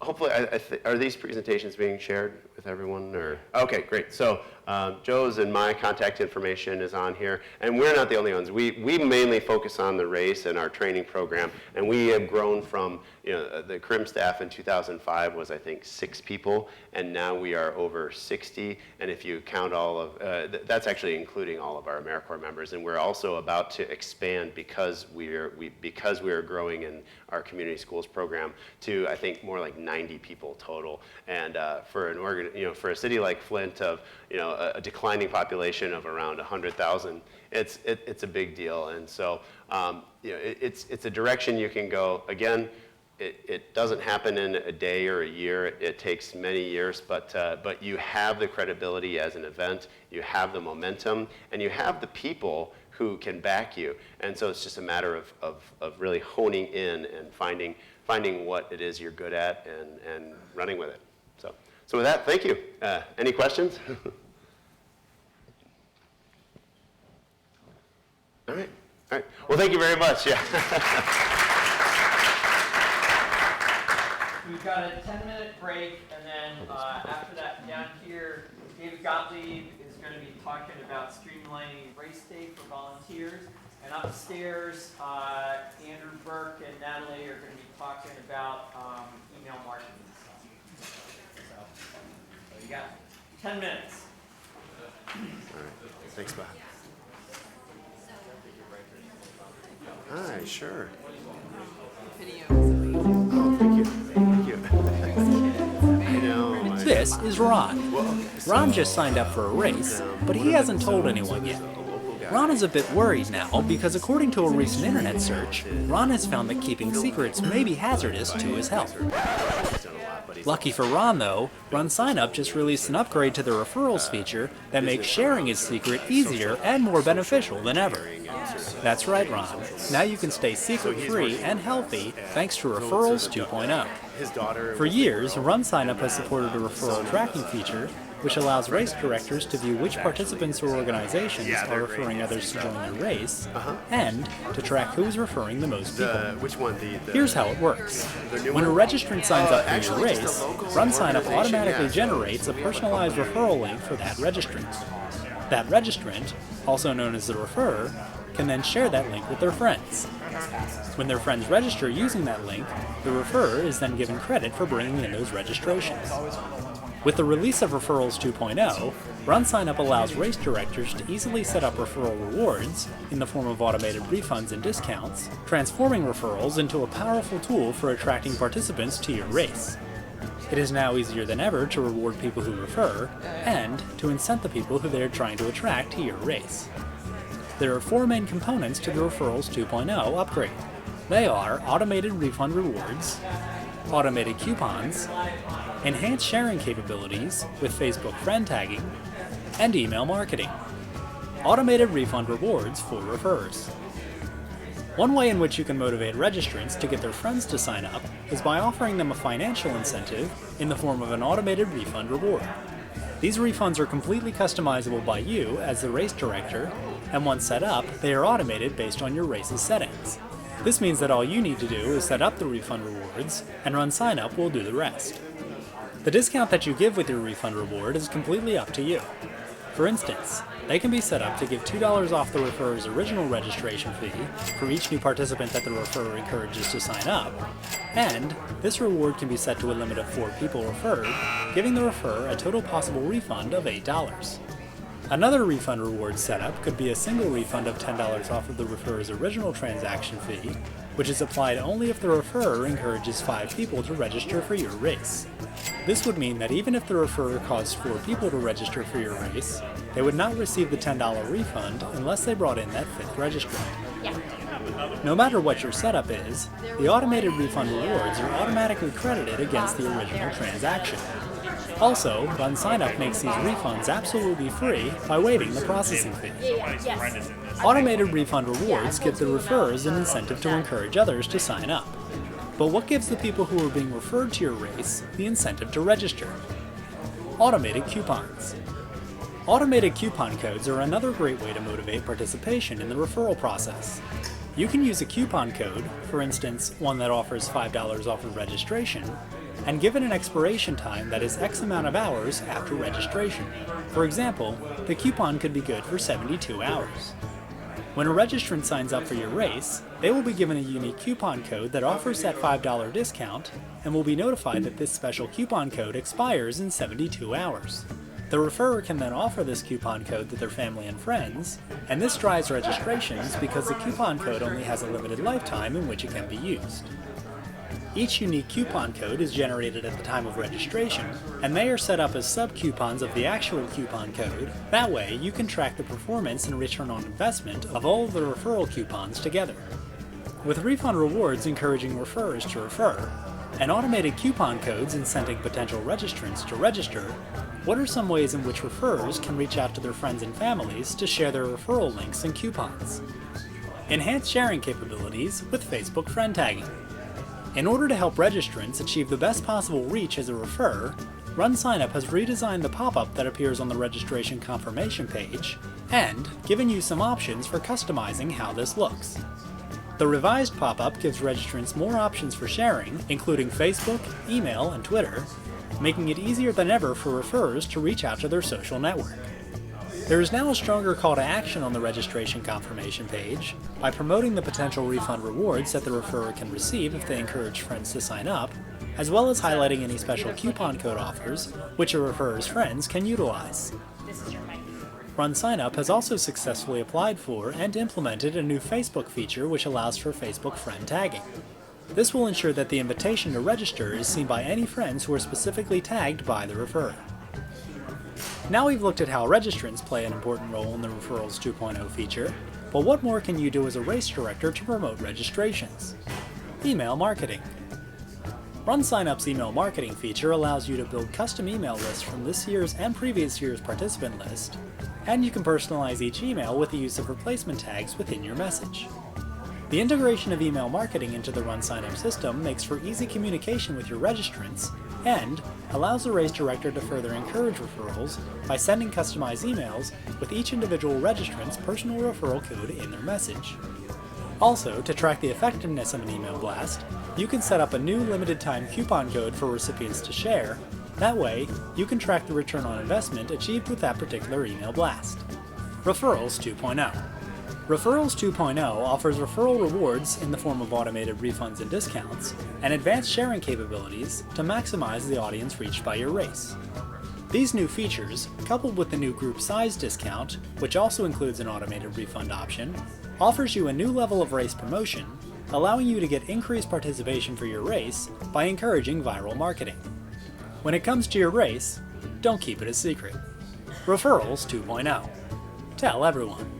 hopefully, are these presentations being shared with everyone? Or okay, great. So Joe's and my contact information is on here, and we're not the only ones. We mainly focus on the race and our training program, and we have grown from, the CRIM staff in 2005 was, I think, 6 people, and now we are over 60. And if you count all of, that's actually including all of our AmeriCorps members, and we're also about to expand because we are growing in our community schools program to, I think, more like 90 people total. And for a city like Flint of a declining population of around 100,000, it's a big deal. And so it's a direction you can go. Again, it doesn't happen in a day or a year. It takes many years, but you have the credibility as an event, you have the momentum, and you have the people who can back you. And so it's just a matter of really honing in and finding what it is you're good at and running with it. So with that, thank you. Any questions? All right. Well, thank you very much. Yeah. We've got a 10-minute break, and then after that, down here, David Gottlieb is going to be talking about streamlining race day for volunteers. And upstairs, Andrew Burke and Natalie are going to be talking about email marketing stuff. So you got 10 minutes. All right. Thanks, Bob. Hi, sure. Oh, thank you. Thank you. This is Ron. Ron just signed up for a race, but he hasn't told anyone yet. Ron is a bit worried now because according to a recent internet search, Ron has found that keeping secrets may be hazardous to his health. Lucky for Ron though, Run Sign Up just released an upgrade to the referrals feature that makes sharing his secret easier and more beneficial than ever. That's right, Ron. Now you can stay secret-free and healthy thanks to Referrals 2.0. For years, Run Sign Up has supported a referral tracking feature which allows race directors to view which participants or organizations are referring others to join their race, and to track who's referring the most people. Here's how it works. When a registrant signs up for your race, Run Sign Up automatically generates a personalized referral link for that registrant. That registrant, also known as the referrer, can then share that link with their friends. When their friends register using that link, the referrer is then given credit for bringing in those registrations. With the release of Referrals 2.0, Run Sign Up allows race directors to easily set up referral rewards in the form of automated refunds and discounts, transforming referrals into a powerful tool for attracting participants to your race. It is now easier than ever to reward people who refer, and to incent the people who they are trying to attract to your race. There are 4 main components to the Referrals 2.0 upgrade. They are automated refund rewards, automated coupons, enhanced sharing capabilities with Facebook friend tagging, and email marketing. Automated refund rewards for referrers. One way in which you can motivate registrants to get their friends to sign up is by offering them a financial incentive in the form of an automated refund reward. These refunds are completely customizable by you as the race director, and once set up, they are automated based on your race's settings. This means that all you need to do is set up the refund rewards, and Run Sign Up will do the rest. The discount that you give with your refund reward is completely up to you. For instance, they can be set up to give $2 off the referrer's original registration fee for each new participant that the referrer encourages to sign up, and this reward can be set to a limit of 4 people referred, giving the referrer a total possible refund of $8. Another refund reward setup could be a single refund of $10 off of the referrer's original transaction fee, which is applied only if the referrer encourages 5 people to register for your race. This would mean that even if the referrer caused 4 people to register for your race, they would not receive the $10 refund unless they brought in that 5th registrant. No matter what your setup is, the automated refund rewards are automatically credited against the original transaction. Also, Run Sign Up makes these refunds absolutely free by waiving the processing fee. Automated refund rewards give the referrers an incentive to encourage others to sign up. But what gives the people who are being referred to your race the incentive to register? Automated coupons. Automated coupon codes are another great way to motivate participation in the referral process. You can use a coupon code, for instance, one that offers $5 off of registration, and give it an expiration time that is X amount of hours after registration. For example, the coupon could be good for 72 hours. When a registrant signs up for your race, they will be given a unique coupon code that offers that $5 discount and will be notified that this special coupon code expires in 72 hours. The referrer can then offer this coupon code to their family and friends, and this drives registrations because the coupon code only has a limited lifetime in which it can be used. Each unique coupon code is generated at the time of registration, and they are set up as sub-coupons of the actual coupon code. That way, you can track the performance and return on investment of all of the referral coupons together. With refund rewards encouraging referrers to refer, and automated coupon codes incenting potential registrants to register, what are some ways in which referrers can reach out to their friends and families to share their referral links and coupons? Enhanced sharing capabilities with Facebook friend tagging. In order to help registrants achieve the best possible reach as a referrer, Run Sign Up has redesigned the pop-up that appears on the registration confirmation page and given you some options for customizing how this looks. The revised pop-up gives registrants more options for sharing, including Facebook, email, and Twitter, making it easier than ever for referrers to reach out to their social network. There is now a stronger call to action on the registration confirmation page by promoting the potential refund rewards that the referrer can receive if they encourage friends to sign up, as well as highlighting any special coupon code offers which a referrer's friends can utilize. Run Sign Up has also successfully applied for and implemented a new Facebook feature which allows for Facebook friend tagging. This will ensure that the invitation to register is seen by any friends who are specifically tagged by the referrer. Now we've looked at how registrants play an important role in the Referrals 2.0 feature, but what more can you do as a race director to promote registrations? Email marketing. Run Sign Up's email marketing feature allows you to build custom email lists from this year's and previous year's participant list, and you can personalize each email with the use of replacement tags within your message. The integration of email marketing into the Run Sign Up system makes for easy communication with your registrants and allows the race director to further encourage referrals by sending customized emails with each individual registrant's personal referral code in their message. Also, to track the effectiveness of an email blast, you can set up a new limited time coupon code for recipients to share. That way, you can track the return on investment achieved with that particular email blast. Referrals 2.0. Referrals 2.0 offers referral rewards in the form of automated refunds and discounts, and advanced sharing capabilities to maximize the audience reached by your race. These new features, coupled with the new group size discount, which also includes an automated refund option, offers you a new level of race promotion, allowing you to get increased participation for your race by encouraging viral marketing. When it comes to your race, don't keep it a secret. Referrals 2.0. Tell everyone.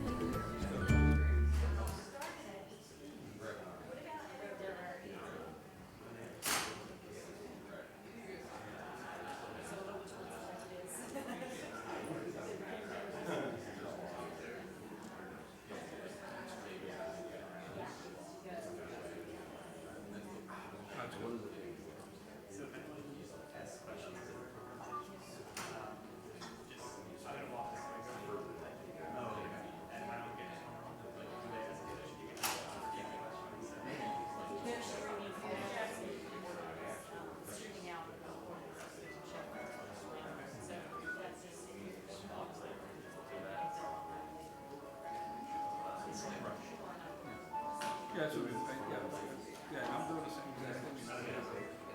Yeah, so, yeah, I'm doing the same exact thing.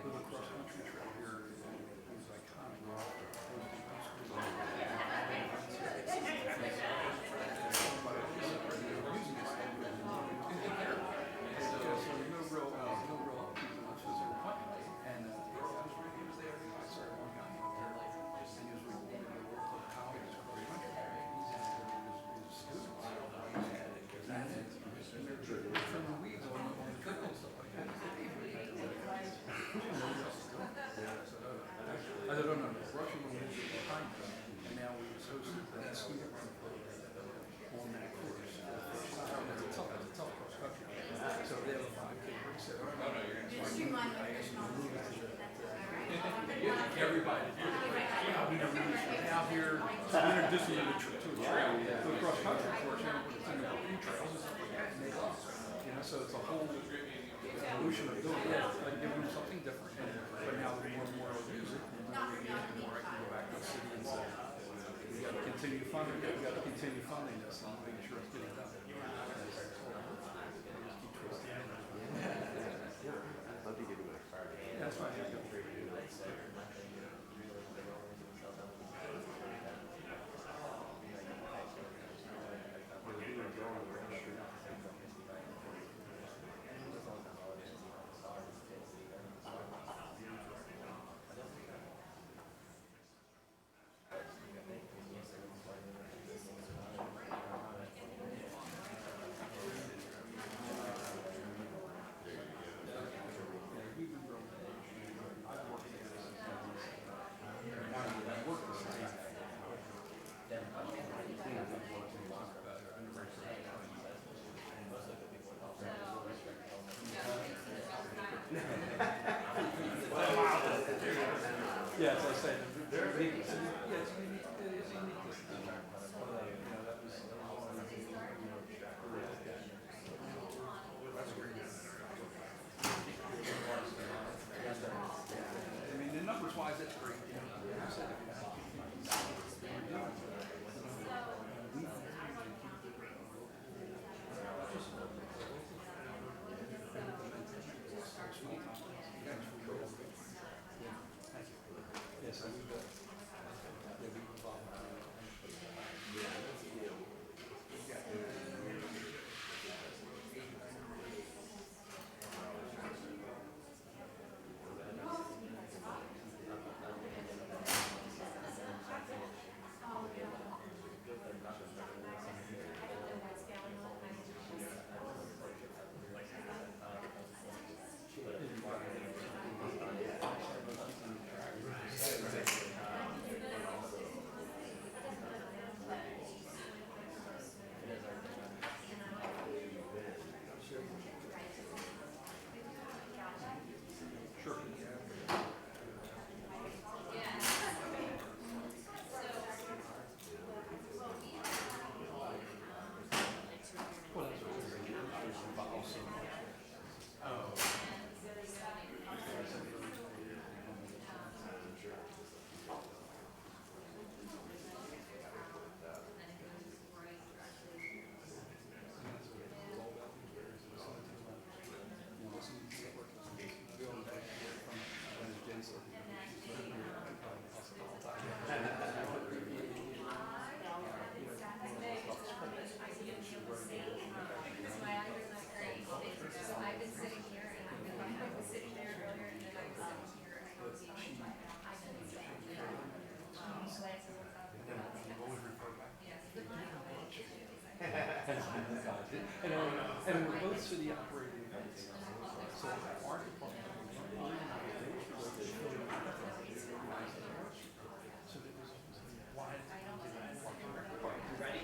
With a cross-country trail here, it was iconic. I don't know, Russia was behind us, and now we was hosting that student run on that course. It's a tough cross country. So they have a 5K race there. Everybody. Yeah, we never really should out here. We introduced them to a trail, to a cross country course, and it's in the trails and stuff like that. And they love it. You know, so it's a whole evolution of doing it, like giving them something different. But now the more and more we use it, the more I can go back to the city and say, we got to continue funding it, we got to continue funding this and making sure it's getting done. That's fine. Yeah, as I said, it's unique. Yeah, it's unique. It is unique. That's great. I mean, the numbers wise, that's great. I said, yes, I will. And we're both city operating events. So our department, so that was why ready?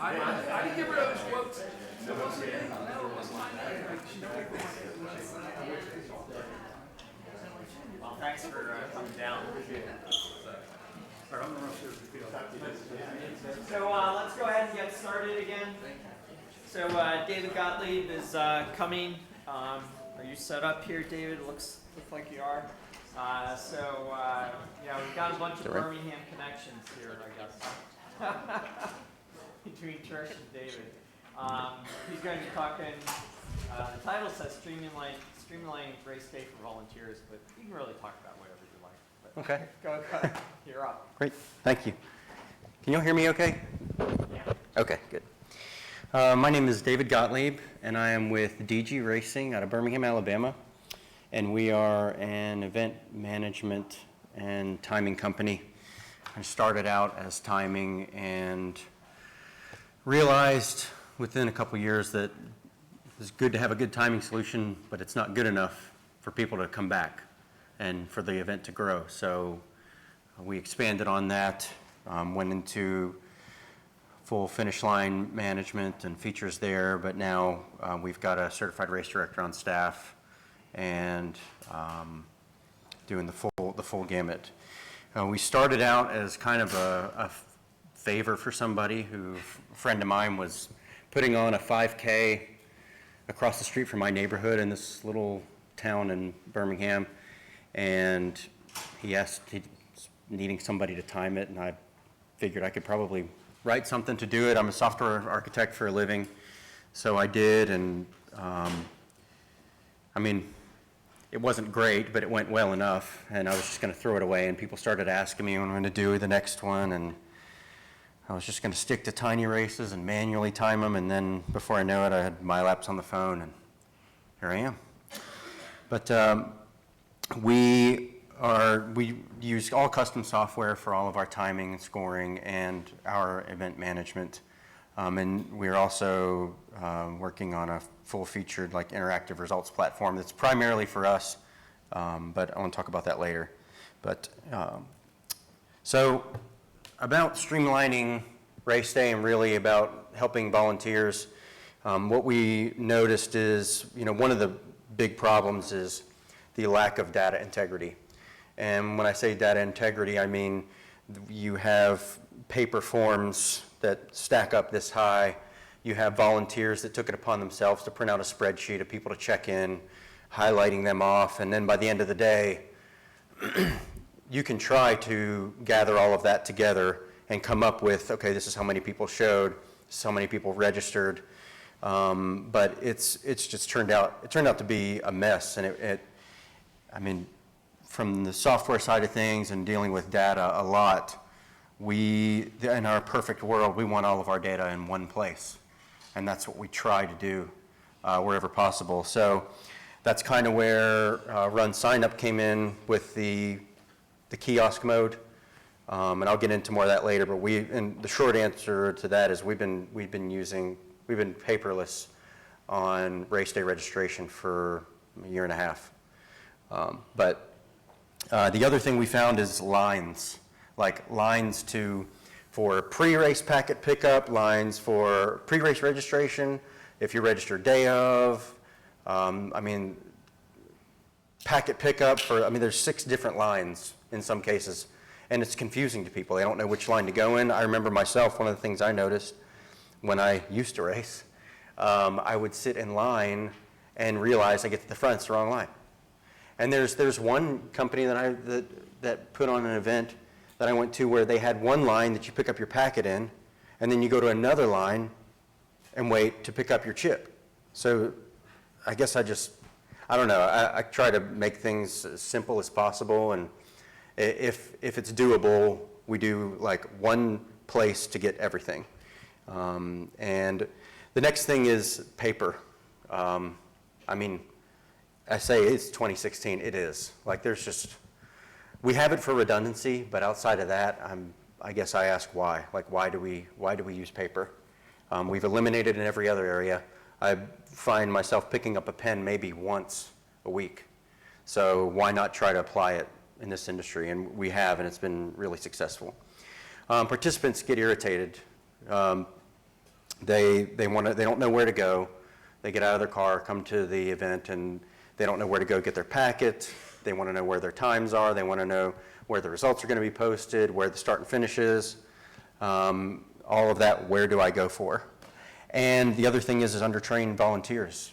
I didn't give her those quotes. Well, thanks for coming down. So let's go ahead and get started again. So David Gottlieb is coming. Are you set up here, David? Looks like you are. Yeah, we've got a bunch of that right? Birmingham connections here, I guess, between Trish and David. He's going to be talking, the title says streamlining race day for volunteers, but you can really talk about whatever you like. But Okay. Go ahead, you're up. Great, thank you. Can you all hear me okay? Yeah. Okay, good. My name is David Gottlieb, and I am with DG Racing out of Birmingham, Alabama. And we are an event management and timing company. I started out as timing and realized within a couple years that it's good to have a good timing solution, but it's not good enough for people to come back and for the event to grow. So we expanded on that, went into full finish line management and features there, but now we've got a certified race director on staff and doing the full gamut. We started out as kind of a favor for somebody who, a friend of mine was putting on a 5K across the street from my neighborhood in this little town in Birmingham, and he needing somebody to time it, and I figured I could probably write something to do it. I'm a software architect for a living, so I did, and I mean, it wasn't great, but it went well enough, and I was just going to throw it away, and people started asking me when I'm going to do the next one, and I was just going to stick to tiny races and manually time them, and then before I know it, I had MyLapse on the phone, and here I am. But we use all custom software for all of our timing, scoring, and our event management. And we're also working on a full-featured, like, interactive results platform that's primarily for us, but I want to talk about that later. But so about streamlining race day and really about helping volunteers, what we noticed is, one of the big problems is the lack of data integrity. And when I say data integrity, I mean you have paper forms that stack up this high. You have volunteers that took it upon themselves to print out a spreadsheet of people to check in, highlighting them off, and then by the end of the day, you can try to gather all of that together and come up with, okay, this is how many people showed, this is how many people registered, but it's just turned out to be a mess, and I mean, from the software side of things and dealing with data a lot, in our perfect world, we want all of our data in one place. And that's what we try to do wherever possible. So that's kind of where Run Sign Up came in with the kiosk mode. And I'll get into more of that later, but and the short answer to that is we've been paperless on race day registration for a year and a half. But the other thing we found is lines. Like lines for pre-race packet pickup, lines for pre-race registration, if you register day of, packet pickup there's 6 different lines in some cases, and it's confusing to people. They don't know which line to go in. I remember myself, one of the things I noticed when I used to race, I would sit in line and realize I get to the front, it's the wrong line. And there's one company that put on an event that I went to where they had one line that you pick up your packet in, and then you go to another line and wait to pick up your chip. So I guess I don't know, I try to make things as simple as possible, and if it's doable, we do like one place to get everything. And the next thing is paper. I say it's 2016, it is. Like we have it for redundancy, but outside of that, I guess I ask why. Like, why do we use paper? We've eliminated in every other area. I find myself picking up a pen maybe once a week. So why not try to apply it in this industry? And we have, and it's been really successful. Participants get irritated. They don't know where to go. They get out of their car, come to the event, and they don't know where to go get their packet. They want to know where their times are. They want to know where the results are going to be posted, where the start and finish is. All of that, where do I go for? And the other thing is undertrained volunteers.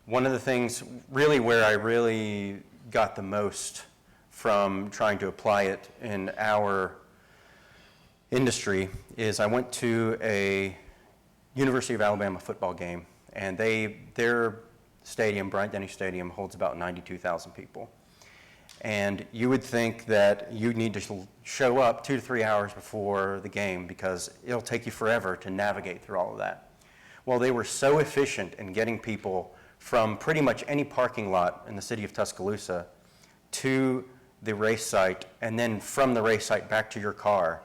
One of the things really where I really got the most from trying to apply it in our industry is I went to a University of Alabama football game, and their stadium, Bryant-Denny Stadium, holds about 92,000 people. And you would think that you need to show up 2 to 3 hours before the game because it'll take you forever to navigate through all of that. Well, they were so efficient in getting people from pretty much any parking lot in the city of Tuscaloosa to the race site, and then from the race site back to your car.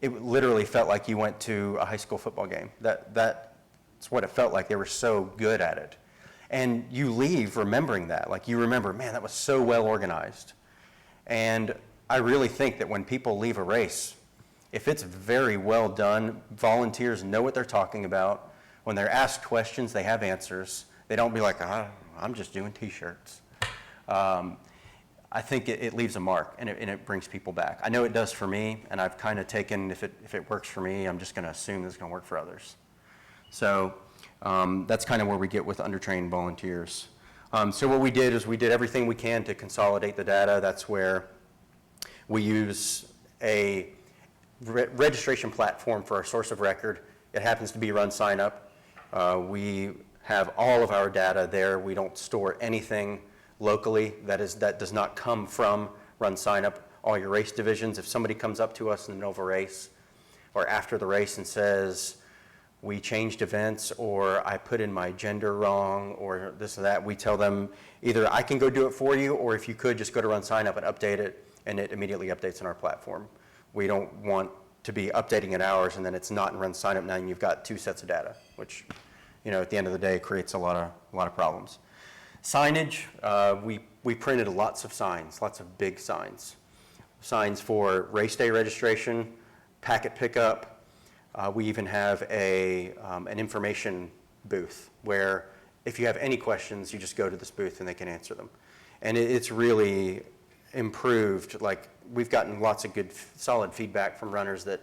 It literally felt like you went to a high school football game. That's what it felt like. They were so good at it. And you leave remembering that. Like you remember, man, that was so well organized. And I really think that when people leave a race, if it's very well done, volunteers know what they're talking about. When they're asked questions, they have answers. They don't be like, I'm just doing T-shirts. I think it leaves a mark, and it brings people back. I know it does for me, and I've kind of taken, if it works for me, I'm just going to assume it's going to work for others. So that's kind of where we get with undertrained volunteers. So what we did is we did everything we can to consolidate the data. That's where we use a registration platform for our source of record. It happens to be Run Sign Up. We have all of our data there. We don't store anything locally that does not come from Run Sign Up. All your race divisions, if somebody comes up to us in the Nova race or after the race and says, we changed events, or I put in my gender wrong, or this or that, we tell them either I can go do it for you, or if you could, just go to Run Sign Up and update it, and it immediately updates in our platform. We don't want to be updating it ours, and then it's not in Run Sign Up now, and you've got 2 sets of data, which, at the end of the day, creates a lot of problems. Signage, we printed lots of signs, lots of big signs. Signs for race day registration, packet pickup. We even have an information booth where if you have any questions, you just go to this booth and they can answer them. And it's really improved. Like, we've gotten lots of good, solid feedback from runners that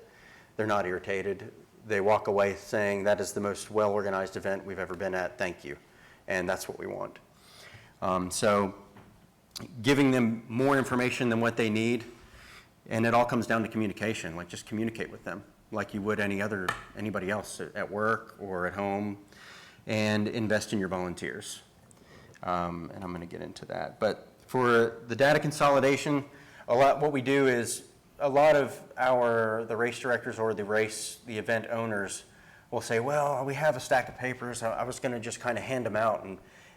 they're not irritated. They walk away saying, that is the most well-organized event we've ever been at, thank you. And that's what we want. So giving them more information than what they need, and it all comes down to communication, like just communicate with them like you would anybody else at work or at home, and invest in your volunteers. And I'm going to get into that. But for the data consolidation, what we do is a lot of the race directors or the event owners will say, well, we have a stack of papers. I was going to just kind of hand them out.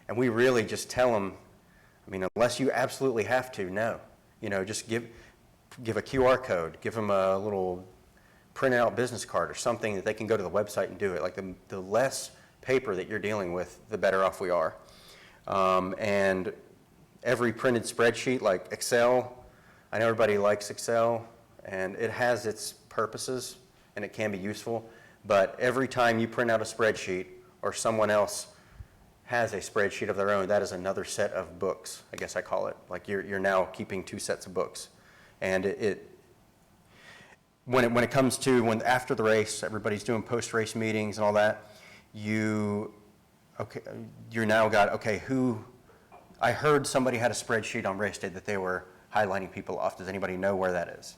And we really just tell them, unless you absolutely have to, no. Just give a QR code, give them a little printed out business card or something that they can go to the website and do it. Like the less paper that you're dealing with, the better off we are. And every printed spreadsheet, like Excel, I know everybody likes Excel, and it has its purposes, and it can be useful, but every time you print out a spreadsheet or someone else has a spreadsheet of their own, that is another set of books, I guess I call it. Like you're now keeping 2 sets of books. And when it comes to after the race, everybody's doing post-race meetings and all that, you're now got, I heard somebody had a spreadsheet on race day that they were highlighting people off. Does anybody know where that is?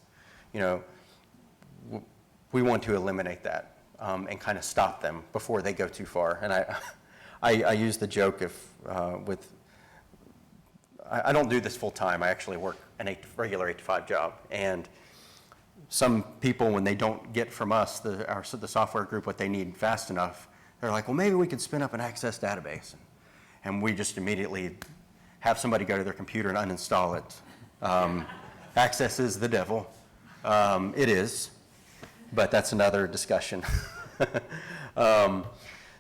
We want to eliminate that and kind of stop them before they go too far. And I use the joke I don't do this full time. I actually work a regular 8 to 5 job. And some people, when they don't get from us, the software group, what they need fast enough, they're like, well, maybe we could spin up an Access database. And we just immediately have somebody go to their computer and uninstall it. Access is the devil. It is, but that's another discussion.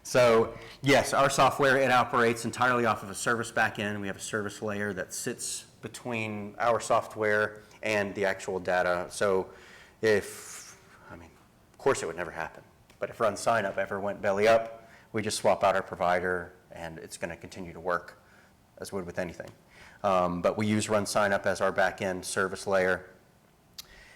So yes, our software, it operates entirely off of a service backend. We have a service layer that sits between our software and the actual data. So of course it would never happen, but if Run Sign Up ever went belly up, we just swap out our provider and it's going to continue to work as would with anything. But we use Run Sign Up as our backend service layer,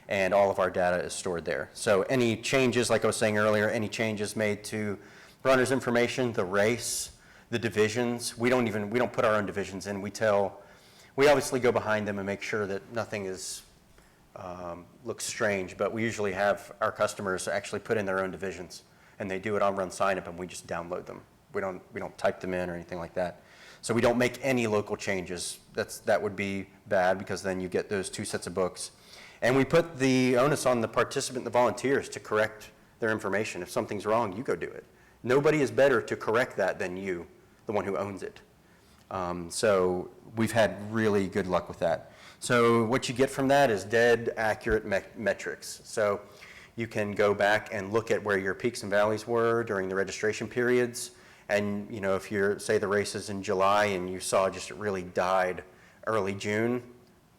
and all of our data is stored there. So any changes, like I was saying earlier, any changes made to runners' information, the race, the divisions, we don't put our own divisions in. We We obviously go behind them and make sure that nothing looks strange, but we usually have our customers actually put in their own divisions, and they do it on run sign up, and we just download them. We don't type them in or anything like that. So we don't make any local changes. That would be bad, because then you get those two sets of books. And we put the onus on the participant and the volunteers to correct their information. If something's wrong, you go do it. Nobody is better to correct that than you, the one who owns it. So we've had really good luck with that. So what you get from that is dead accurate metrics. So you can go back and look at where your peaks and valleys were during the registration periods. And if you're, say the race is in July and you saw just it really died early June,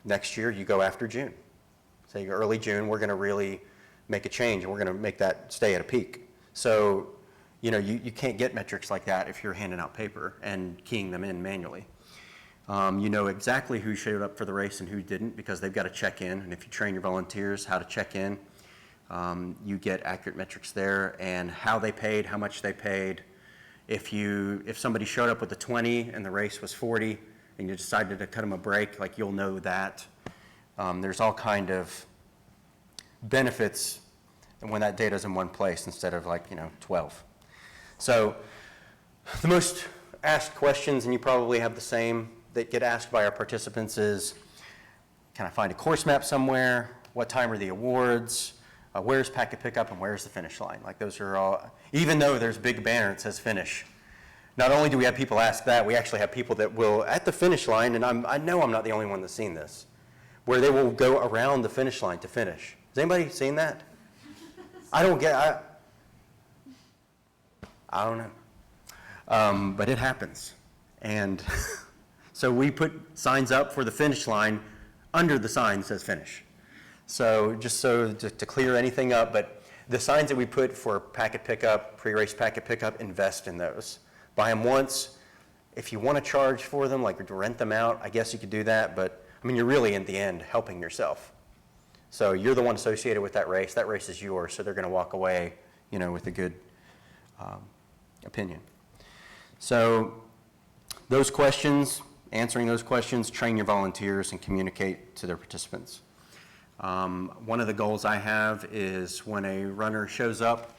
next year you go after June. Say early June, we're going to really make a change, and we're going to make that stay at a peak. So you can't get metrics like that if you're handing out paper and keying them in manually. You know exactly who showed up for the race and who didn't, because they've got to check in. And if you train your volunteers how to check in, you get accurate metrics there, and how they paid, how much they paid. If somebody showed up with a 20 and the race was 40 and you decided to cut them a break, like, you'll know that. There's all kind of benefits when that data's in one place instead of 12. So the most asked questions, and you probably have the same, that get asked by our participants is, can I find a course map somewhere? What time are the awards? Where's packet pickup, and where's the finish line? Like, those are all, even though there's a big banner that says finish. Not only do we have people ask that, we actually have people that will, at the finish line, and I know I'm not the only one that's seen this, where they will go around the finish line to finish. Has anybody seen that? I don't know. But it happens. And so we put signs up for the finish line. Under the sign says finish. So just to clear anything up, but the signs that we put for packet pickup, pre-race packet pickup, invest in those. Buy them once. If you want to charge for them, like to rent them out, I guess you could do that, but you're really in the end helping yourself. So you're the one associated with that race. That race is yours, so they're going to walk away, with a good opinion. So those questions, answering those questions, train your volunteers and communicate to their participants. One of the goals I have is when a runner shows up,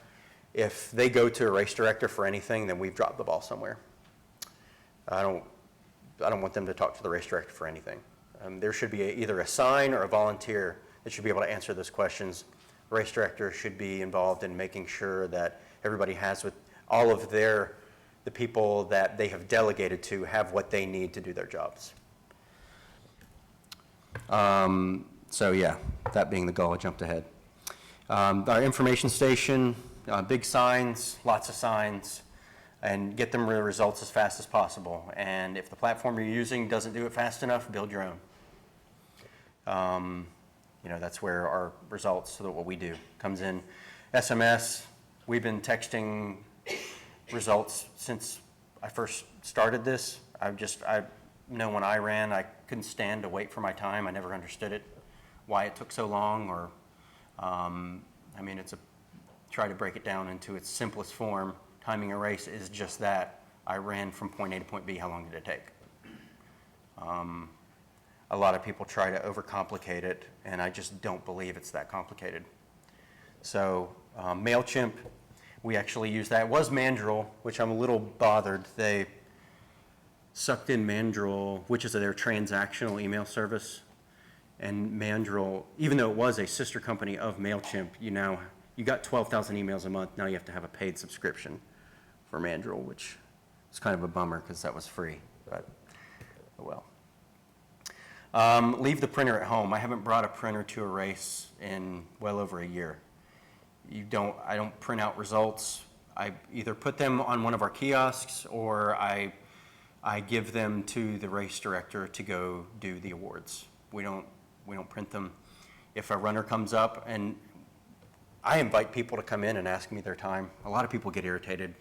if they go to a race director for anything, then we've dropped the ball somewhere. I don't want them to talk to the race director for anything. There should be either a sign or a volunteer that should be able to answer those questions. The race director should be involved in making sure that everybody has with all of the people that they have delegated to have what they need to do their jobs. So yeah, that being the goal, I jumped ahead. Our information station, big signs, lots of signs, and get them the results as fast as possible. And if the platform you're using doesn't do it fast enough, build your own. That's where our results, so that what we do comes in. SMS, we've been texting results since I first started this. I know when I ran, I couldn't stand to wait for my time. I never understood it, why it took so long, or, try to break it down into its simplest form. Timing a race is just that. I ran from point A to point B, how long did it take? A lot of people try to overcomplicate it, and I just don't believe it's that complicated. So MailChimp, we actually use that. It was Mandrill, which I'm a little bothered. They sucked in Mandrill, which is their transactional email service. And Mandrill, even though it was a sister company of MailChimp, you got 12,000 emails a month. Now you have to have a paid subscription for Mandrill, which is kind of a bummer because that was free, but oh well. Leave the printer at home. I haven't brought a printer to a race in well over a year. I don't print out results. I either put them on one of our kiosks, or I give them to the race director to go do the awards. We don't print them. If a runner comes up, and I invite people to come in and ask me their time. A lot of people get irritated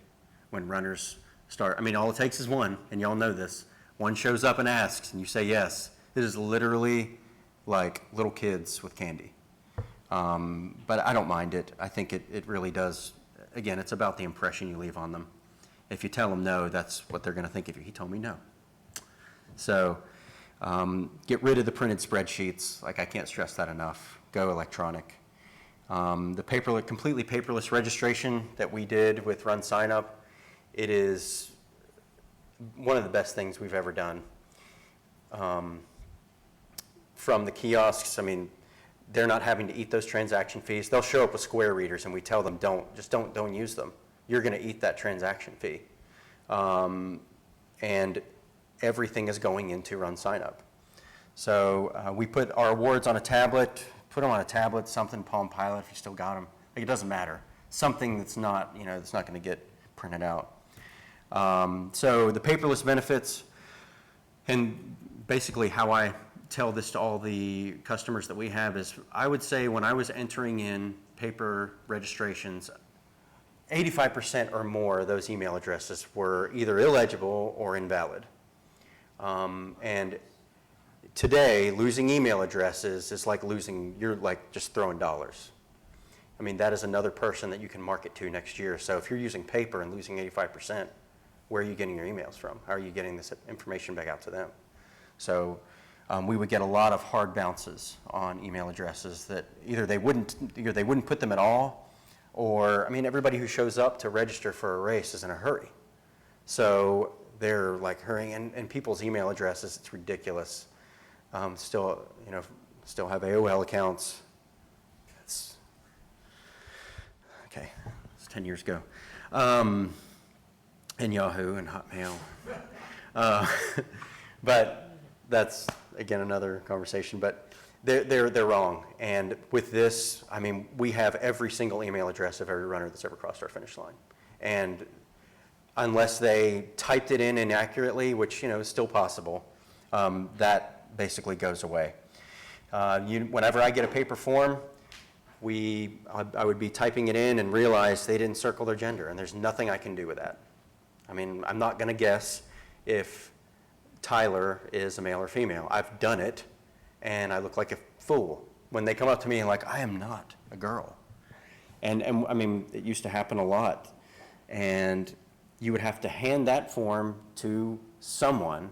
when runners start. All it takes is one, and y'all know this. One shows up and asks, and you say yes. It is literally like little kids with candy. But I don't mind it. I think it really does. Again, it's about the impression you leave on them. If you tell them no, that's what they're going to think of you. He told me no. So Get rid of the printed spreadsheets. Like, I can't stress that enough. Go electronic. The completely paperless registration that we did with Run Sign Up, it is one of the best things we've ever done. From the kiosks, I mean, they're not having to eat those transaction fees. They'll show up with Square readers and we tell them, don't use them. You're gonna eat that transaction fee. And everything is going into Run Sign Up. So we put our awards on a tablet, put them on a tablet, something, Palm Pilot if you still got them. Like, it doesn't matter. Something that's not, that's not gonna get printed out. So the paperless benefits, and basically how I tell this to all the customers that we have is, I would say when I was entering in paper registrations, 85% or more of those email addresses were either illegible or invalid. And today, losing email addresses is like you're like just throwing dollars. I mean, that is another person that you can market to next year. So if you're using paper and losing 85%, where are you getting your emails from? How are you getting this information back out to them? So we would get a lot of hard bounces on email addresses that either they wouldn't put them at all, or, I mean, everybody who shows up to register for a race is in a hurry. So they're like hurrying, and people's email addresses, it's ridiculous. Still have AOL accounts. It's okay. It's 10 years ago. And Yahoo and Hotmail. But that's, again, another conversation. But they're wrong. And with this, I mean, we have every single email address of every runner that's ever crossed our finish line. And unless they typed it in inaccurately, which, is still possible, that basically goes away. Whenever I get a paper form, I would be typing it in and realize they didn't circle their gender, and there's nothing I can do with that. I mean, I'm not going to guess if Tyler is a male or female. I've done it, and I look like a fool when they come up to me and like, I am not a girl. And I mean, it used to happen a lot. And you would have to hand that form to someone,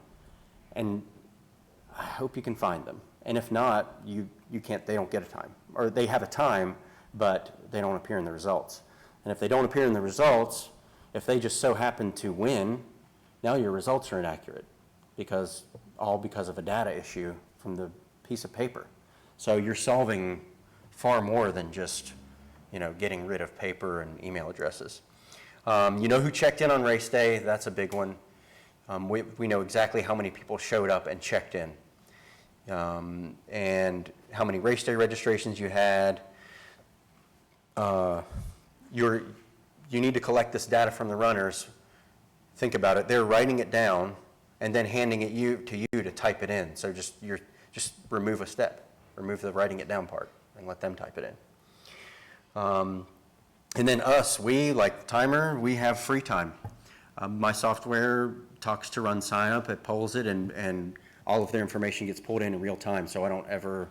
and I hope you can find them. And if not, you can't, they don't get a time. Or they have a time, but they don't appear in the results. And if they don't appear in the results, if they just so happen to win, now your results are inaccurate because of a data issue from the piece of paper. So you're solving far more than just, getting rid of paper and email addresses. Who checked in on race day? That's a big one. We know exactly how many people showed up and checked in, and how many race day registrations you had. You need to collect this data from the runners. Think about it. They're writing it down and then handing it to you to type it in. So just remove a step. Remove the writing it down part and let them type it in. And then us, like the timer, we have free time. My software talks to Run Sign Up, it polls it, and all of their information gets pulled in real time. So I don't ever,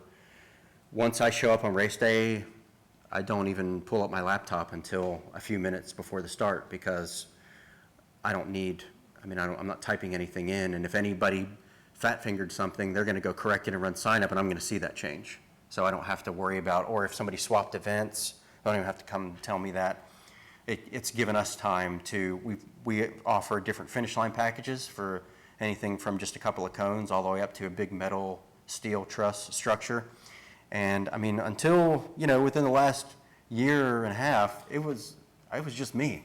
once I show up on race day, I don't even pull up my laptop until a few minutes before the start because I'm not typing anything in. And if anybody fat-fingered something, they're going to go correct it and Run Sign Up, and I'm going to see that change. So I don't have to worry about, or if somebody swapped events, I don't even have to come tell me that. It's given us time to, we offer different finish line packages for anything from just a couple of cones all the way up to a big metal steel truss structure. And I mean, until, within the last year and a half, I was just me.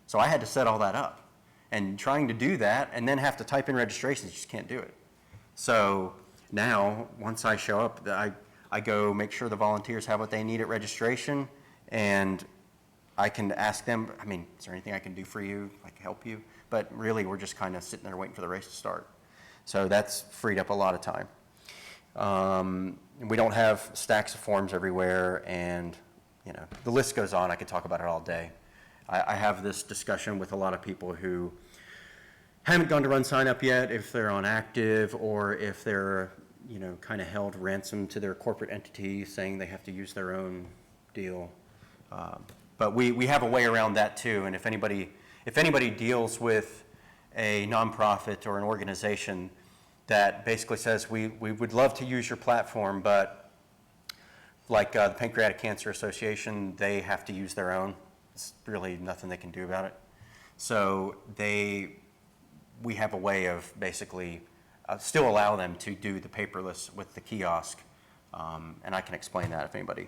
So I had to set all that up. And trying to do that and then have to type in registrations, you just can't do it. So now, once I show up, I go make sure the volunteers have what they need at registration, and I can ask them, is there anything I can do for you, like help you? But really, we're just kind of sitting there waiting for the race to start. So that's freed up a lot of time. We don't have stacks of forms everywhere, and the list goes on. I could talk about it all day. I have this discussion with a lot of people who haven't gone to Run Sign Up yet, if they're on active or if they're kind of held ransom to their corporate entity, saying they have to use their own deal. But we have a way around that too. And if anybody deals with a nonprofit or an organization, that basically says, we would love to use your platform, but like the Pancreatic Cancer Association, they have to use their own. It's really nothing they can do about it. So we have a way of basically still allow them to do the paperless with the kiosk. And I can explain that if anybody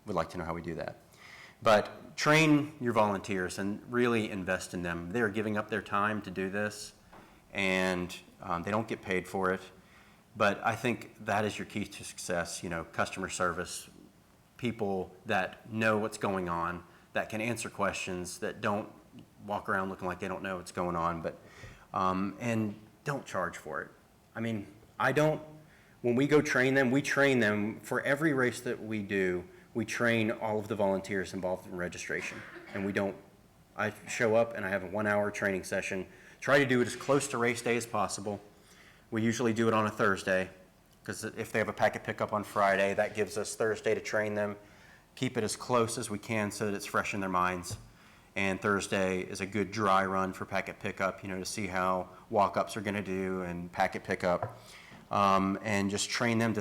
would like to know how we do that. But train your volunteers and really invest in them. They're giving up their time to do this, and they don't get paid for it. But I think that is your key to success, you know, customer service, people that know what's going on, that can answer questions, that don't walk around looking like they don't know what's going on, but, and don't charge for it. I mean, when we go train them, we train them for every race that we do. We train all of the volunteers involved in registration, and I show up and I have a 1-hour training session. Try to do it as close to race day as possible. We usually do it on a Thursday, because if they have a packet pickup on Friday, that gives us Thursday to train them. Keep it as close as we can so that it's fresh in their minds. And Thursday is a good dry run for packet pickup, you know, to see how walk-ups are going to do and packet pickup, and just train them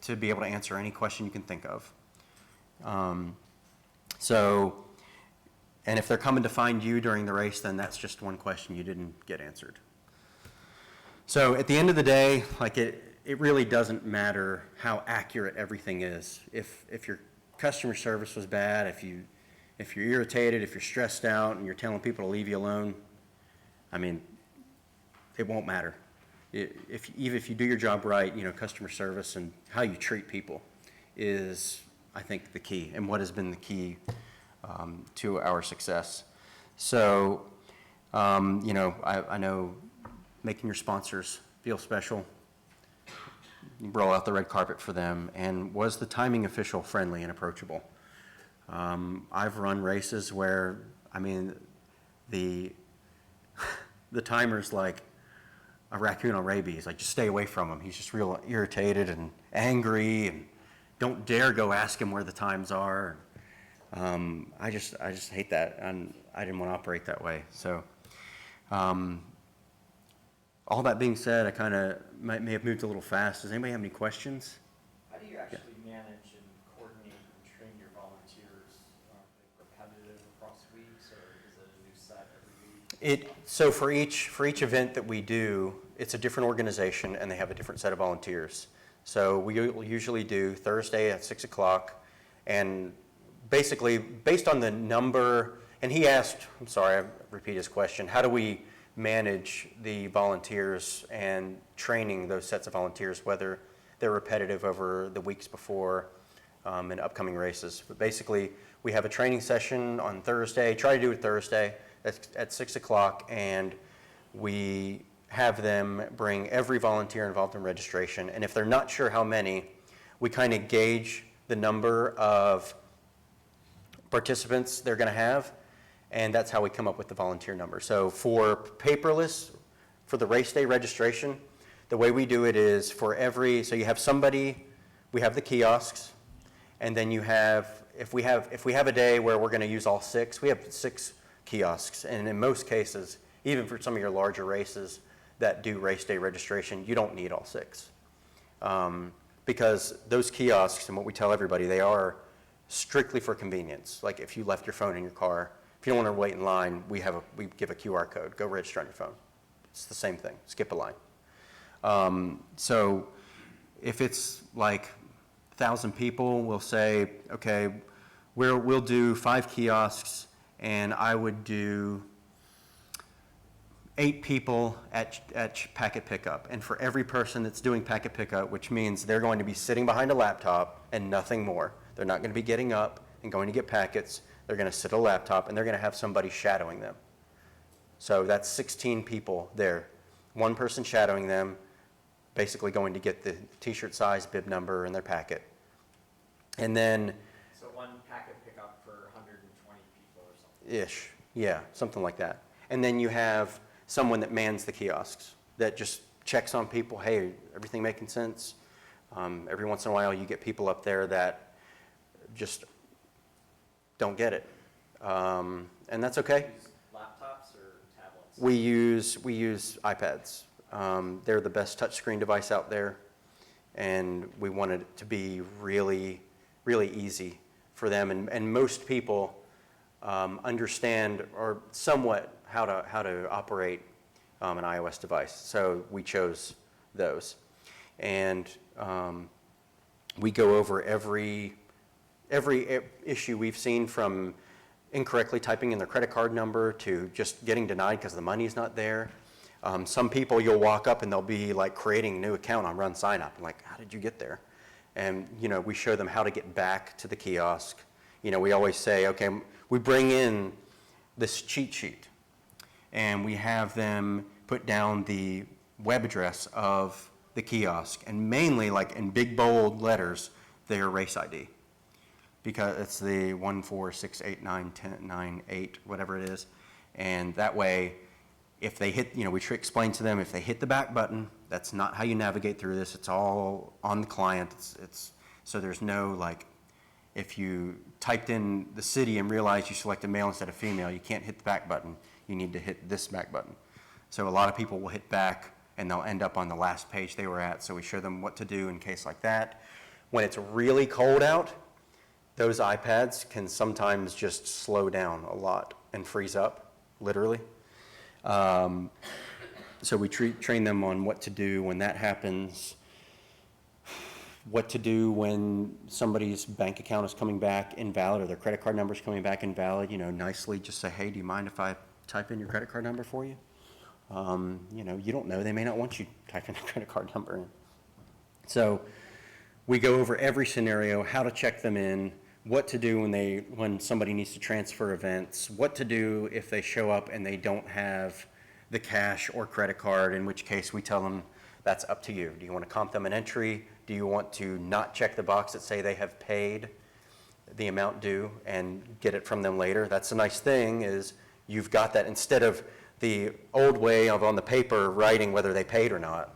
to be able to answer any question you can think of. And if they're coming to find you during the race, then that's just one question you didn't get answered. So at the end of the day, like it really doesn't matter how accurate everything is. If your customer service was bad, if you're irritated, if you're stressed out and you're telling people to leave you alone, I mean, it won't matter. Even if you do your job right, you know, customer service and how you treat people is, I think, the key, and what has been the key to our success. So, you know, I know making your sponsors feel special, you roll out the red carpet for them, and was the timing official friendly and approachable? I've run races where, I mean, the timer's like a raccoon on rabies. Like, just stay away from him. He's just real irritated and angry, and don't dare go ask him where the times are. I just hate that, and I didn't want to operate that way. So, all that being said, I kind of may have moved a little fast. Does anybody have any questions? How do you actually manage and coordinate and train your volunteers? Are they repetitive across weeks, or is it a new set every week? So for each event that we do, it's a different organization, and they have a different set of volunteers. So we usually do Thursday at 6 o'clock, and basically based on the number, and he asked, I'm sorry, I repeat his question, how do we manage the volunteers and training those sets of volunteers, whether they're repetitive over the weeks before and upcoming races. But basically, we have a training session on Thursday, try to do it Thursday at 6 o'clock, and we have them bring every volunteer involved in registration. And if they're not sure how many, we kind of gauge the number of participants they're going to have, and that's how we come up with the volunteer number. So for paperless, for the race day registration, the way we do it is so you have somebody, we have the kiosks, and then you have, if we have a day where we're going to use all 6, we have 6 kiosks. And in most cases, even for some of your larger races that do race day registration, you don't need all 6. Because those kiosks, and what we tell everybody, they are strictly for convenience. Like if you left your phone in your car, if you don't want to wait in line, we give a QR code. Go register on your phone. It's the same thing. Skip a line. So if it's like 1,000 people, we'll say, okay, we'll do 5 kiosks, and I would do 8 people at packet pickup. And for every person that's doing packet pickup, which means they're going to be sitting behind a laptop and nothing more. They're not going to be getting up and going to get packets. They're going to sit at a laptop, and they're going to have somebody shadowing them. So that's 16 people there. One person shadowing them, basically going to get the t-shirt size, bib number, and their packet. And then... So one packet pickup for 120 people or something? Ish, yeah, something like that. And then you have someone that mans the kiosks, that just checks on people, hey, everything making sense? Every once in a while you get people up there that just don't get it. And that's okay. Laptops or tablets? We use iPads. They're the best touchscreen device out there, and we wanted it to be really, really easy for them. And most people understand or somewhat how to operate an iOS device. So we chose those. And we go over every issue we've seen, from incorrectly typing in their credit card number to just getting denied because the money's not there. Some people, you'll walk up and they'll be like creating a new account on Run Sign Up. Like, how did you get there? And, you know, we show them how to get back to the kiosk. You know, we always say, okay, we bring in this cheat sheet and we have them put down the web address of the kiosk, and mainly, like in big bold letters, their race ID, because it's the 146891098, whatever it is. And that way, if they hit, you know, we explain to them, if they hit the back button, that's not how you navigate through this. It's all on the client. So there's no, like, if you typed in the city and realized you selected male instead of female, you can't hit the back button. You need to hit this back button. So a lot of people will hit back and they'll end up on the last page they were at. So we show them what to do in case like that. When it's really cold out, those iPads can sometimes just slow down a lot and freeze up, literally. So we train them on what to do when that happens, what to do when somebody's bank account is coming back invalid or their credit card number is coming back invalid. You know, nicely just say, hey, do you mind if I type in your credit card number for you? You know, you don't know, they may not want you typing a credit card number in. So we go over every scenario, how to check them in, what to do when somebody needs to transfer events, what to do if they show up and they don't have the cash or credit card, in which case we tell them that's up to you. Do you want to comp them an entry? Do you want to not check the box that say they have paid the amount due and get it from them later? That's the nice thing, is you've got that instead of the old way of on the paper writing whether they paid or not.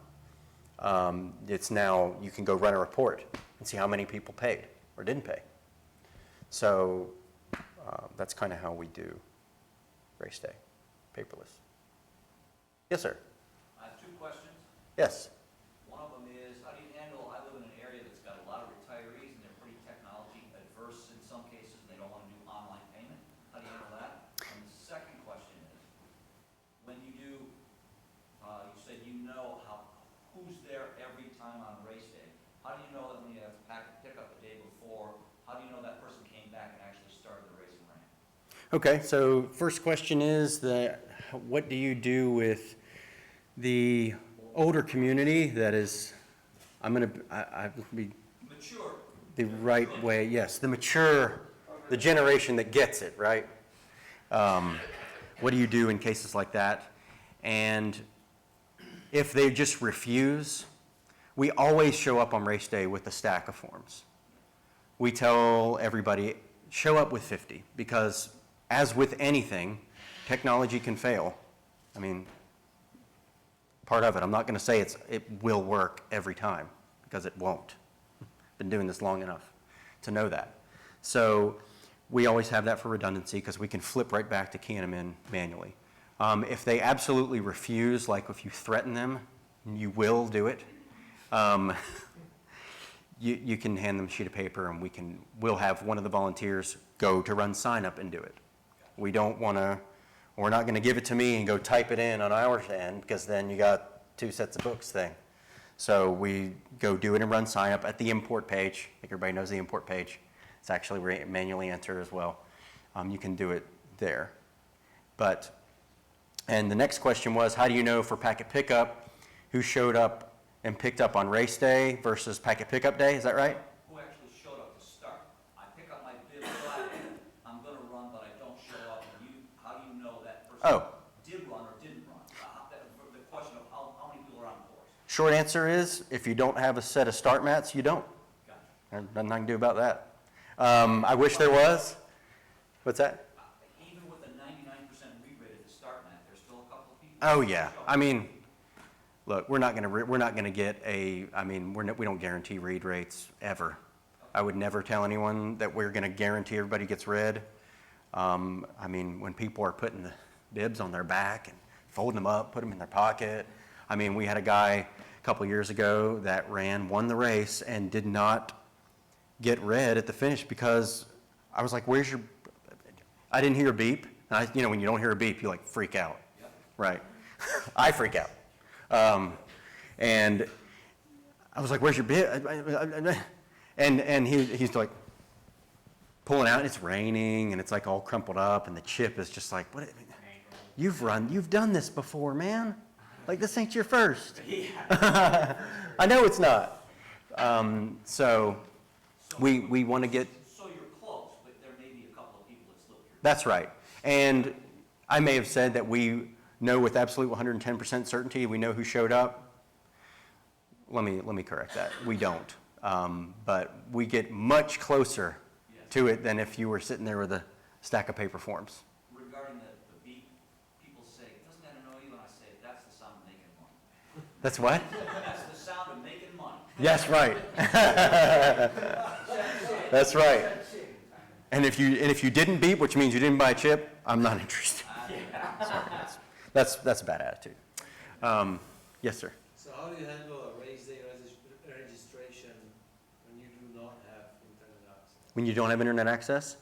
It's now you can go run a report and see how many people paid or didn't pay. So that's kind of how we do race day, paperless. Yes, sir. I have two questions. Yes. One of them is, how do you handle, I live in an area that's got a lot of retirees and they're pretty technology adverse in some cases, and they don't want to do online payment. How do you handle that? And the second question is, when you do, you said you know who's there every time on race day. How do you know that when you have to pick up the day before, how do you know that person came back and actually started the race and ran? Okay, so first question is what do you do with the older community that is, I be mature. The right way, yes, the mature, the generation that gets it, right? What do you do in cases like that? And if they just refuse, we always show up on race day with a stack of forms. We tell everybody, show up with 50, because as with anything, technology can fail. I mean, part of it. I'm not going to say it will work every time, because it won't. Been doing this long enough to know that. So we always have that for redundancy, because we can flip right back to keying them in manually. If they absolutely refuse, like if you threaten them, you will do it. You can hand them a sheet of paper, and we'll have one of the volunteers go to Run Sign Up and do it. We don't want to. We're not going to give it to me and go type it in on our end, because then you got two sets of books thing. So we go do it and Run Sign Up at the import page. I think everybody knows the import page. It's actually manually entered as well. You can do it there. And the next question was, how do you know for packet pickup who showed up and picked up on race day versus packet pickup day? Is that right? Who actually showed up to start? I pick up my bib, I'm going to run, but I don't show up. And how do you know that person did run or didn't run? The question of how many people are on the course. Short answer is, if you don't have a set of start mats, you don't. There's nothing I can do about that. I wish there was. What's that? Even with a 99% read rate at the start mat, there's still a couple of people. Oh yeah. I mean, look, we're not going to get we don't guarantee read rates ever. I would never tell anyone that we're going to guarantee everybody gets read. When people are putting the bibs on their back and folding them up, put them in their pocket, I mean, we had a guy a couple years ago that won the race, and did not get red at the finish because I was like, where's your, I didn't hear a beep. And you know, when you don't hear a beep, you like freak out, right? I freak out. And I was like, where's your beep? And he's like pulling out, and it's raining, and it's like all crumpled up, and the chip is just like, what? You've done this before, man. Like, this ain't your first. I know it's not. So we want to get. So you're close, but there may be a couple of people that slipped through. That's right. And I may have said that we know with absolute 110% certainty we know who showed up. Let me correct that. We don't. But we get much closer to it than if you were sitting there with a stack of paper forms. Regarding the beep, people say, doesn't that annoy you? And I say, that's the sound of making money. That's what? That's the sound of making money. Yes, right. That's right. And if you didn't beep, which means you didn't buy a chip, I'm not interested. That's a bad attitude. Yes, sir. So how do you handle a race day registration when you do not have internet access? When you don't have internet access?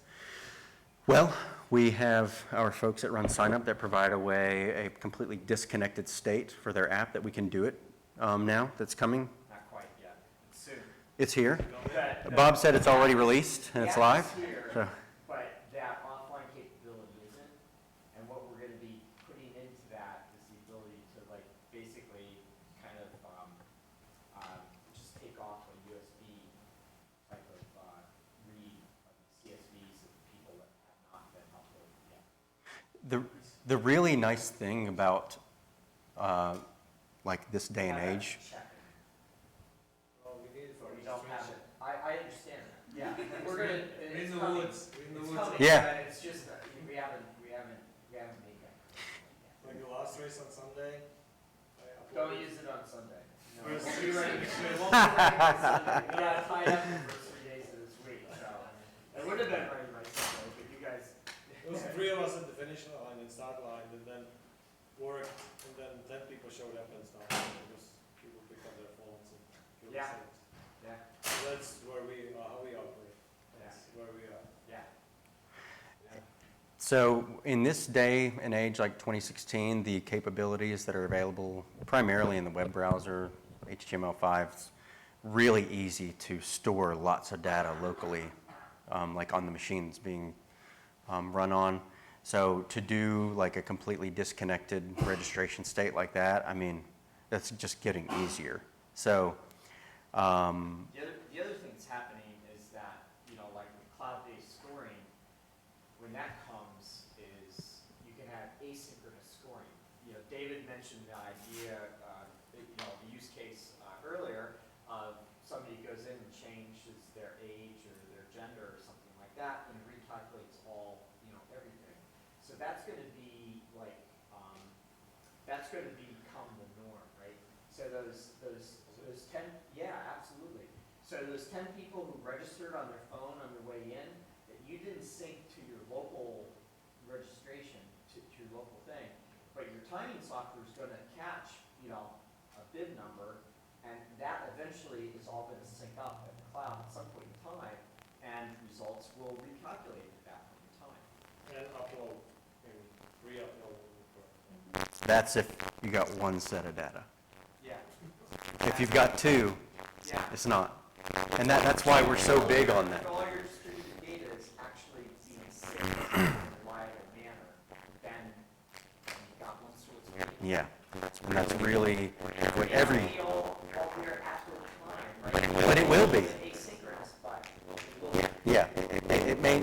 Well, we have our folks that run SignUp that provide a completely disconnected state for their app that we can do it now. That's coming. Not quite yet. It's soon. It's here. Bob said it's already released and it's live. It's here, So. but that offline capability isn't. And what we're going to be putting into that is the ability to like basically kind of just take off a USB type of read of CSVs of people that have not been uploaded yet. The really nice thing about like this day and age. Well, we need it for We don't have registration. it. I understand that. Yeah. We're gonna. We're in It's the coming. woods. We're in the It's woods. coming, Yeah. but it's just we haven't made that. Like the last race on Sunday. Don't use it on Sunday. No. First We'll be ready. three- We won't be ready by Sunday. We gotta tie up the first 3 days of this week, so. It would have been ready by Sunday, but you guys. There was 3 of us at the finish line and start line, and then worked, and then 10 people showed up and stuff because people picked up their phones and killed Yeah. themselves. Yeah. So that's where we how we operate. That's where we are. Yeah. So in this day and age, like 2016, the capabilities that are available primarily in the web browser, HTML5, it's really easy to store lots of data locally, like on the machines being run on. So to do like a completely disconnected registration state like that, I mean, that's just getting easier. So The other thing that's happening is that, you know, like with cloud-based scoring, when that comes is you can have asynchronous scoring. You know, David mentioned the idea, you know, the use case earlier of somebody goes in and changes their age or their gender or something like that and recalculates all, you know, everything. So that's going to be like, that's going to become the norm, right? So those 10, yeah, absolutely. So those 10 people who registered on their phone on their way in, that you didn't sync to your local registration, to your local thing, but your timing software is going to catch, you know, a bid number, and that eventually is all going to sync up at the cloud at some point in time, and results will recalculate at that point in time. And upload and re-upload. that's if you got one set of data. Yeah. If you've got two, it's not. And that's why we're so big on that. All your distributed data is actually being synced in a reliable manner, then you've got one source of data. Yeah, and that's really what every. But it will be. Asynchronous, but it will be. Yeah, it may.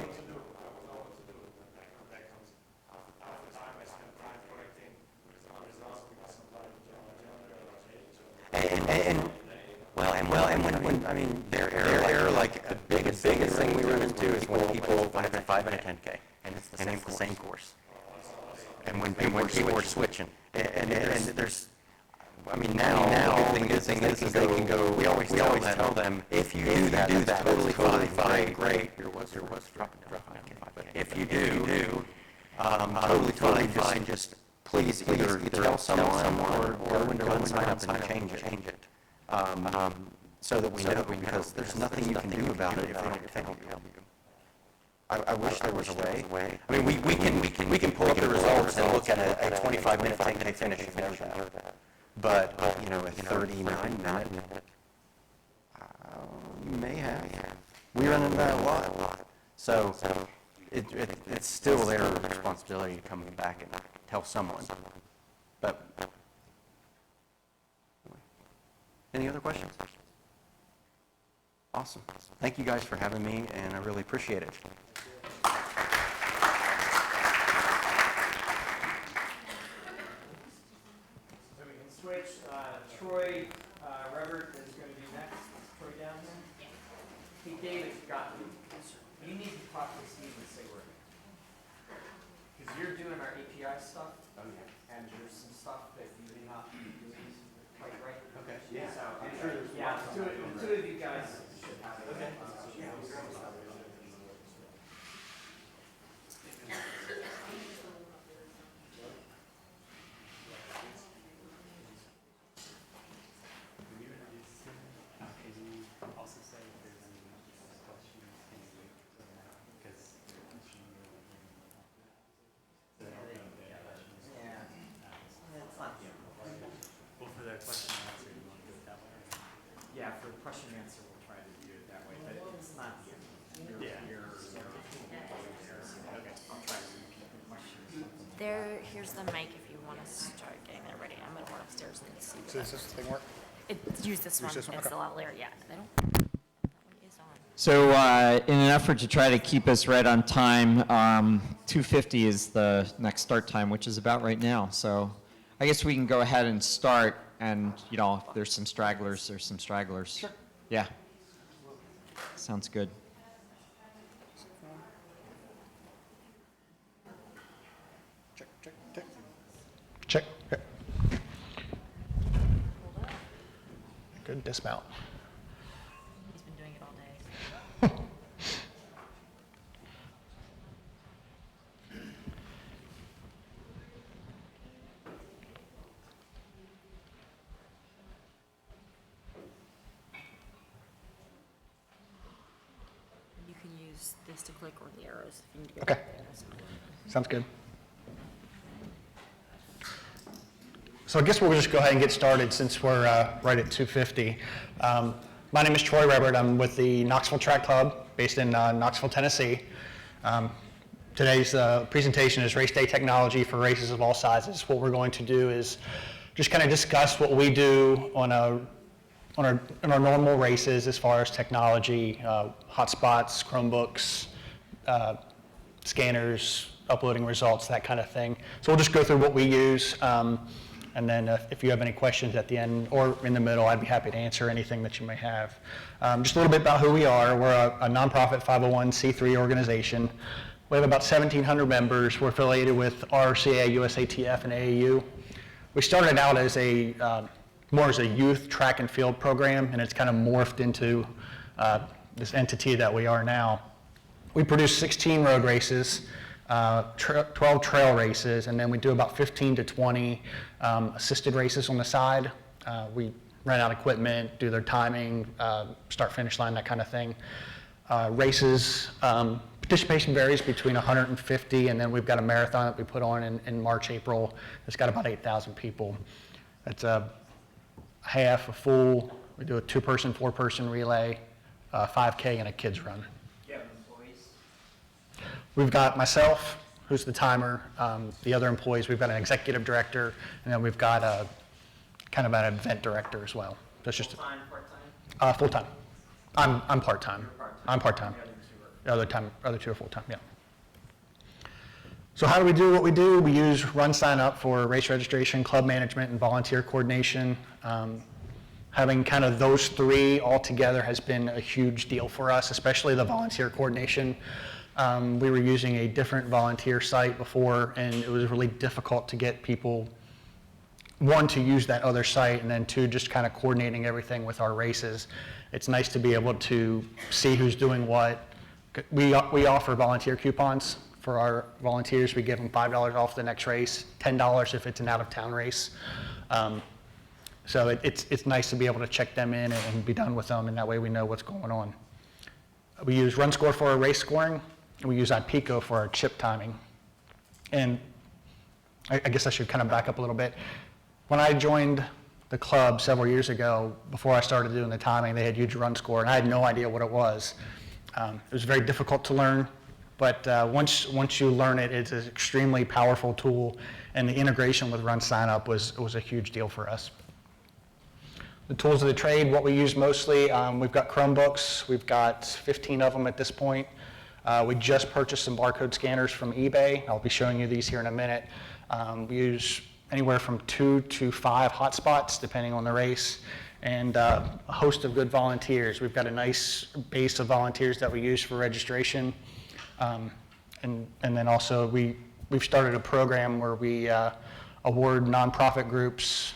And when I mean, their error, like the biggest thing we run into is when people have a 5 and a 10K, and it's the same course. And when people are switching, and there's, I mean, now the good thing is they can go. We always tell them if you do that, that's totally fine, great. There was drop. But if you do, totally fine. Just please either tell someone or go into Run Sign Up and change it. So that we know, because there's nothing you can do about it if they don't tell you. I wish there was a way. I mean, we can pull up the results and look at a 25-minute thing they finish and know that. But, you know, a 39-minute, you may have. We run into that a lot. So it's still their responsibility to come back and tell someone. But, any other questions? Awesome. Thank you guys for having me, and I really appreciate it. So we can switch. Troy Revert is going to be next. Is Troy down here? Hey, David, you need to talk to Steve and say we're here. Because you're doing our API stuff, and there's some stuff that you may not be doing quite right. Okay. Yeah. So I'm sure there's the two of you guys should have it. Okay. Yeah, for the question and answer, we'll try to do it that way, but it's not the end. I'll try to repeat the question. Here's the mic if you want to start getting that ready. I'm gonna run upstairs and see. So does this thing work? Use this one. It's Okay. a lot later. Yeah, that one is on. So in an effort to try to keep us right on time, 2:50 is the next start time, which is about right now. So I guess we can go ahead and start, and, you know, if there's some stragglers, there's some stragglers. Sure. Yeah. Sounds good. Check. Okay. Good dismount. He's been doing it all day. You can use this to click or the arrows if you need to go Okay. back there. Sounds good. So I guess we'll just go ahead and get started since we're right at 2:50. My name is Troy Revert. I'm with the Knoxville Track Club based in Knoxville, Tennessee. Today's presentation is Race Day Technology for Races of All Sizes. What we're going to do is just kind of discuss what we do on our normal races as far as technology, hotspots, Chromebooks, scanners, uploading results, that kind of thing. So we'll just go through what we use, and then if you have any questions at the end or in the middle, I'd be happy to answer anything that you may have. Just a little bit about who we are. We're a nonprofit 501c3 organization. We have about 1,700 members. We're affiliated with RCA, USATF, and AAU. We started out as more as a youth track and field program, and it's kind of morphed into this entity that we are now. We produce 16 road races, 12 trail races, and then we do about 15 to 20 assisted races on the side. We rent out equipment, do their timing, start finish line, that kind of thing. Races, participation varies between 150, and then we've got a marathon that we put on in March, April. It's got about 8,000 people. It's a half, a full. We do a 2-person, 4-person relay, 5K, and a kids run. Do you have employees? We've got myself, who's the timer, the other employees. We've got an executive director, and then we've got a kind of an event director as well. That's just Full-time, part-time? full-time. I'm part-time. You're part-time. I'm part-time. The other two are- The other two are full-time, yeah. So how do we do what we do? We use Run Sign Up for race registration, club management, and volunteer coordination. Having kind of those three all together has been a huge deal for us, especially the volunteer coordination. We were using a different volunteer site before, and it was really difficult to get people, one, to use that other site, and then two, just kind of coordinating everything with our races. It's nice to be able to see who's doing what. We offer volunteer coupons for our volunteers. We give them $5 off the next race, $10 if it's an out-of-town race. So it's nice to be able to check them in and be done with them, and that way we know what's going on. We use RunScore for our race scoring, and we use iPico for our chip timing. And I guess I should kind of back up a little bit. When I joined the club several years ago, before I started doing the timing, they had used RunScore, and I had no idea what it was. It was very difficult to learn, but once you learn it, it's an extremely powerful tool, and the integration with RunSignup was a huge deal for us. The tools of the trade, what we use mostly, we've got Chromebooks. We've got 15 of them at this point. We just purchased some barcode scanners from eBay. I'll be showing you these here in a minute. We use anywhere from 2 to 5 hotspots, depending on the race, and a host of good volunteers. We've got a nice base of volunteers that we use for registration. And then also we've started a program where we award nonprofit groups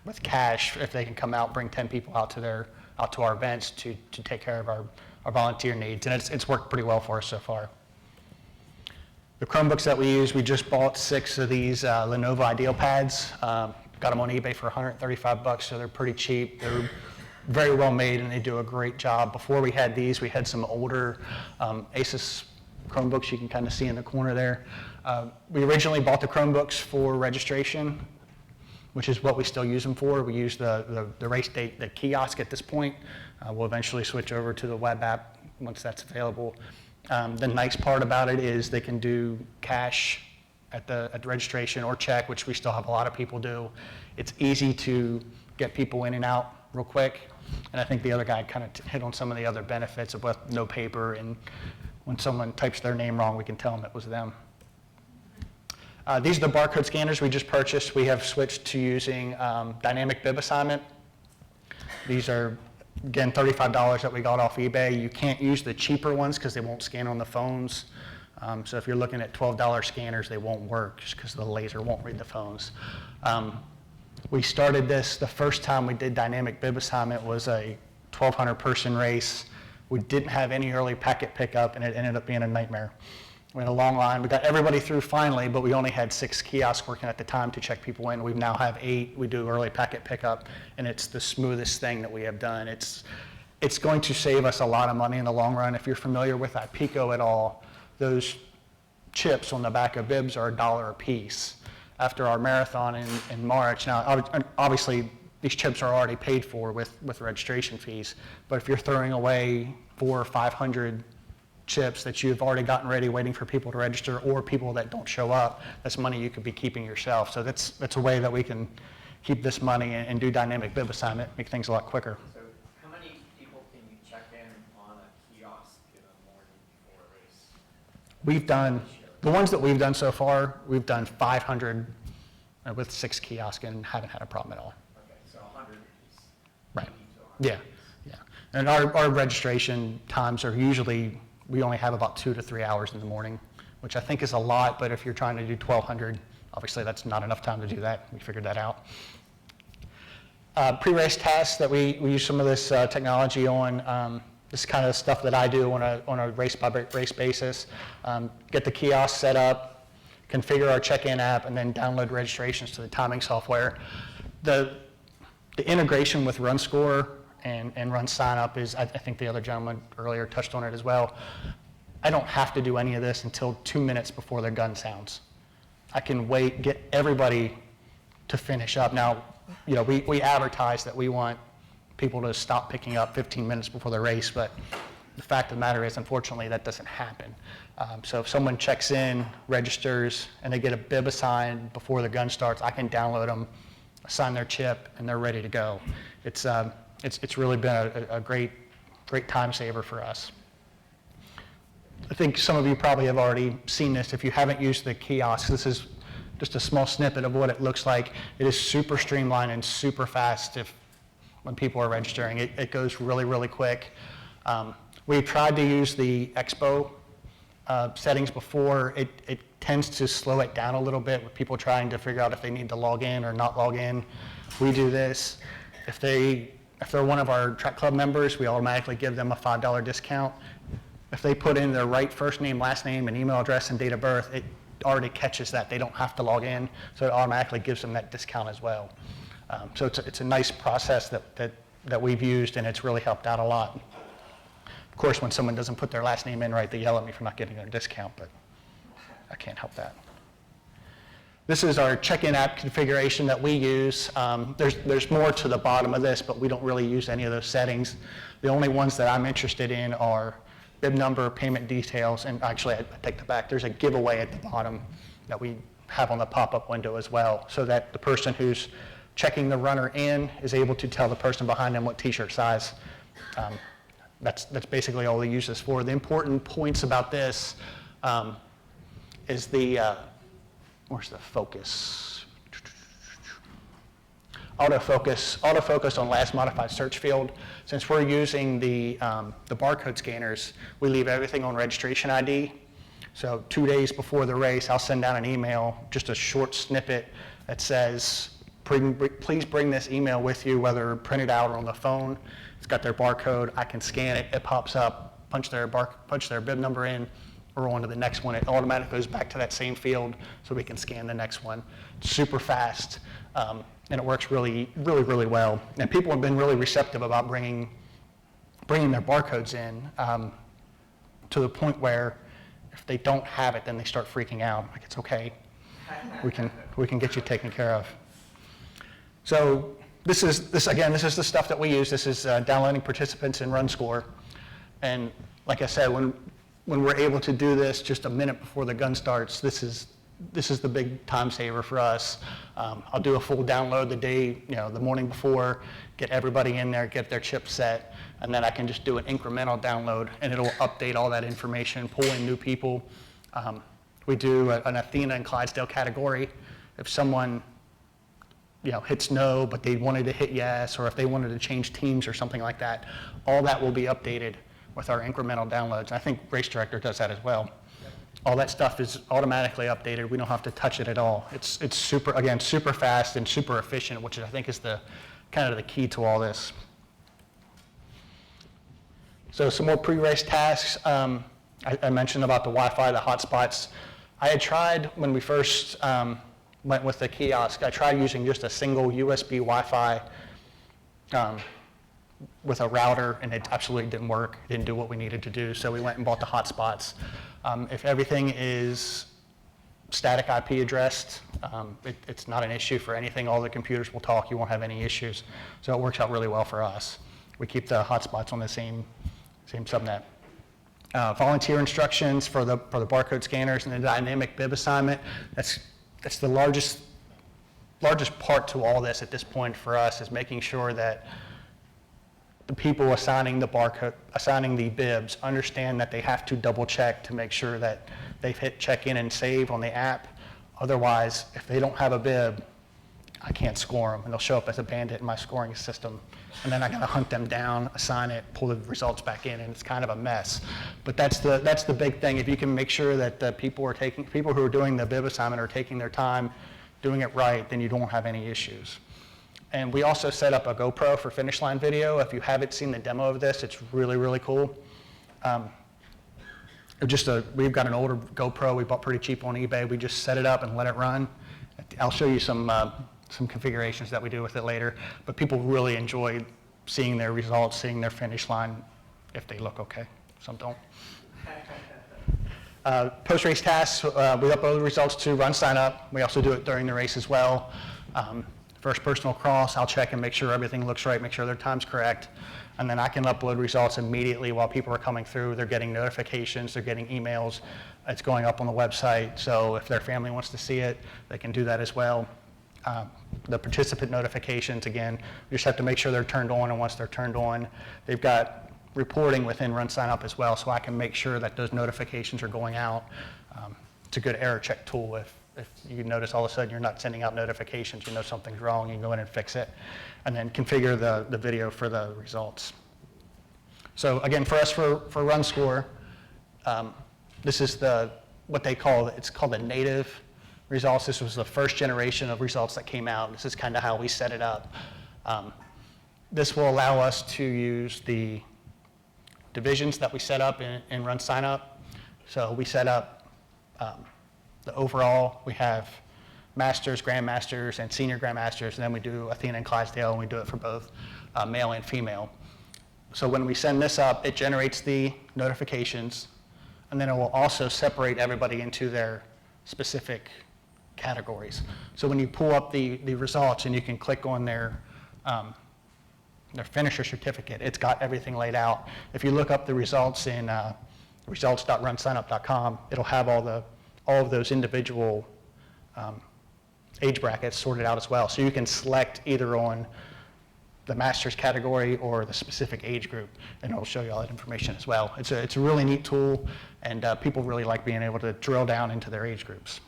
with cash if they can come out, bring 10 people out to our events to take care of our volunteer needs, and it's worked pretty well for us so far. The Chromebooks that we use, we just bought 6 of these Lenovo IdealPads. Got them on eBay for $135, so they're pretty cheap. They're very well made, and they do a great job. Before we had these, we had some older Asus Chromebooks you can kind of see in the corner there. We originally bought the Chromebooks for registration, which is what we still use them for. We use the race date, the kiosk at this point. We'll eventually switch over to the web app once that's available. The nice part about it is they can do cash at the registration or check, which we still have a lot of people do. It's easy to get people in and out real quick. And I think the other guy kind of hit on some of the other benefits of with no paper, and when someone types their name wrong, we can tell them it was them. These are the barcode scanners we just purchased. We have switched to using dynamic bib assignment. These are, again, $35 that we got off eBay. You can't use the cheaper ones because they won't scan on the phones. So if you're looking at $12 scanners, they won't work just because the laser won't read the phones. We started this, the first time we did dynamic bib assignment was a 1,200 person race. We didn't have any early packet pickup, and it ended up being a nightmare. We had a long line. We got everybody through finally, but we only had 6 kiosks working at the time to check people in. We now have 8. We do early packet pickup, and it's the smoothest thing that we have done. It's going to save us a lot of money in the long run. If you're familiar with iPico at all, those chips on the back of bibs are $1 a piece. After our marathon in March, now obviously these chips are already paid for with registration fees, but if you're throwing away 400 or 500 chips that you've already gotten ready waiting for people to register, or people that don't show up, that's money you could be keeping yourself. So that's a way that we can keep this money and do dynamic bib assignment, make things a lot quicker. So how many people can you check in on a kiosk in the morning before a race? We've done, the ones that we've done so far, we've done 500 with 6 kiosks and haven't had a problem at all. Okay, so 100 is right. Yeah. And our registration times are usually, we only have about 2 to 3 hours in the morning, which I think is a lot, but if you're trying to do 1,200, obviously that's not enough time to do that. We figured that out. Pre-race tasks that we use some of this technology on. This is kind of stuff that I do on a race-by-race basis. Get the kiosk set up, configure our check-in app, and then download registrations to the timing software. The integration with RunScore and RunSignup is, I think the other gentleman earlier touched on it as well. I don't have to do any of this until 2 minutes before their gun sounds. I can wait, get everybody to finish up. Now, you know, we advertise that we want people to stop picking up 15 minutes before the race, but the fact of the matter is, unfortunately, that doesn't happen. So if someone checks in, registers, and they get a bib assigned before the gun starts, I can download them, assign their chip, and they're ready to go. It's really been a great time saver for us. I think some of you probably have already seen this. If you haven't used the kiosk, this is just a small snippet of what it looks like. It is super streamlined and super fast when people are registering. It goes really, really quick. We tried to use the Expo settings before. It tends to slow it down a little bit with people trying to figure out if they need to log in or not log in. We do this. If they're one of our track club members, we automatically give them a $5 discount. if they put in their right first name, last name, and email address and date of birth, it already catches that. They don't have to log in, so it automatically gives them that discount as well. So it's a nice process that we've used, and it's really helped out a lot. Of course, when someone doesn't put their last name in right, they yell at me for not getting their discount, but I can't help that. This is our check-in app configuration that we use. There's more to the bottom of this, but we don't really use any of those settings. The only ones that I'm interested in are bib number, payment details, and actually I take that back. There's a giveaway at the bottom that we have on the pop-up window as well, so that the person who's checking the runner in is able to tell the person behind them what t-shirt size. That's basically all they use this for. The important points about this is the, where's the focus? Autofocus on last modified search field. Since we're using the barcode scanners, we leave everything on registration ID. So 2 days before the race, I'll send out an email, just a short snippet that says, please bring this email with you, whether printed out or on the phone. It's got their barcode. I can scan it. It pops up, punch their bib number in, or on to the next one. It automatically goes back to that same field so we can scan the next one. It's super fast, and it works really, really, really well. And people have been really receptive about bringing their barcodes in to the point where if they don't have it, then they start freaking out. Like, it's okay. We can get you taken care of. So this is the stuff that we use. This is downloading participants in RunScore. And like I said, when we're able to do this just a minute before the gun starts, this is the big time saver for us. I'll do a full download the morning before, get everybody in there, get their chip set, and then I can just do an incremental download, and it'll update all that information, pull in new people. We do an Athena and Clydesdale category. If someone hits no, but they wanted to hit yes, or if they wanted to change teams or something like that, all that will be updated with our incremental downloads. And I think Race Director does that as well. All that stuff is automatically updated. We don't have to touch it at all. It's super fast and super efficient, which I think is the kind of the key to all this. So some more pre-race tasks. I mentioned about the Wi-Fi, the hotspots. I had tried when we first went with the kiosk, I tried using just a single USB Wi-Fi with a router, and it absolutely didn't work. It didn't do what we needed to do, so we went and bought the hotspots. If everything is static IP addressed, it's not an issue for anything. All the computers will talk. You won't have any issues. So it works out really well for us. We keep the hotspots on the same subnet. Volunteer instructions for the barcode scanners and the dynamic bib assignment. That's the largest part to all this at this point for us, is making sure that the people assigning the bibs understand that they have to double check to make sure that they've hit check in and save on the app. Otherwise, if they don't have a bib, I can't score them, and they'll show up as a bandit in my scoring system. And then I gotta hunt them down, assign it, pull the results back in, and it's kind of a mess. But that's the big thing. If you can make sure that the people who are doing the bib assignment are taking their time, doing it right, then you don't have any issues. And we also set up a GoPro for finish line video. If you haven't seen the demo of this, it's really, really cool. We've got an older GoPro we bought pretty cheap on eBay. We just set it up and let it run. I'll show you some configurations that we do with it later. But people really enjoy seeing their results, seeing their finish line, if they look okay. Some don't. Post-race tasks, we upload the results to Run Sign Up. We also do it during the race as well. First personal cross, I'll check and make sure everything looks right, make sure their time's correct. And then I can upload results immediately while people are coming through. They're getting notifications, they're getting emails. It's going up on the website, so if their family wants to see it, they can do that as well. The participant notifications, again, we just have to make sure they're turned on, and once they're turned on, they've got reporting within Run Sign Up as well, so I can make sure that those notifications are going out. It's a good error check tool. If you notice all of a sudden you're not sending out notifications, you know something's wrong, you can go in and fix it. And then configure the video for the results. So again, for us for RunScore, this is it's called the native results. This was the first generation of results that came out. This is kind of how we set it up. This will allow us to use the divisions that we set up in Run Sign Up. So we set up the overall, we have Masters, Grandmasters, and Senior Grandmasters, and then we do Athena and Clydesdale, and we do it for both male and female. So when we send this up, it generates the notifications, and then it will also separate everybody into their specific categories. So when you pull up the results and you can click on their finisher certificate, it's got everything laid out. If you look up the results in results.runsignup.com, it'll have all of those individual age brackets sorted out as well. So you can select either on the master's category or the specific age group, and it'll show you all that information as well. It's a really neat tool, and people really like being able to drill down into their age groups.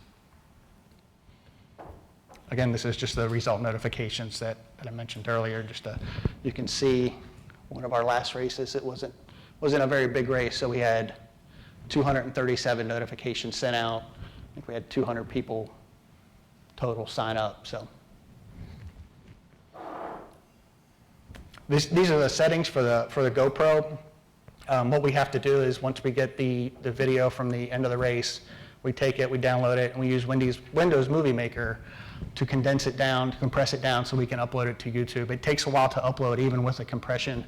Again, this is just the result notifications that I mentioned earlier. You can see one of our last races, it wasn't a very big race, so we had 237 notifications sent out. I think we had 200 people total sign up. So these are the settings for the GoPro. What we have to do is once we get the video from the end of the race, we take it, we download it, and we use Windows Movie Maker to condense it down, to compress it down so we can upload it to YouTube. It takes a while to upload even with the compression.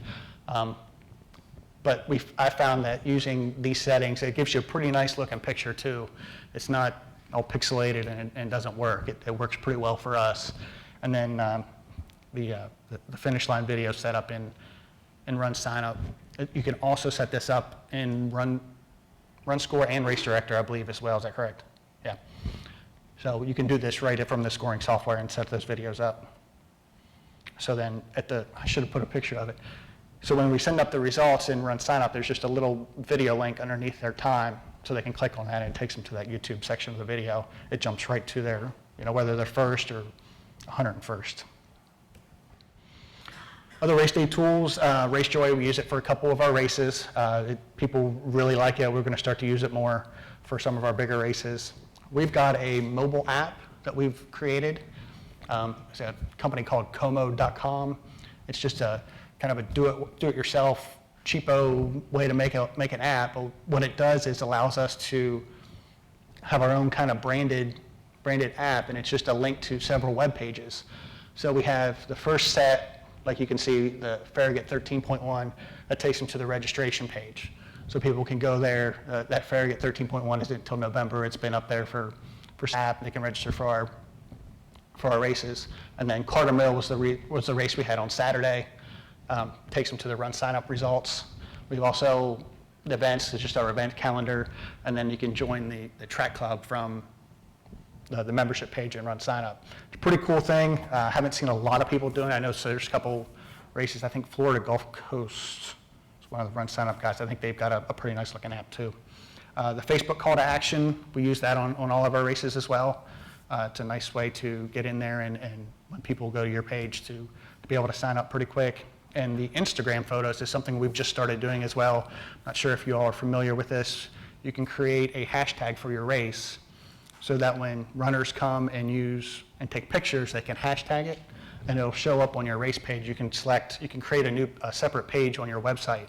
But I found that using these settings, it gives you a pretty nice looking picture too. It's not all pixelated and doesn't work. It works pretty well for us. And then the finish line video set up in Run Sign Up. You can also set this up in Run Score and Race Director, I believe, as well. Is that correct? Yeah. So you can do this right from the scoring software and set those videos up. So then I should have put a picture of it. So when we send up the results in Run Sign Up, there's just a little video link underneath their time, so they can click on that and it takes them to that YouTube section of the video. It jumps right to their, whether they're first or 101st. Other race day tools, RaceJoy, we use it for a couple of our races. People really like it. We're going to start to use it more for some of our bigger races. We've got a mobile app that we've created. It's a company called Como.com. It's just a kind of a do-it-yourself, cheapo way to make an app. But what it does is allows us to have our own kind of branded app, and it's just a link to several web pages. So we have the first set, like you can see, the Farragut 13.1, that takes them to the registration page. So people can go there. That Farragut 13.1 is until November. It's been up there for app. They can register for our races. And then Carter Mill was the race we had on Saturday. Takes them to the Run Sign Up results. We've also, the events is just our event calendar, and then you can join the track club from the membership page and Run Sign Up. It's a pretty cool thing. Haven't seen a lot of people doing it. I know so there's a couple races. I think Florida Gulf Coast is one of the Run Sign Up guys. I think they've got a pretty nice looking app too. The Facebook call to action, we use that on all of our races as well. It's a nice way to get in there and when people go to your page to be able to sign up pretty quick. And the Instagram photos is something we've just started doing as well. Not sure if you all are familiar with this. You can create a hashtag for your race so that when runners come and use and take pictures, they can hashtag it and it'll show up on your race page. You can create a separate page on your website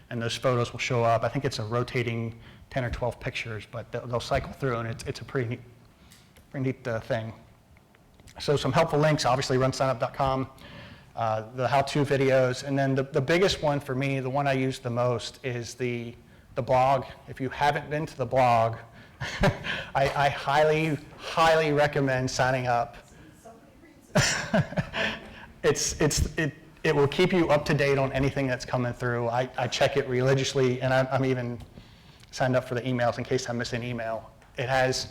and those photos will show up. I think it's a rotating 10 or 12 pictures, but they'll cycle through and it's a pretty neat thing. So some helpful links, obviously runsignup.com. The how-to videos, and then the biggest one for me, the one I use the most, is the blog. If you haven't been to the blog, I highly, highly recommend signing up. It will keep you up to date on anything that's coming through. I check it religiously, and I'm even signed up for the emails in case I miss an email. It has,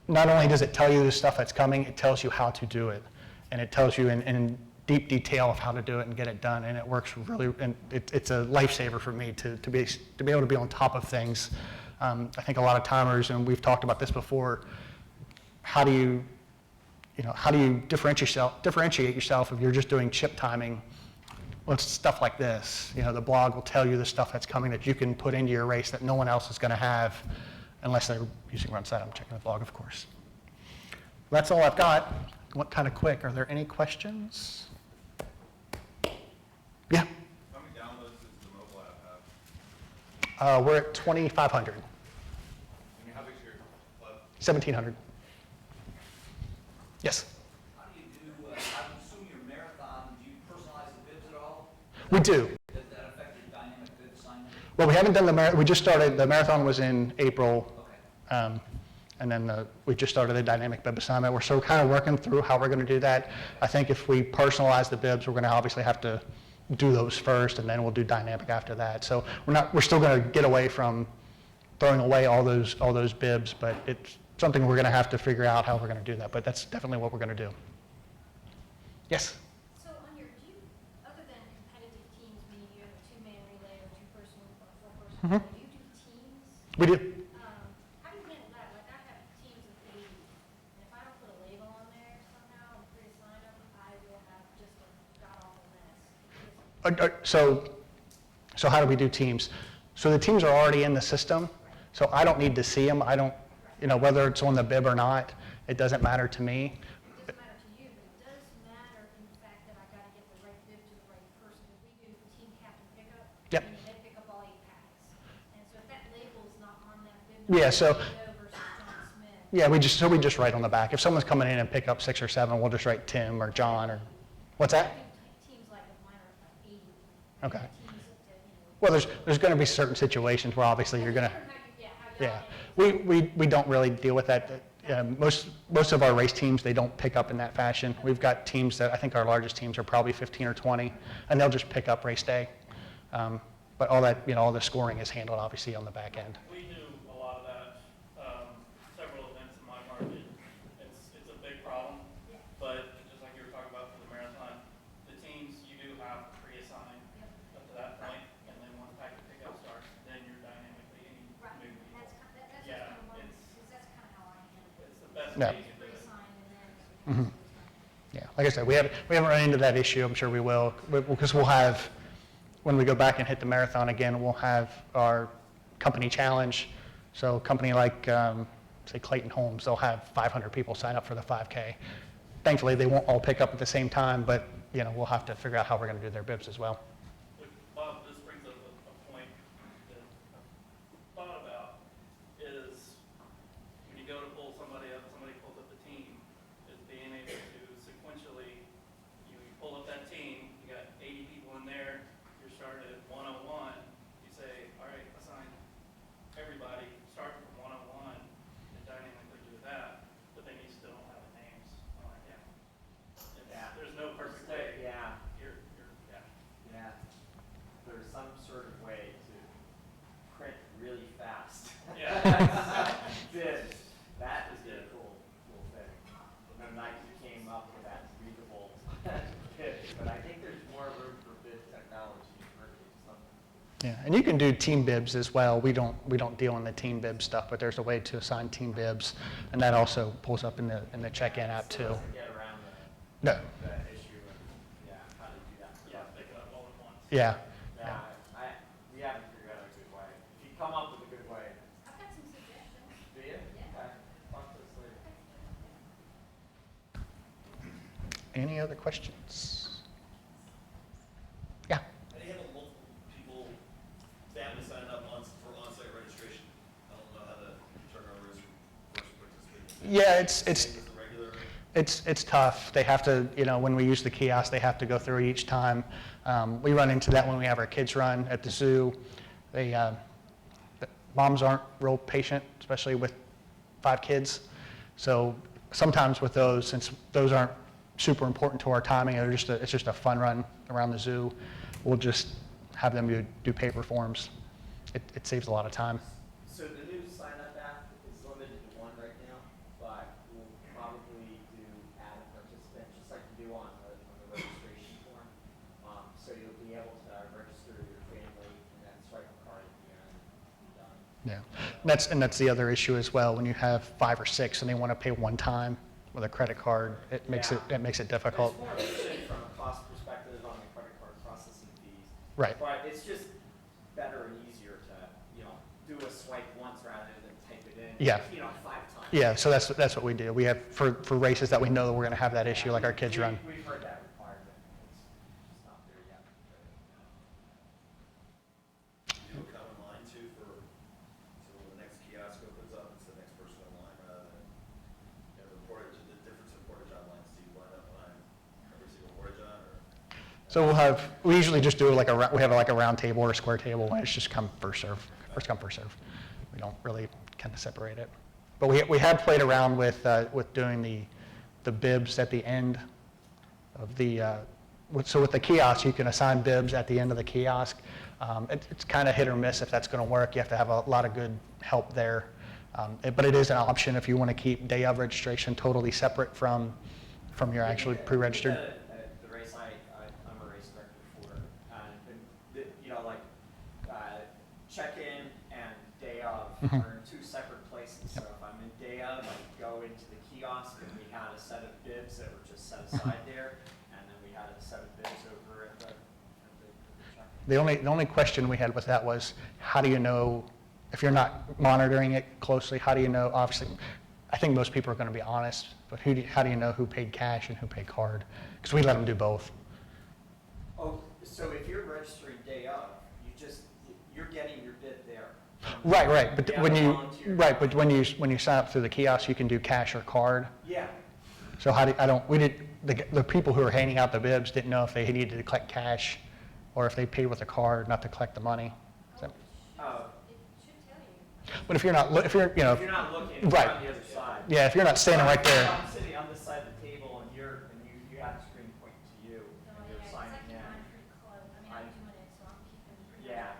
not only does it tell you the stuff that's coming, it tells you how to do it. And it tells you in deep detail of how to do it and get it done, and it works really, and it's a lifesaver for me to be able to be on top of things. I think a lot of timers, and we've talked about this before, how do you differentiate yourself if you're just doing chip timing? Well, it's stuff like this. The blog will tell you the stuff that's coming that you can put into your race that no one else is going to have unless they're using Run Sign Up. I'm checking the blog, of course. That's all I've got. Went kind of quick. Are there any questions? Yeah. How many downloads does the mobile app have? We're at 2,500, And how big's your club? 1,700. Yes, How do you do, I assume your marathon, do you personalize the bibs at all? we do. Does that affect your dynamic bib assignment? Well, we haven't done the marathon. We just started. The marathon was in April, and then we just started the dynamic bib assignment. We're still kind of working through how we're going to do that. I think if we personalize the bibs, we're going to obviously have to do those first, and then we'll do dynamic after that. So we're still going to get away from throwing away all those bibs, but it's something we're going to have to figure out how we're going to do that. But that's definitely what we're going to do. Yes. So on your, do you, other than competitive teams, meaning you have a two-man relay or two-person or four-person Mhm. relay, do you do teams? We do. How do you handle that? Like I have teams of 80, and if I don't put a label on there somehow and pre-assign them, I will have just a god-awful mess. So how do we do teams? So the teams are already in the system, so I don't need to see them. I don't, whether it's on the bib or not, it doesn't matter to me. It doesn't matter to you, but it does matter in the fact that I gotta get the right bib to the right person, because we do team captain pickup. Yep. And they pick up all 8 packs. And so if that label's not on that bib, Yeah, so- Joe versus John Smith. Yeah, we just write on the back. If someone's coming in and pick up 6 or 7, we'll just write Tim or John or, what's that? Teams like if mine are like 80. Okay. Well, there's going to be certain situations where obviously you're going to, yeah. We don't really deal with that. Most of our race teams, they don't pick up in that fashion. We've got teams that, I think our largest teams are probably 15 or 20, and they'll just pick up race day. But all that, all the scoring is handled obviously on the back end. We do a lot of that, several events in my market. It's a big problem, but just like you were talking about for the marathon, the teams you do have to pre-assign up to that point, and then once packet pickup starts, then you're dynamically moving people. Yeah, That's kind of how I handle it. it's the best Yeah. way you can do it. Pre-assign and then. Mhm. Yeah, like I said, we haven't run into that issue. I'm sure we will, because we'll have, when we go back and hit the marathon again, we'll have our company challenge. So a company like, say Clayton Homes, they'll have 500 people sign up for the 5K. Thankfully, they won't all pick up at the same time, but we'll have to figure out how we're going to do their bibs as well. Bob, this brings up a point that I've thought about, is when you go to pull somebody up, somebody pulls up the team, is being able to sequentially, you pull up that team, you got 80 people in there, you're starting at 101, you say, all right, assign everybody, start from 101, and dynamically do that, but then you still don't have the names on it. There's no perfect way. Yeah. Yeah. Yeah. There's some sort of way to print really fast. Yeah. Bibs. That is a cool thing. And Nike came up with that readable bib, but I think there's more room for bib technology to purchase something. Yeah, and you can do team bibs as well. We don't deal in the team bib stuff, but there's a way to assign team bibs, and that also pulls up in the check-in app too. Get around No. the issue and, how to do that. Yeah, pick it up all at once. Yeah. Yeah, we haven't figured out a good way. If you come up with a good way. I've got some suggestions. Do you? Okay. Talk to us later. Any other questions? Yeah. How do you handle multiple people, families signing up for on-site registration? I don't know how the turnover is for first participants. Yeah, Same with the regular? it's tough. They have to, when we use the kiosk, they have to go through it each time. We run into that when we have our kids run at the zoo. The moms aren't real patient, especially with 5 kids. So sometimes with those, since those aren't super important to our timing, it's just a fun run around the zoo, we'll just have them do paper forms. It saves a lot of time. So the new sign-up app is limited to 1 right now, but we'll probably do add a participant, just like you do on the registration form. So you'll be able to register your family and then swipe a card at the end and be done. Yeah, and that's the other issue as well. When you have 5 or 6 and they want to pay one time with a credit card, it makes it difficult. It's more efficient from a cost perspective on the credit card processing fees. Right. But it's just better and easier to, do a swipe once rather than type it in, Yeah. 5 times. Yeah, so that's what we do. We have for races that we know that we're going to have that issue, like our kids run. We've heard that requirement. It's just not there yet. Do you have a common line too So we usually just do like we have like a round table or a square table, and it's just come first serve, first come first serve. We don't really kind of separate it. But we have played around with doing the bibs at the end of the, so with the kiosk, you can assign bibs at the end of the kiosk. It's kind of hit or miss if that's going to work. You have to have a lot of good help there. But it is an option if you want to keep day of registration totally separate from your actually pre-registered. The race I'm a race director for, you know, like check-in and day of are in two separate places. So if I'm in day of, I go into the kiosk and we had a set of bibs that were just set aside there, and then we had a set of bibs over at the check-in. The only question we had with that was, how do you know, if you're not monitoring it closely, how do you know? Obviously, I think most people are going to be honest, but how do you know who paid cash and who paid card? Because we let them do both. Oh, so if you're registering day of, you're getting your bib there. Right. But when you sign up through the kiosk, you can do cash or card. Yeah. So the people who were handing out the bibs didn't know if they needed to collect cash or if they paid with a card not to collect the money. So. But if you're not looking, right. On the other side. Yeah, if you're not standing right there. I'm sitting on this side of the table and you have the screen pointing to you and you're signing in. Yeah.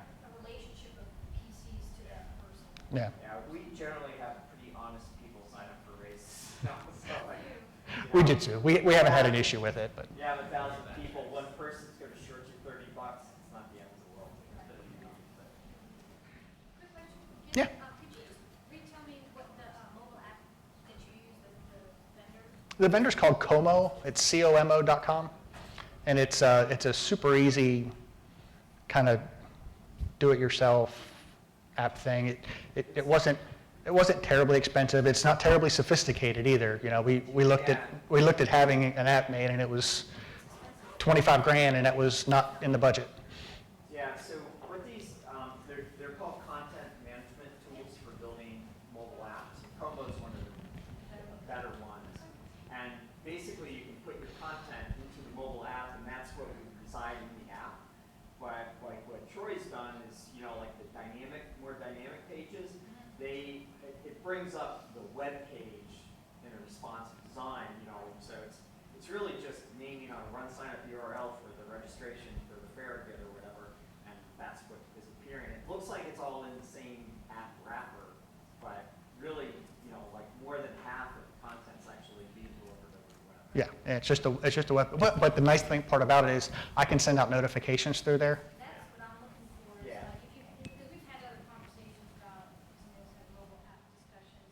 Yeah. Yeah, we generally have pretty honest people sign up for races. We did too. We haven't had an issue with it, but. You have 1,000 people, one person's going to short you $30. It's not the end of the world. Yeah. Could you just retell me what the mobile app that you use, the vendor? The vendor's called Como. It's COMO.com, and it's a super easy kind of do-it-yourself app thing. It wasn't terribly expensive. It's not terribly sophisticated either. You know, we looked at having an app made, and it was $25 grand, and that was not in the budget. Yeah. So what these they're called content management tools for building mobile apps. Como is one of the better ones, and basically you can put your content into the mobile app, and that's what would reside in the app. But like what Troy's done is, you know, like the more dynamic pages, it brings up the web page in a responsive design, you know, so it's really just naming on a run sign up URL for the registration for the Farragut or whatever, and that's what is appearing. It looks like it's all in the same app wrapper, but really, you know, like more than half of the content's actually being delivered over the web. Yeah, and it's just a web. But the nice part about it is I can send out notifications through there. That's what I'm looking for. Is Yeah. like because we've had other conversations about some of those had mobile app discussions,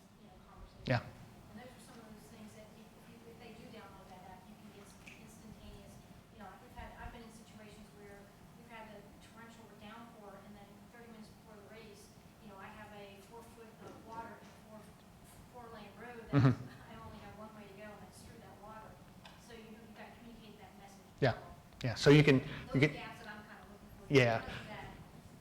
conversations. Yeah. And those are some of those things that if they do download that app, you can get instantaneous. I've been in situations where we've had a torrential downpour, and then 30 minutes before the race, I have a 4 foot of water in a four-lane road that I only have one way to go, and it's through that water. So you've got to communicate that message. Yeah, yeah. So you can. Those are the apps that I'm kind of looking for. Yeah. Because of that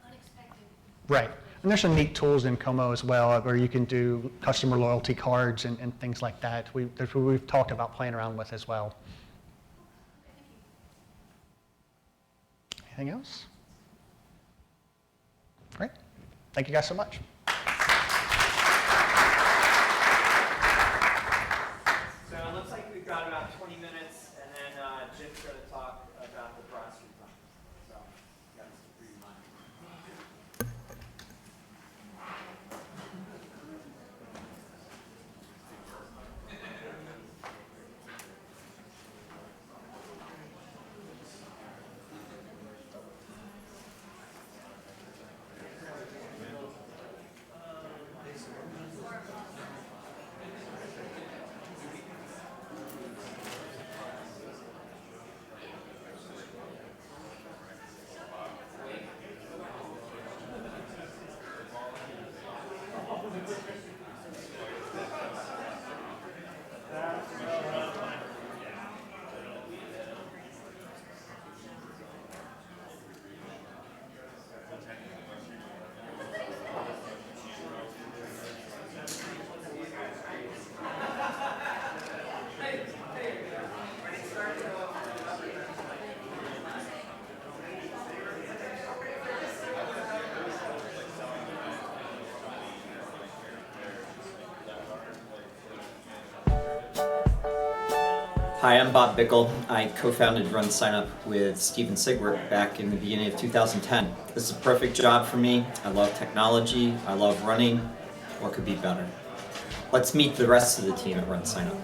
unexpected. Right. And there's some neat tools in Como as well, where you can do customer loyalty cards and things like that. We've talked about playing around with as well. Anything else? Great. Thank you guys so much. So it looks like we've got about 20 minutes, and then Jim's going to talk about the Broad Street Fund. So, you got to keep reading mine. Hi, I'm Bob Bickle. I co-founded Run Sign Up with Steven Sigwart back in the beginning of 2010. This is a perfect job for me. I love technology. I love running. What could be better? Let's meet the rest of the team at Run Sign Up.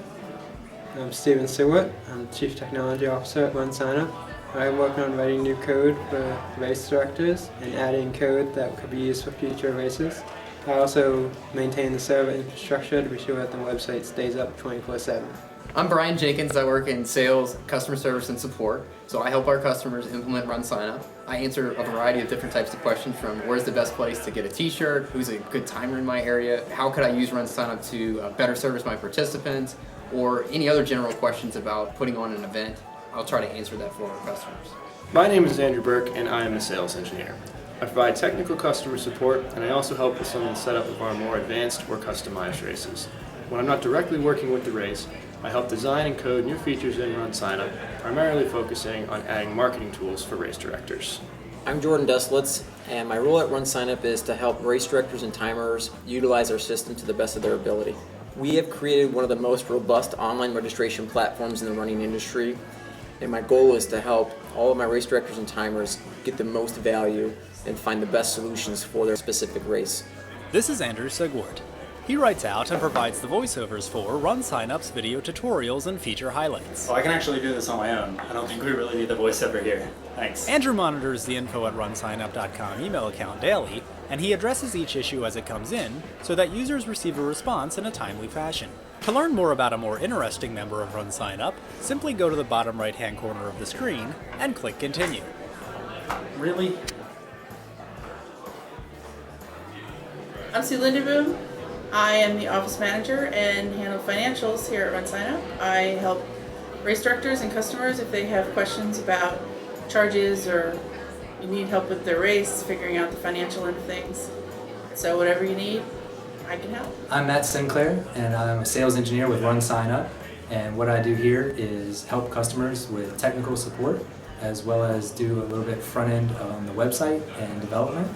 I'm Steven Sigwart. I'm the Chief Technology Officer at Run Sign Up. I'm working on writing new code for race directors and adding code that could be used for future races. I also maintain the server infrastructure to be sure that the website stays up 24/7. I'm Brian Jenkins. I work in sales, customer service, and support. So I help our customers implement Run Sign Up. I answer a variety of different types of questions, from where's the best place to get a t-shirt, who's a good timer in my area, how could I use Run Sign Up to better service my participants, or any other general questions about putting on an event. I'll try to answer that for our customers. My name is Andrew Burke, and I am a sales engineer. I provide technical customer support, and I also help with some of the setup of our more advanced or customized races. When I'm not directly working with the race, I help design and code new features in Run Sign Up, primarily focusing on adding marketing tools for race directors. I'm Jordan Deslitz, and my role at Run Sign Up is to help race directors and timers utilize our system to the best of their ability. We have created one of the most robust online registration platforms in the running industry, and my goal is to help all of my race directors and timers get the most value and find the best solutions for their specific race. This is Andrew Sigwart. He writes out and provides the voiceovers for Run Sign Up's video tutorials and feature highlights. Well, I can actually do this on my own. I don't think we really need the voiceover here. Thanks. Andrew monitors the info at runsignup.com email account daily, and he addresses each issue as it comes in so that users receive a response in a timely fashion. To learn more about a more interesting member of Run Sign Up, simply go to the bottom right-hand corner of the screen and click Continue. Really? I'm Sue Linderboom. I am the office manager and handle financials here at Run Sign Up. I help race directors and customers if they have questions about charges or you need help with their race, figuring out the financial end of things. So whatever you need, I can help. I'm Matt Sinclair, and I'm a sales engineer with Run Sign Up. And what I do here is help customers with technical support, as well as do a little bit front end on the website and development.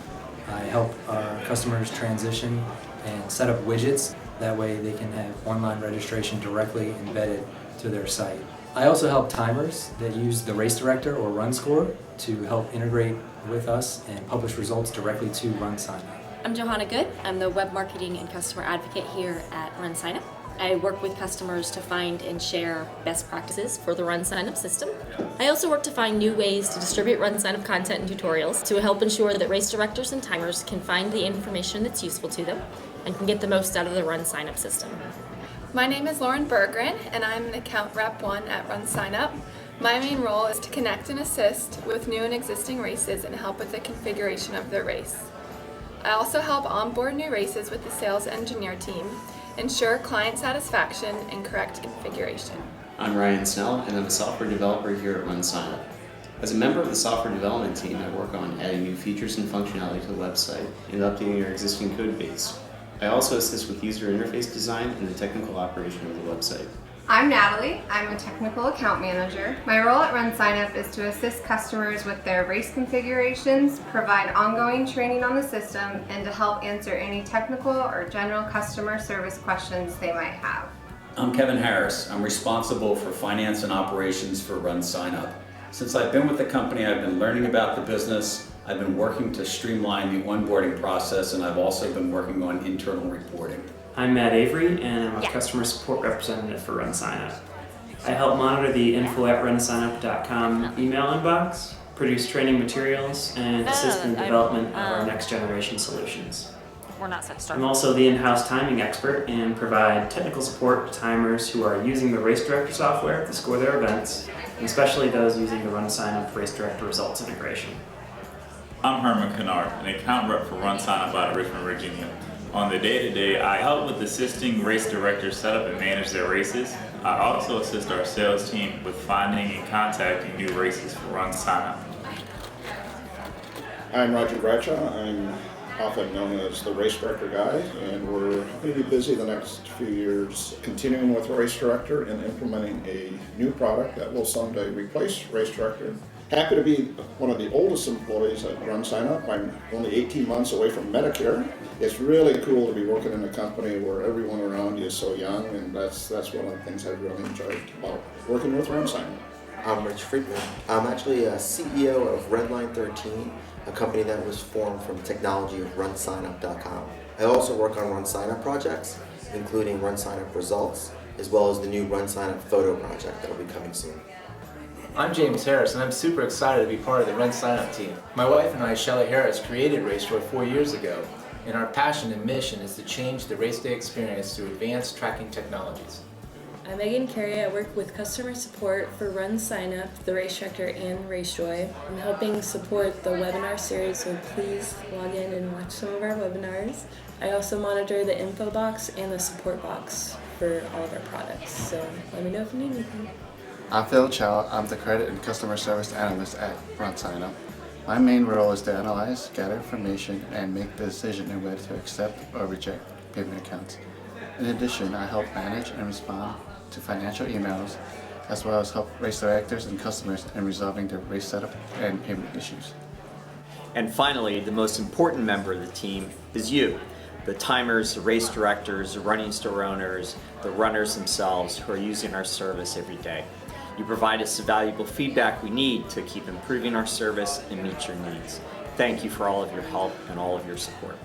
I help our customers transition and set up widgets. That way they can have online registration directly embedded to their site. I also help timers that use the Race Director or Run Score to help integrate with us and publish results directly to Run Sign Up. I'm Johanna Good. I'm the web marketing and customer advocate here at Run Sign Up. I work with customers to find and share best practices for the Run Sign Up system. I also work to find new ways to distribute Run Sign Up content and tutorials to help ensure that race directors and timers can find the information that's useful to them and can get the most out of the Run Sign Up system. My name is Lauren Berggren, and I'm an account rep 1 at Run Sign Up. My main role is to connect and assist with new and existing races and help with the configuration of their race. I also help onboard new races with the sales engineer team, ensure client satisfaction and correct configuration. I'm Ryan Snell, and I'm a software developer here at Run Sign Up. As a member of the software development team, I work on adding new features and functionality to the website and updating our existing code base. I also assist with user interface design and the technical operation of the website. I'm Natalie. I'm a technical account manager. My role at Run Sign Up is to assist customers with their race configurations, provide ongoing training on the system, and to help answer any technical or general customer service questions they might have. I'm Kevin Harris. I'm responsible for finance and operations for Run Sign Up. Since I've been with the company, I've been learning about the business. I've been working to streamline the onboarding process, and I've also been working on internal reporting. I'm Matt Avery, and I'm a customer support representative for Run Sign Up. I help monitor the info@runsignup.com email inbox, produce training materials, and assist in the development of our next generation solutions. We're not set to start. I'm also the in-house timing expert and provide technical support to timers who are using the Race Director software to score their events, and especially those using the Run Sign Up Race Director results integration. I'm Herman Kennard, an account rep for Run Sign Up out of Richmond, Virginia. On the day-to-day, I help with assisting race directors set up and manage their races. I also assist our sales team with finding and contacting new races for Run Sign Up. I'm Roger Bradshaw. I'm often known as the race director guy, and we're going to be busy the next few years continuing with Race Director and implementing a new product that will someday replace Race Director Happy to be one of the oldest employees at Run Sign Up. I'm only 18 months away from Medicare. It's really cool to be working in a company where everyone around you is so young, and that's one of the things I really enjoyed about working with Run Sign Up. I'm Rich Friedman. I'm actually a CEO of Redline 13, a company that was formed from technology of RunSignup.com. I also work on Run Sign Up projects, including Run Sign Up results, as well as the new Run Sign Up photo project that will be coming soon. I'm James Harris, and I'm super excited to be part of the Run Sign Up team. My wife and I, Shelly Harris, created RaceJoy 4 years ago, and our passion and mission is to change the race day experience through advanced tracking technologies. I'm Megan Carey. I work with customer support for Run Sign Up, the Race Director, and RaceJoy. I'm helping support the webinar series, so please log in and watch some of our webinars. I also monitor the info box and the support box for all of our products, so let me know if you need anything. I'm Phil Chow. I'm the credit and customer service analyst at Run Sign Up. My main role is to analyze, gather information, and make the decision on whether to accept or reject payment accounts. In addition, I help manage and respond to financial emails, as well as help race directors and customers in resolving their race setup and payment issues. And finally, the most important member of the team is you, the timers, the race directors, the running store owners, the runners themselves who are using our service every day. You provide us the valuable feedback we need to keep improving our service and meet your needs. Thank you for all of your help and all of your support.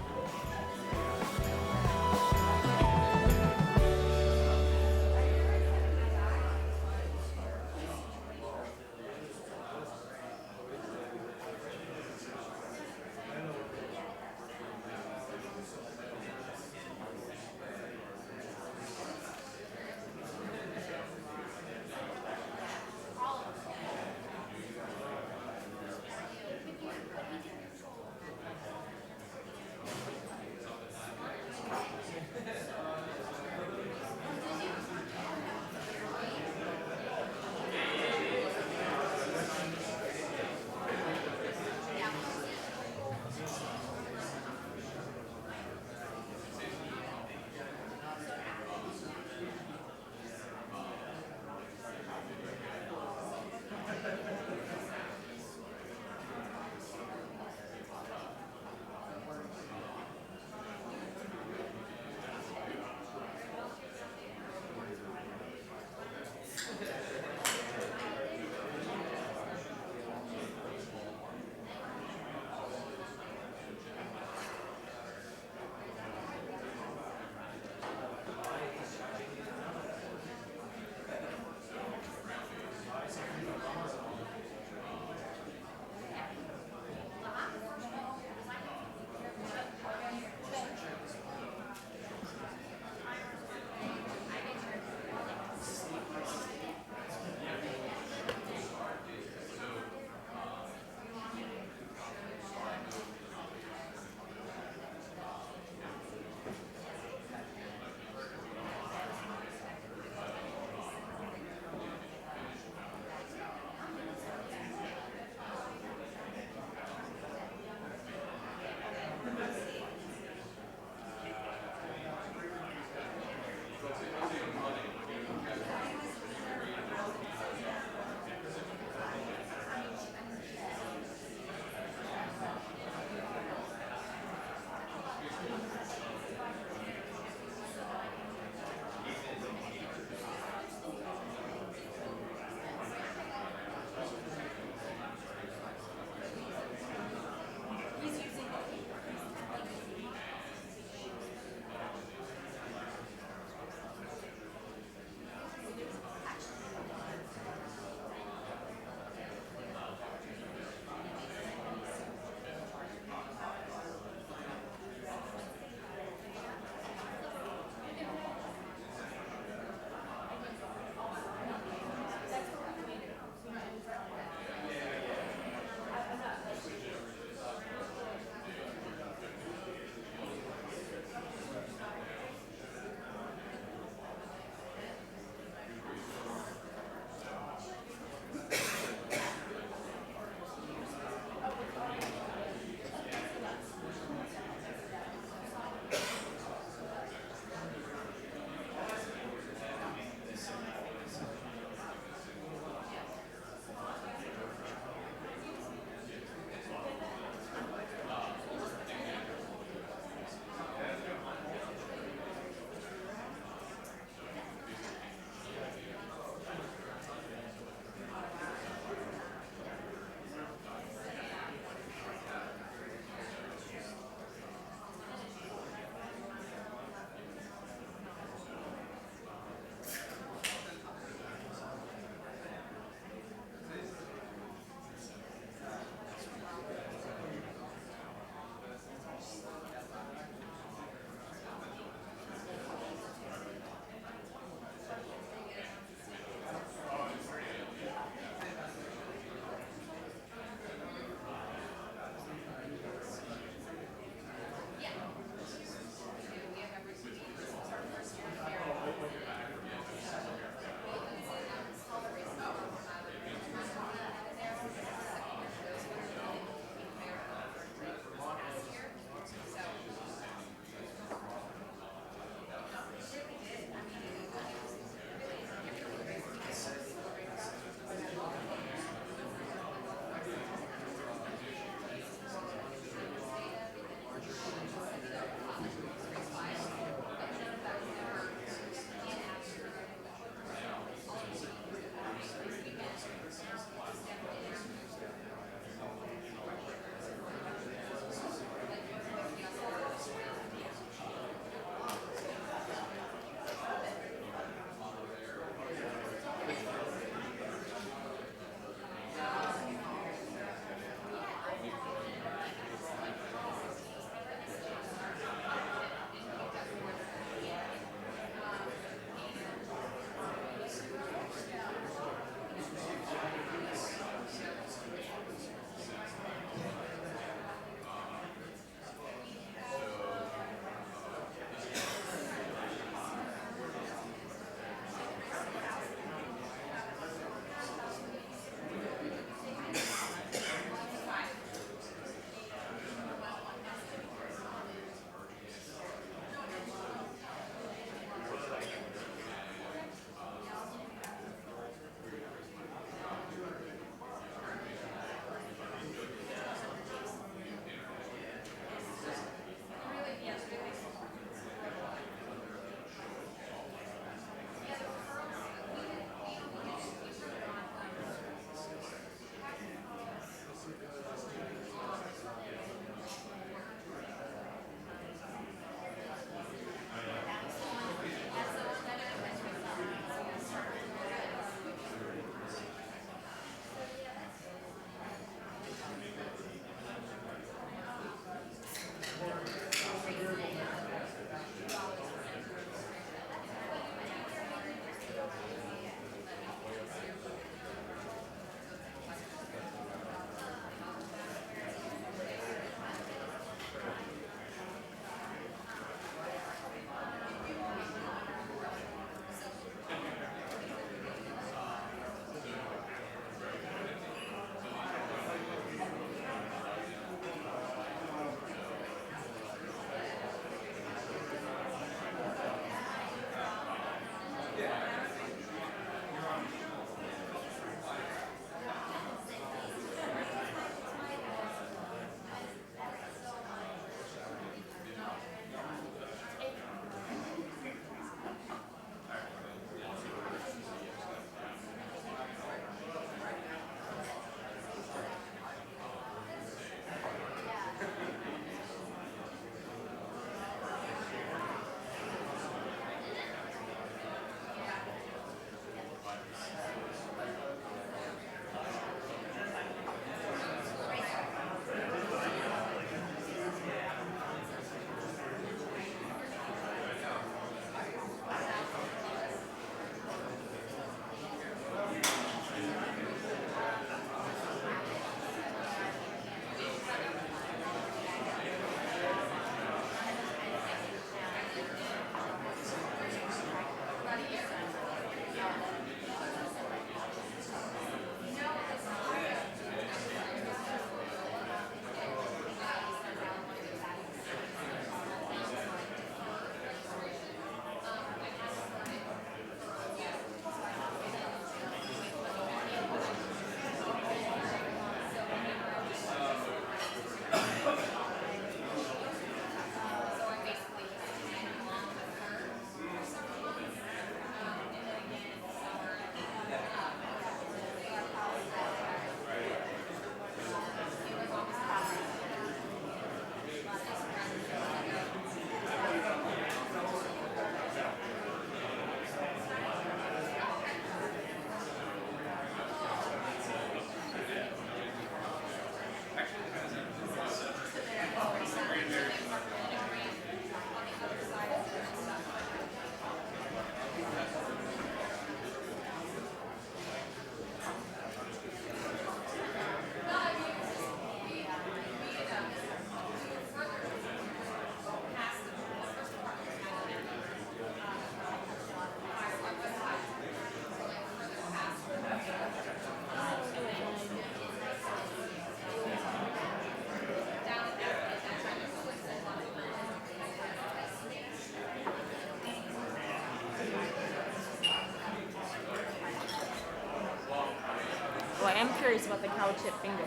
curious about the cow chip bingo.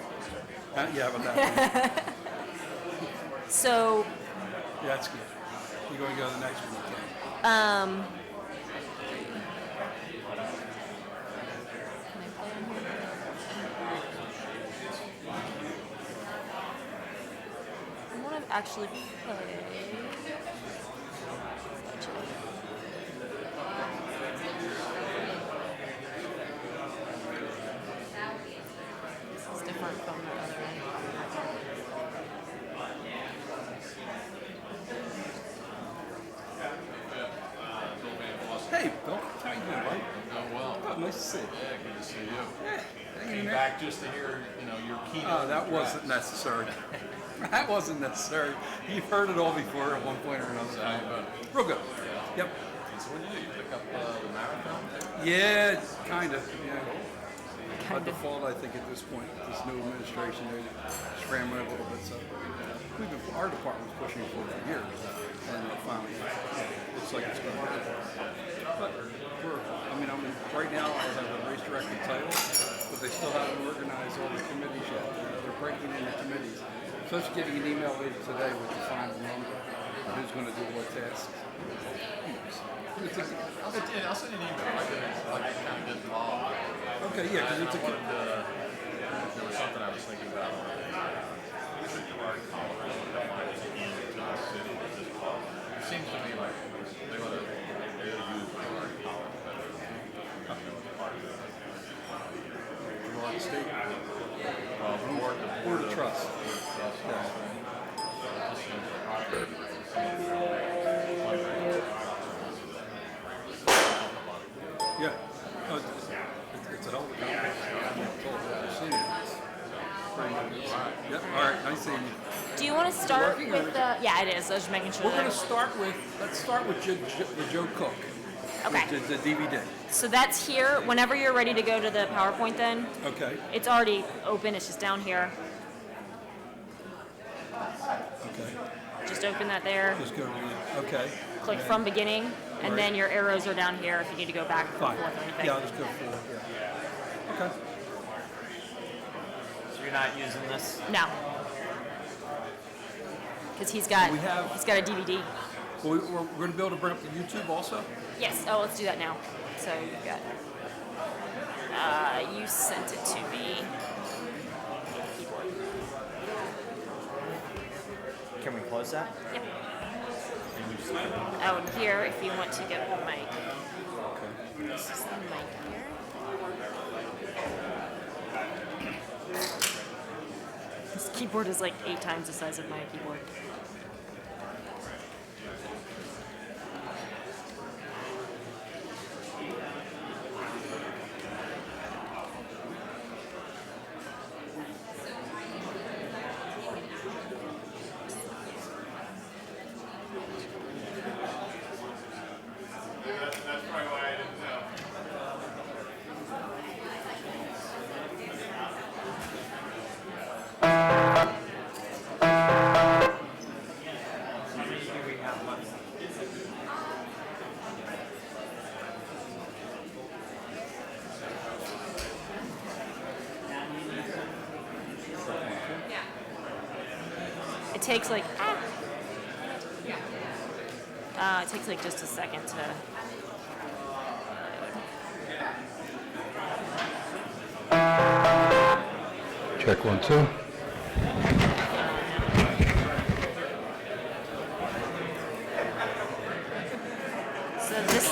Yeah, about that. So, Yeah, that's good. You're going to go to the next one. You can. I want to actually play. This is different from the other one. Hey, Bill. How you doing, buddy? Doing well. Oh, nice to see you. Yeah, good to see you. hanging Came in back just to hear, your keynote. Oh, that wasn't necessary. That wasn't necessary. You've heard it all before at one point or another. Real good. Yep. So what did you do? You pick up the marathon? Yeah, kind of. Yeah. By default, I think at this point, this new administration, they're scrambling a little bit. So our department's pushing for it for years, and finally, looks like it's going to happen. But right now I have a race director title, but they still haven't organized all the committees yet. They're breaking into committees. Supposed to give you an email later today with the final number of who's going to do what tasks. I'll send you an email. I can kind of get involved. Okay, yeah, because it's a. There was something I was thinking about. It seems to me like they want to use Brevard College better. Florida State. Board of Trust. Yeah. It's a hell of a conference. I've seen it. Yep. All right. Nice seeing you. Do you want to start with the? Yeah, it is. I was just making sure. We're going to start with. Let's start with the Joe Cook. Okay. The DVD. So that's here. Whenever you're ready to go to the PowerPoint, then. Okay. It's already open. It's just down here. Okay. Just open that there. Just go to the. Okay. Click from beginning, and then your arrows are down here if you need to go back and Fine. forth or anything. Yeah, I'll just go forward. Yeah. Okay. So you're not using this? No. Because he's got a DVD. Well, we're going to be able to bring up the YouTube also? Yes. Oh, let's do that now. So you've got. You sent it to me. Can we close that? Yep. Oh, and here, if you want to get the mic. Okay. This is the mic here. This keyboard is like 8 times the size of my keyboard. That's probably why I didn't know. It takes like it takes like just a second to. Check 1, 2. So this.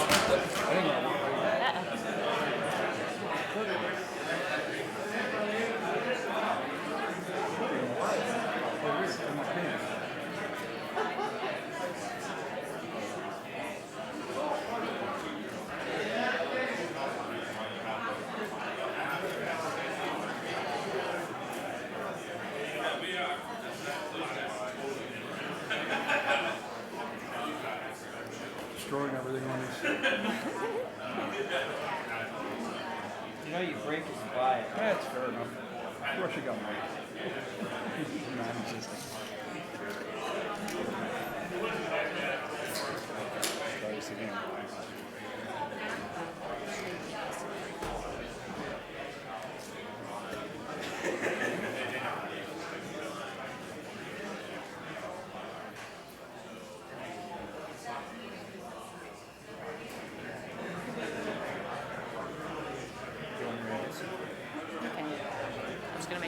Destroying everything on this. You break it, you buy it. That's fair enough. Of course you got money. Non-existent. Try this again.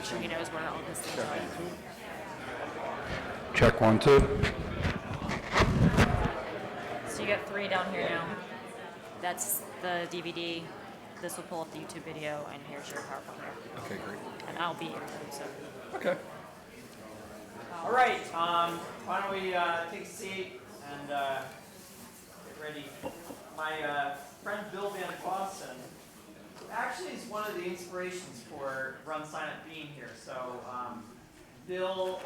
sure he knows where all his things are. Check 1, 2. So you got 3 down here now. That's the DVD. This will pull up the YouTube video, and here's your PowerPoint here. Okay, great. And I'll be here too, so. Okay. All right, why don't we take a seat and get ready. My friend Bill Van Clausen actually is one of the inspirations for Run Sign Up being here. So Bill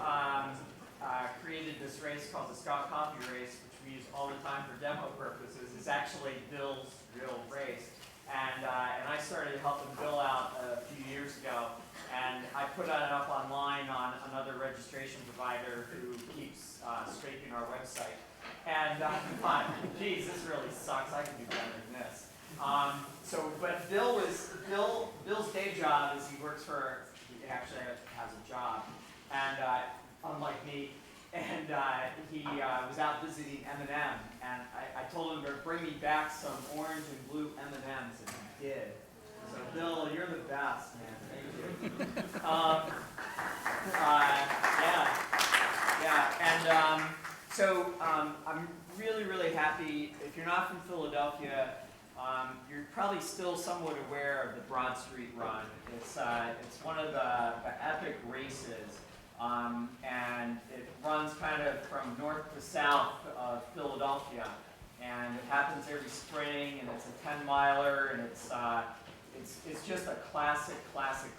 created this race called the Scott Coffee Race, which we use all the time for demo purposes. It's actually Bill's real race. And I started helping Bill out a few years ago, and I put it up online on another registration provider who keeps scraping our website. And I thought, geez, this really sucks. I can do better than this. But Bill's day job is he works for, he actually has a job, and unlike me. And he was out visiting M&M, and I told him to bring me back some orange and blue M&Ms, and he did. So Bill, you're the best, man. Thank you. I'm really, really happy. If you're not from Philadelphia, you're probably still somewhat aware of the Broad Street Run. It's one of the epic races. And it runs kind of from north to south of Philadelphia, and it happens every spring, and it's a 10-miler, and it's just a classic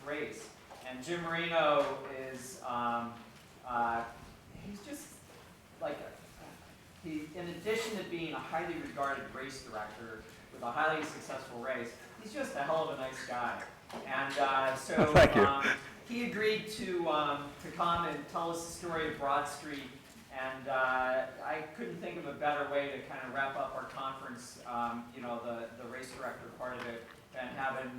race. And Jim Marino is he's just like in addition to being a highly regarded race director with a highly successful race, he's just a hell of a nice guy. And Thank you. He agreed to come and tell us the story of Broad Street, and I couldn't think of a better way to kind of wrap up our conference, the race director part of it, than having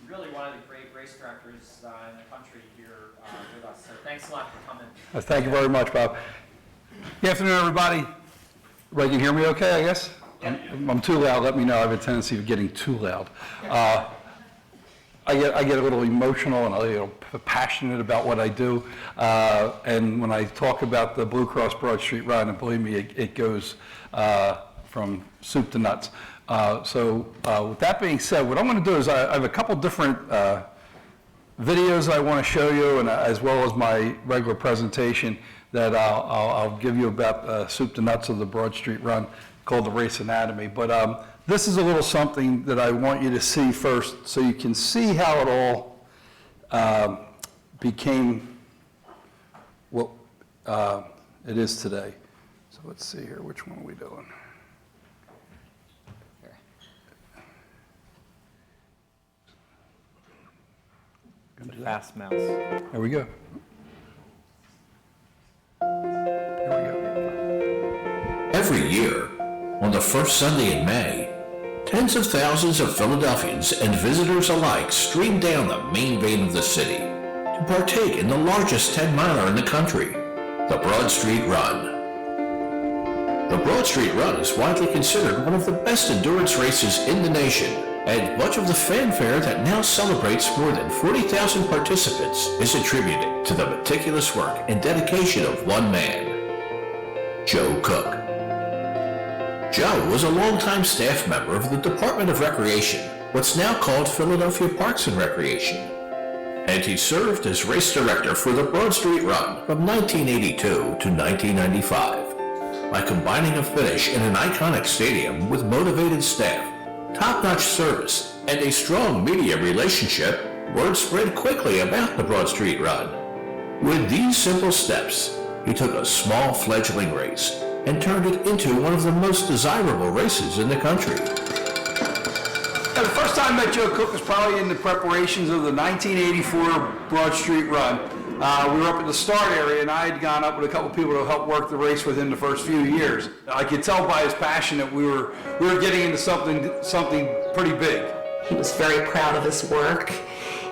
really one of the great race directors in the country here with us. So thanks a lot for coming. Thank you very much, Bob. Good afternoon, everybody. Everybody can hear me okay, I guess? Yeah. I'm too loud. Let me know. I have a tendency of getting too loud. I get a little emotional and a little passionate about what I do, and when I talk about the Blue Cross Broad Street Run, and believe me, it goes from soup to nuts. With that being said, what I'm going to do is I have a couple different videos I want to show you, and as well as my regular presentation that I'll give you about soup to nuts of the Broad Street Run, called the Race Anatomy. But this is a little something that I want you to see first, so you can see how it all became what it is today. So let's see here, which one are we doing? Fast mouse. There we go. Every year, on the first Sunday in May, tens of thousands of Philadelphians and visitors alike stream down the main vein of the city to partake in the largest 10-miler in the country, the Broad Street Run. The Broad Street Run is widely considered one of the best endurance races in the nation, and much of the fanfare that now celebrates more than 40,000 participants is attributed to the meticulous work and dedication of one man, Joe Cook. Joe was a longtime staff member of the Department of Recreation, what's now called Philadelphia Parks and Recreation, and he served as race director for the Broad Street Run from 1982 to 1995. By combining a finish in an iconic stadium with motivated staff, top-notch service, and a strong media relationship, word spread quickly about the Broad Street Run. With these simple steps, he took a small fledgling race and turned it into one of the most desirable races in the country. The first time I met Joe Cook was probably in the preparations of the 1984 Broad Street Run. We were up at the start area, and I had gone up with a couple people to help work the race with him the first few years. I could tell by his passion that we were getting into something pretty big. He was very proud of his work.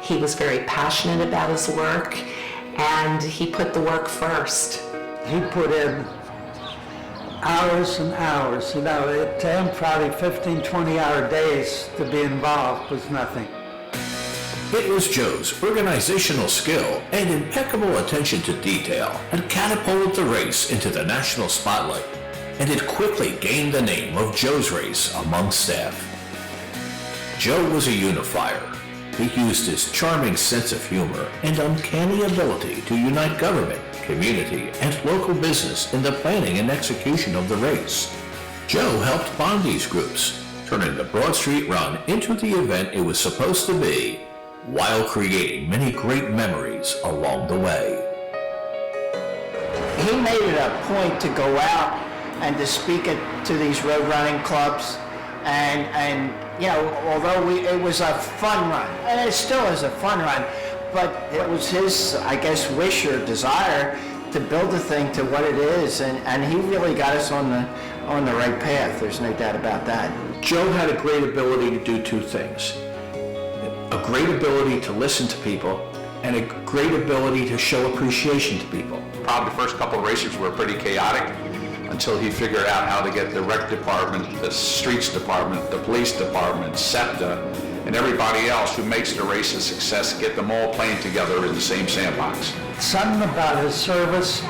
He was very passionate about his work, and he put the work first. He put in hours and hours, to him probably 15, 20-hour days to be involved was nothing. It was Joe's organizational skill and impeccable attention to detail that catapulted the race into the national spotlight, and it quickly gained the name of Joe's Race among staff. Joe was a unifier. He used his charming sense of humor and uncanny ability to unite government, community, and local business in the planning and execution of the race. Joe helped bond these groups, turning the Broad Street Run into the event it was supposed to be, while creating many great memories along the way. He made it a point to go out and to speak to these road running clubs, and you know, although it was a fun run, and it still is a fun run, but it was his, I guess, wish or desire to build the thing to what it is, and he really got us on the right path. There's no doubt about that. Joe had a great ability to do two things. A great ability to listen to people, and a great ability to show appreciation to people. Probably the first couple of races were pretty chaotic until he figured out how to get the rec department, the streets department, the police department, SEPTA, and everybody else who makes the race a success, get them all playing together in the same sandbox. Something about his service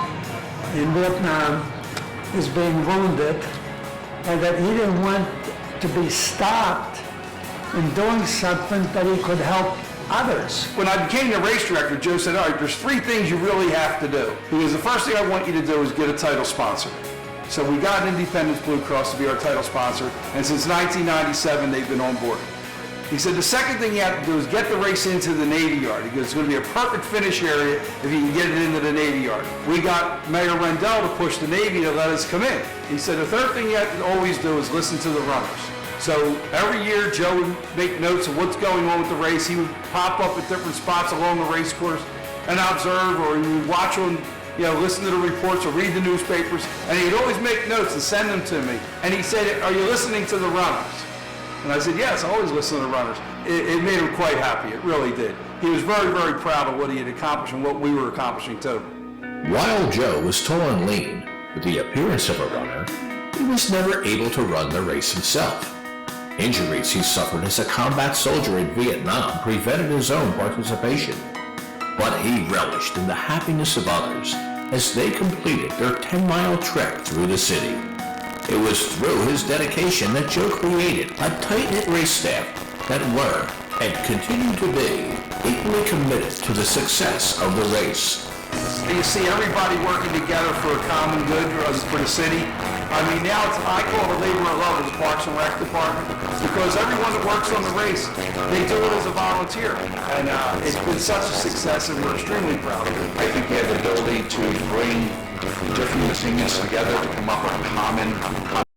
in Vietnam, his being wounded, and that he didn't want to be stopped in doing something that he could help others. When I became the race director, Joe said, all right, there's three things you really have to do. Because the first thing I want you to do is get a title sponsor. So we got Independence Blue Cross to be our title sponsor, and since 1997, they've been on board. He said the second thing you have to do is get the race into the Navy Yard. He goes, it's going to be a perfect finish area if you can get it into the Navy Yard. We got Mayor Rendell to push the Navy to let us come in. He said the third thing you have to always do is listen to the runners. So every year, Joe would make notes of what's going on with the race. He would pop up at different spots along the race course and observe, or he would watch on, you know, listen to the reports or read the newspapers, and he'd always make notes and send them to me. And he said, are you listening to the runners? And I said, yes, I always listen to the runners. It made him quite happy, it really did. He was very, very proud of what he had accomplished and what we were accomplishing too. While Joe was tall and lean, with the appearance of a runner, he was never able to run the race himself. Injuries he suffered as a combat soldier in Vietnam prevented his own participation. But he relished in the happiness of others as they completed their 10-mile trek through the city. It was through his dedication that Joe created a tight-knit race staff that were, and continue to be, equally committed to the success of the race. You see everybody working together for a common good for the city. I mean, now I call it labor of love as Parks and Rec Department, because everyone that works on the race, they do it as a volunteer. And it's been such a success, and we're extremely proud of it. I think he had the ability to bring different opinions together to come up with a common